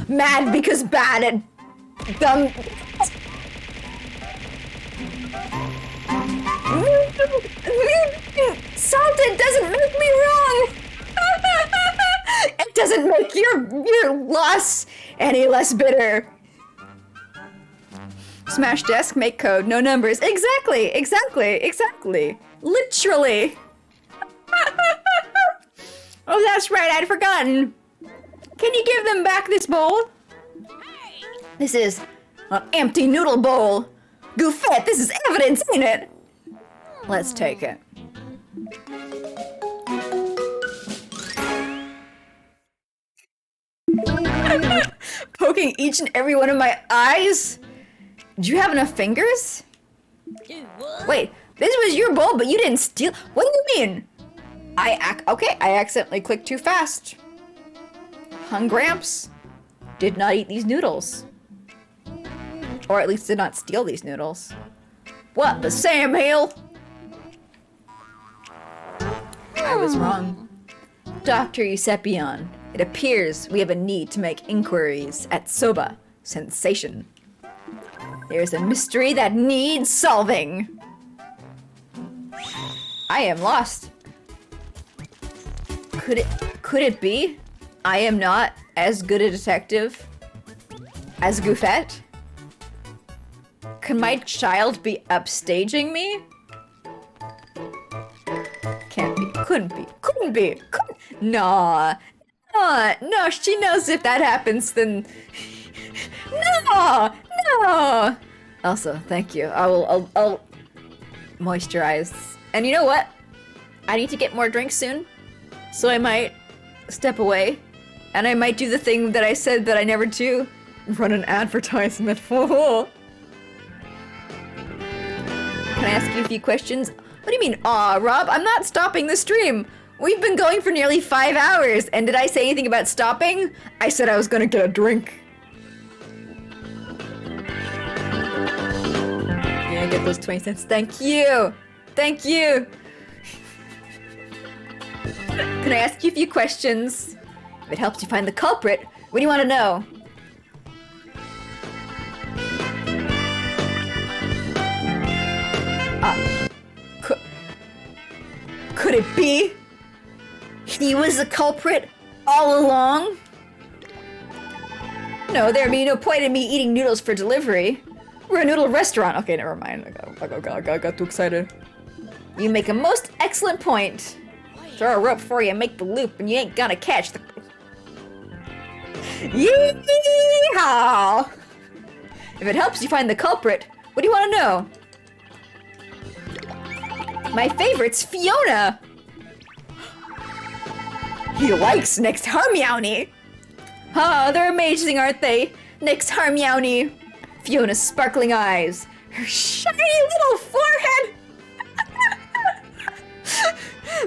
Mad because bad and dumb. Salted doesn't make me wrong. It doesn't make your loss any less bitter. Smash desk, make code, no numbers. Exactly. Literally. Oh, that's right, I'd forgotten. Can you give them back this bowl? This is an empty noodle bowl. Goofette, this is evidence, ain't it? Let's take it. Poking each and every one of my eyes? Do you have enough fingers? Wait, this was your bowl, but you didn't steal. What do you mean? Okay, I accidentally clicked too fast. Hungramps did not eat these noodles. Or at least did not steal these noodles. What the Sam Hill? I was wrong. Dr. Eusepion, it appears we have a need to make inquiries at Soba Sensation. There's a mystery that needs solving. I am lost. Could it be I am not as good a detective as Goofette? Can my child be upstaging me? Can't be. Couldn't be. Nah. not. No, she knows if that happens, then... No! No! Also, thank you. I'll moisturize. And you know what? I need to get more drinks soon. So I might step away. And I might do the thing that I said that I never do. Run an advertisement. Can I ask you a few questions? What do you mean, aw, Rob? I'm not stopping the stream. We've been going for nearly 5 hours. And did I say anything about stopping? I said I was gonna get a drink. Yeah, I get those 20 cents. Thank you. Thank you. Can I ask you a few questions? If it helps you find the culprit, what do you want to know? Could it be? He was the culprit all along? No, there'd be no point in me eating noodles for delivery. We're a noodle restaurant. Okay, never mind. I got too excited. You make a most excellent point. Throw a rope before you make the loop, and you ain't gonna catch the... Yeehaw! If it helps you find the culprit, what do you want to know? My favorite's Fiona! He likes next Harmony! Ah, they're amazing, aren't they? Next Harmony! Fiona's sparkling eyes, her shiny little forehead!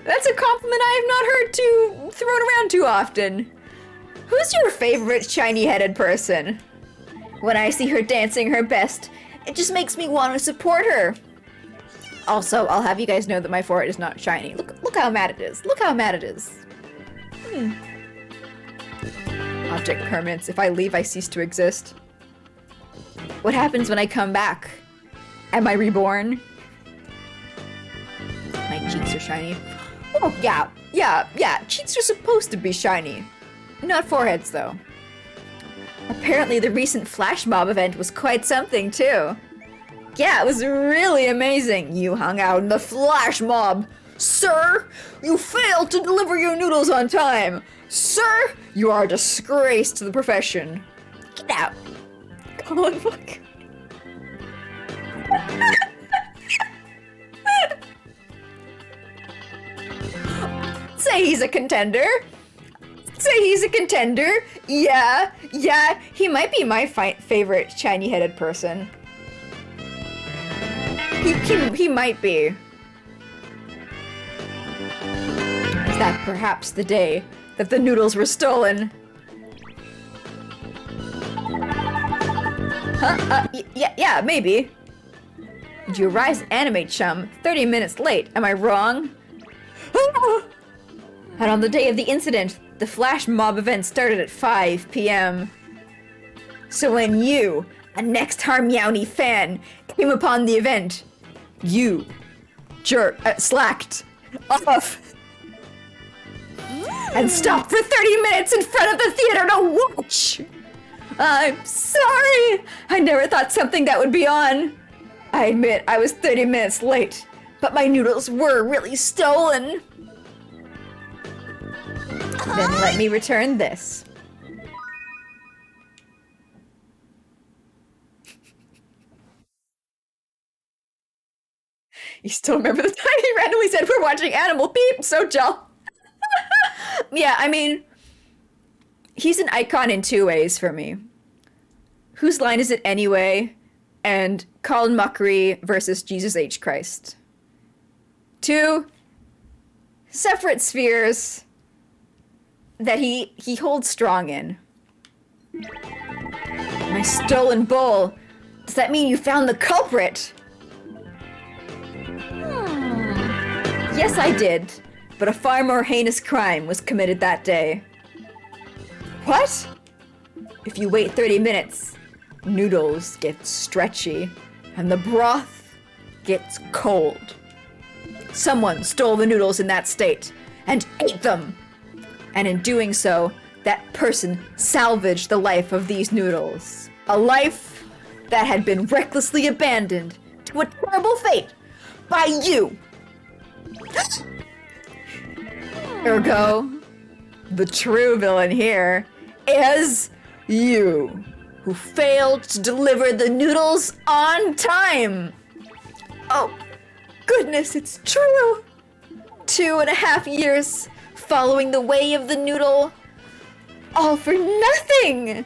That's a compliment I have not heard thrown around too often. Who's your favorite shiny-headed person? When I see her dancing her best, it just makes me want to support her. Also, I'll have you guys know that my forehead is not shiny. Look how mad it is. Look how mad it is. Object permanence. If I leave, I cease to exist. What happens when I come back? Am I reborn? My cheeks are shiny. Oh, yeah. Cheeks are supposed to be shiny. Not foreheads, though. Apparently, the recent flash mob event was quite something, too. Yeah, it was really amazing. You hung out in the flash mob. Sir, you failed to deliver your noodles on time. Sir, you are a disgrace to the profession. Get out. Come on, fuck. Say he's a contender. Say he's a contender. Yeah, he might be my favorite shiny-headed person. He might be. Is that perhaps the day that the noodles were stolen? Huh? Yeah, maybe. Did you rise animate chum? 30 minutes late. Am I wrong? And on the day of the incident, the flash mob event started at 5 p.m. So when you, a Next Harmony fan, came upon the event, you slacked off and stopped for 30 minutes in front of the theater to watch. I'm sorry. I never thought something that would be on. I admit I was 30 minutes late, but my noodles were really stolen. Then let me return this. You still remember the time he randomly said we're watching Animal Peep? So Joel. Yeah, I mean, he's an icon in two ways for me. Whose line is it anyway? And Colin Muckery versus Jesus H. Christ. Two separate spheres that he holds strong in. My stolen bowl. Does that mean you found the culprit? Yes, I did, but a far more heinous crime was committed that day. What? If you wait 30 minutes, noodles get stretchy, and the broth gets cold. Someone stole the noodles in that state and ate them. And in doing so, that person salvaged the life of these noodles. A life that had been recklessly abandoned to a terrible fate by you. Ergo, The true villain here is you, who failed to deliver the noodles on time. Oh, goodness, it's true. 2.5 years following the way of the noodle, all for nothing.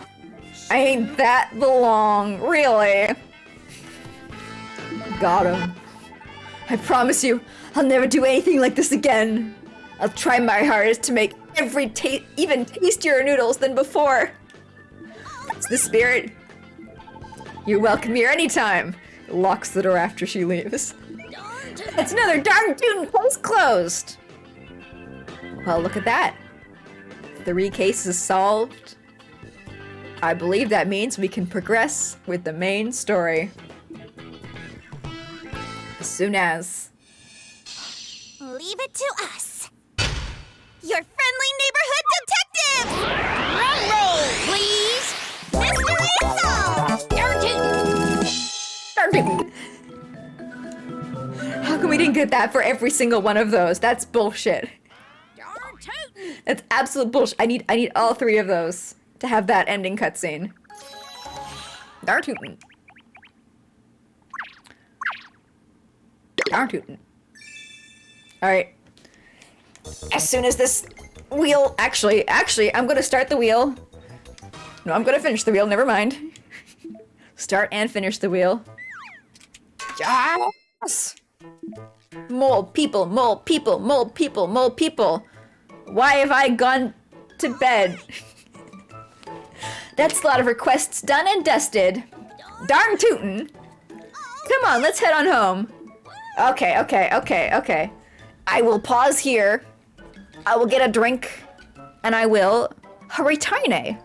I ain't that belong, really. Got him. I promise you, I'll never do anything like this again. I'll try my hardest to make even tastier noodles than before. That's the spirit. You're welcome here anytime. Locks the door after she leaves. It's another darn tootin' place closed. Well, look at that. 3 cases solved. I believe that means we can progress with the main story. As soon as... Leave it to us. Your friendly neighborhood detectives! Drum roll, please! Mystery solved! Darn tootin'! How come we didn't get that for every single one of those? That's bullshit. Darn tootin'! That's absolute bullshit. I need all 3 of those to have that ending cutscene. Darn tootin'. Darn tootin'. Alright. As soon as this wheel... Actually, I'm gonna start the wheel. No, I'm gonna finish the wheel, never mind. Start and finish the wheel. Yes! Mole people, mole people, mole people, mole people. Why have I gone to bed? That's a lot of requests done and dusted. Darn tootin'. Come on, let's head on home. Okay. I will pause here. I will get a drink. And I will hurry-tine.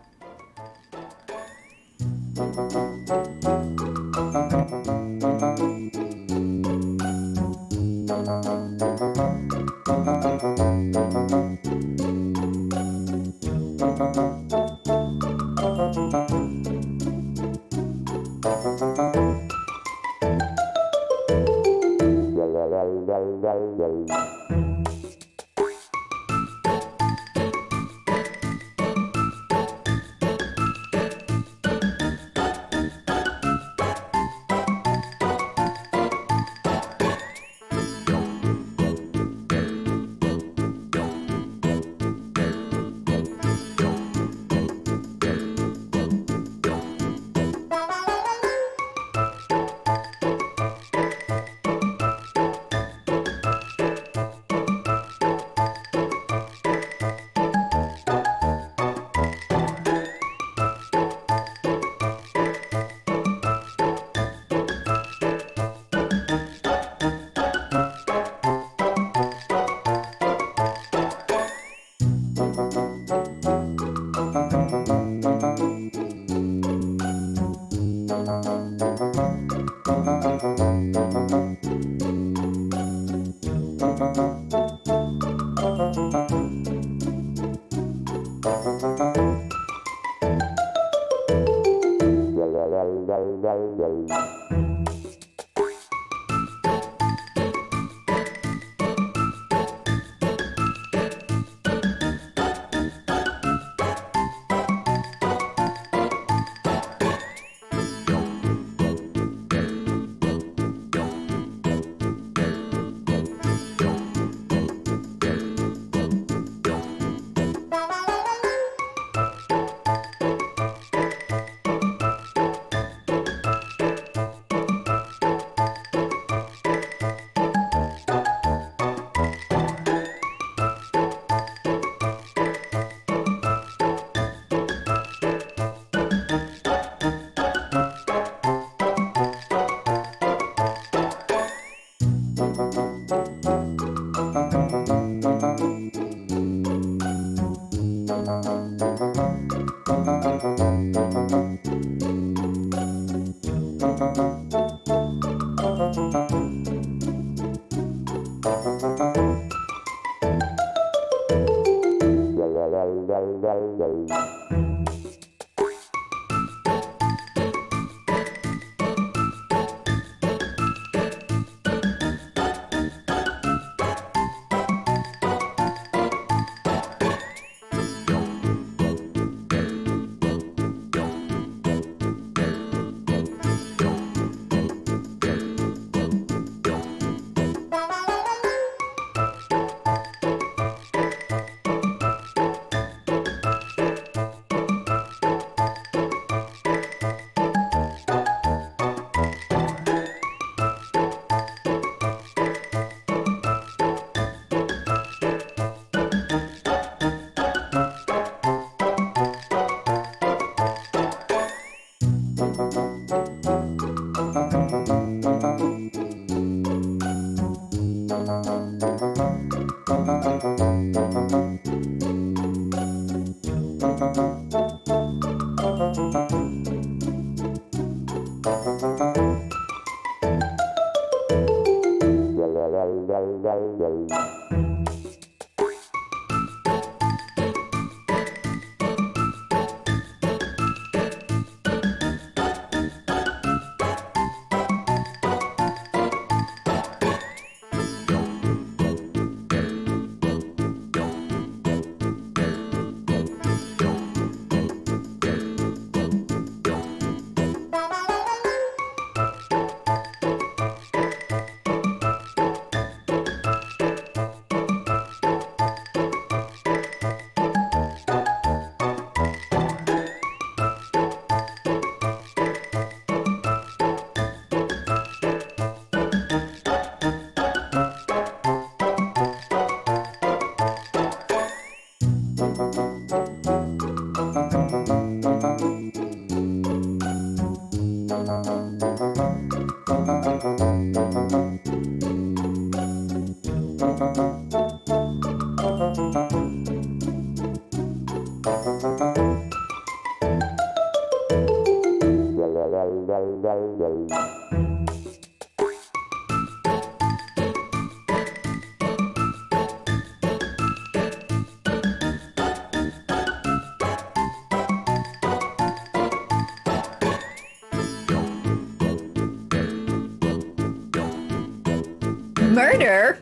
Murder?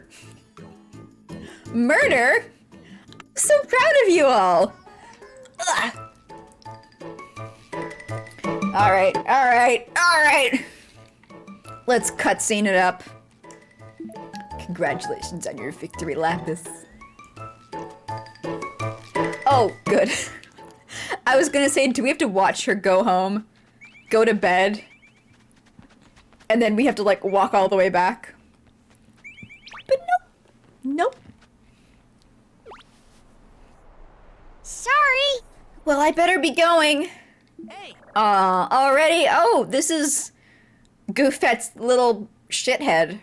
Murder? I'm so proud of you all. Ugh. All right. Let's cutscene it up. Congratulations on your victory, Lapis. Oh, good. I was gonna say, do we have to watch her go home, go to bed, and then we have to, like, walk all the way back? But nope. Sorry. Well, I better be going. Hey. Already? Oh, this is Goofette's little shithead.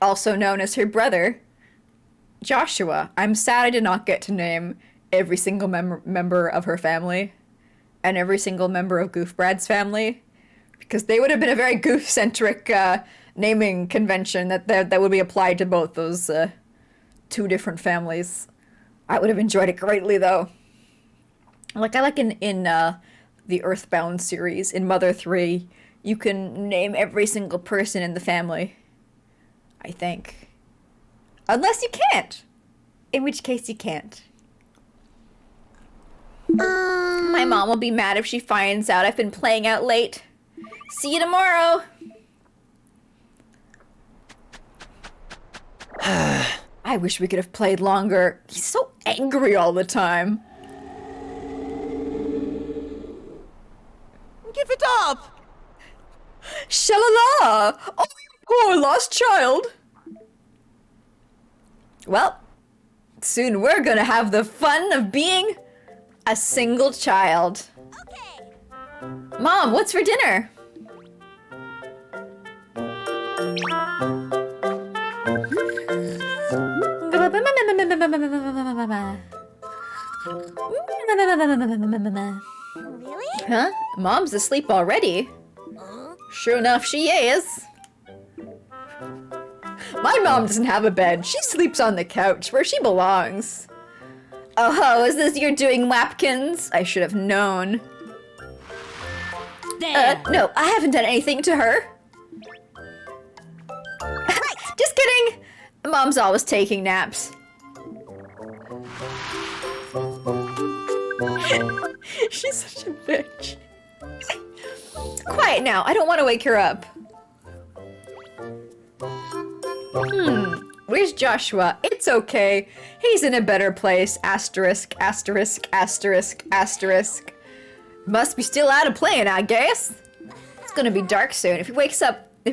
Also known as her brother, Joshua. I'm sad I did not get to name every single member of her family and every single member of Goofbrad's family, because they would have been a very goof-centric naming convention that would be applied to both those two different families. I would have enjoyed it greatly, though. I like in the Earthbound series, in Mother 3, you can name every single person in the family, I think. Unless you can't. In which case you can't. My mom will be mad if she finds out I've been playing out late. See you tomorrow! I wish we could have played longer. He's so angry all the time. Give it up! Shalala! Oh, you poor lost child! Well, soon we're gonna have the fun of being a single child. Okay. Mom, what's for dinner? Really? Huh? Mom's asleep already? Sure enough, she is. My mom doesn't have a bed. She sleeps on the couch where she belongs. Oh, is this your doing, Lapkins? I should have known. No, I haven't done anything to her. Just kidding. Mom's always taking naps. She's such a bitch. Quiet now. I don't want to wake her up. Where's Joshua? It's okay. He's in a better place. Asterisk, asterisk, asterisk, asterisk. Must be still out of playing, I guess. It's gonna be dark soon. If he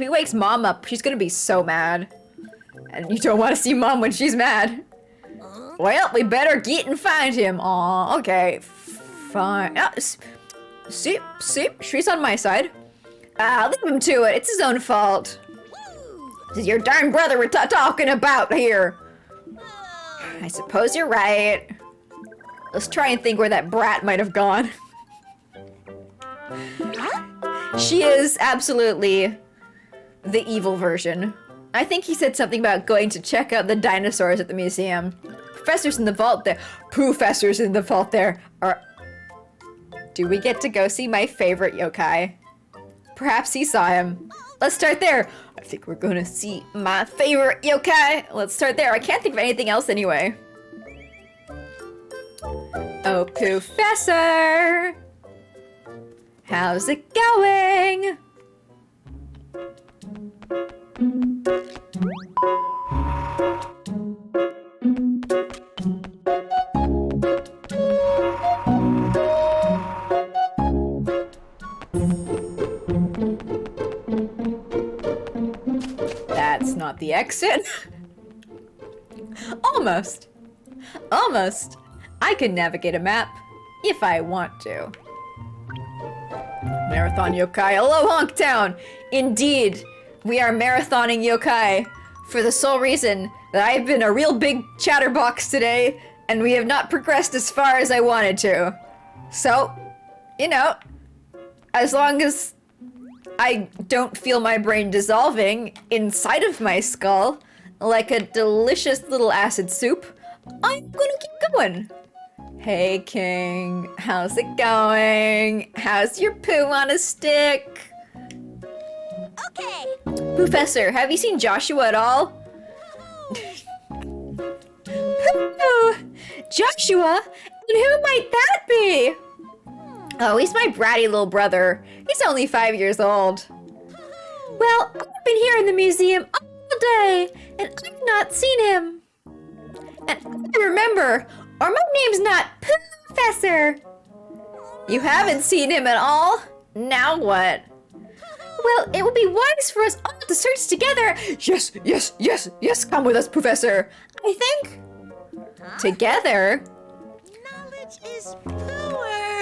wakes Mom up, she's gonna be so mad. And you don't want to see Mom when she's mad. Well, we better get and find him. Aw, okay. Fine. See, she's on my side. Leave him to it. It's his own fault. This is your darn brother we're talking about here. I suppose you're right. Let's try and think where that brat might have gone. She is absolutely the evil version I think he said something about going to check out the dinosaurs at the museum. Professor's in the vault there. Professor's in the vault there. Do we get to go see my favorite yokai? Perhaps he saw him. Let's start there. I think we're gonna see my favorite yokai. Let's start there. I can't think of anything else anyway. Oh, Professor! How's it going? That's not the exit. Almost. Almost. I can navigate a map if I want to. Marathon yokai. Hello, Honk Town. Indeed, we are marathoning yokai for the sole reason that I've been a real big chatterbox today and we have not progressed as far as I wanted to. So, you know, as long as I don't feel my brain dissolving inside of my skull like a delicious little acid soup, I'm gonna keep going. Hey, King. How's it going? How's your poo on a stick? Okay. Professor, have you seen Joshua at all? Poo! Joshua? And who might that be? Oh, he's my bratty little brother. He's only 5 years old. Well, I've been here in the museum all day, and I've not seen him. And I remember, or my name's not Professor. You haven't seen him at all? Now what? Well, it would be wise for us all to search together. Yes, yes, yes, yes, come with us, Professor. I think. Huh? Together? Knowledge is power.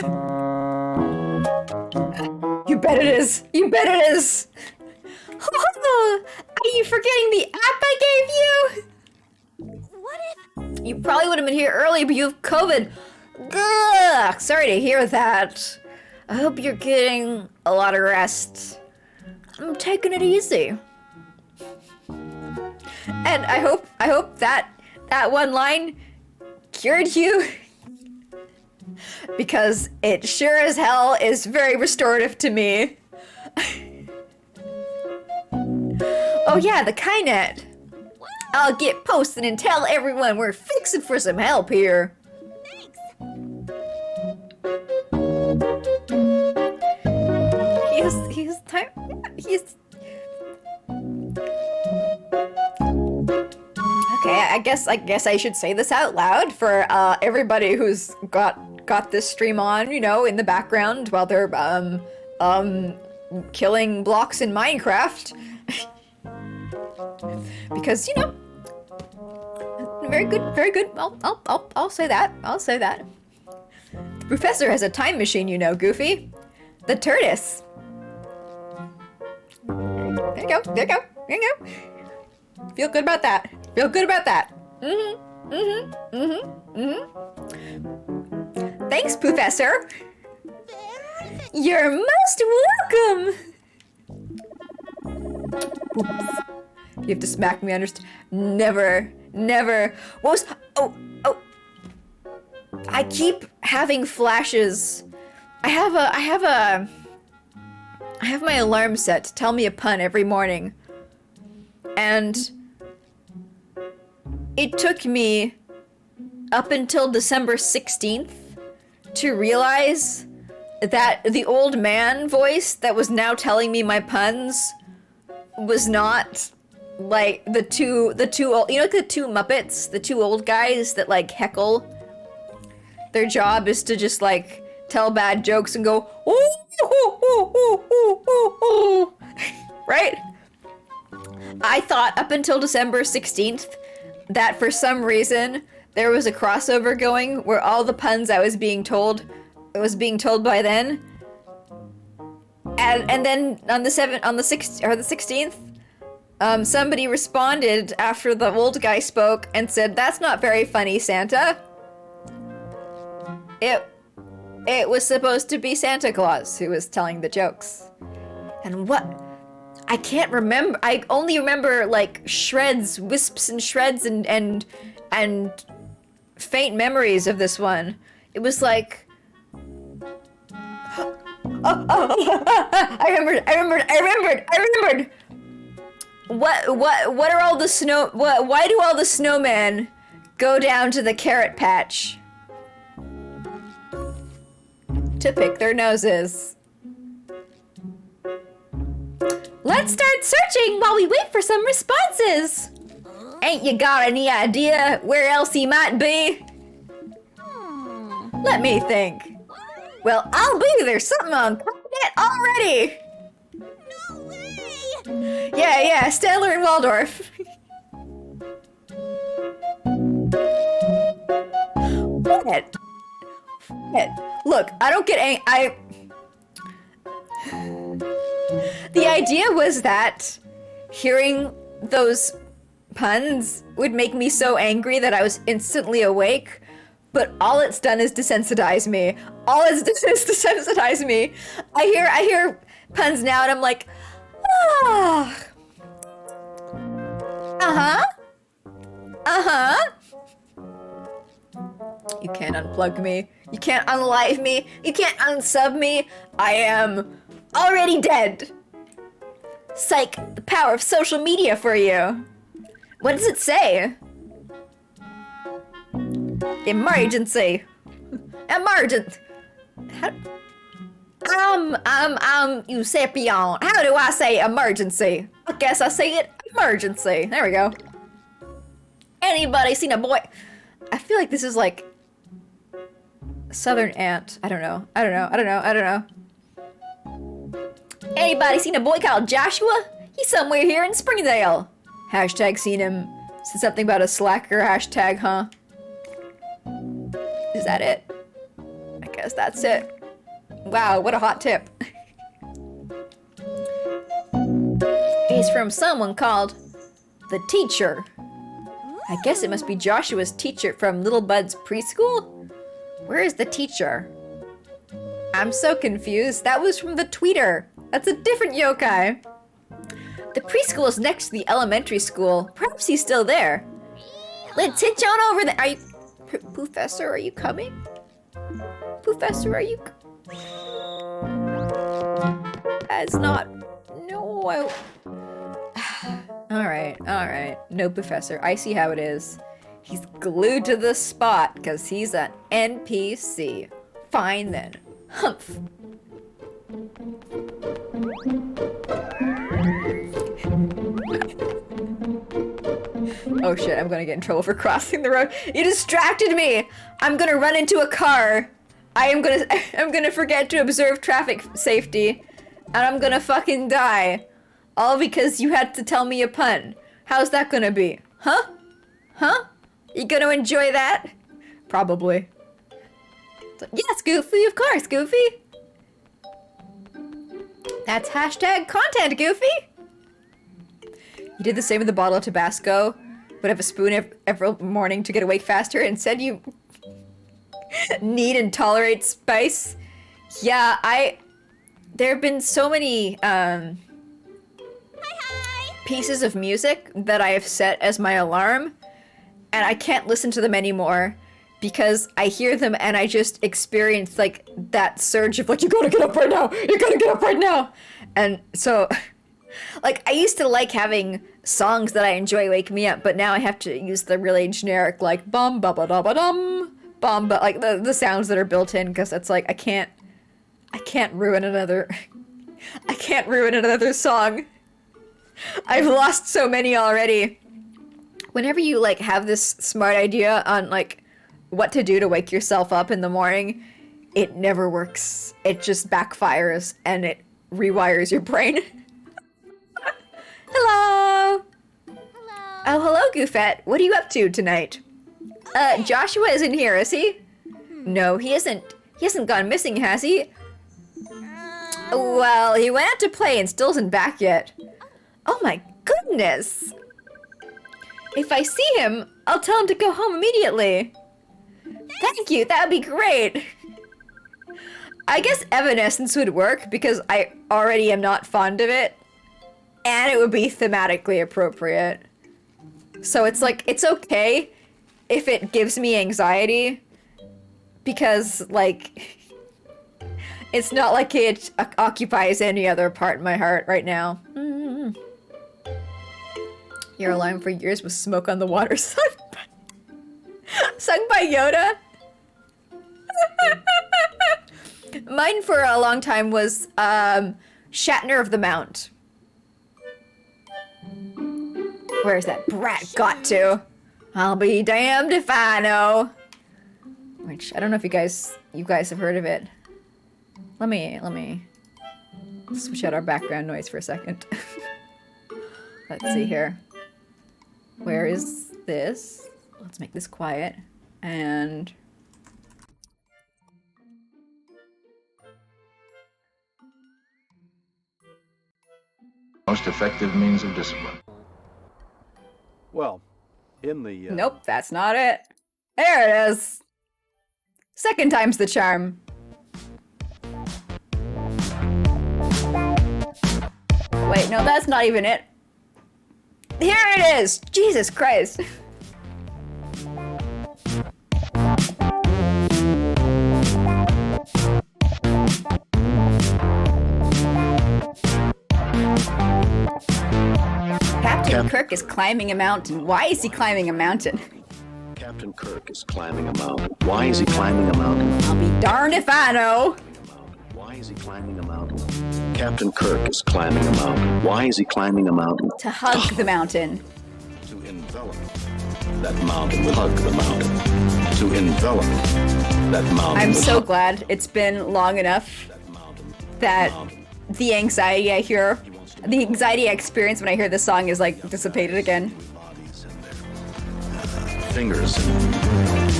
You bet it is. You bet it is. Oh, are you forgetting the app I gave you? What if... You probably would have been here early, but you have COVID. Ugh, sorry to hear that. I hope you're getting a lot of rest. I'm taking it easy. And I hope that one line cured you. Because it sure as hell is very restorative to me. Oh yeah, the Kynet. I'll get posted and tell everyone we're fixing for some help here. Thanks. He's time. He's. Okay, I guess I should say this out loud for everybody who's got this stream on, you know, in the background while they're killing blocks in Minecraft. Because, you know, very good, very good. I'll say that. I'll say that. The professor has a time machine, you know, Goofy. The tortoise. There you go. There you go. There you go. Feel good about that. Feel good about that. Thanks, Professor. You're most welcome. Oops. You have to smack me, understand? Never. What was? Oh. I keep having flashes. I have my alarm set to tell me a pun every morning. And it took me up until December 16th to realize that the old man voice that was now telling me my puns was not like the two old, you know, like the two Muppets, the two old guys that like heckle. Their job is to just like tell bad jokes and go, ooh, right? I thought up until December 16th that for some reason there was a crossover going where all the puns I was being told by then. And then on the 16th, somebody responded after the old guy spoke and said, "That's not very funny, Santa." It was supposed to be Santa Claus who was telling the jokes. And what? I can't remember. I only remember like shreds, wisps and shreds and faint memories of this one. It was like I remembered. What are all the snow why do all the snowmen go down to the carrot patch? To pick their noses. Let's start searching while we wait for some responses. Ain't you got any idea where else he might be? Let me think. Well, I'll be there. Something on continent already. No way! Yeah, Stellar and Waldorf. What? Look, I don't get The idea was that hearing those puns would make me so angry that I was instantly awake, but all it's done is desensitize me. All it's done is desensitize me. I hear puns now and I'm like, ah. You can't unplug me. You can't unlive me. You can't unsub me. I am already dead. Psych, the power of social media for you. What does it say? Emergency. Emergent. Eusepion. How do I say emergency? I guess I say it emergency. There we go. Anybody seen a boy? I feel like this is like Southern Ant. I don't know. Anybody seen a boy called Joshua? He's somewhere here in Springdale. Hashtag seen him. Said something about a slacker hashtag, huh? Is that it? I guess that's it. Wow, what a hot tip. He's from someone called the teacher. I guess it must be Joshua's teacher from Little Bud's preschool? Where is the teacher? I'm so confused. That was from the tweeter. That's a different yokai. The preschool is next to the elementary school. Perhaps he's still there. Let's hitch on over there. Are you... Professor, are you coming? Professor, are you... That's not... No, Alright. No, Professor. I see how it is. He's glued to the spot because he's an NPC. Fine then. Humph. Oh shit, I'm gonna get in trouble for crossing the road. You distracted me! I'm gonna run into a car. I'm gonna forget to observe traffic safety. And I'm gonna fucking die. All because you had to tell me a pun. How's that gonna be? Huh? Huh? You gonna enjoy that? Probably. Yes, Goofy, of course, Goofy. That's hashtag content, Goofy. You did the same with the bottle of Tabasco. Would have a spoon every morning to get awake faster and said you need and tolerate spice. Yeah, there have been so many pieces of music that I have set as my alarm, and I can't listen to them anymore because I hear them and I just experience like that surge of like, you gotta get up right now, you gotta get up right now. And so like I used to like having songs that I enjoy wake me up, but now I have to use the really generic like bum ba ba da ba dum bum, but like the sounds that are built in, because it's like I can't ruin another song. I've lost so many already. Whenever you like have this smart idea on like what to do to wake yourself up in the morning, it never works. It just backfires and it rewires your brain. Hello. Hello. Oh, hello, Goofette. What are you up to tonight? Joshua isn't here, is he? No, he isn't. He hasn't gone missing, has he? Well, he went out to play and still isn't back yet. Oh my goodness! If I see him, I'll tell him to go home immediately. Thank you, that would be great. I guess Evanescence would work because I already am not fond of it. and it would be thematically appropriate. So it's like, it's okay if it gives me anxiety, because, like, it's not like it occupies any other part in my heart right now. Your alarm for years was Smoke on the Water, sung by Yoda. Mine for a long time was Shatner of the Mount. Where's that brat got to? I'll be damned if I know. Which I don't know if you guys have heard of it. Let me switch out our background noise for a second. Let's see here. Where is this? Let's make this quiet. And most effective means of discipline. Well, in the nope, that's not it. There it is. Second time's the charm. Wait, no, that's not even it. Here it is! Jesus Christ. Captain Kirk is climbing a mountain. Why is he climbing a mountain? Captain Kirk is climbing a mountain. Why is he climbing a mountain? I'll be darned if I know. Why is he climbing a mountain? Captain Kirk is climbing a mountain. Why is he climbing a mountain? To hug the mountain. To envelop that mountain will hug the mountain. To envelop that mountain. I'm so glad it's been long enough that the anxiety I hear, the anxiety I experience when I hear this song is like dissipated again. Fingers.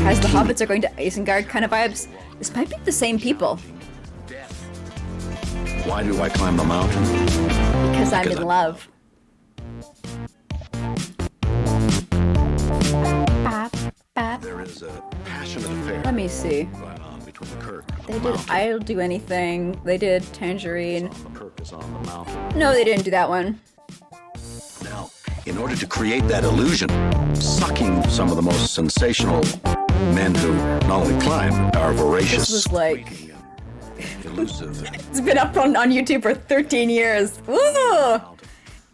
As the hobbits are going to Isengard kind of vibes. This might be the same people. Why do I climb the mountain? Because I'm in love. There is a passionate affair. Let me see. Going on between Kirk and They the did mountain. I'll Do Anything. They did Tangerine. Kirk is on the mountain. No, they didn't do that one. Now, in order to create that illusion, sucking some of the most sensational men who not only climb are voracious. This was like... elusive. It's been up on YouTube for 13 years. Ooh!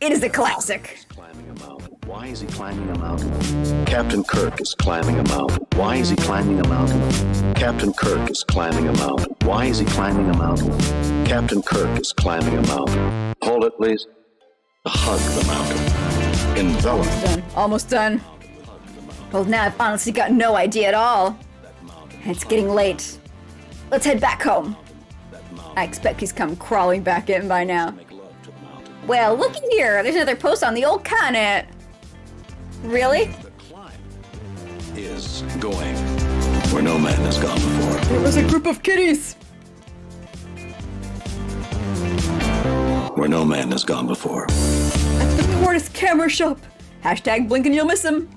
It is a classic. Climbing a mountain. Why is he climbing a mountain? Captain Kirk is climbing a mountain. Why is he climbing a mountain? Captain Kirk is climbing a mountain. Why is he climbing a mountain? Captain Kirk is climbing a mountain. Hold it, please. Hug the mountain. Envelop. Done. Almost done. Well, now I've honestly got no idea at all. And it's getting late. Let's head back home. I expect he's come crawling back in by now. Well, looky here. There's another post on the old continent. Really? The climb is going where no man has gone before. There was a group of kitties. Where no man has gone before. At the Tortoise Camera Shop. Hashtag blink and you'll miss him.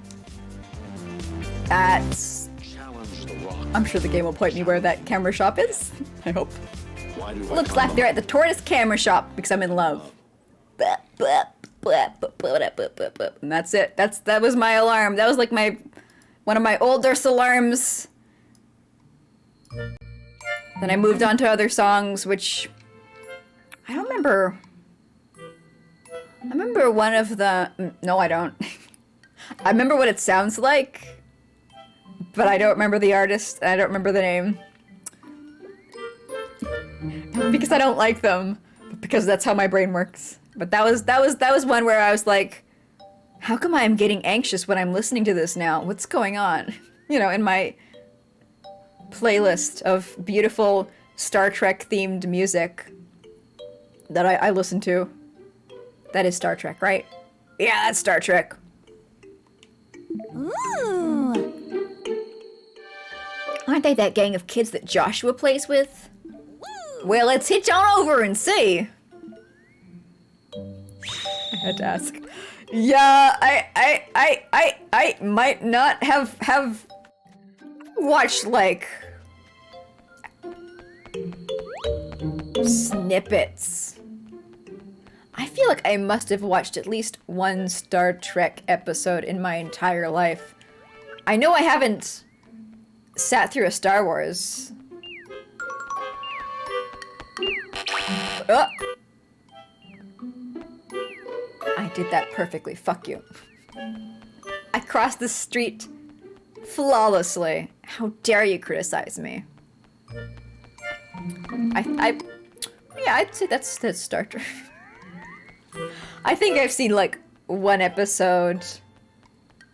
That's... Challenge the rock. I'm sure the game will point me where that camera shop is. I hope. Why do I Looks climb like they're at the Tortoise Camera Shop because I'm in love. And that's it. That was my alarm. That was like one of my oldest alarms. Then I moved on to other songs, which I don't remember. I remember one of the... No, I don't. I remember what it sounds like, but I don't remember the artist, and I don't remember the name. Not because I don't like them, but because that's how my brain works. But that was one where I was like, how come I'm getting anxious when I'm listening to this now? What's going on? You know, in my playlist of beautiful Star Trek themed music that I listen to. That is Star Trek, right? Yeah, that's Star Trek. Ooh. Aren't they that gang of kids that Joshua plays with? Well, let's hitch on over and see. I had to ask. Yeah, I might not have watched like snippets. I feel like I must have watched at least one Star Trek episode in my entire life. I know I haven't sat through a Star Wars. Oh. I did that perfectly. Fuck you. I crossed the street flawlessly. How dare you criticize me? Yeah, I'd say that's Star Trek. I think I've seen like one episode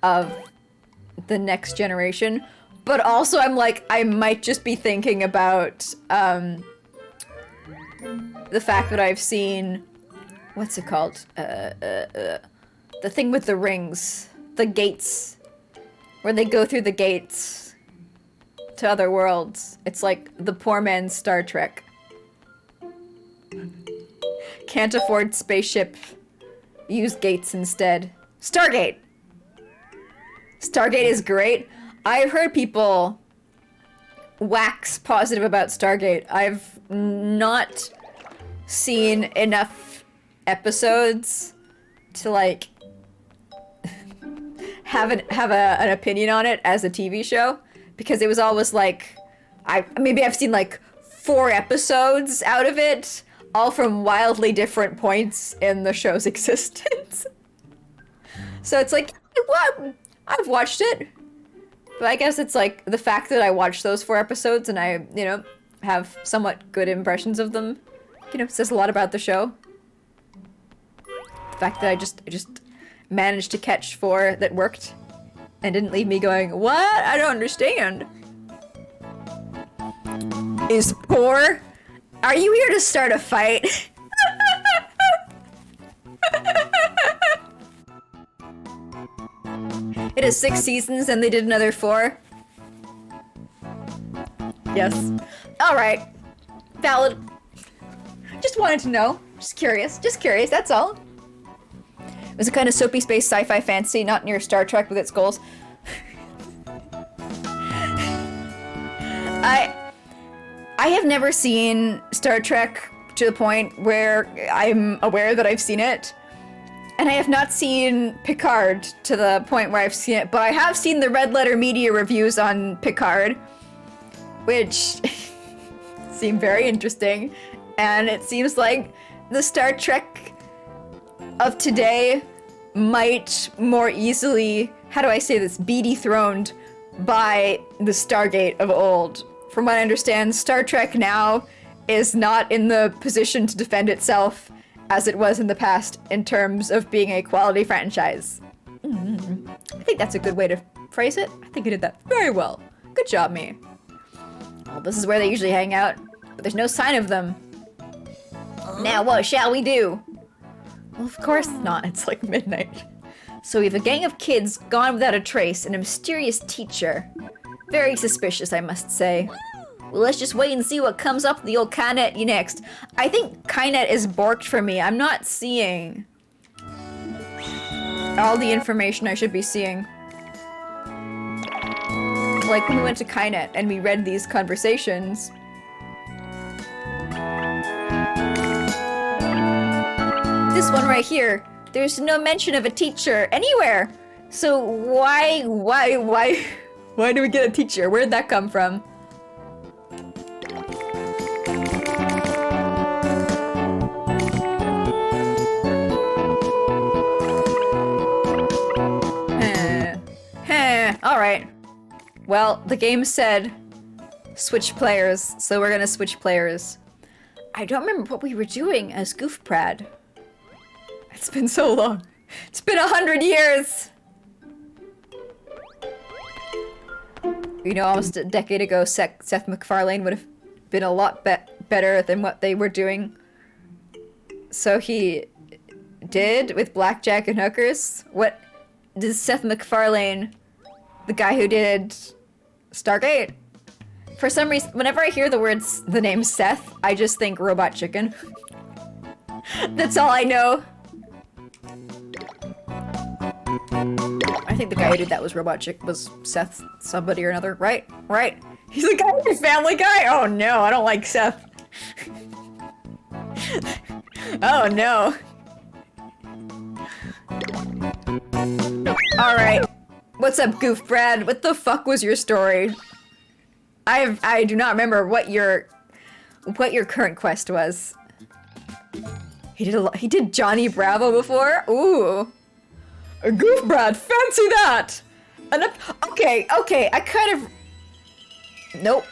of The Next Generation, but also I'm like, I might just be thinking about the fact that I've seen, what's it called? The thing with the rings, the gates, where they go through the gates to other worlds. It's like the poor man's Star Trek. Can't afford spaceship. Use gates instead. Stargate! Stargate is great. I've heard people wax positive about Stargate. I've not seen enough episodes to like have an opinion on it as a TV show, because it was always like I've seen like 4 episodes out of it, all from wildly different points in the show's existence. So it's like, what? I've watched it. But I guess it's like the fact that I watched those 4 episodes and I, you know, have somewhat good impressions of them, you know, says a lot about the show. The fact that I just managed to catch 4 that worked and didn't leave me going, what? I don't understand. Is poor? Are you here to start a fight? It is 6 seasons and they did another 4. Yes. Alright. Valid. Just wanted to know. Just curious, that's all. It was a kind of soapy space sci-fi fantasy, not near Star Trek with its goals. I have never seen Star Trek to the point where I'm aware that I've seen it. And I have not seen Picard to the point where I've seen it, but I have seen the Red Letter Media reviews on Picard, which seem very interesting. And it seems like the Star Trek of today might more easily, how do I say this, be dethroned by the Stargate of old. From what I understand, Star Trek now is not in the position to defend itself as it was in the past in terms of being a quality franchise. I think that's a good way to phrase it. I think I did that very well. Good job, me. Well, this is where they usually hang out, but there's no sign of them. Now what shall we do? Well, of course not. It's like midnight. So we have a gang of kids gone without a trace and a mysterious teacher. Very suspicious, I must say. Well, let's just wait and see what comes up with the old Kynet next. I think Kynet is borked for me. I'm not seeing all the information I should be seeing. Like when we went to Kynet and we read these conversations. This one right here, there's no mention of a teacher anywhere. So why do we get a teacher? Where'd that come from? Alright. Well, the game said switch players, so we're gonna switch players. I don't remember what we were doing as Goofprad. It's been so long. It's been 100 years! You know, almost a decade ago, Seth MacFarlane would have been a lot better than what they were doing. So he did with Blackjack and Hookers. What did Seth MacFarlane, the guy who did Stargate? For some reason, whenever I hear the name Seth, I just think Robot Chicken. That's all I know. I think the guy who did that was was Seth somebody or another, right? Right? He's the guy who's Family Guy? Oh no, I don't like Seth. Oh no. Alright. What's up, Goof Brad? What the fuck was your story? I do not remember what your current quest was. He did Johnny Bravo before? Ooh. Goof Brad, fancy that! Okay, I kind of... Nope.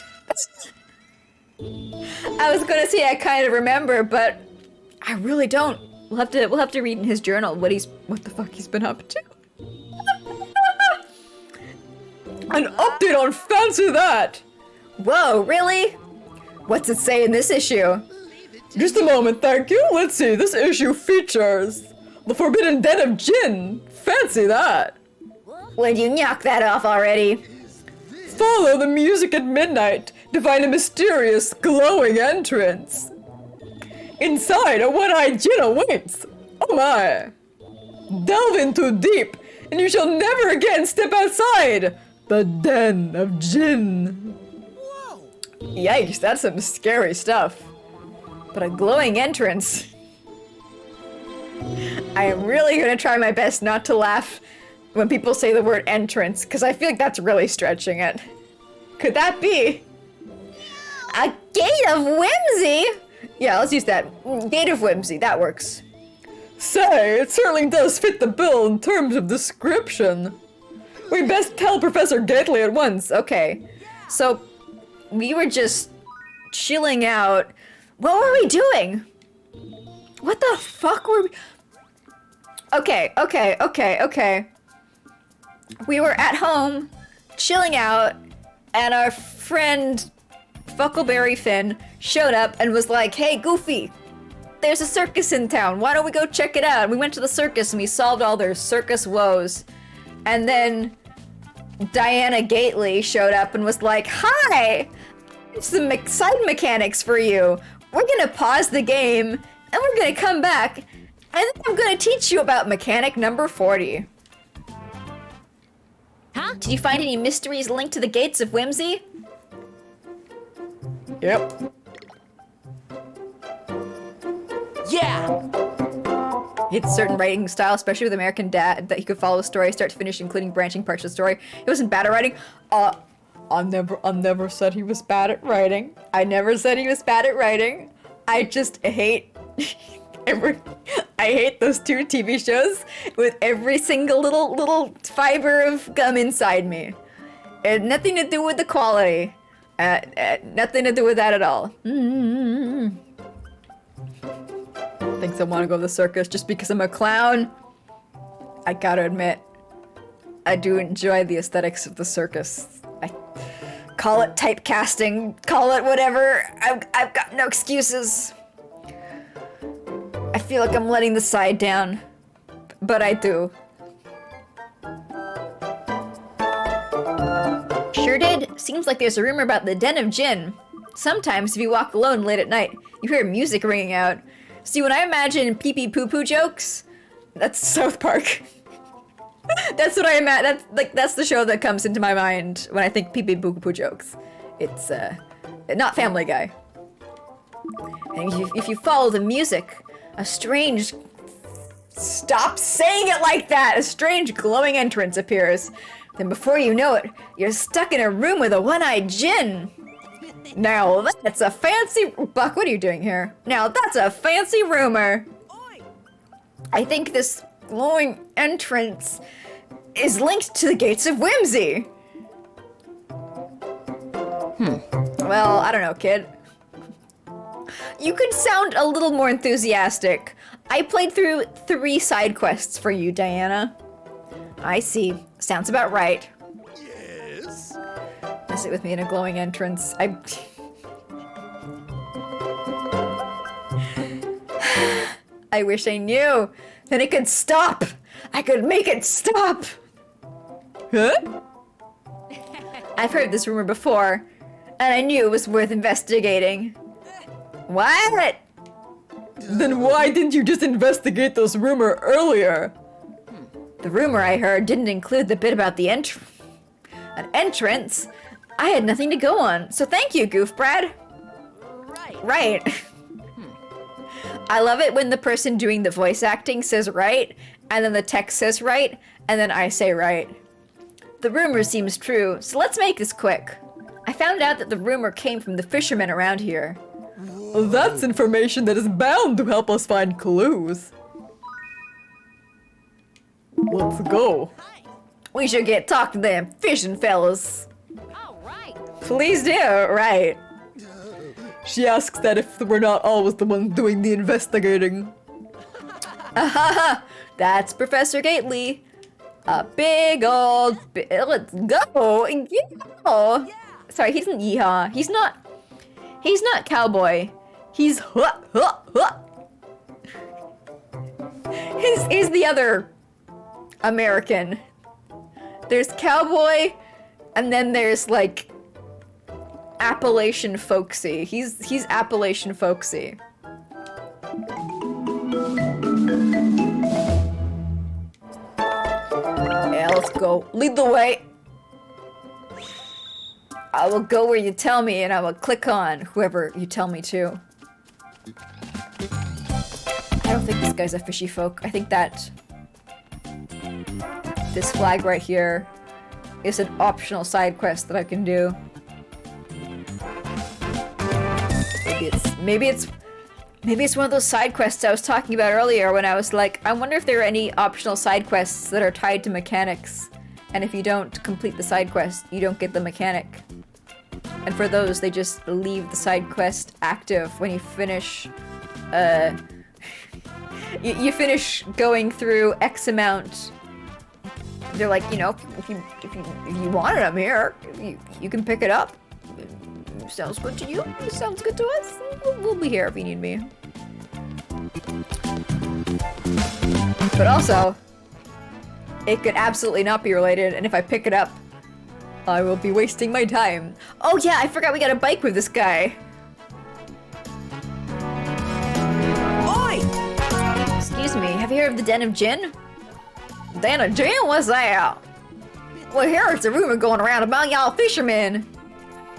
I was gonna say I kind of remember, but I really don't. We'll have to read in his journal what the fuck he's been up to. An update on fancy that! Whoa, really? What's it say in this issue? Just a moment, thank you. Let's see, this issue features the Forbidden Den of Jinn. Fancy that. Would you knock that off already? Follow the music at midnight to find a mysterious, glowing entrance. Inside, a one-eyed Jinn awaits. Oh my. Delve in too deep, and you shall never again step outside the Den of Jinn. Whoa. Yikes, that's some scary stuff. But a glowing entrance. I am really gonna try my best not to laugh when people say the word entrance, because I feel like that's really stretching it. Could that be? A gate of whimsy? Yeah, let's use that. Gate of whimsy, that works. Say, it certainly does fit the bill in terms of description. We best tell Professor Gately at once. Okay, so we were just chilling out. What were we doing? What the fuck were we... Okay. We were at home, chilling out, and our friend Fuckleberry Finn showed up and was like, hey, Goofy, there's a circus in town. Why don't we go check it out? And we went to the circus and we solved all their circus woes. And then Diana Gately showed up and was like, hi, it's some side mechanics for you. We're gonna pause the game and we're gonna come back and then I'm gonna teach you about mechanic number 40. Huh? Did you find any mysteries linked to the gates of whimsy? Yep. Yeah! It's certain writing style, especially with American Dad, that he could follow a story start to finish, including branching parts of the story. He wasn't bad at writing. I never said he was bad at writing. I never said he was bad at writing. I just hate I hate those two TV shows with every single little fiber of gum inside me. It had nothing to do with the quality. Nothing to do with that at all. Thinks I want to go to the circus just because I'm a clown. I gotta admit, I do enjoy the aesthetics of the circus. I call it typecasting, call it whatever. I've got no excuses. I feel like I'm letting the side down, but I do. Sure did. Seems like there's a rumor about the Den of Jinn. Sometimes if you walk alone late at night, you hear music ringing out. See, when I imagine pee-pee poo-poo jokes, that's South Park. That's what I imagine. That's the show that comes into my mind when I think pee-pee poo-poo jokes. It's not Family Guy. And if you follow the music, a strange... Stop saying it like that! A strange glowing entrance appears. Then before you know it, you're stuck in a room with a one-eyed Jinn. Now that's a fancy... Buck, what are you doing here? Now that's a fancy rumor. I think this glowing entrance is linked to the gates of whimsy. Well, I don't know, kid. You could sound a little more enthusiastic. I played through 3 side quests for you, Diana. I see. Sounds about right. Yes? Sit with me in a glowing entrance. I wish I knew. Then it could stop. I could make it stop. Huh? I've heard this rumor before, and I knew it was worth investigating. What? Then why didn't you just investigate this rumor earlier? The rumor I heard didn't include the bit about the an entrance. I had nothing to go on, so thank you, Goof Brad. Right. I love it when the person doing the voice acting says right, and then the text says right, and then I say right. The rumor seems true, so let's make this quick. I found out that the rumor came from the fishermen around here. Well, that's information that is bound to help us find clues. Let's go. We should get talk to them fishing fellas. All right. Please do, right. She asks that if we're not always the ones doing the investigating. That's Professor Gately. A big old let's go. Yeah. Sorry, he doesn't yeehaw. He's not cowboy. He's He's the other American. There's cowboy, and then there's like Appalachian folksy. He's Appalachian folksy. Yeah, let's go. Lead the way. I will go where you tell me, and I will click on whoever you tell me to. I don't think this guy's a fishy folk. I think that this flag right here is an optional side quest that I can do. Maybe it's one of those side quests I was talking about earlier when I was like, I wonder if there are any optional side quests that are tied to mechanics, and if you don't complete the side quest, you don't get the mechanic. And for those, they just leave the side quest active when you finish, you finish going through X amount. They're like, you know, if you want it, I'm here. You can pick it up. Sounds good to you? Sounds good to us? We'll be here if you need me. But also, it could absolutely not be related, and if I pick it up, I will be wasting my time. Oh yeah, I forgot we got a bike with this guy. Oi! Excuse me, have you heard of the Den of Gin? Den of Gin? What's that? Well, here's a rumor going around about y'all fishermen.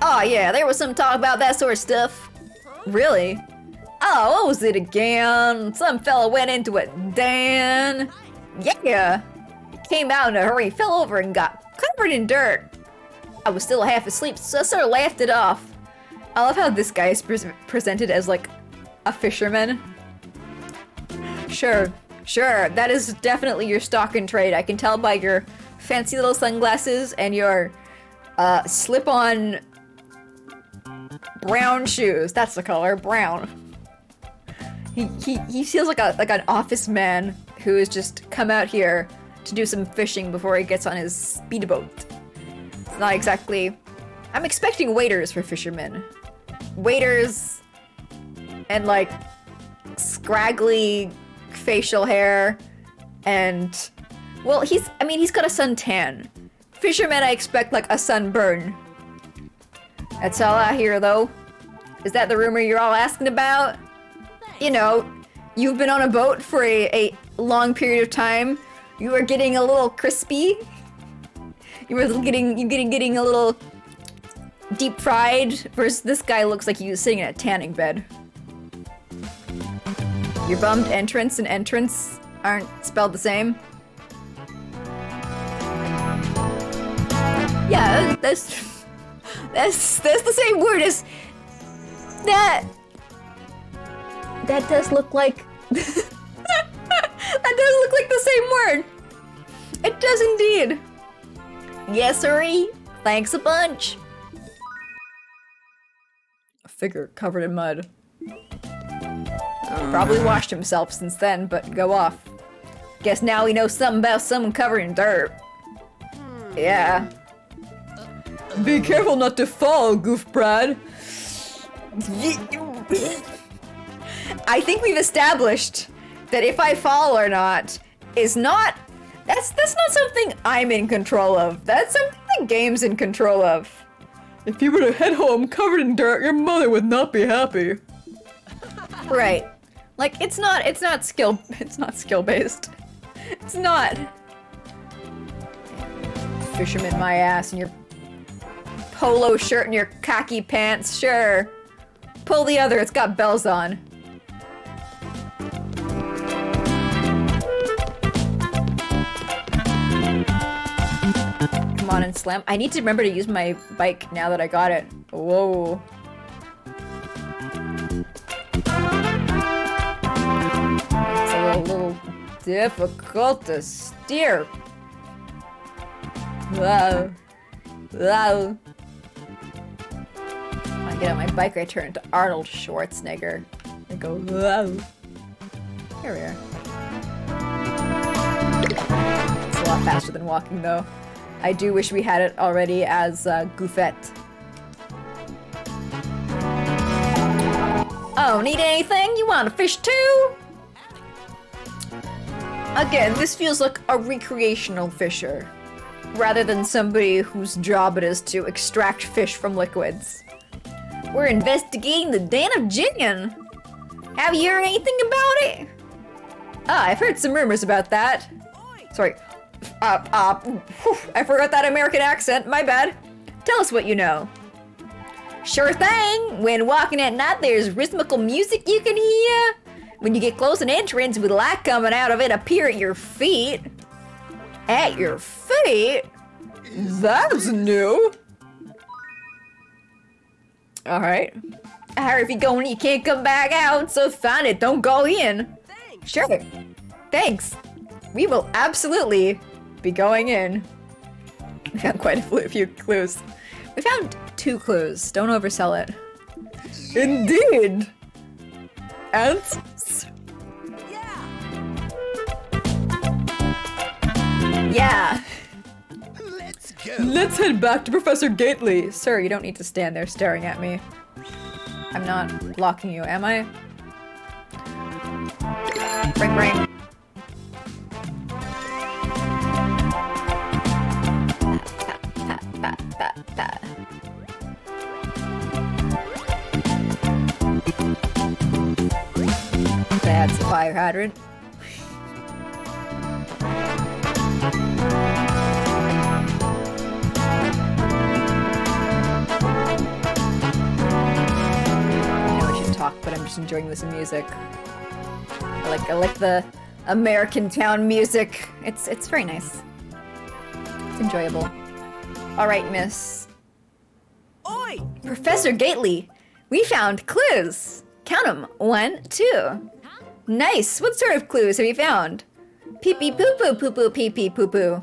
Oh yeah, there was some talk about that sort of stuff. Really? Oh, what was it again? Some fella went into a den. Yeah. Came out in a hurry, fell over and got covered in dirt. I was still half asleep, so I sort of laughed it off. I love how this guy is presented as like a fisherman. Sure, that is definitely your stock and trade. I can tell by your fancy little sunglasses and your slip-on brown shoes. That's the color, brown. He feels like an office man who has just come out here to do some fishing before he gets on his speedboat. It's not exactly... I'm expecting waiters for fishermen. Waiters and like scraggly facial hair and... Well, he's got a suntan. Fishermen, I expect like a sunburn. That's all I hear though. Is that the rumor you're all asking about? You know, you've been on a boat for a long period of time. You are getting a little crispy. You were getting a little deep fried. Versus this guy looks like he was sitting in a tanning bed. Your bummed entrance and entrance aren't spelled the same. Yeah, that's the same word as that. That does look like that does look like the same word. It does indeed. Yes, sirree. Thanks a bunch. A figure covered in mud. Probably washed himself since then, but go off. Guess now we know something about someone covered in dirt. Yeah. Be careful not to fall, Goof Brad. I think we've established that if I fall or not is not... That's not something I'm in control of. That's something the game's in control of. If you were to head home covered in dirt, your mother would not be happy. Right. Like, it's not skill-based. It's not. Fisherman my ass and your polo shirt and your khaki pants, sure. Pull the other, it's got bells on. and slam. I need to remember to use my bike now that I got it. Whoa. It's a little difficult to steer. Whoa. Whoa. When I get on my bike, I turn into Arnold Schwarzenegger. I go, whoa. Here we are. It's a lot faster than walking, though. I do wish we had it already as Goofette. Oh, need anything? You want a fish too? Again, this feels like a recreational fisher, rather than somebody whose job it is to extract fish from liquids. We're investigating the Den of Jin. Have you heard anything about it? Ah, I've heard some rumors about that. Sorry. I forgot that American accent. My bad. Tell us what you know. Sure thing. When walking at night, there's rhythmical music you can hear. When you get close, an entrance with light coming out of it appear at your feet. At your feet? That's new. Alright. If you go in, you can't come back out, so find it, don't go in. Sure. Thanks. We will absolutely be going in. We found quite a few clues. We found 2 clues. Don't oversell it. Indeed. Ants? Yeah. Let's go. Let's head back to Professor Gately. Sir, you don't need to stand there staring at me. I'm not blocking you, am I? Ring ring. That's a fire hydrant. Talk, but I'm just enjoying this music. I like the American town music. It's very nice. It's enjoyable. All right, miss. Oi! Professor Gately, we found clues. Count them. 1, 2. Nice. What sort of clues have you found? Pee pee poo poo poo poo pee pee poo poo.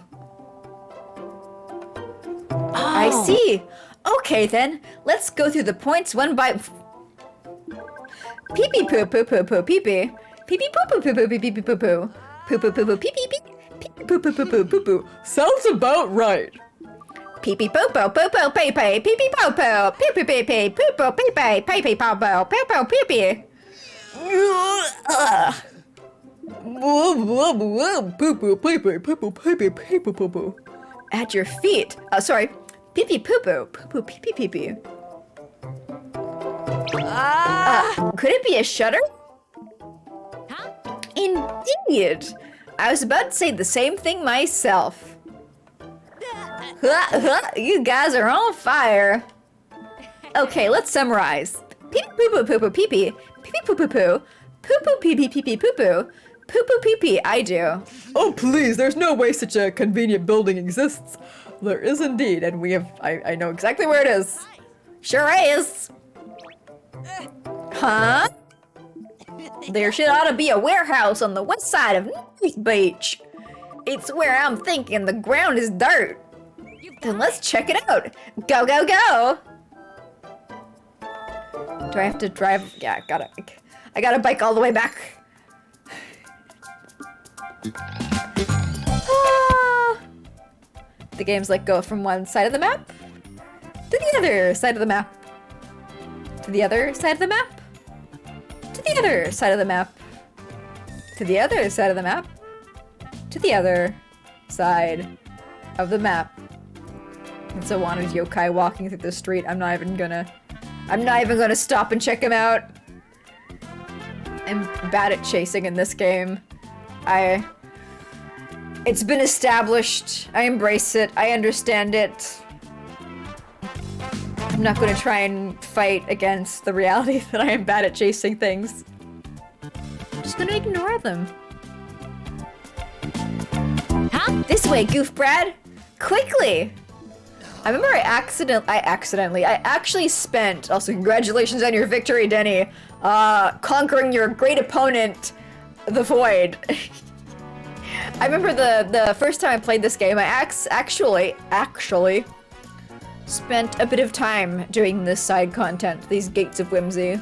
I see. Okay then, let's go through the points one by. Pee pee poo poo poo poo pee pee. Pee pee poo poo poo poo pee pee poo poo. Poo poo poo poo pee pee pee. Pee pee poo poo poo poo poo poo. Sounds about right. Pee pee poo poo poo poo pee pee. Pee pee poo poo. Pee pee pee pee. Poo poo pee pee. Pee pee poo poo. Poo poo pee pee. At your feet. Oh, sorry. Pee pee poo poo. Poo poo pee pee pee pee. Could it be a shutter? Huh? Indeed. I was about to say the same thing myself. You guys are on fire. Okay, let's summarize. Pee pee poo poo poo poo pee pee. Pee pee poo poo poo. Poo poo pee pee pee pee poo poo. Poo poo pee pee, I do. Oh please, there's no way such a convenient building exists. There is indeed, and we have I know exactly where it is. Sure is. Huh? There should ought to be a warehouse on the west side of North Beach. It's where I'm thinking the ground is dirt. Then let's check it out. Go, go, go. Do I have to drive? Yeah, I gotta bike all the way back. The game's like go from one side of the map to the other side of the map. To the other side of the map. To the other side of the map. To the other side of the map. To the other side of the map. It's a wanted yokai walking through the street. I'm not even gonna stop and check him out. I'm bad at chasing in this game. It's been established. I embrace it. I understand it. I'm not gonna try and fight against the reality that I am bad at chasing things. I'm just gonna ignore them. Huh? This way, Goof Brad! Quickly! I remember I actually spent, also congratulations on your victory, Denny, conquering your great opponent, the Void. I remember the first time I played this game, I actually spent a bit of time doing this side content, these Gates of Whimsy.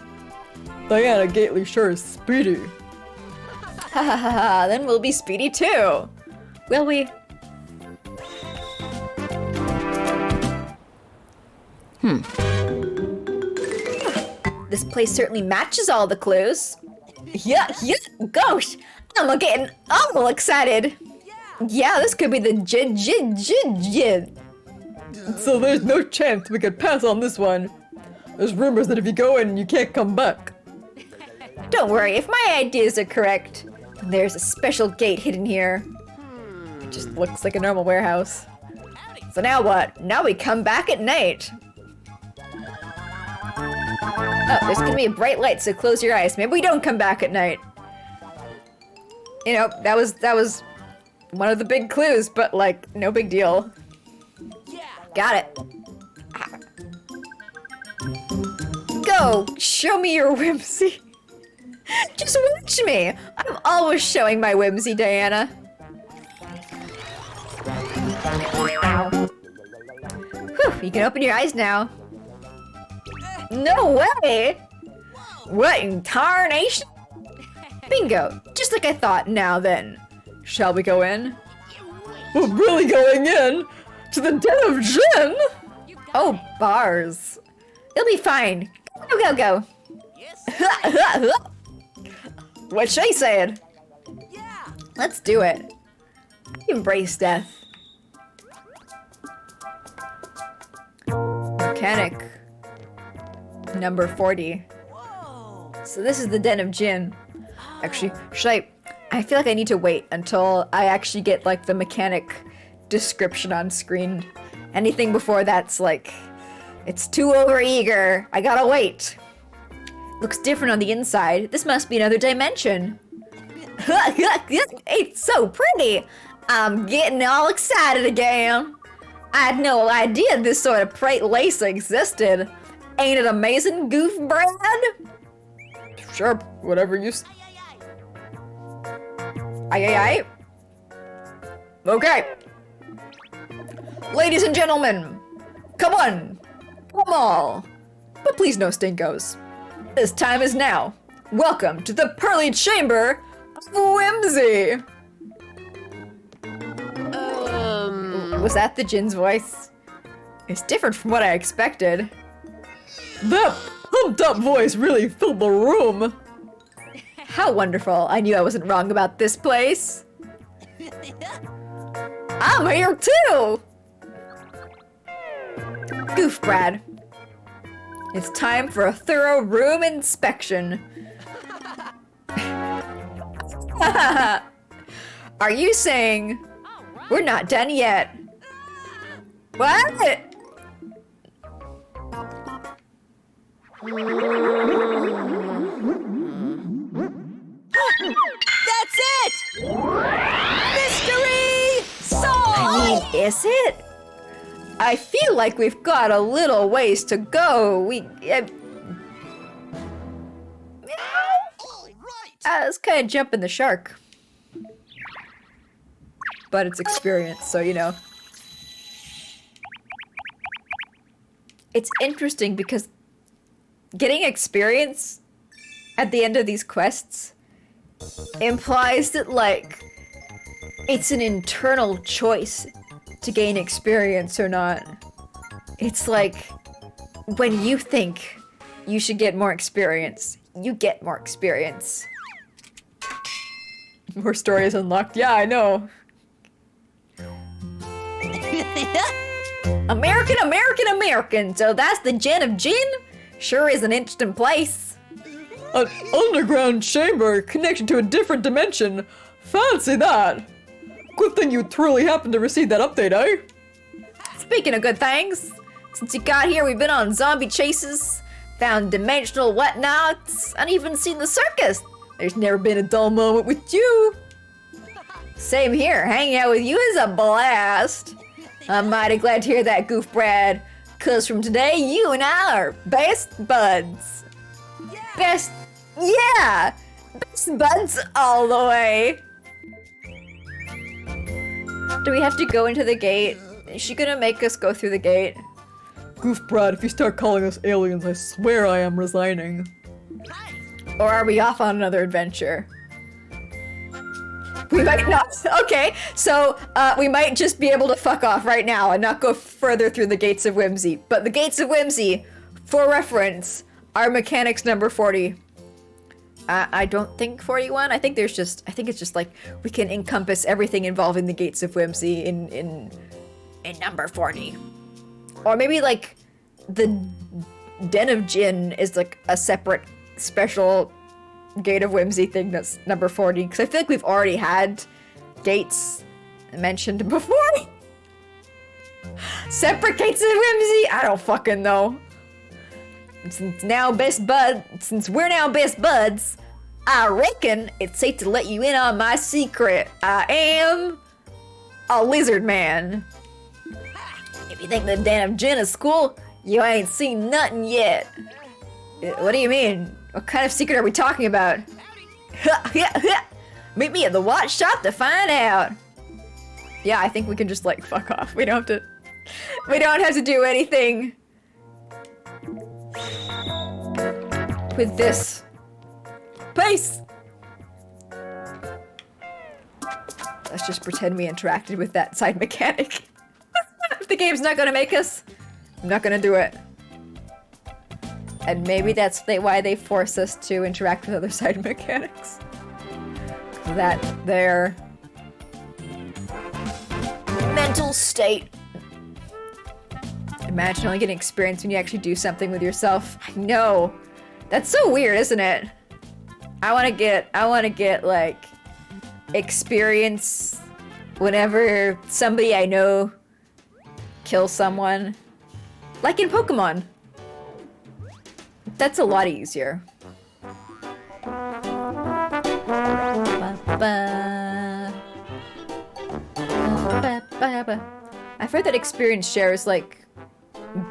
Diana Gately sure is speedy. Ha ha ha ha, then we'll be speedy too. Will we? This place certainly matches all the clues. Yeah, gosh, I'm getting awful excited. Yeah, this could be the jid. So there's no chance we could pass on this one. There's rumors that if you go in, you can't come back. Don't worry, if my ideas are correct, then there's a special gate hidden here. It just looks like a normal warehouse. So now what? Now we come back at night. Oh, there's gonna be a bright light, so close your eyes. Maybe we don't come back at night. You know, that was one of the big clues, but like, no big deal. Got it. Go! Show me your whimsy. Just watch me! I'm always showing my whimsy, Diana. Whew, you can open your eyes now. No way! What in tarnation? Bingo! Just like I thought. Now then, shall we go in? We're really going in? To the den of gin? Oh, bars. It'll be fine. Go. What she said. Let's do it. Embrace death. Mechanic. Number 40. So this is the Den of Jinn. Actually, I feel like I need to wait until I actually get like the mechanic description on screen. Anything before that's like, it's too overeager. I gotta wait. Looks different on the inside. This must be another dimension. It's so pretty. I'm getting all excited again. I had no idea this sort of bright lace existed. Ain't it amazing, Goof Brad? Sure, whatever you Aye. Okay. Ladies and gentlemen, come on. Come all. But please no stinkos. This time is now. Welcome to the Pearly Chamber of Whimsy. Was that the Jin's voice? It's different from what I expected. That pumped up voice really filled the room. How wonderful. I knew I wasn't wrong about this place. I'm here too! Goof Brad. It's time for a thorough room inspection. Are you saying we're not done yet? What? That's it! Mystery solved! I mean, is it? I feel like we've got a little ways to go. It's kind of jumping the shark. But it's experience, so you know. It's interesting because getting experience at the end of these quests implies that, like, it's an internal choice to gain experience or not. It's like, when you think you should get more experience, you get more experience. More stories unlocked. Yeah, I know. American. So that's the Gin of Gin? Sure is an interesting place. An underground chamber connected to a different dimension. Fancy that. Good thing you truly happened to receive that update, eh? Speaking of good things, since you got here, we've been on zombie chases, found dimensional whatnots, and even seen the circus. There's never been a dull moment with you. Same here, hanging out with you is a blast. I'm mighty glad to hear that, Goof Brad. Cause from today, you and I are best buds. Best buds all the way. Do we have to go into the gate? Is she gonna make us go through the gate? Goof Brad, if you start calling us aliens, I swear I am resigning. Or are we off on another adventure? We might not. Okay, so we might just be able to fuck off right now and not go further through the Gates of Whimsy. But the Gates of Whimsy, for reference, are mechanics number 40. I don't think 41. I think it's just like we can encompass everything involving the Gates of Whimsy in number 40. Or maybe like the Den of Jinn is like a separate special Gate of Whimsy thing that's number 40, because I feel like we've already had gates mentioned before. Separate Gates of Whimsy? I don't fucking know. Since we're now best buds, I reckon it's safe to let you in on my secret. I am a lizard man. If you think the Den of Jinn is cool, you ain't seen nothing yet. What do you mean? What kind of secret are we talking about? Meet me at the watch shop to find out. Yeah, I think we can just like fuck off. We don't have to do anything with this. Peace. Let's just pretend we interacted with that side mechanic. If the game's not gonna make us, I'm not gonna do it. And maybe that's why they force us to interact with other side mechanics. That their mental state. Imagine only getting experience when you actually do something with yourself. I know. That's so weird, isn't it? I wanna get like experience whenever somebody I know kills someone. Like in Pokemon. That's a lot easier. I've heard that experience share is like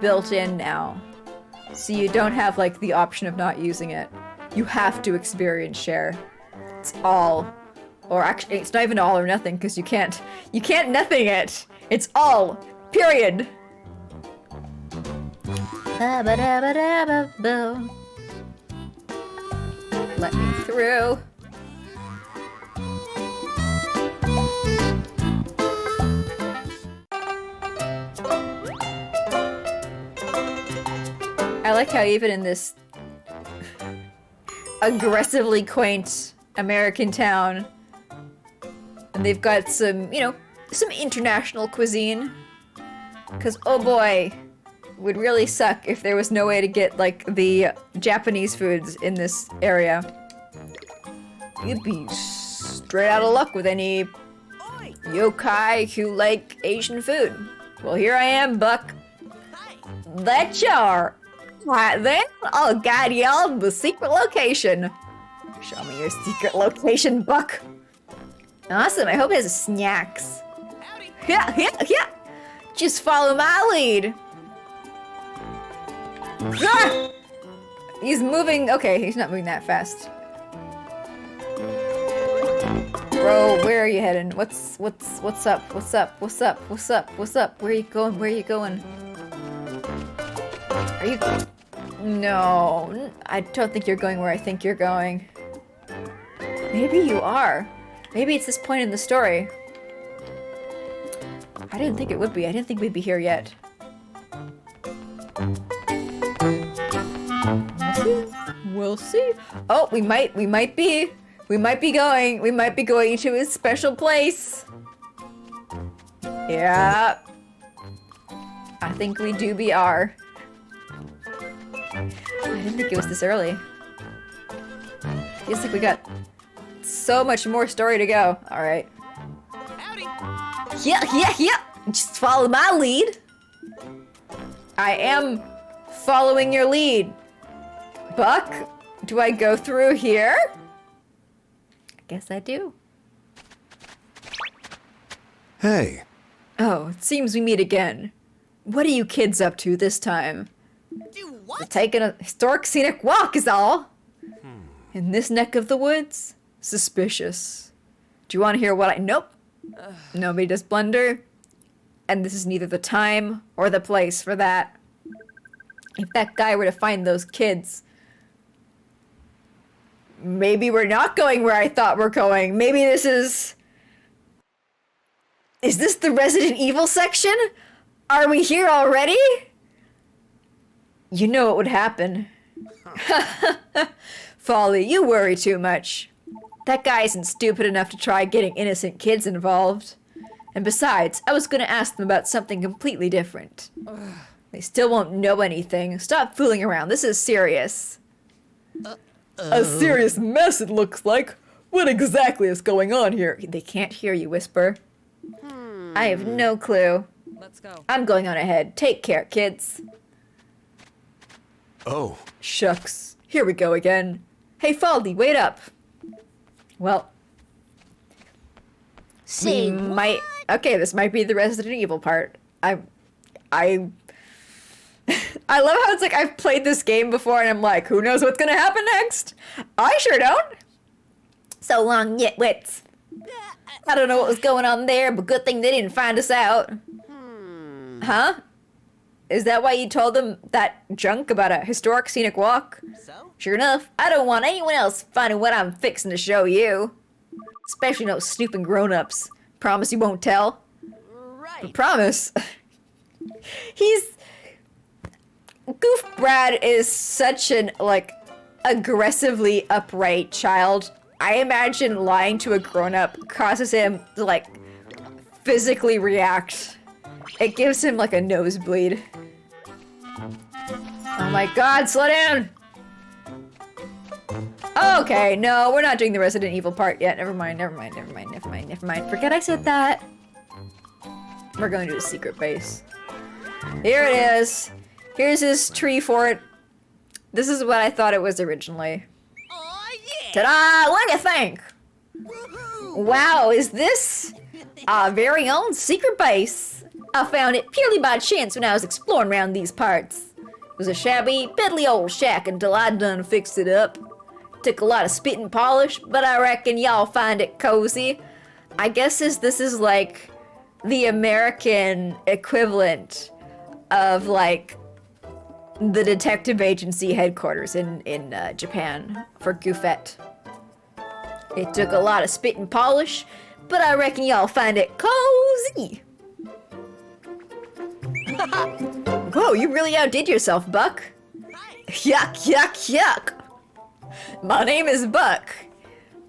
built in now. So you don't have like the option of not using it. You have to experience share. It's all. Or actually, it's not even all or nothing because you can't nothing it. It's all. Period. Let me through. I like how even in this aggressively quaint American town, and they've got some, you know, some international cuisine. Cause oh boy, would really suck if there was no way to get like the Japanese foods in this area. You'd be straight out of luck with any yokai who like Asian food. Well, here I am, Buck. That you are. Right then, I'll guide y'all to the secret location. Show me your secret location, Buck. Awesome, I hope it has snacks. Yeah. Just follow my lead. Ah! He's moving. Okay, he's not moving that fast. Bro, where are you heading? What's up? What's up? Where are you going? Are you? No, I don't think you're going where I think you're going. Maybe you are. Maybe it's this point in the story. I didn't think it would be. I didn't think we'd be here yet. We'll see. Oh, we might be going to a special place. Yeah. I think we do be are. I didn't think it was this early. Feels like we got so much more story to go. Alright. Yeah. Just follow my lead. I am following your lead. Buck, do I go through here? I guess I do. Hey, Oh, it seems we meet again. What are you kids up to this time? Do what? Taking a historic scenic walk is all. In this neck of the woods? Suspicious. Do you want to hear what I... Nope. Nobody does blunder. And this is neither the time or the place for that. If that guy were to find those kids... Maybe we're not going where I thought we're going. Maybe this is... Is this the Resident Evil section? Are we here already? You know what would happen. Folly, you worry too much. That guy isn't stupid enough to try getting innocent kids involved. And besides, I was gonna ask them about something completely different. They still won't know anything. Stop fooling around. This is serious. A serious mess it looks like. What exactly is going on here? They can't hear you, Whisper. I have no clue. Let's go. I'm going on ahead. Take care, kids. Oh, Shucks. Here we go again. Hey, Faldy, wait up. Well, Say we might... Okay, this might be the Resident Evil part. I love how it's like I've played this game before and I'm like, who knows what's gonna happen next? I sure don't. so long, wits. I don't know what was going on there, but good thing they didn't find us out. Huh? Is that why you told them that junk about a historic scenic walk? So? Sure enough, I don't want anyone else finding what I'm fixing to show you. Especially no snooping grown-ups. Promise you won't tell? Right. Promise. Goof Brad is such an, like, aggressively upright child. I imagine lying to a grown-up causes him to, like, physically react. It gives him, like, a nosebleed. Oh my god, slow down! Okay, no, we're not doing the Resident Evil part yet. Never mind. Forget I said that. We're going to a secret base. Here it is. Here's his tree fort. This is what I thought it was originally. Oh yeah. Ta-da! What do you think? Woohoo. Wow, is this our very own secret base? I found it purely by chance when I was exploring around these parts. It was a shabby, piddly old shack until I done fixed it up. Took a lot of spit and polish, but I reckon y'all find it cozy. I guess this is like the American equivalent of like the detective agency headquarters in Japan for Goofette. It took a lot of spit and polish, but I reckon y'all find it cozy. Whoa, you really outdid yourself, Buck. Yuck, yuck, yuck. My name is Buck.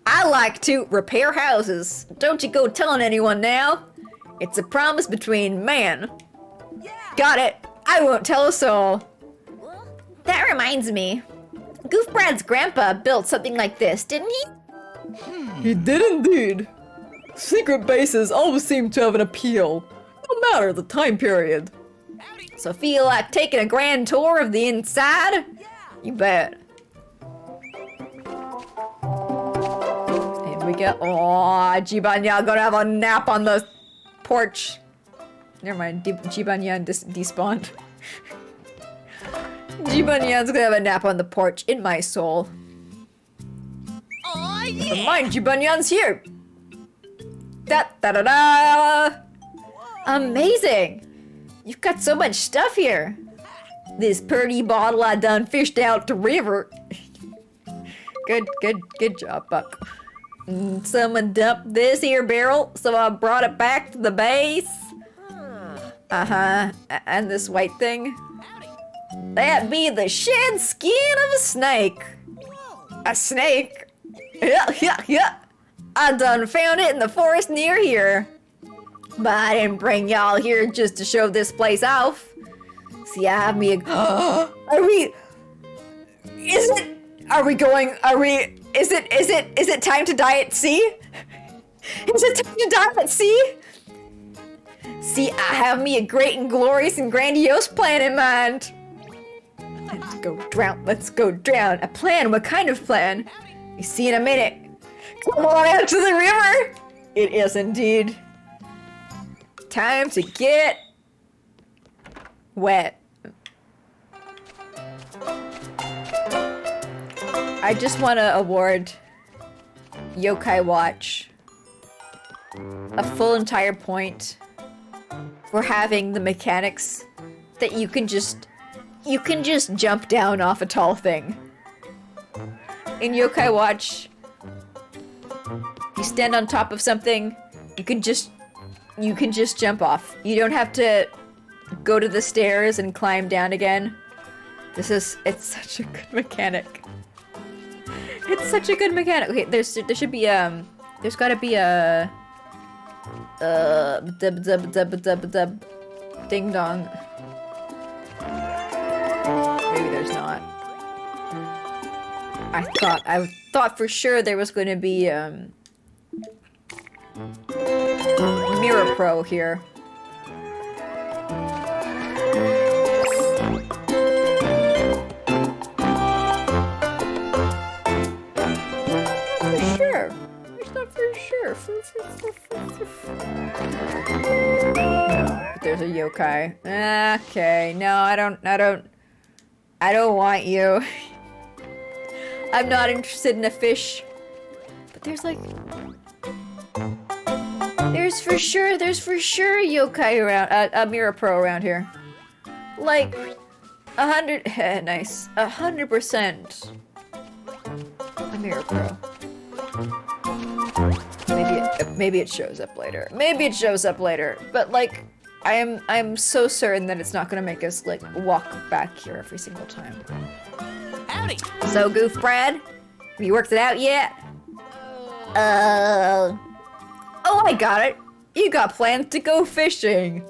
I like to repair houses. Don't you go telling anyone now. It's a promise between man. Got it. I won't tell a soul. That reminds me. Goof Brad's grandpa built something like this, didn't he? He did indeed. Secret bases always seem to have an appeal, no matter the time period. So feel like taking a grand tour of the inside? You bet. And we get, oh, Jibanyan gonna have a nap on the porch. Never mind, Jibanyan despawned. Jibanyan's gonna have a nap on the porch in my soul. Oh Never yeah. mind, Jibanyan's here. Da da da da. Amazing. You've got so much stuff here. This pretty bottle I done fished out the river. Good job, Buck. Someone dumped this here barrel, so I brought it back to the base. Uh-huh. And this white thing. That be the shed skin of a snake. A snake? Yeah. I done found it in the forest near here. But I didn't bring y'all here just to show this place off. See, I have me a... Is it time to die at sea? Is it time to die at sea? See, I have me a great and glorious and grandiose plan in mind. Let's go drown. A plan? What kind of plan? You see in a minute. Come on out to the river! It is indeed. time to get wet. I just want to award Yokai Watch a full entire point for having the mechanics that you can just jump down off a tall thing. In Yokai Watch, you stand on top of something, you can just jump off. You don't have to go to the stairs and climb down again. It's such a good mechanic. It's such a good mechanic. Okay, there should be there's gotta be a ding dong. Maybe there's not. I thought for sure there was going to be Mirror Pro here. For sure. It's not for sure. No, but there's a yokai. Okay, no, I don't want you. I'm not interested in a fish. But there's for sure a yokai around, a Mirror Pro around here. Like, 100, nice. 100%. A Mirror Pro. Maybe it shows up later. Maybe it shows up later. But like, I'm so certain that it's not gonna make us like walk back here every single time. Howdy. So, Goof Brad, have you worked it out yet? Oh, I got it. You got plans to go fishing.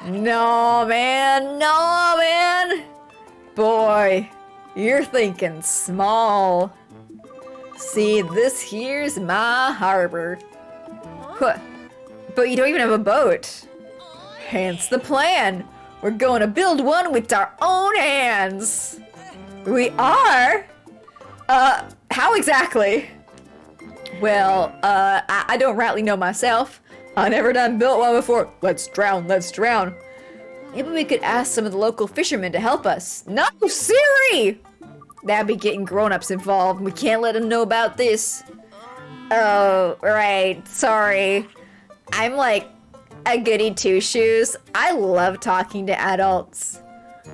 No, man. Boy, you're thinking small. See, this here's my harbor. Huh. But you don't even have a boat. Hence the plan. We're going to build one with our own hands. We are? How exactly? Well, I don't rightly know myself. I never done built one before. Let's drown. Maybe we could ask some of the local fishermen to help us. No, Siri! That'd be getting grown-ups involved. We can't let them know about this. Oh, right. Sorry. I'm like a goody two-shoes. I love talking to adults.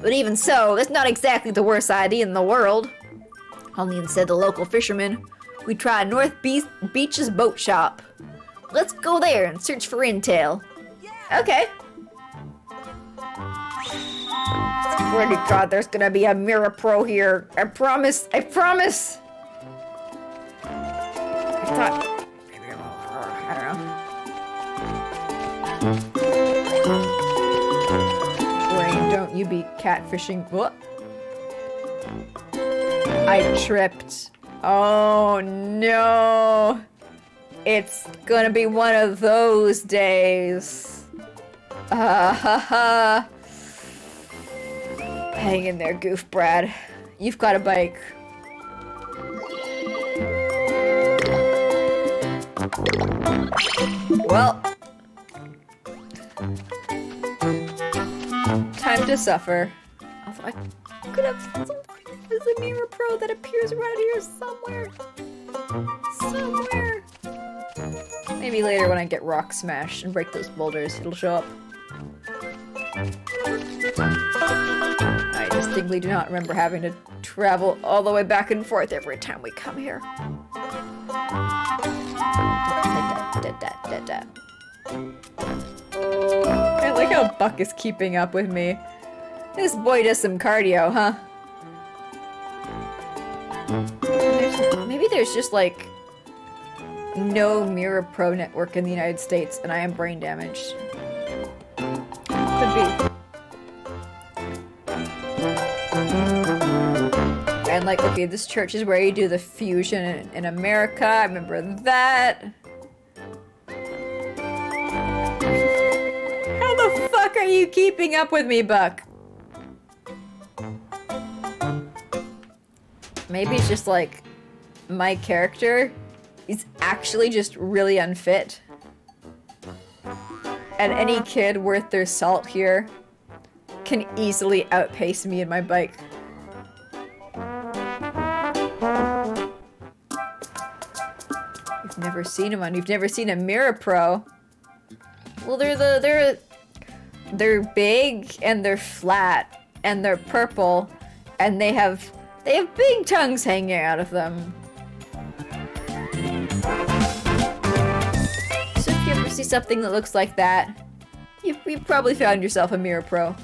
But even so, that's not exactly the worst idea in the world. Only instead the local fishermen, we try North Beach's boat shop. Let's go there and search for intel. Okay. Swear to God, there's gonna be a Mirror Pro here. I promise. I thought... Maybe I don't know. Brain, don't you be catfishing. What? I tripped. Oh no. It's gonna be one of those days. Hang in there, Goof Brad. You've got a bike. Well. Time to suffer. Although I could have there's a Mirror Pro that appears around here somewhere. Maybe later when I get rock smashed and break those boulders, it'll show up. I distinctly do not remember having to travel all the way back and forth every time we come here. I like how Buck is keeping up with me. This boy does some cardio, huh? Maybe there's just like no Mirror Pro network in the United States and I am brain damaged. Could be. And like, okay, this church is where you do the fusion in America. I remember that. How the fuck are you keeping up with me, Buck? Maybe it's just like my character is actually just really unfit. And any kid worth their salt here can easily outpace me and my bike. You've never seen one. You've never seen a Mirror Pro. Well, they're big and they're flat and they're purple and they have big tongues hanging out of them. So if you ever see something that looks like that, you've probably found yourself a Mirror Pro.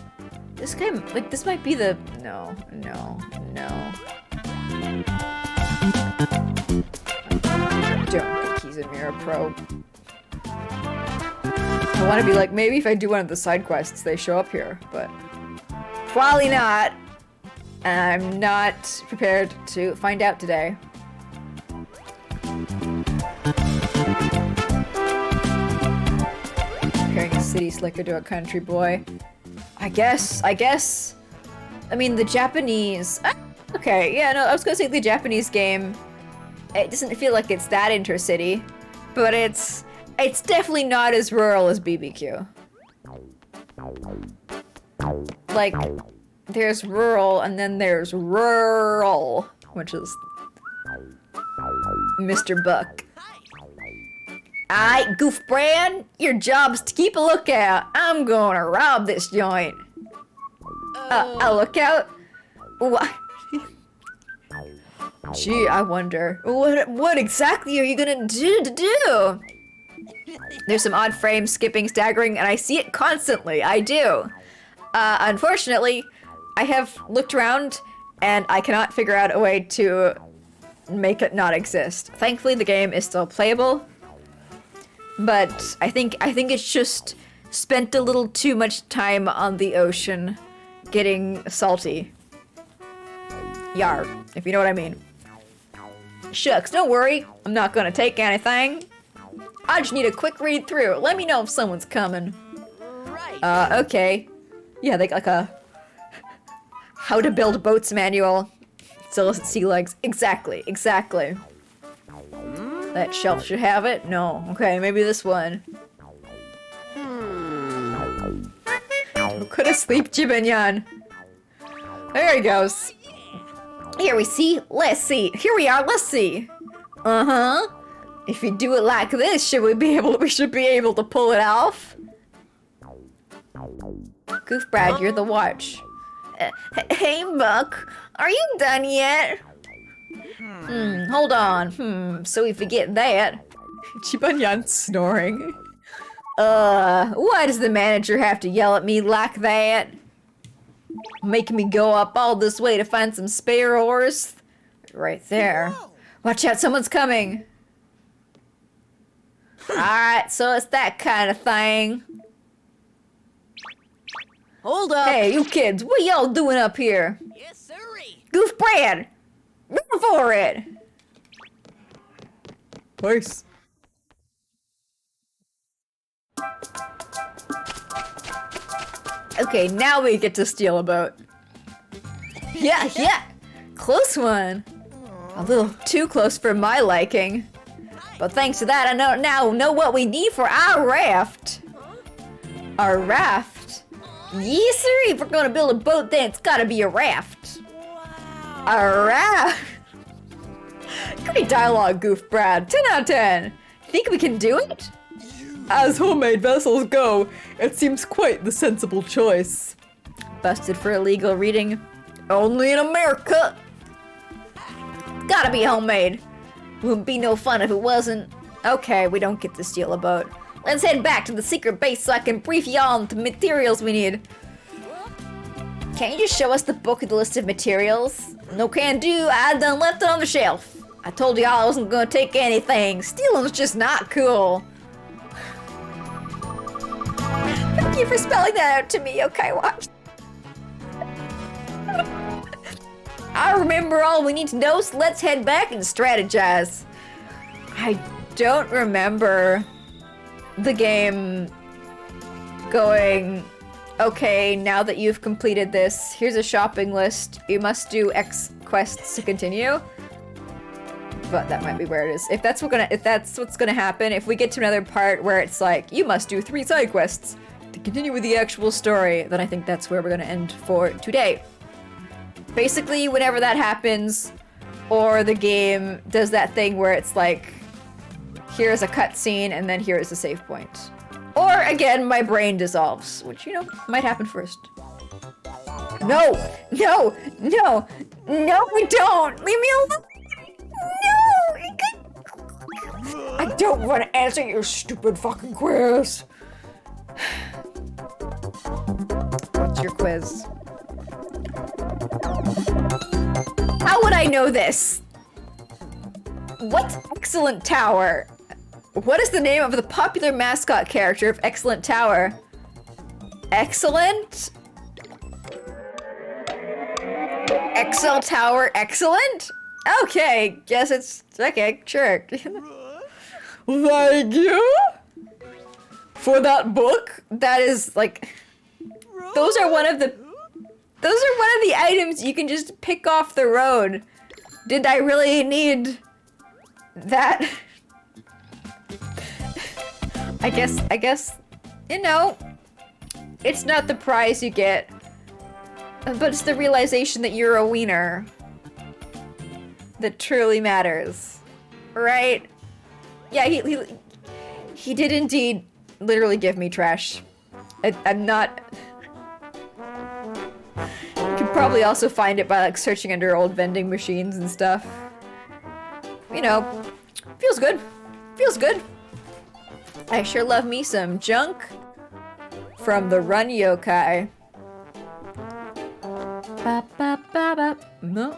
This guy, like, this might be the... No. I don't think he's a Mirror Pro. I want to be like, maybe if I do one of the side quests, they show up here, but probably not. And I'm not prepared to find out today. Comparing a city slicker to a country boy. I guess. I mean, the Japanese... Okay, yeah, no, I was gonna say the Japanese game, it doesn't feel like it's that intercity, but it's definitely not as rural as BBQ. Like, there's rural and then there's rural, which is Mr. Buck. Aight, Goof Brand, your job's to keep a lookout. I'm gonna rob this joint. A lookout? What? Gee, I wonder, what exactly are you gonna do? There's some odd frames, skipping, staggering, and I see it constantly. I do. Unfortunately, I have looked around and I cannot figure out a way to make it not exist. Thankfully, the game is still playable, but I think it's just spent a little too much time on the ocean getting salty. Yar, if you know what I mean. Shucks, don't worry. I'm not gonna take anything. I just need a quick read through. Let me know if someone's coming. Okay. Yeah, they got like a how to build boats manual. Solicit sea legs. Exactly. That shelf should have it? No. Okay, maybe this one. Could have sleep Jibanyan. There he goes. Here we see. Let's see. Here we are. Let's see. Uh-huh. If you do it like this, should we be able to pull it off? Goof Brad, you're the watch. Hey, Buck. Are you done yet? Hold on. So we forget that. Chibanyan snoring. Why does the manager have to yell at me like that? Making me go up all this way to find some spare oars? Right there. Watch out, someone's coming. Alright, so it's that kind of thing. Hold up. Hey, you kids, what y'all doing up here? Yes, sirree. Goof Brad! Run for it! Nice. Okay, now we get to steal a boat. Yeah. Close one. A little too close for my liking. But thanks to that, I now know what we need for our raft. Our raft? Yes, sir. If we're gonna build a boat, then it's gotta be a raft. A raft? Great dialogue, Goof Brad. 10 out of 10. Think we can do it? As homemade vessels go, it seems quite the sensible choice. Busted for illegal reading. Only in America. Gotta be homemade. Wouldn't be no fun if it wasn't. Okay, we don't get to steal a boat. Let's head back to the secret base so I can brief y'all on the materials we need. Can't you just show us the book with the list of materials? No can do, I done left it on the shelf. I told y'all I wasn't gonna take anything. Stealing's just not cool. Thank you for spelling that out to me, okay, watch. I remember all we need to know, so let's head back and strategize. I don't remember the game going, okay, now that you've completed this, here's a shopping list. You must do X quests to continue. but that might be where it is. If that's what's gonna happen, if we get to another part where it's like, you must do 3 side quests to continue with the actual story, then I think that's where we're gonna end for today. Basically, whenever that happens, or the game does that thing where it's like, here's a cutscene and then here is a save point. Or again, my brain dissolves, which, you know, might happen first. No! No! No! No, don't! Leave me alone! No! I don't want to answer your stupid fucking quiz! What's your quiz? How would I know this? What's Excellent Tower? What is the name of the popular mascot character of Excellent Tower? Excellent? Excel Tower Excellent? Okay, guess it's... okay, sure. Thank you for that book. That is, like... those are one of the items you can just pick off the road. Did I really need that? I guess, you know, it's not the prize you get, but it's the realization that you're a wiener that truly matters, right? Yeah, he did indeed literally give me trash. I'm not... You could probably also find it by, like, searching under old vending machines and stuff. You know, feels good. Feels good. I sure love me some junk from the Run Yokai. Ba, ba, ba, ba. No.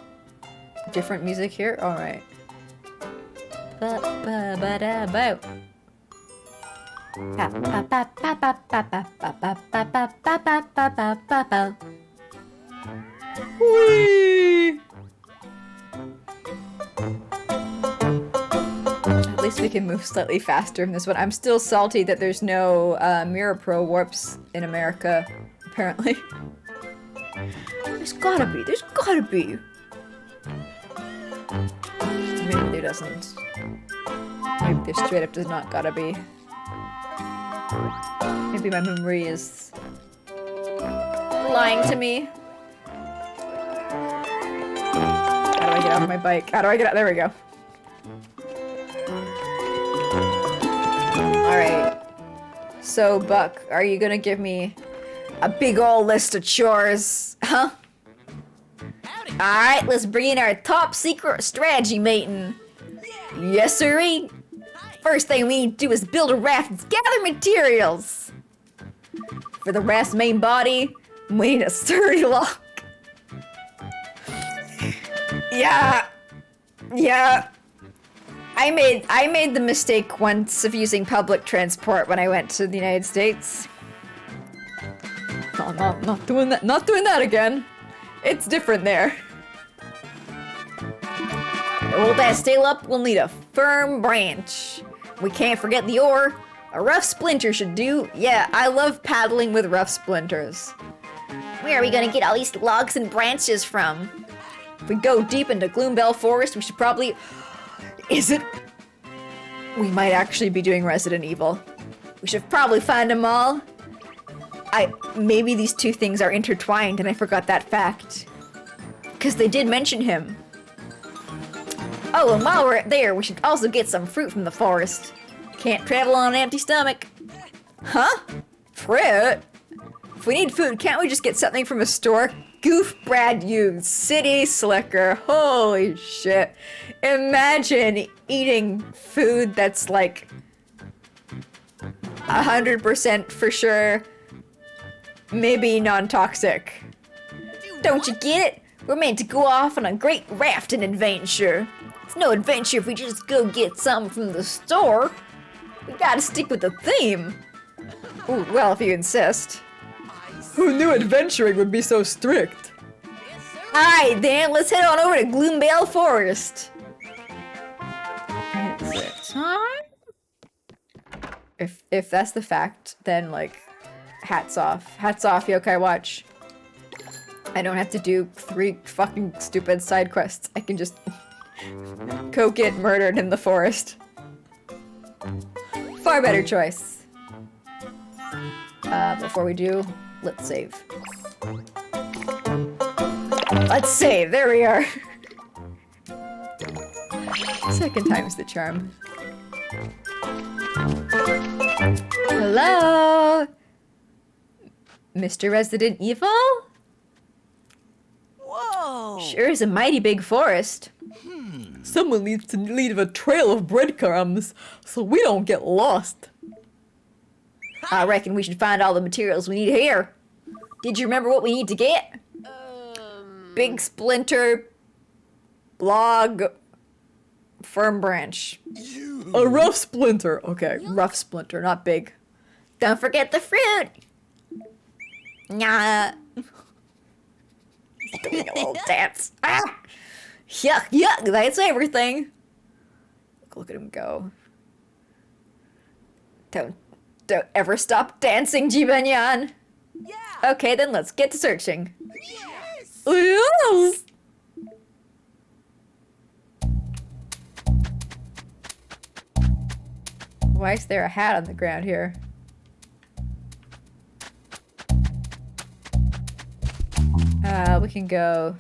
Different music here? Alright. Ba, ba, ba, da, ba. Ba, ba, ba, ba, ba, ba, ba, ba, ba, ba, ba, ba, ba, ba, ba, ba. Whee! At least we can move slightly faster in this one. I'm still salty that there's no Mirror Pro warps in America, apparently. There's gotta be. There's gotta be. Maybe there doesn't. Maybe there straight up does not gotta be. Maybe my memory is lying to me. How do I get off my bike? How do I get out? There we go. Alright. So, Buck, are you gonna give me a big ol' list of chores? Huh? Alright, let's bring in our top secret strategy meeting. Yes, sirree. First thing we need to do is build a raft and gather materials. For the raft's main body, we need a sturdy lock. Yeah. I made the mistake once of using public transport when I went to the United States. No, not doing that. Not doing that again. It's different there. To hold that sail up, we'll need a firm branch. We can't forget the oar. A rough splinter should do. Yeah, I love paddling with rough splinters. Where are we gonna get all these logs and branches from? If we go deep into Gloombell Forest, we should probably... Is it... We might actually be doing Resident Evil. We should probably find them all. Maybe these two things are intertwined and I forgot that fact. Because they did mention him. Oh, and while we're there, we should also get some fruit from the forest. Can't travel on an empty stomach. Huh? Fruit? If we need food, can't we just get something from a store? Goof, Brad, you city slicker. Holy shit. Imagine eating food that's like 100% for sure, maybe non-toxic. Don't you get it? We're meant to go off on a great rafting adventure. It's no adventure if we just go get something from the store. We gotta stick with the theme. Ooh, well, if you insist. Who knew adventuring would be so strict? Alright then, let's head on over to Gloombell Forest. Is it time? If that's the fact, then like, hats off. Hats off, Yokai Watch. I don't have to do 3 fucking stupid side quests. I can just go get murdered in the forest. Far better choice. Before we do, let's save. Let's save, there we are. Second time's the charm. Hello? Mr. Resident Evil? Whoa! Sure is a mighty big forest. Someone needs to leave a trail of breadcrumbs so we don't get lost. I reckon we should find all the materials we need here. Did you remember what we need to get? Big splinter, log, firm branch. A rough splinter. Okay, rough splinter, not big. Don't forget the fruit. Nah. Doing a little dance. Ah! Yuck, yuck, that's everything. Look at him go. Don't ever stop dancing, Jibanyan. Yeah! Okay, then let's get to searching. Yes! Yes! Why is there a hat on the ground here? We can go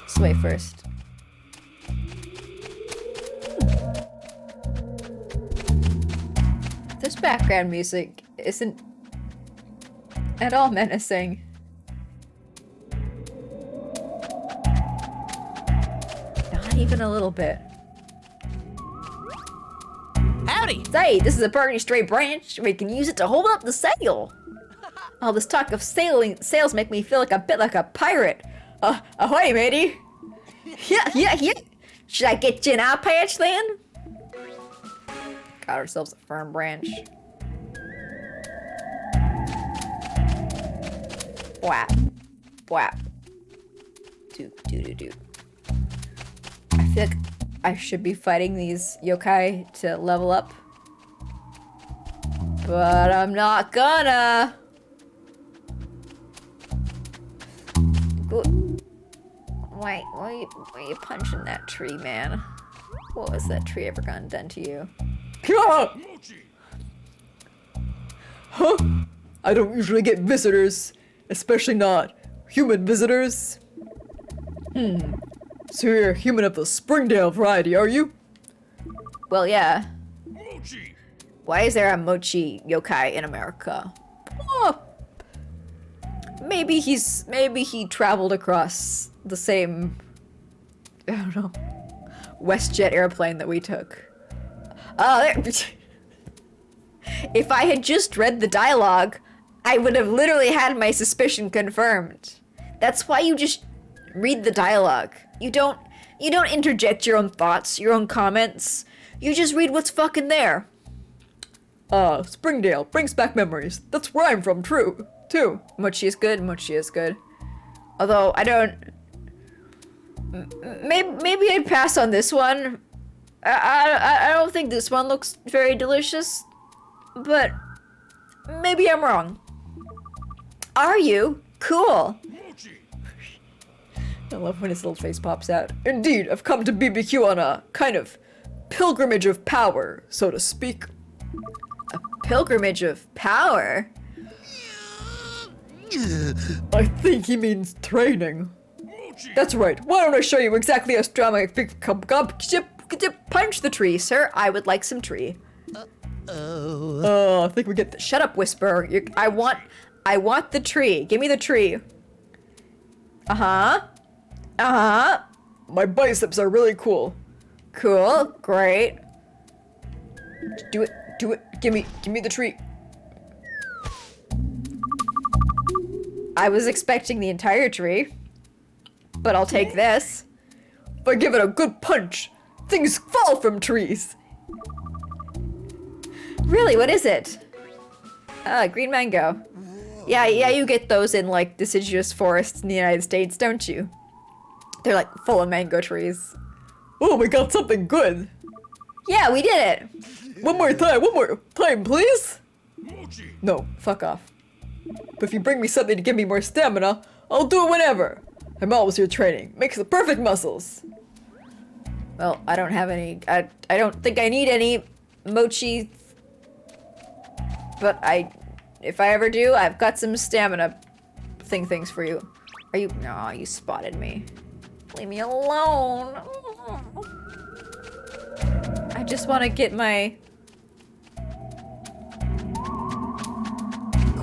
this way first. This background music isn't at all menacing. Not even a little bit. Howdy! Say, this is a burning stray branch. We can use it to hold up the sail. All this talk of sails make me feel like a bit like a pirate. Ahoy, matey. Yeah. Should I get you an eye patch then? Got ourselves a firm branch. Whap. Whap. Do. I feel like I should be fighting these yokai to level up. But I'm not gonna. Wait, why are you punching that tree, man? What was that tree ever gone done to you? Huh? I don't usually get visitors, especially not human visitors. So you're a human of the Springdale variety, are you? Well, yeah. Why is there a mochi yokai in America? Oh, maybe he traveled across the same, I don't know, WestJet airplane that we took. If I had just read the dialogue, I would have literally had my suspicion confirmed. That's why you just read the dialogue. You don't interject your own thoughts, your own comments. You just read what's fucking there. Springdale brings back memories. That's where I'm from, too. Mochi is good. Although I don't. Maybe I'd pass on this one. I don't think this one looks very delicious, but maybe I'm wrong. Are you? Cool. I love when his little face pops out. Indeed, I've come to BBQ on a kind of pilgrimage of power, so to speak. A pilgrimage of power? I think he means training. That's right. Why don't I show you exactly how strong I Punch the tree, sir. I would like some tree. I think we get the Shut up, Whisper. I want the tree. Give me the tree. My biceps are really cool. Cool. Great. Do it. Give me the tree. I was expecting the entire tree, but I'll take this. If I give it a good punch, things fall from trees. Really, what is it? Green mango. Yeah, you get those in like deciduous forests in the United States, don't you? They're like full of mango trees. Oh, we got something good. Yeah, we did it. One more time, please. No, fuck off. But if you bring me something to give me more stamina, I'll do it whenever. My mom was here training. Makes the perfect muscles. Well, I don't have any. I don't think I need any mochi. But if I ever do, I've got some stamina things for you. Are you? No, you spotted me. Leave me alone. I just want to get my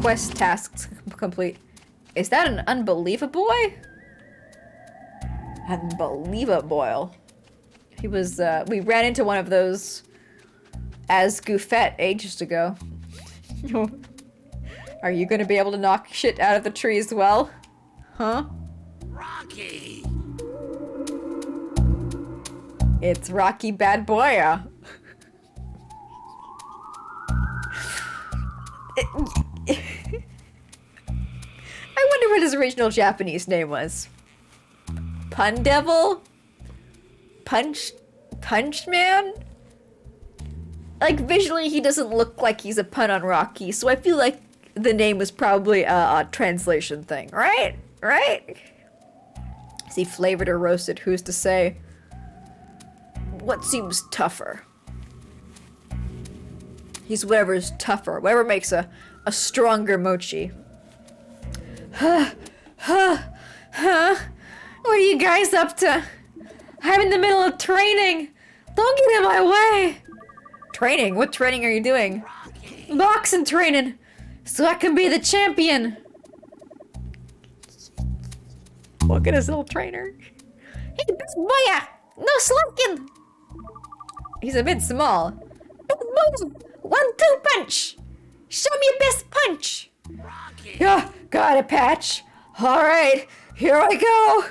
quest tasks complete. Is that an unbelievable? Unbelievable. He was, we ran into one of those as Goofette ages ago. Are you gonna be able to knock shit out of the tree as well? Huh? Rocky! It's Rocky Bad Boya. I wonder what his original Japanese name was. Pun Devil? Punch Man? Like, visually, he doesn't look like he's a pun on Rocky, so I feel like the name was probably a translation thing, right? Right? Is he flavored or roasted? Who's to say? What seems tougher? He's whatever's tougher. Whatever makes a stronger mochi. Huh? What are you guys up to? I'm in the middle of training. Don't get in my way. Training? What training are you doing? Boxing training. So I can be the champion. Look at his little trainer. Hey, best boya! No slunking! He's a bit small. Best boya! 1-2 punch! Show me your best punch! Yeah, got it, Patch. All right, here I go.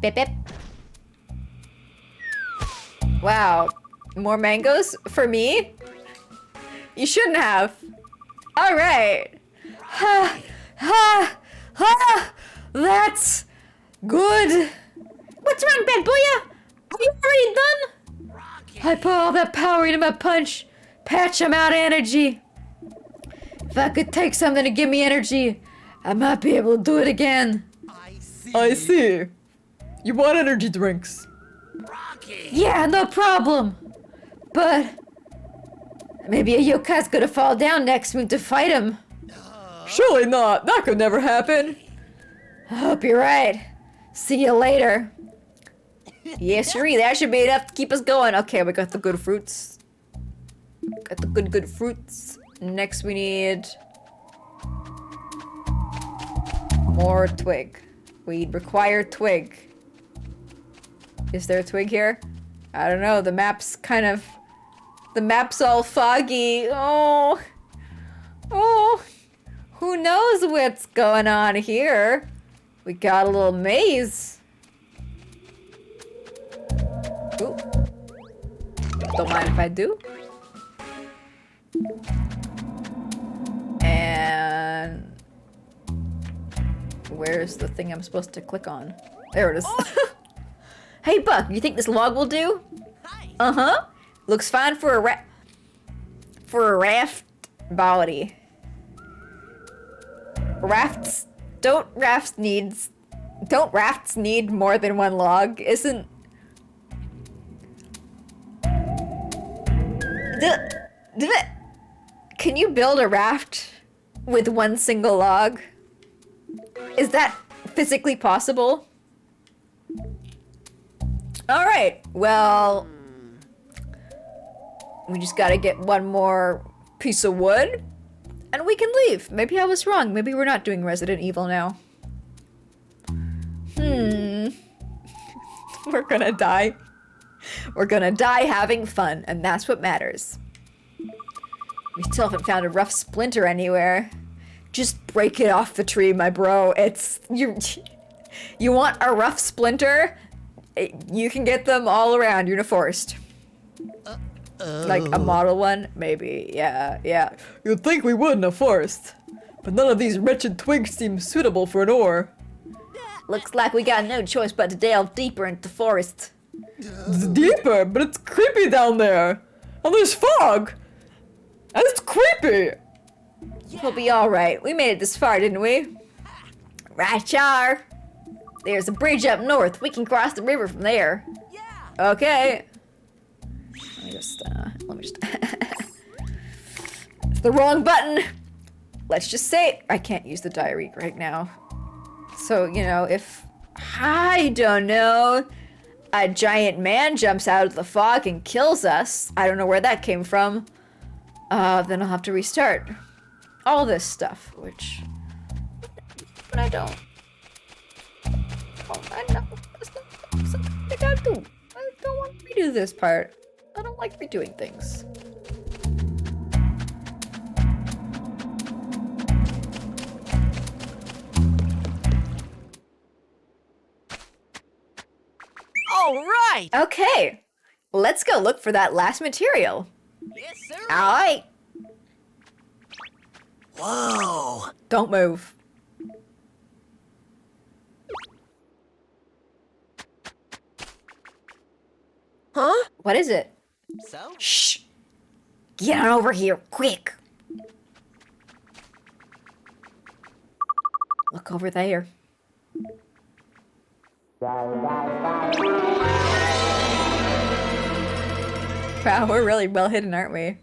Bip bip. Wow, more mangoes for me? You shouldn't have. All right. That's good. What's wrong, bad boya? Are you already done? I put all that power into my punch. Patch, I'm out of energy. If I could take something to give me energy, I might be able to do it again. I see. You want energy drinks. Yeah, no problem. But maybe a yokai's gonna fall down next week to fight him. Surely not. That could never happen. I hope you're right. See you later. Yes, sure. That should be enough to keep us going. Okay, we got the good fruits. Got the good fruits. Next we need more twig. We require twig. Is there a twig here? I don't know. The map's all foggy. Oh. Who knows what's going on here? We got a little maze. Ooh. Don't mind if I do. And where's the thing I'm supposed to click on? There it is. Hey Buck, you think this log will do? Uh-huh. Looks fine for a raft body. Don't rafts need more than one log? Can you build a raft with one single log? Is that physically possible? All right, well, we just gotta get one more piece of wood and we can leave. Maybe I was wrong. Maybe we're not doing Resident Evil now. We're gonna die. We're gonna die having fun, and that's what matters. We still haven't found a rough splinter anywhere. Just break it off the tree, my bro. You want a rough splinter? You can get them all around. You're in a forest. Like a model one? Maybe. Yeah. You'd think we would in a forest. But none of these wretched twigs seem suitable for an ore. Looks like we got no choice but to delve deeper into the forest. It's deeper, but it's creepy down there. And there's fog. And it's creepy. We'll be alright. We made it this far, didn't we? Right, Char. There's a bridge up north. We can cross the river from there. Okay. Let me just, it's the wrong button. Let's just say, I can't use the diary right now. So, you know, if, I don't know, a giant man jumps out of the fog and kills us, I don't know where that came from, then I'll have to restart all this stuff, which I don't. Oh, I know. That's something I gotta do. I don't want to redo this part. I don't like redoing things. All right. Okay, let's go look for that last material. Yes, sir. All right, Whoa. don't move. Huh? What is it? So? Shh. Get on over here, quick. Look over there. Wow, we're really well hidden, aren't we?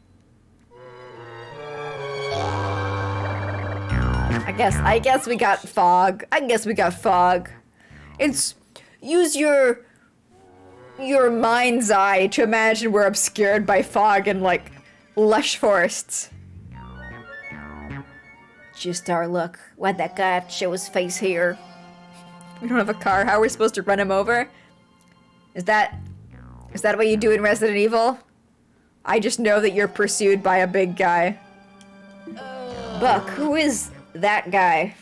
I guess we got fog. It's use your mind's eye to imagine we're obscured by fog and like lush forests. Just our luck. Why'd that guy have to show his face here? We don't have a car. How are we supposed to run him over? Is that what you do in Resident Evil? I just know that you're pursued by a big guy. Buck, who is that guy?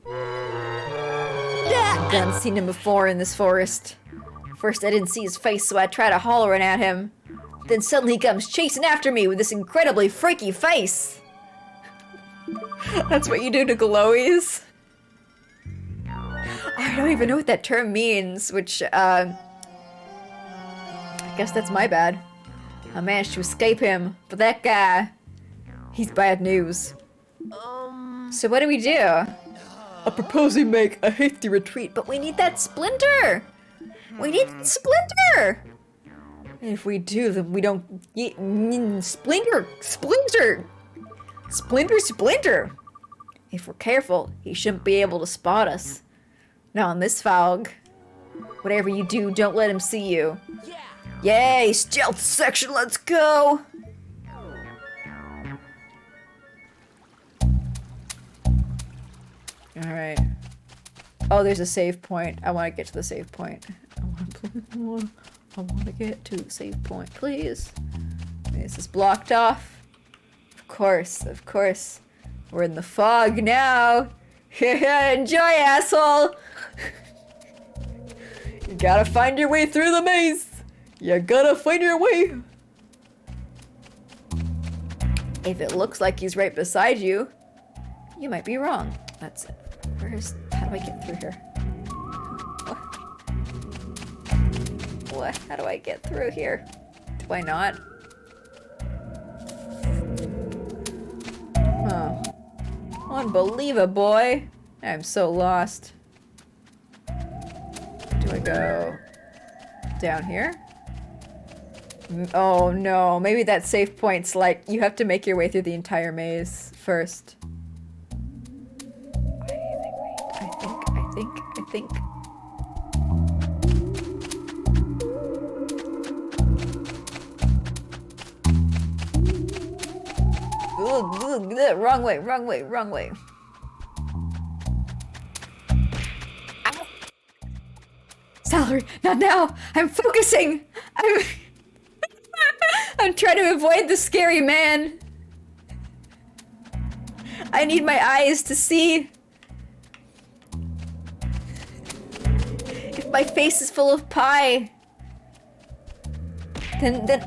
I haven't seen him before in this forest. First I didn't see his face, so I tried hollering at him. Then suddenly he comes chasing after me with this incredibly freaky face. That's what you do to glowies? I don't even know what that term means, which, I guess that's my bad. I managed to escape him, but that guy, he's bad news. So what do we do? I propose we make a hasty retreat, But we need that splinter! We need splinter! If we do, then we don't get splinter! If we're careful, he shouldn't be able to spot us. Not in this fog. Whatever you do, don't let him see you. Yay, stealth section, let's go! Alright. Oh, there's a save point. I want to get to the save point. I want to get to the save point, please. This is blocked off. Of course. We're in the fog now. Enjoy, asshole! you gotta find your way through the maze. You gotta find your way. If it looks like he's right beside you, you might be wrong. That's it. How do I get through here? What? How do I get through here? Do I not? Huh. Unbelievable, boy. I'm so lost. Do I go down here? Oh no, maybe that save point's like you have to make your way through the entire maze first. I think. Ugh, wrong way. Ow. Salary, not now. I'm focusing. I'm trying to avoid the scary man. I need my eyes to see. If my face is full of pie, then no.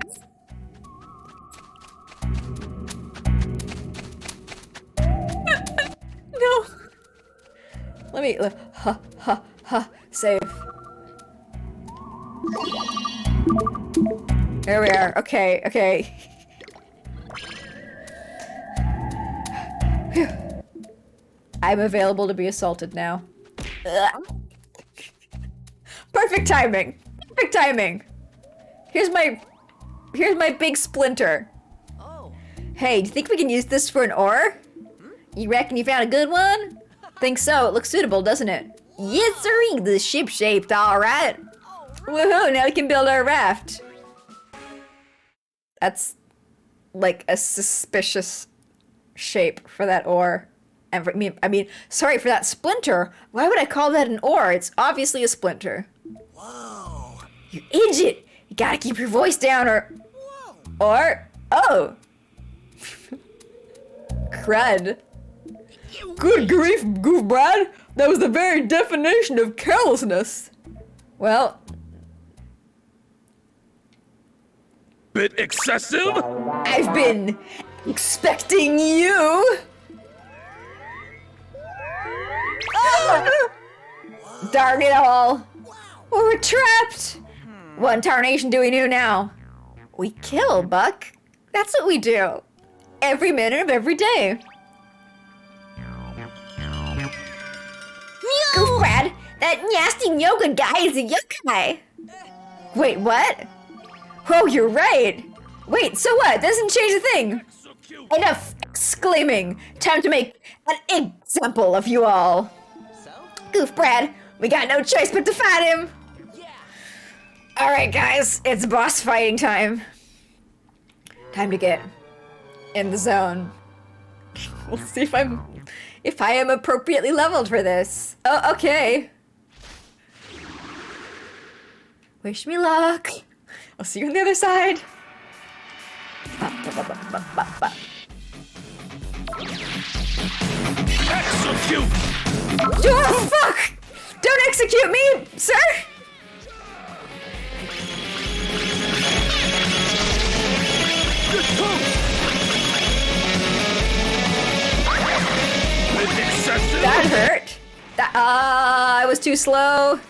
Let me save. There we are. Okay. I'm available to be assaulted now. Ugh. Perfect timing. Perfect timing. Here's my big splinter. Oh. Hey, do you think we can use this for an ore? You reckon you found a good one? Think so. It looks suitable, doesn't it? Yes, sir. The ship shaped all right. Woohoo! Now we can build our raft. That's like a suspicious shape for that ore. And for, I mean, sorry for that splinter. Why would I call that an ore? It's obviously a splinter. Whoa. You idiot! You gotta keep your voice down, or oh, crud. Good grief, Goof Brad! That was the very definition of carelessness! Well, Bit excessive? I've been expecting you. Darn it all! We're trapped. What tarnation do we do now? We kill, Buck. That's what we do. Every minute of every day. Goof Brad, that nasty yoga guy is a yokai. Wait, what? Oh, you're right. Wait, so what? Doesn't change a thing. So cute. Enough exclaiming. Time to make an example of you all. So? Goof Brad, we got no choice but to fight him. Yeah. Alright guys, it's boss fighting time. Time to get in the zone. We'll see if I am appropriately leveled for this. Oh, okay. Wish me luck. I'll see you on the other side. Execute! Oh, fuck! Don't execute me, sir! Bit excessive? That hurt. That, I was too slow.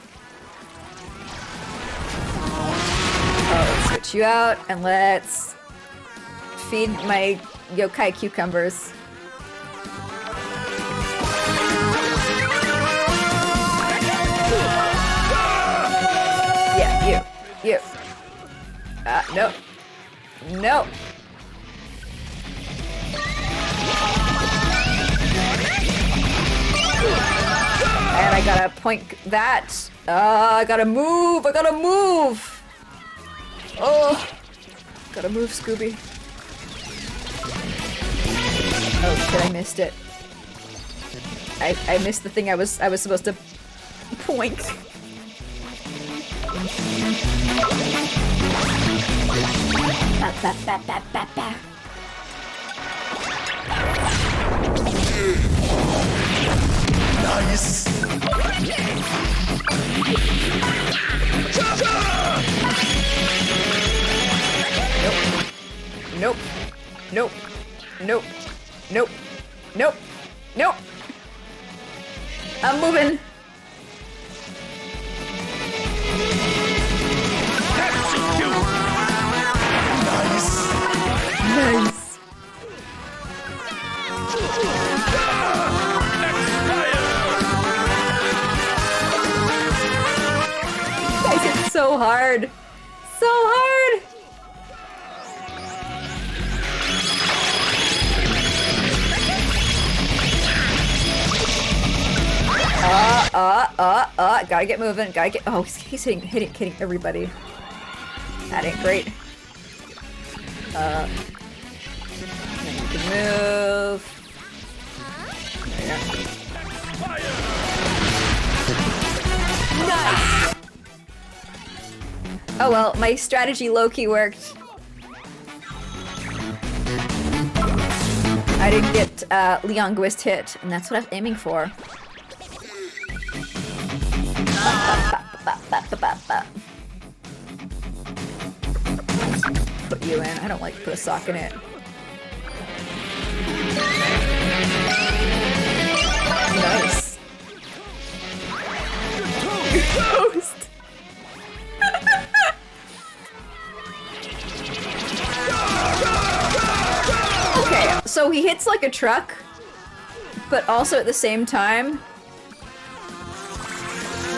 Oh, let's switch you out and let's feed my yokai cucumbers. Yeah, you. No. No. And I gotta point that. I gotta move. Oh, gotta move, Scooby. Oh shit! I missed it. I missed the thing I was supposed to point. Ba, ba, ba, ba, ba, ba. Nice. Nope. Nope. Nope. Nope. Nope. Nope. I'm moving. Execute! Nice. Nice. Guys, it's so hard. So hard. Gotta get moving. Gotta get. Oh, he's hitting everybody. That ain't great. Then you can move. There you go. Nice. Oh well, my strategy low-key worked. I didn't get Leonguist hit, and that's what I was aiming for. Put you in. I don't like to put a sock in it. Nice. Ghost. Okay, so he hits like a truck, but also at the same time,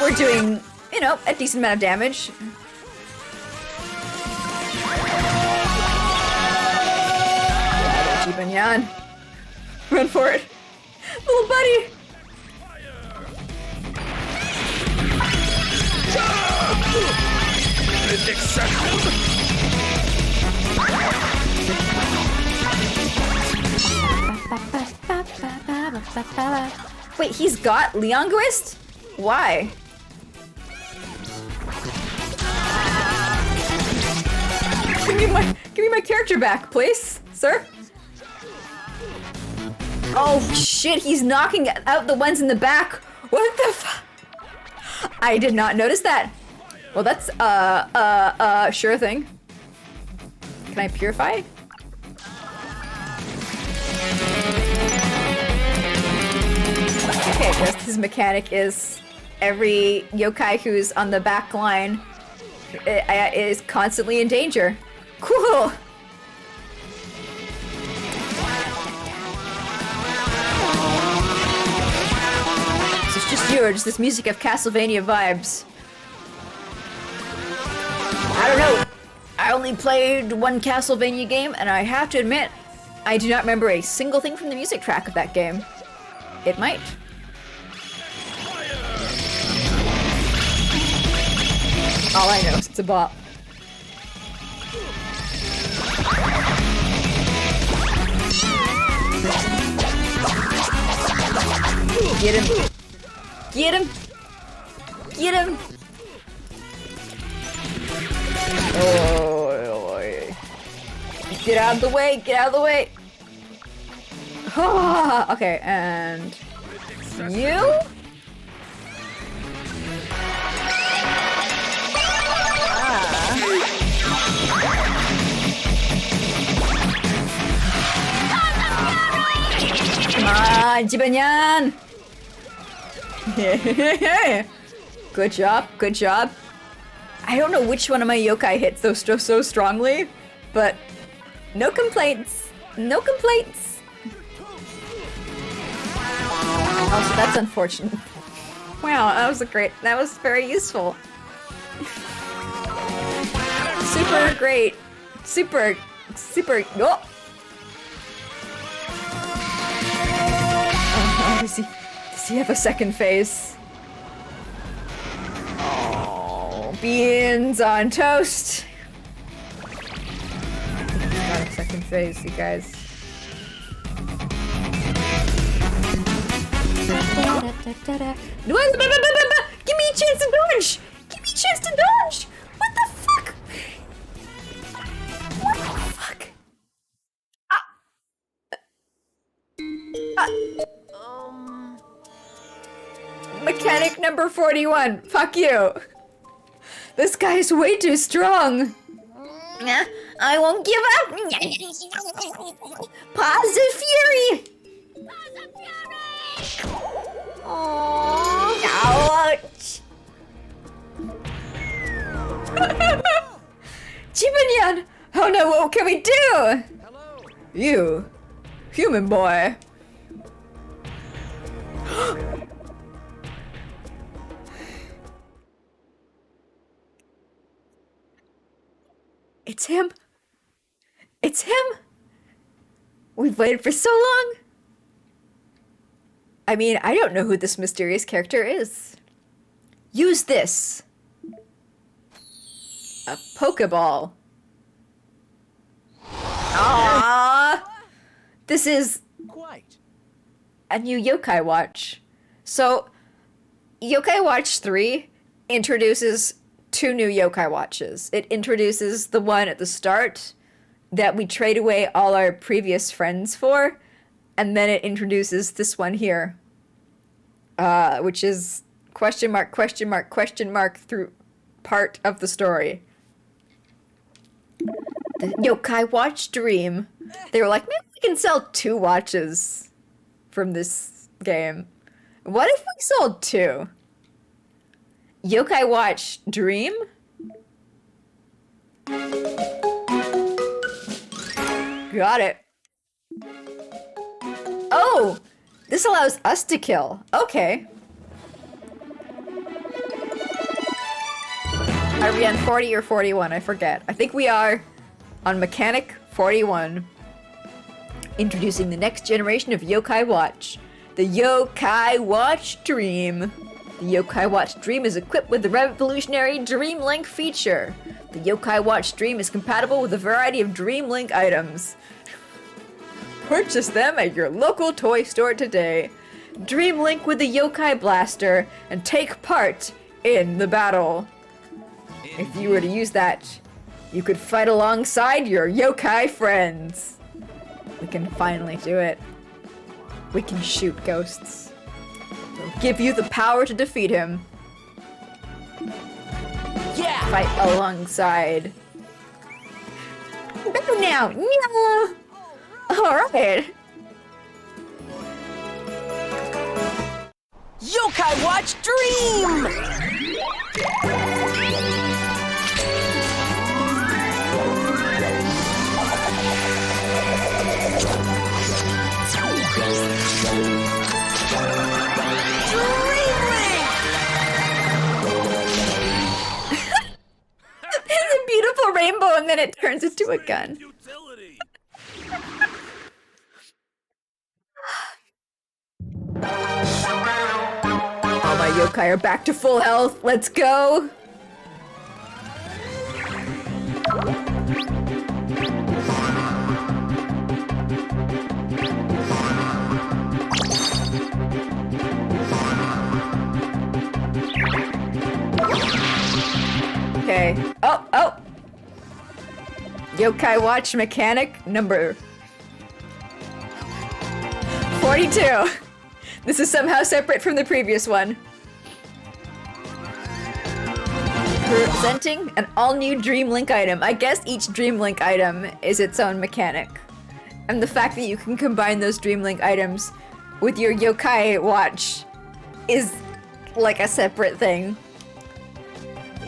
we're doing, you know, a decent amount of damage. Jibanyan. Run for it. Little buddy. Bit excessive. Wait, he's got Leonguist? Why? Give me my character back, please, sir. Oh shit, he's knocking out the ones in the back. What the fuck? I did not notice that. Well, that's sure thing. Can I purify? Okay, I guess his mechanic is every yokai who's on the back line is constantly in danger. Cool! So it's just yours, this music of Castlevania vibes. I don't know. I only played one Castlevania game, and I have to admit, I do not remember a single thing from the music track of that game. It might. All I know is it's a bop. Get him. Get him. Get him. Oh, get out of the way. Get out of the way. Okay, and you? Come on, Jibanyan! Good job, good job. I don't know which one of my yokai hits those so strongly, but no complaints. No complaints. Also, that's unfortunate. Wow, that was very useful. Super great. Super, oh! Oh, does he have a second phase? Oh, beans on toast. He's got a second phase, you guys. Give me a chance to dodge! Give me a chance to dodge! What the fuck? What the fuck? Mechanic number 41. Fuck you. This guy's way too strong. I won't give up. Positive fury. Ouch. Jibanyan! Oh no, what can we do? Hello. You, human boy. It's him. It's him. We've waited for so long. I mean, I don't know who this mysterious character is. Use this. A Pokeball. Aww. This is Quite. a new Yokai Watch. So, Yokai Watch 3 introduces 2 new Yokai Watches. It introduces the one at the start that we trade away all our previous friends for, and then it introduces this one here, which is question mark, question mark, question mark through part of the story. The Yokai Watch Dream. They were like, maybe we can sell 2 watches from this game. What if we sold 2? Yokai Watch Dream? Got it. Oh! This allows us to kill. Okay. Are we on 40 or 41? I forget. I think we are on Mechanic 41. Introducing the next generation of Yokai Watch. The Yokai Watch Dream. The Yokai Watch Dream is equipped with the revolutionary Dream Link feature. The Yokai Watch Dream is compatible with a variety of Dream Link items. Purchase them at your local toy store today. Dream Link with the Yokai Blaster and take part in the battle. If you were to use that, you could fight alongside your yokai friends. We can finally do it. We can shoot ghosts. It'll give you the power to defeat him. Yeah! Fight alongside. No, now, no. Alright. Yokai Watch Dream! It's a beautiful rainbow and then it turns into a gun. Utility. All my yokai are back to full health. Let's go. Okay. Oh. Yokai Watch Mechanic number 42. This is somehow separate from the previous one. Presenting an all-new Dream Link item. I guess each Dream Link item is its own mechanic. And the fact that you can combine those Dream Link items with your Yokai Watch is like a separate thing.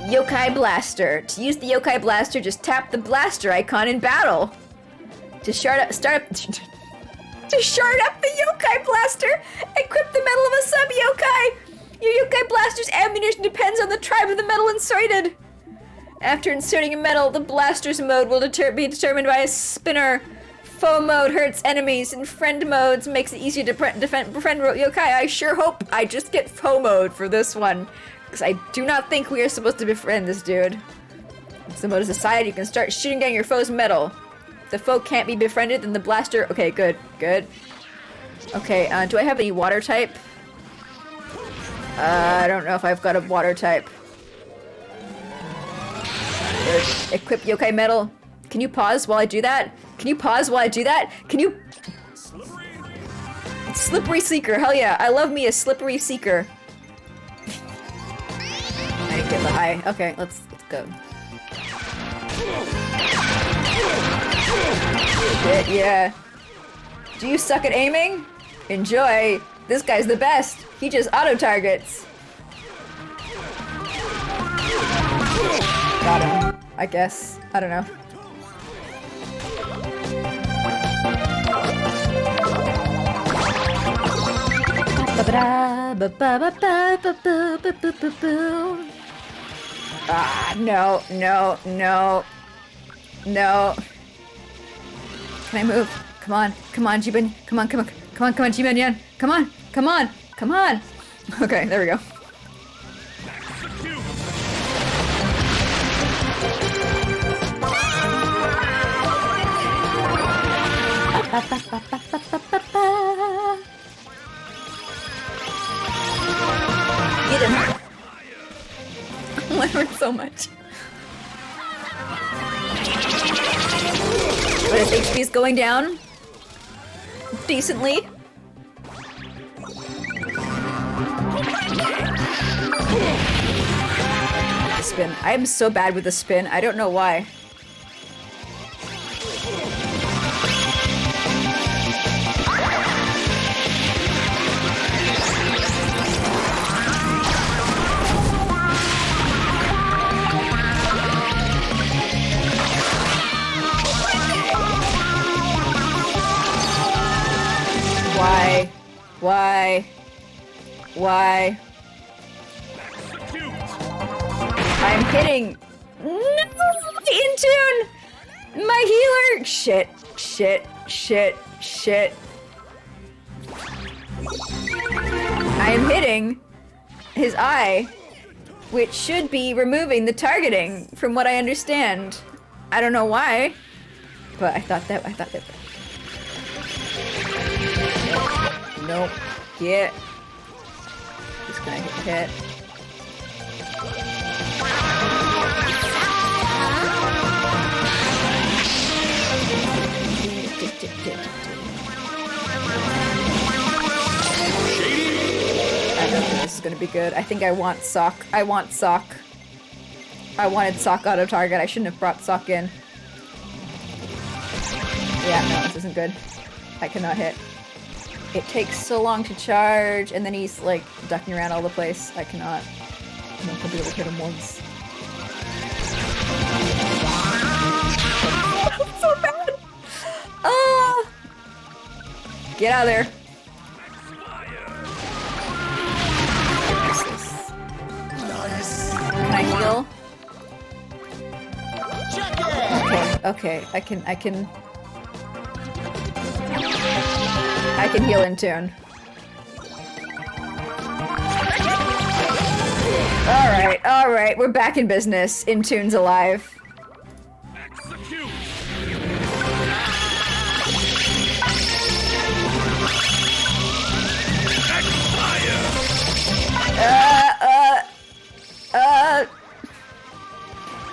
Yokai Blaster. To use the Yokai Blaster, just tap the blaster icon in battle. To start up the Yokai Blaster, equip the metal of a sub-yokai. Your Yokai Blaster's ammunition depends on the tribe of the metal inserted. After inserting a metal, the blaster's mode will be determined by a spinner. Foe mode hurts enemies, and friend modes makes it easier to befriend yokai. I sure hope I just get foe mode for this one, because I do not think we are supposed to befriend this dude. Once the mode is decided, you can start shooting down your foe's metal. If the foe can't be befriended, then the blaster... Okay, good. Okay, do I have any water type? I don't know if I've got a water type. Equip yokai metal. Can you pause while I do that? Can you... Slippery Seeker, hell yeah. I love me a Slippery Seeker. I didn't get the high. Okay, let's go. Shit, yeah. Do you suck at aiming? Enjoy. This guy's the best. He just auto-targets. Got him, I guess. I don't know. Ah, no. Can I move? Come on, Jiben. Come on, Jiben Yan. Come on. Okay, there we go. Get him. I learned so much. But his HP is going down decently. The spin. I am so bad with the spin. I don't know why. Why? Why? Why? Execute. I'm hitting. No! Intune! My healer! Shit, shit, shit, shit. I am hitting his eye, which should be removing the targeting, from what I understand. I don't know why, but I thought that. Nope. Get. Just gonna hit. I don't think this is gonna be good. I think I want sock. I want sock. I wanted sock auto target. I shouldn't have brought sock in. Yeah, no, this isn't good. I cannot hit. It takes so long to charge, and then he's like ducking around all the place. I cannot. I'm not gonna be able to hit him once. So bad. Oh! Get out of there. Can I heal? Okay, I can heal in tune. Alright, we're back in business. Intune's alive. Execute.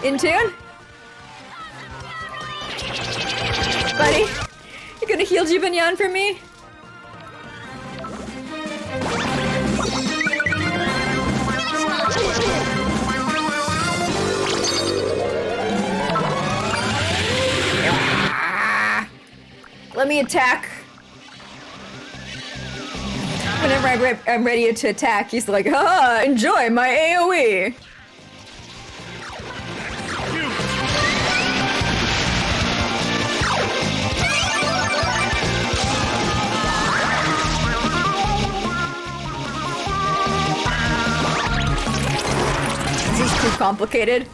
Intune? Buddy? You gonna heal Jibanyan for me? Let me attack. Whenever I'm ready to attack, he's like, "Ah, enjoy my AoE." This is too complicated.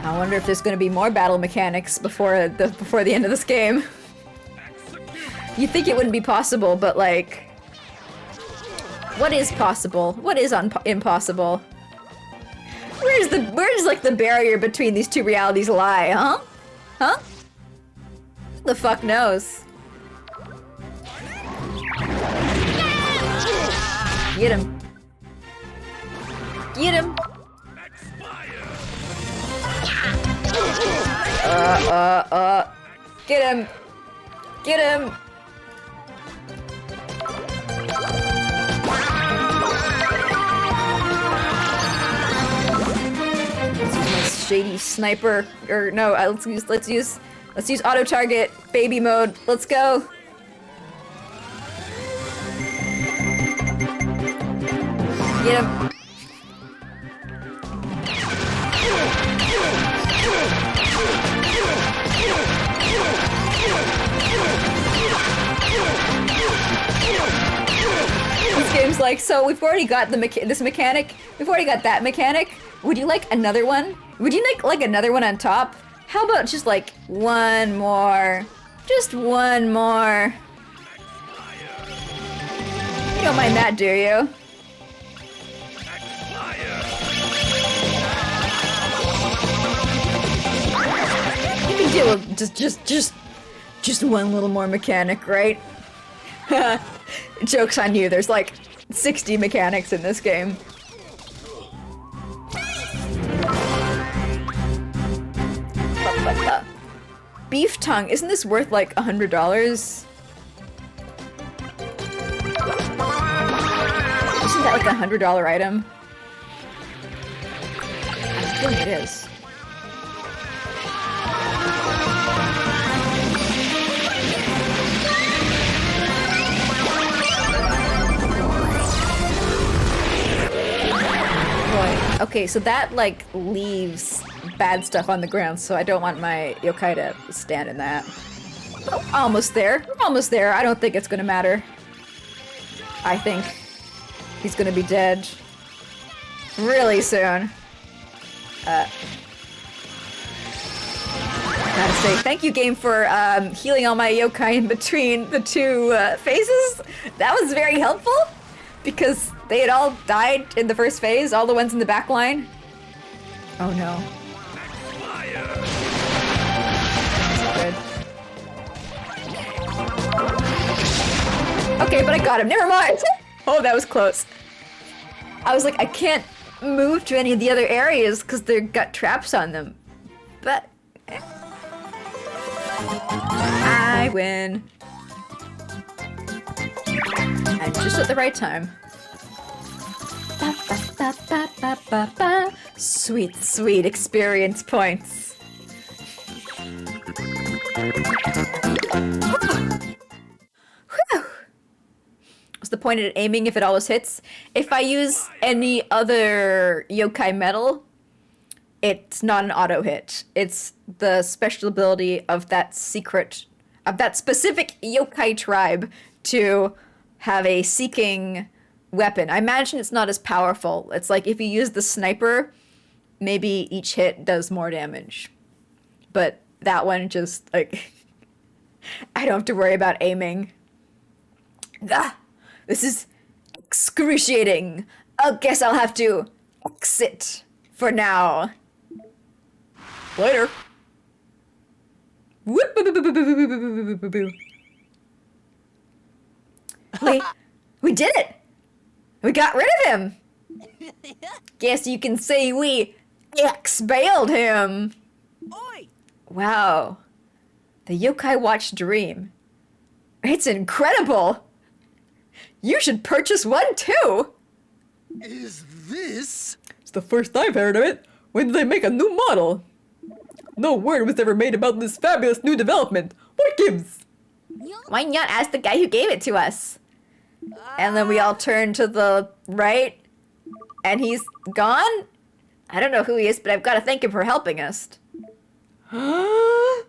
I wonder if there's going to be more battle mechanics before the end of this game. You'd think it wouldn't be possible, but like, what is possible? What is impossible? Where's like the barrier between these two realities lie, huh? Huh? Who the fuck knows? Get him. Get him. Get him. Get him. Let's use my shady sniper, or no, let's use auto target baby mode. Let's go. Get him. This game's like, so we've already got this mechanic. We've already got that mechanic. Would you like another one? Would you like another one on top? How about just like one more? Just one more. You don't mind that, do you? You can deal with just one little more mechanic, right? Joke's on you, there's like 60 mechanics in this game. Beef tongue, isn't this worth like $100? Isn't that like a $100 item? I feel like it is. Okay, so that like leaves bad stuff on the ground, so I don't want my yokai to stand in that. Oh, almost there. Almost there. I don't think it's gonna matter. I think he's gonna be dead really soon. Gotta say, thank you, game, for healing all my yokai in between the two phases. That was very helpful, because they had all died in the first phase, all the ones in the back line. Oh no. Good. Okay, but I got him. Never mind. Oh, that was close. I was like, I can't move to any of the other areas because they've got traps on them. But I win. And just at the right time. Ba, ba, ba, ba, ba, ba, ba. Sweet, sweet experience points. Whew. What's the point of aiming if it always hits? If I use any other yokai metal, it's not an auto hit. It's the special ability of that specific yokai tribe to have a seeking weapon. I imagine it's not as powerful. It's like if you use the sniper, maybe each hit does more damage. But that one just, like, I don't have to worry about aiming. Ah, this is excruciating. I guess I'll have to exit for now. Later. We did it! We got rid of him! Guess you can say we expelled him! Oi! Wow. The Yokai Watch Dream. It's incredible! You should purchase one too! Is this? It's the first I've heard of it. When did they make a new model? No word was ever made about this fabulous new development. What gives? Why not ask the guy who gave it to us? And then we all turn to the right, and he's gone? I don't know who he is, but I've got to thank him for helping us. What?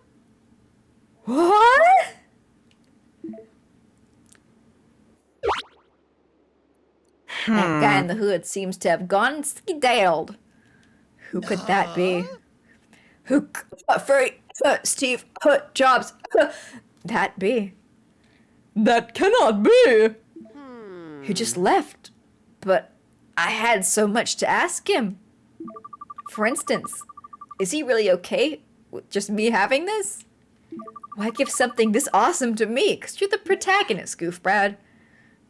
That guy in the hood seems to have gone skedaddled. Who could that be? Who furry Steve Jobs that be? That cannot be! He just left, but I had so much to ask him. For instance, is he really okay with just me having this? Why give something this awesome to me? 'Cause you're the protagonist, Goof Brad.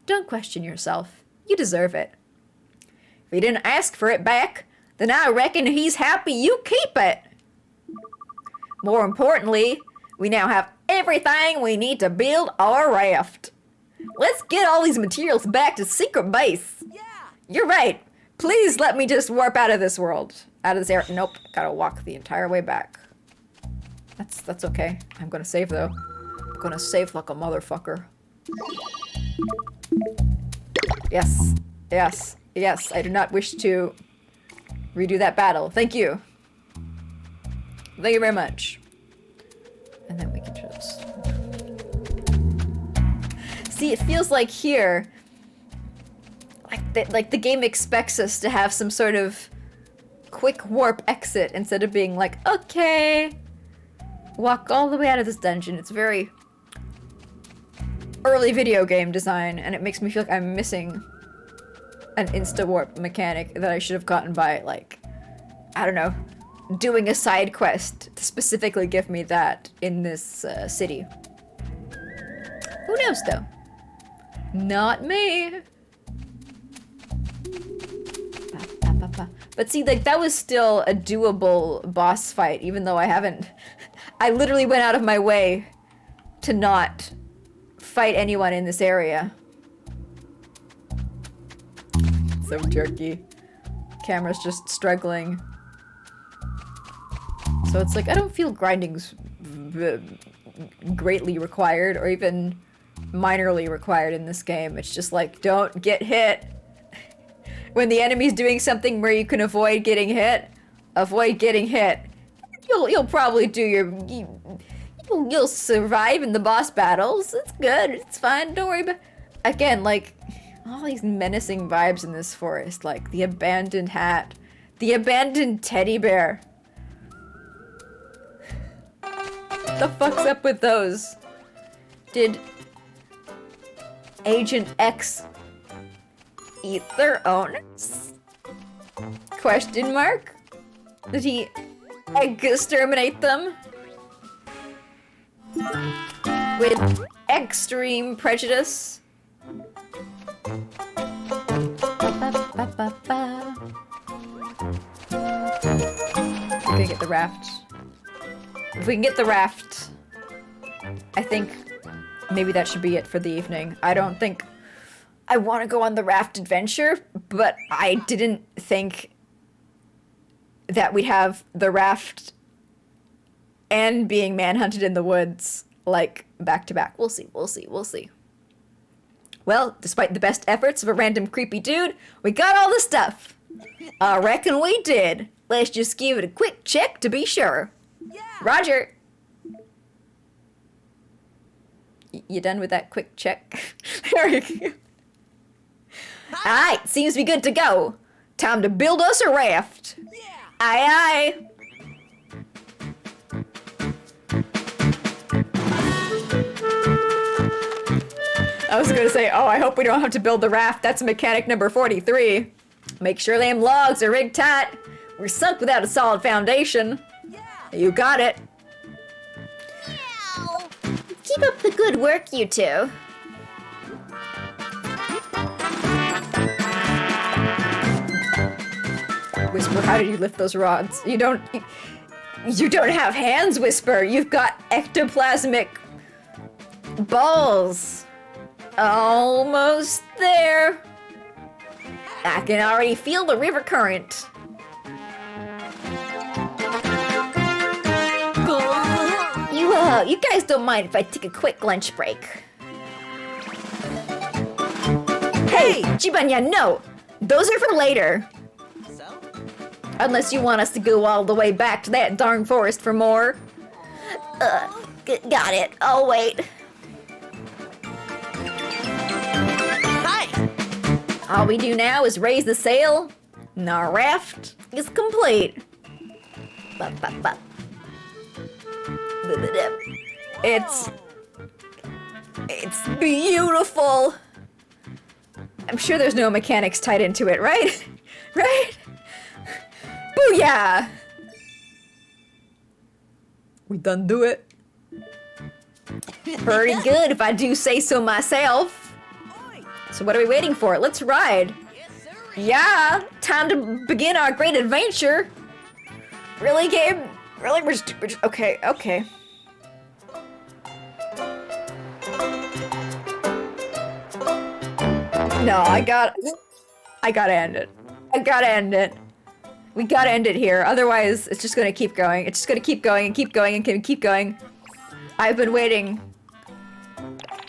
Don't question yourself. You deserve it. If he didn't ask for it back, then I reckon he's happy you keep it. More importantly, we now have everything we need to build our raft. Let's get all these materials back to secret base. Yeah! You're right. Please let me just warp out of this world. Out of this area. Nope. Gotta walk the entire way back. That's okay. I'm gonna save though. I'm gonna save like a motherfucker. Yes. Yes. Yes. I do not wish to redo that battle. Thank you. Thank you very much. And then we can just... See, it feels like here, like the game expects us to have some sort of quick warp exit instead of being like, okay, walk all the way out of this dungeon. It's very early video game design, and it makes me feel like I'm missing an insta-warp mechanic that I should have gotten by, like, I don't know, doing a side quest to specifically give me that in this city. Who knows, though? Not me. But see, like, that was still a doable boss fight, even though I haven't... I literally went out of my way to not fight anyone in this area. So jerky. Camera's just struggling. So it's like, I don't feel grinding's greatly required, or even minorly required in this game. It's just like, don't get hit. When the enemy's doing something where you can avoid getting hit, avoid getting hit. You'll probably do your... You'll survive in the boss battles. It's good. It's fine. Don't worry about... Again, like... All these menacing vibes in this forest, like the abandoned hat, the abandoned teddy bear. The fuck's up with those? Did Agent X eat their owners? Question mark? Did he exterminate them? With extreme prejudice? We're gonna get the raft. If we can get the raft, I think maybe that should be it for the evening. I don't think I want to go on the raft adventure, but I didn't think that we'd have the raft and being manhunted in the woods, like, back to back. We'll see, we'll see, we'll see. Well, despite the best efforts of a random creepy dude, we got all the stuff. I reckon we did. Let's just give it a quick check to be sure. Yeah. Roger. You done with that quick check? Alright, seems to be good to go. Time to build us a raft. Yeah. Aye aye. I was gonna say, oh, I hope we don't have to build the raft. That's mechanic number 43. Make sure them logs are rigged tight. We're sunk without a solid foundation. Yeah. You got it. Keep up the good work, you two. Whisper, how did you lift those rods? You don't have hands, Whisper. You've got ectoplasmic balls. Almost there. I can already feel the river current. You guys don't mind if I take a quick lunch break? Hey, Jibanya, no! Those are for later. So? Unless you want us to go all the way back to that darn forest for more. Got it. I'll wait. Hi. All we do now is raise the sail, and our raft is complete. Bop, bop, bop. It's beautiful. I'm sure there's no mechanics tied into it, right? Right? Booyah! We done do it. Pretty good if I do say so myself. Oi. So what are we waiting for? Let's ride. Yes, sir. Yeah, time to begin our great adventure. Really, Gabe? Really? We're just okay, okay. No, I gotta end it. I gotta end it. We gotta end it here. Otherwise, it's just gonna keep going. It's just gonna keep going and keep going and keep going. I've been waiting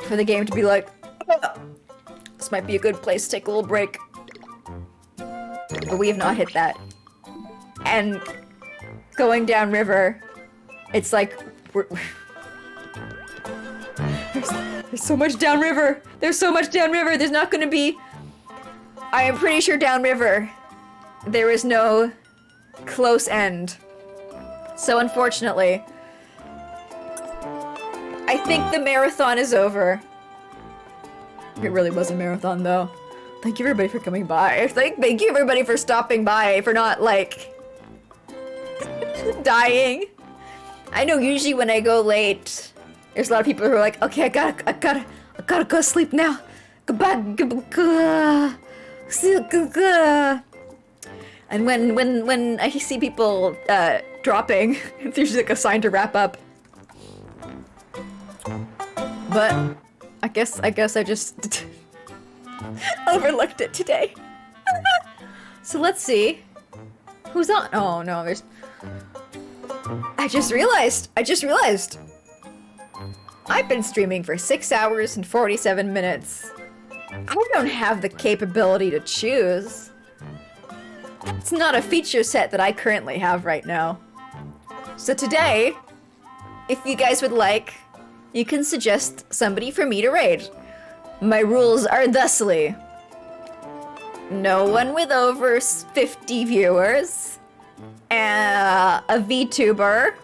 for the game to be like, "Oh, this might be a good place to take a little break." But we have not hit that. And going downriver, it's like there's so much downriver. There's so much downriver. There's not gonna be. I am pretty sure downriver, there is no close end. So unfortunately, I think the marathon is over. It really was a marathon though. Thank you everybody for coming by. Thank you everybody for stopping by, for not like dying. I know usually when I go late, there's a lot of people who are like, okay, I gotta go sleep now. Goodbye. And when I see people dropping, it's usually like a sign to wrap up. But I guess I just overlooked it today. So let's see. Who's on? Oh no, there's. I just realized. I've been streaming for 6 hours and 47 minutes. I don't have the capability to choose. It's not a feature set that I currently have right now. So today, if you guys would like, you can suggest somebody for me to raid. My rules are thusly. no one with over 50 viewers, a VTuber,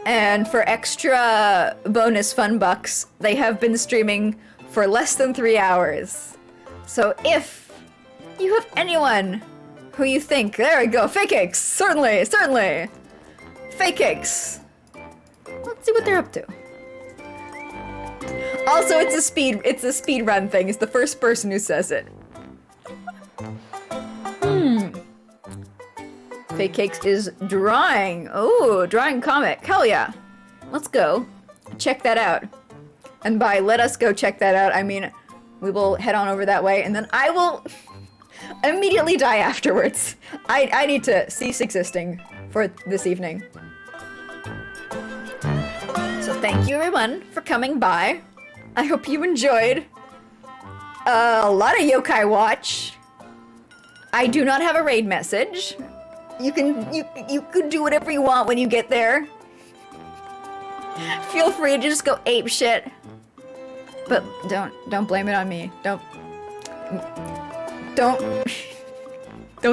and for extra bonus fun bucks, they have been streaming for less than 3 hours. So if you have anyone who you think, there we go, Fake Cakes, certainly, certainly. Fake Cakes. Let's see what they're up to. Also, it's a speed run thing. It's the first person who says it. Fake Cakes is drawing. Oh, drawing comic. Hell yeah. Let's go. Check that out. And by let us go check that out, I mean we will head on over that way and then I will immediately die afterwards. I need to cease existing for this evening. So thank you everyone for coming by. I hope you enjoyed a lot of Yokai Watch. I do not have a raid message. You can do whatever you want when you get there. Feel free to just go ape shit. But don't blame it on me. Don't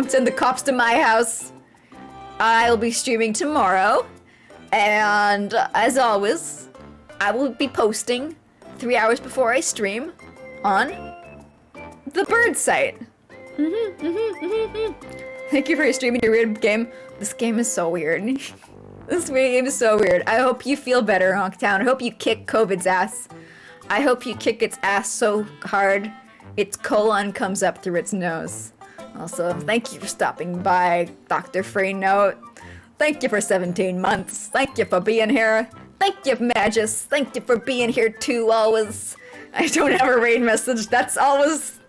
send the cops to my house. I'll be streaming tomorrow. And as always, I will be posting 3 hours before I stream on the bird site. Thank you for streaming your weird game. This game is so weird. This game is so weird. I hope you feel better, Honktown. I hope you kick COVID's ass. I hope you kick its ass so hard its colon comes up through its nose. Also, thank you for stopping by, Dr. Freynote. Thank you for 17 months. Thank you for being here. Thank you, Magus. Thank you for being here too, always. I don't have a raid message. That's always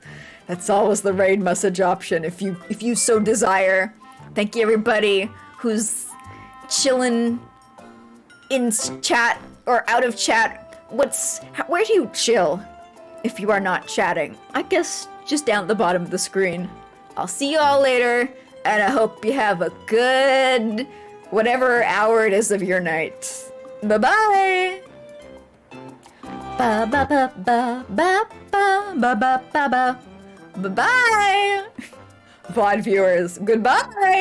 the raid message option if you so desire. Thank you everybody who's chilling in chat or out of chat. Where do you chill if you are not chatting? I guess just down at the bottom of the screen. I'll see you all later, and I hope you have a good whatever hour it is of your night. Bye-bye! Ba-ba-ba-ba-ba-ba-ba-ba-ba-ba. Bye-bye! VOD viewers, goodbye!